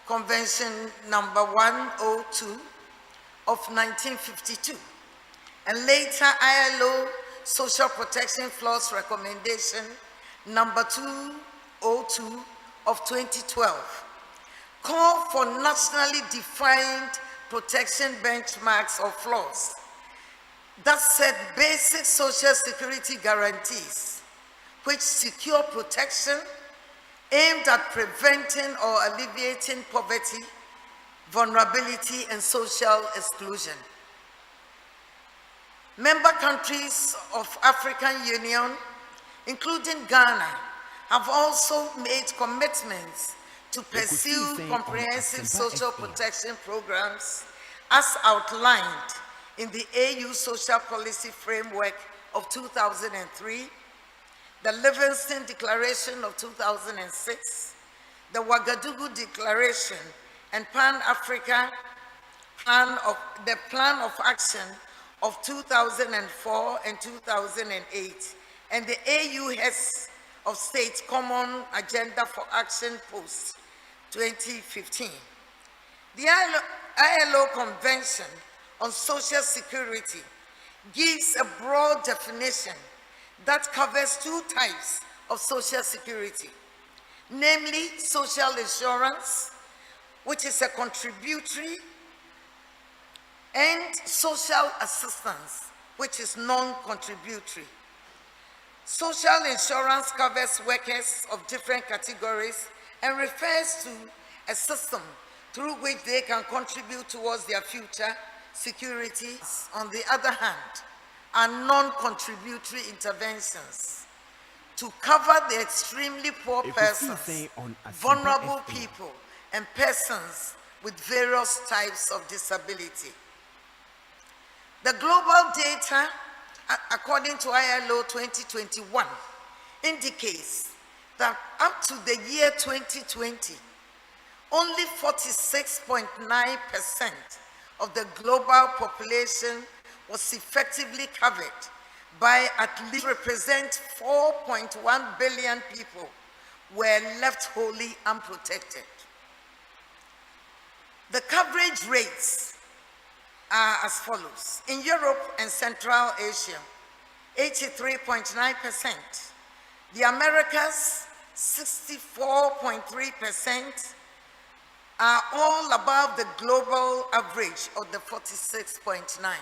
Convention number 102 of 1952, and later ILO Social Protection Clause Recommendation number 202 of 2012, call for nationally defined protection benchmarks or flaws that set basic social security guarantees which secure protection aimed at preventing or alleviating poverty, vulnerability, and social exclusion. Member countries of African Union, including Ghana, have also made commitments to pursue comprehensive social protection programs as outlined in the AU Social Policy Framework of 2003, the Livingston Declaration of 2006, the Ouagadougou Declaration, and Pan-Africa Plan of Action of 2004 and 2008, and the AU Heads of State Common Agenda for Action Post 2015. The ILO Convention on Social Security gives a broad definition that covers two types of Social Security, namely social insurance, which is a contributory, and social assistance, which is non-contributory. Social insurance covers workers of different categories and refers to a system through which they can contribute towards their future security. On the other hand, are non-contributory interventions to cover the extremely poor persons, vulnerable people, and persons with various types of disability. The global data, according to ILO 2021, indicates that up to the year 2020, only 46.9% of the global population was effectively covered by at least represent 4.1 billion people were left wholly unprotected. The coverage rates are as follows. In Europe and Central Asia, 83.9%. The Americas, 64.3%, are all above the global average of the 46.9%.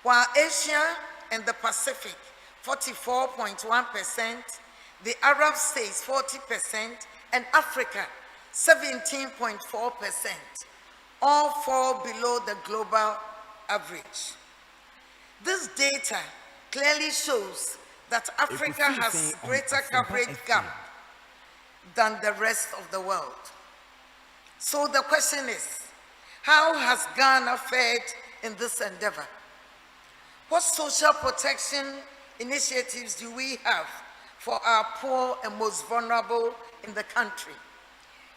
While Asia and the Pacific, 44.1%, the Arab states, 40%, and Africa, 17.4%, all fall below the global average. This data clearly shows that Africa has greater coverage gap than the rest of the world. So the question is, how has Ghana fared in this endeavor? What social protection initiatives do we have for our poor and most vulnerable in the country?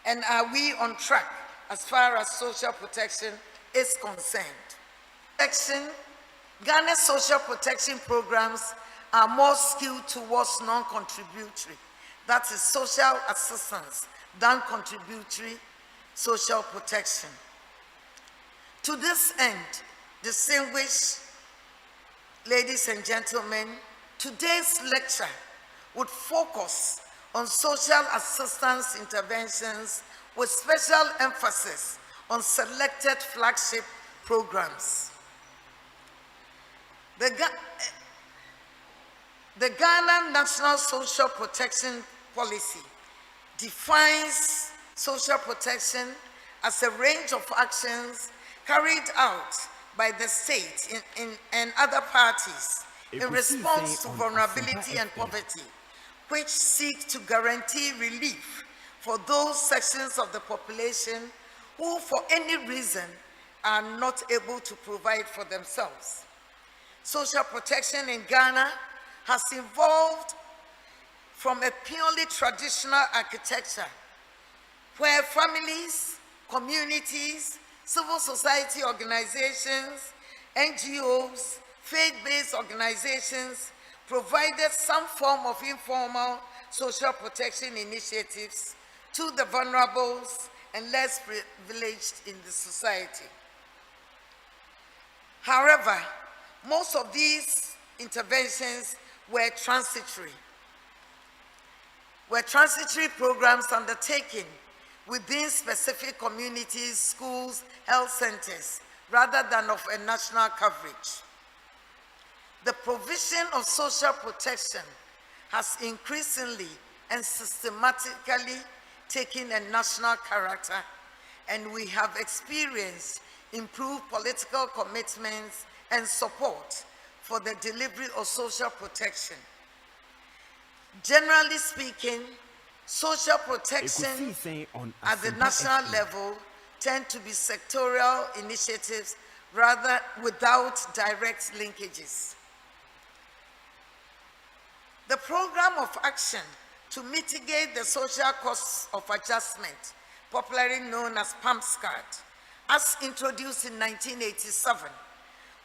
And are we on track as far as social protection is concerned? Ghana's social protection programs are more skewed towards non-contributory, that is social assistance, than contributory social protection. To this end, distinguished ladies and gentlemen, today's lecture would focus on social assistance interventions with special emphasis on selected flagship programs. The Ghana National Social Protection Policy defines social protection as a range of actions carried out by the state and other parties in response to vulnerability and poverty, which seek to guarantee relief for those sections of the population who, for any reason, are not able to provide for themselves. Social protection in Ghana has evolved from a purely traditional architecture where families, communities, civil society organizations, NGOs, faith-based organizations provided some form of informal social protection initiatives to the vulnerables and less privileged in the society. However, most of these interventions were transitory programs undertaken within specific communities, schools, health centers, rather than of a national coverage. The provision of social protection has increasingly and systematically taken a national character, and we have experienced improved political commitments and support for the delivery of social protection. Generally speaking, social protection at the national level tend to be sectorial initiatives rather without direct linkages. The program of action to mitigate the social costs of adjustment, popularly known as PAMSCAD, as introduced in 1987,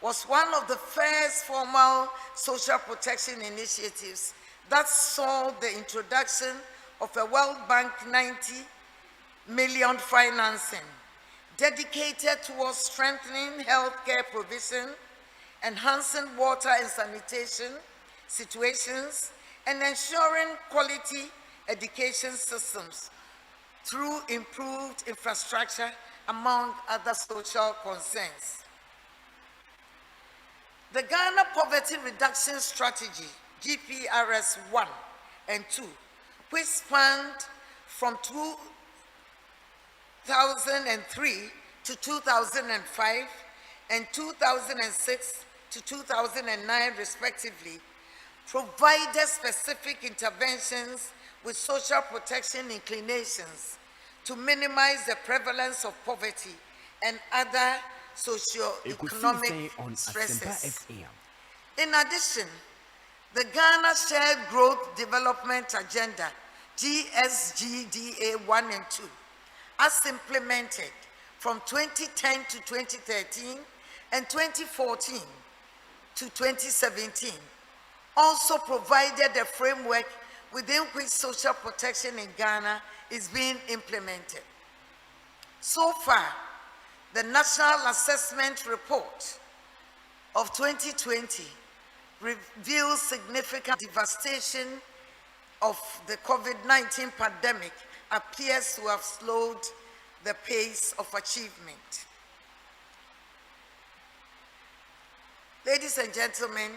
was one of the first formal social protection initiatives that saw the introduction of a World Bank 90 million financing dedicated towards strengthening healthcare provision, enhancing water and sanitation situations, and ensuring quality education systems through improved infrastructure, among other social concerns. The Ghana Poverty Reduction Strategy, GPRS 1 and 2, which spanned from 2003 to 2005 and 2006 to 2009 respectively, provided specific interventions with social protection inclinations to minimize the prevalence of poverty and other socio-economic on stresses. Asempa FM. In addition, the Ghana Shared Growth Development Agenda, GSGDA 1 and 2, as implemented from 2010 to 2013 and 2014 to 2017, also provided a framework within which social protection in Ghana is being implemented. So far, the National Assessment Report of 2020 reveals significant devastation of the COVID-19 pandemic appears to have slowed the pace of achievement. Ladies and gentlemen,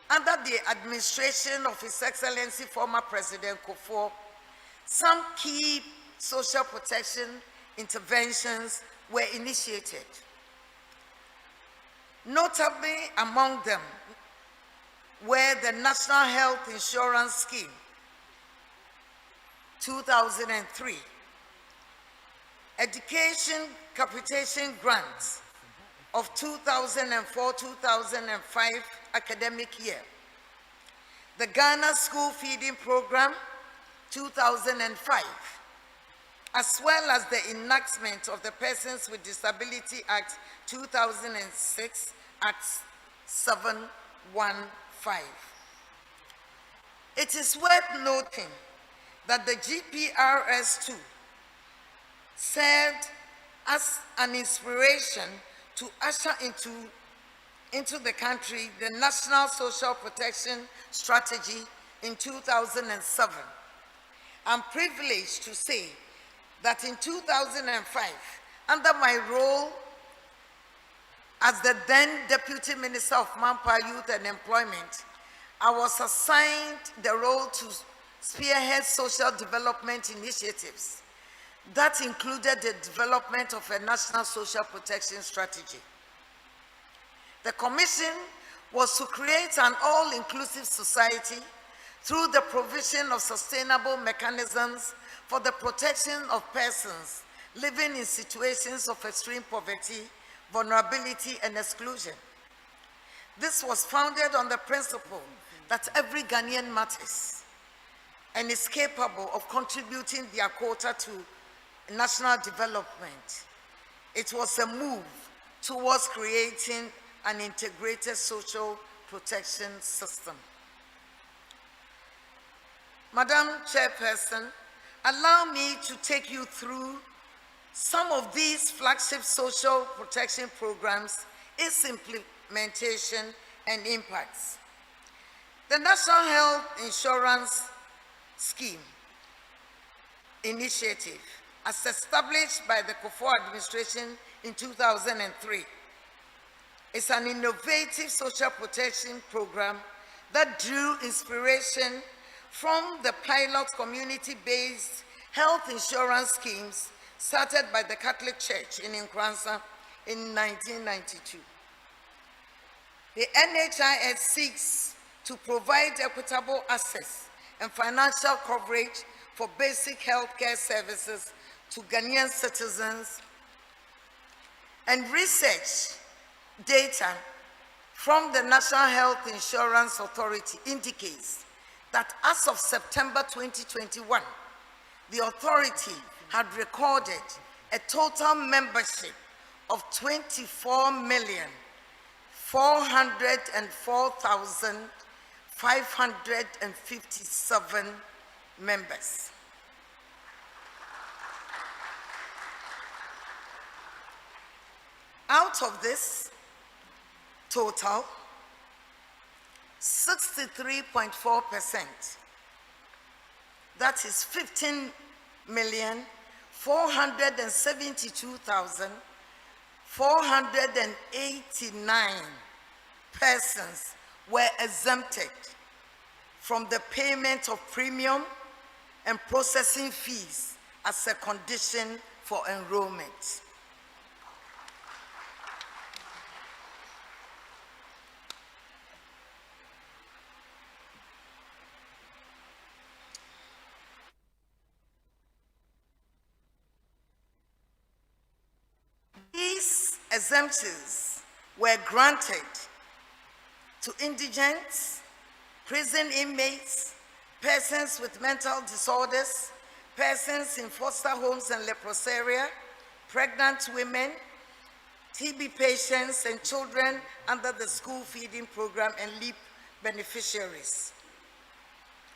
under the administration of His Excellency former President Kufuor, some key social protection interventions were initiated. Notably among them were the National Health Insurance Scheme, 2003, Education Capitation Grants of 2004-2005 academic year, the Ghana School Feeding Program, 2005, as well as the enactment of the Persons with Disability Act 2006, Act 715. It is worth noting that the GPRS 2 served as an inspiration to usher into the country the National Social Protection Strategy in 2007. I'm privileged to say that in 2005, under my role as the then Deputy Minister of Manpower, Youth and Employment, I was assigned the role to spearhead social development initiatives that included the development of a national social protection strategy. The commission was to create an all-inclusive society through the provision of sustainable mechanisms for the protection of persons living in situations of extreme poverty, vulnerability, and exclusion. This was founded on the principle that every Ghanaian matters and is capable of contributing their quota to national development. It was a move towards creating an integrated social protection system. Madam Chairperson, allow me to take you through some of these flagship social protection programs, its implementation and impacts. The National Health Insurance Scheme initiative, as established by the Kufuor administration in 2003, is an innovative social protection program that drew inspiration from the pilot community-based health insurance schemes started by the Catholic Church in Nkranza in 1992. The NHIS seeks to provide equitable access and financial coverage for basic healthcare services to Ghanaian citizens, and research data from the National Health Insurance Authority indicates that as of September 2021, the authority had recorded a total membership of 24,404,557 members. Out of this total, 63.4%. That is 15,472,489 persons were exempted from the payment of premium and processing fees as a condition for enrollment. These exemptions were granted to indigents, prison inmates, persons with mental disorders, persons in foster homes and leprosaria, pregnant women, TB patients, and children under the school feeding program and LEAP beneficiaries.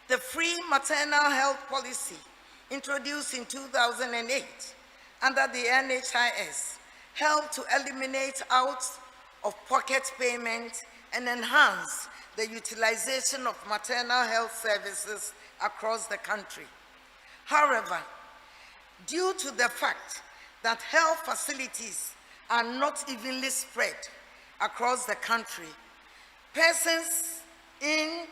The free maternal health policy introduced in 2008 under the NHIS helped to eliminate out-of-pocket payment and enhance the utilization of maternal health services across the country. However, due to the fact that health facilities are not evenly spread across the country, persons in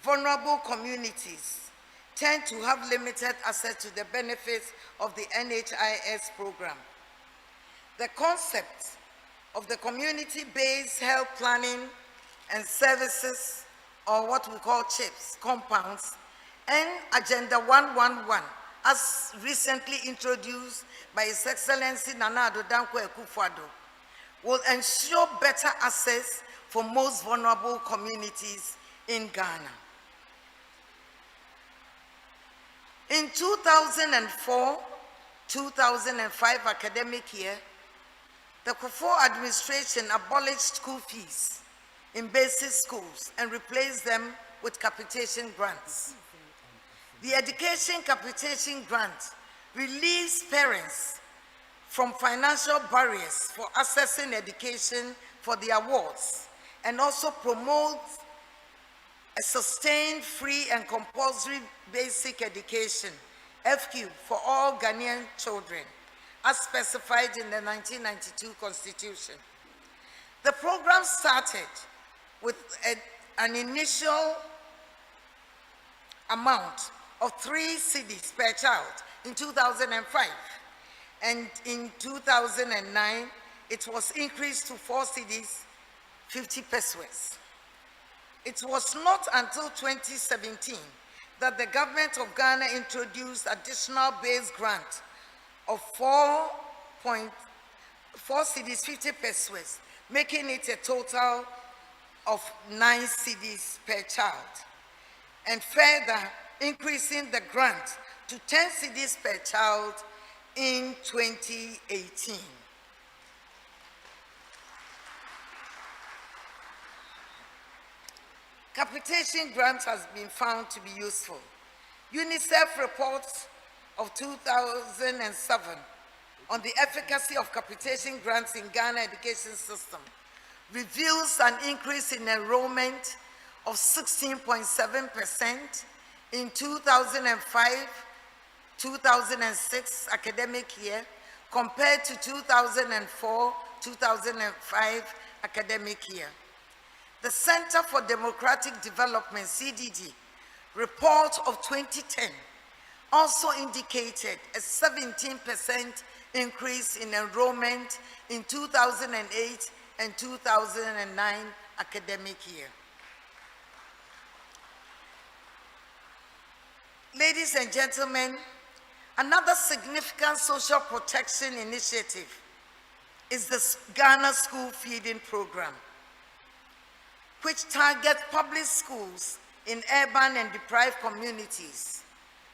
vulnerable communities tend to have limited access to the benefits of the NHIS program. The concept of the community-based health planning and services, or what we call CHIPS, compounds, and Agenda 111, as recently introduced by His Excellency Nana Addo Dankwa Akufo-Addo, will ensure better access for most vulnerable communities in Ghana. In 2004-2005 academic year, the Kufuor administration abolished school fees in basic schools and replaced them with capitation grants. The education capitation grant relieves parents from financial barriers for accessing education for their wards and also promotes a sustained, free and compulsory basic education, FQ, for all Ghanaian children, as specified in the 1992 Constitution. The program started with an initial amount of 3 cedis per child in 2005, and in 2009 it was increased to 4 cedis, 50 pesos. It was not until 2017 that the government of Ghana introduced additional base grant of 4 cedis, 50 pesos, making it a total of 9 cedis per child, and further increasing the grant to 10 cedis per child in 2018. Capitation grant has been found to be useful. UNICEF reports of 2007 on the efficacy of capitation grants in Ghana education system reveals an increase in enrollment of 16.7% in 2005-2006 academic year compared to 2004-2005 academic year. The Center for Democratic Development, CDD, report of 2010 also indicated a 17% increase in enrollment in 2008 and 2009 academic year. Ladies and gentlemen, another significant social protection initiative is the Ghana School Feeding Program, which targets public schools in urban and deprived communities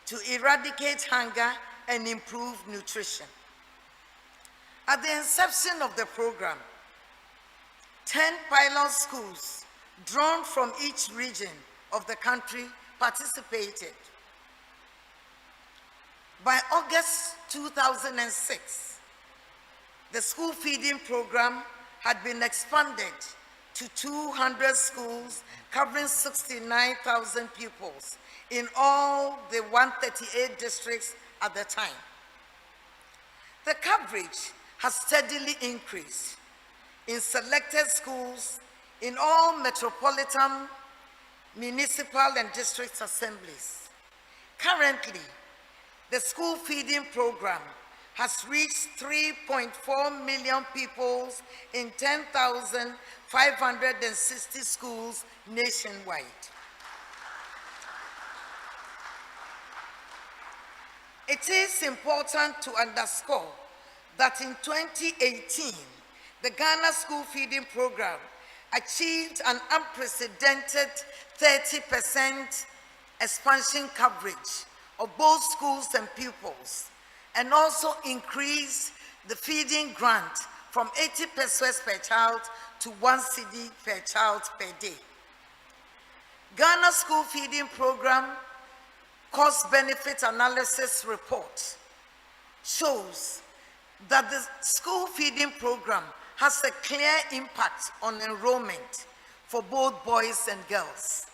to eradicate hunger and improve nutrition. At the inception of the program, 10 pilot schools drawn from each region of the country participated. By August 2006, the school feeding program had been expanded to 200 schools covering 69,000 pupils in all the 138 districts at the time. The coverage has steadily increased in selected schools in all metropolitan, municipal, and district assemblies. Currently, the school feeding program has reached 3.4 million pupils in 10,560 schools nationwide. It is important to underscore that in 2018, the Ghana School Feeding Program achieved an unprecedented 30% expansion coverage of both schools and pupils, and also increased the feeding grant from 80 pesos per child to 1 cedi per child per day. Ghana School Feeding Program cost-benefit analysis report shows that the school feeding program has a clear impact on enrollment for both boys and girls.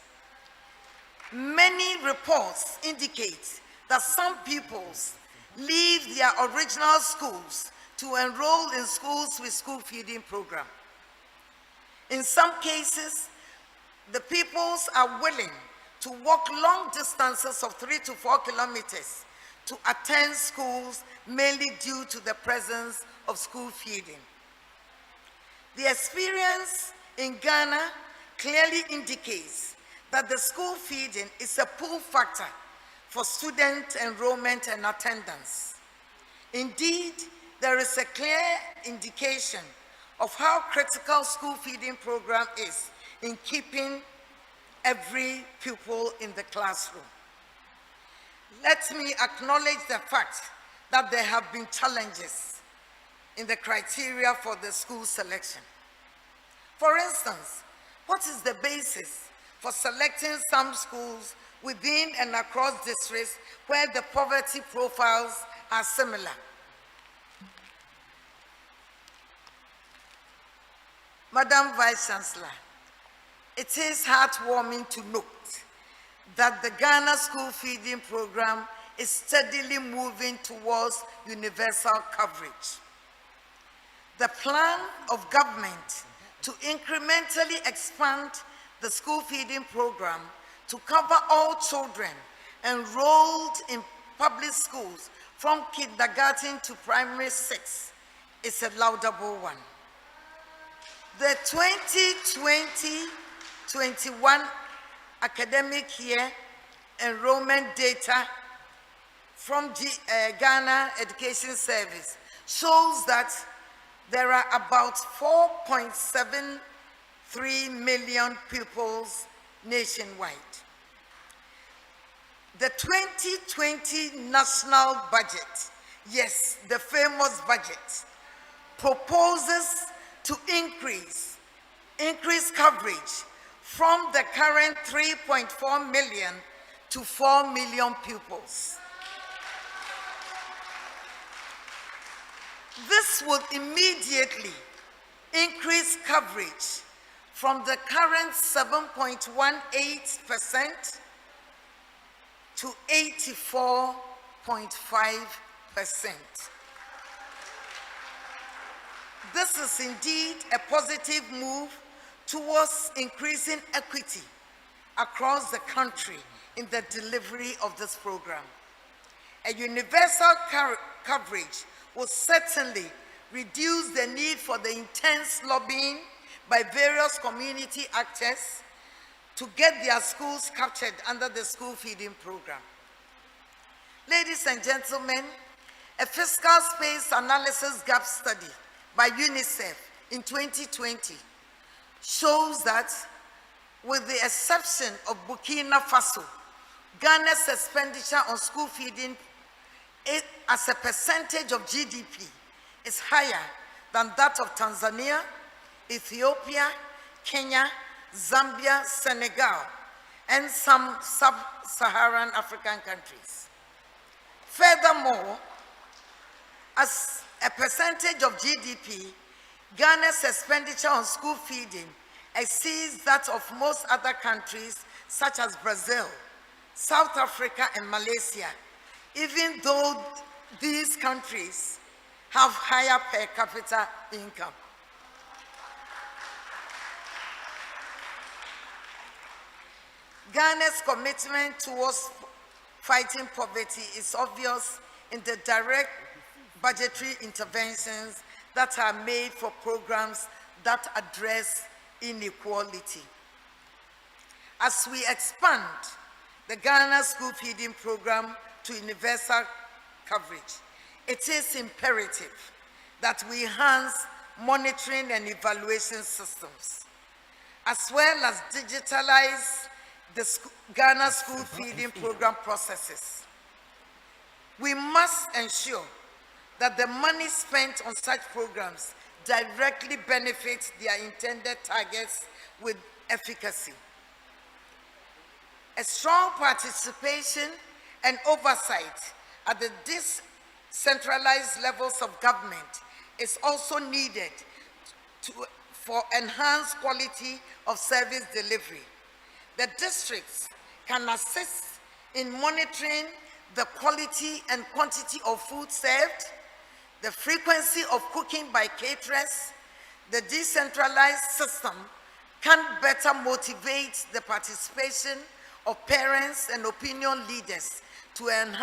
Many reports indicate that some pupils leave their original schools to enroll in schools with school feeding program. In some cases, the pupils are willing to walk long distances of 3 to 4 kilometers to attend schools, mainly due to the presence of school feeding. The experience in Ghana clearly indicates that the school feeding is a pull factor for student enrollment and attendance. Indeed, there is a clear indication of how critical school feeding program is in keeping every pupil in the classroom. Let me acknowledge the fact that there have been challenges in the criteria for the school selection. For instance, what is the basis for selecting some schools within and across districts where the poverty profiles are similar? Madam Vice Chancellor, it is heartwarming to note that the Ghana School Feeding Program is steadily moving towards universal coverage. The plan of government to incrementally expand the school feeding program to cover all children enrolled in public schools from kindergarten to primary 6 is a laudable one. The 2020-21 academic year enrollment data from Ghana Education Service shows that there are about 4.73 million pupils nationwide. The 2020 national budget, yes, the famous budget, proposes to increase coverage from the current 3.4 million to 4 million pupils. This would immediately increase coverage from the current 7.18% to 84.5%. This is indeed a positive move towards increasing equity across the country in the delivery of this program. A universal coverage will certainly reduce the need for the intense lobbying by various community actors to get their schools captured under the school feeding program. Ladies and gentlemen, a fiscal space analysis gap study by UNICEF in 2020 shows that, with the exception of Burkina Faso, Ghana's expenditure on school feeding as a percentage of GDP is higher than that of Tanzania, Ethiopia, Kenya, Zambia, Senegal, and some sub-Saharan African countries. Furthermore, as a percentage of GDP, Ghana's expenditure on school feeding exceeds that of most other countries such as Brazil, South Africa, and Malaysia, even though these countries have higher per capita income. Ghana's commitment towards fighting poverty is obvious in the direct budgetary interventions that are made for programs that address inequality. As we expand the Ghana School Feeding Program to universal coverage, it is imperative that we enhance monitoring and evaluation systems, as well as digitalize the Ghana School Feeding Program processes. We must ensure that the money spent on such programs directly benefits their intended targets with efficacy. A strong participation and oversight at the decentralized levels of government is also needed for enhanced quality of service delivery. The districts can assist in monitoring the quality and quantity of food served, the frequency of cooking by caterers. The decentralized system can better motivate the participation of parents and opinion leaders to enhance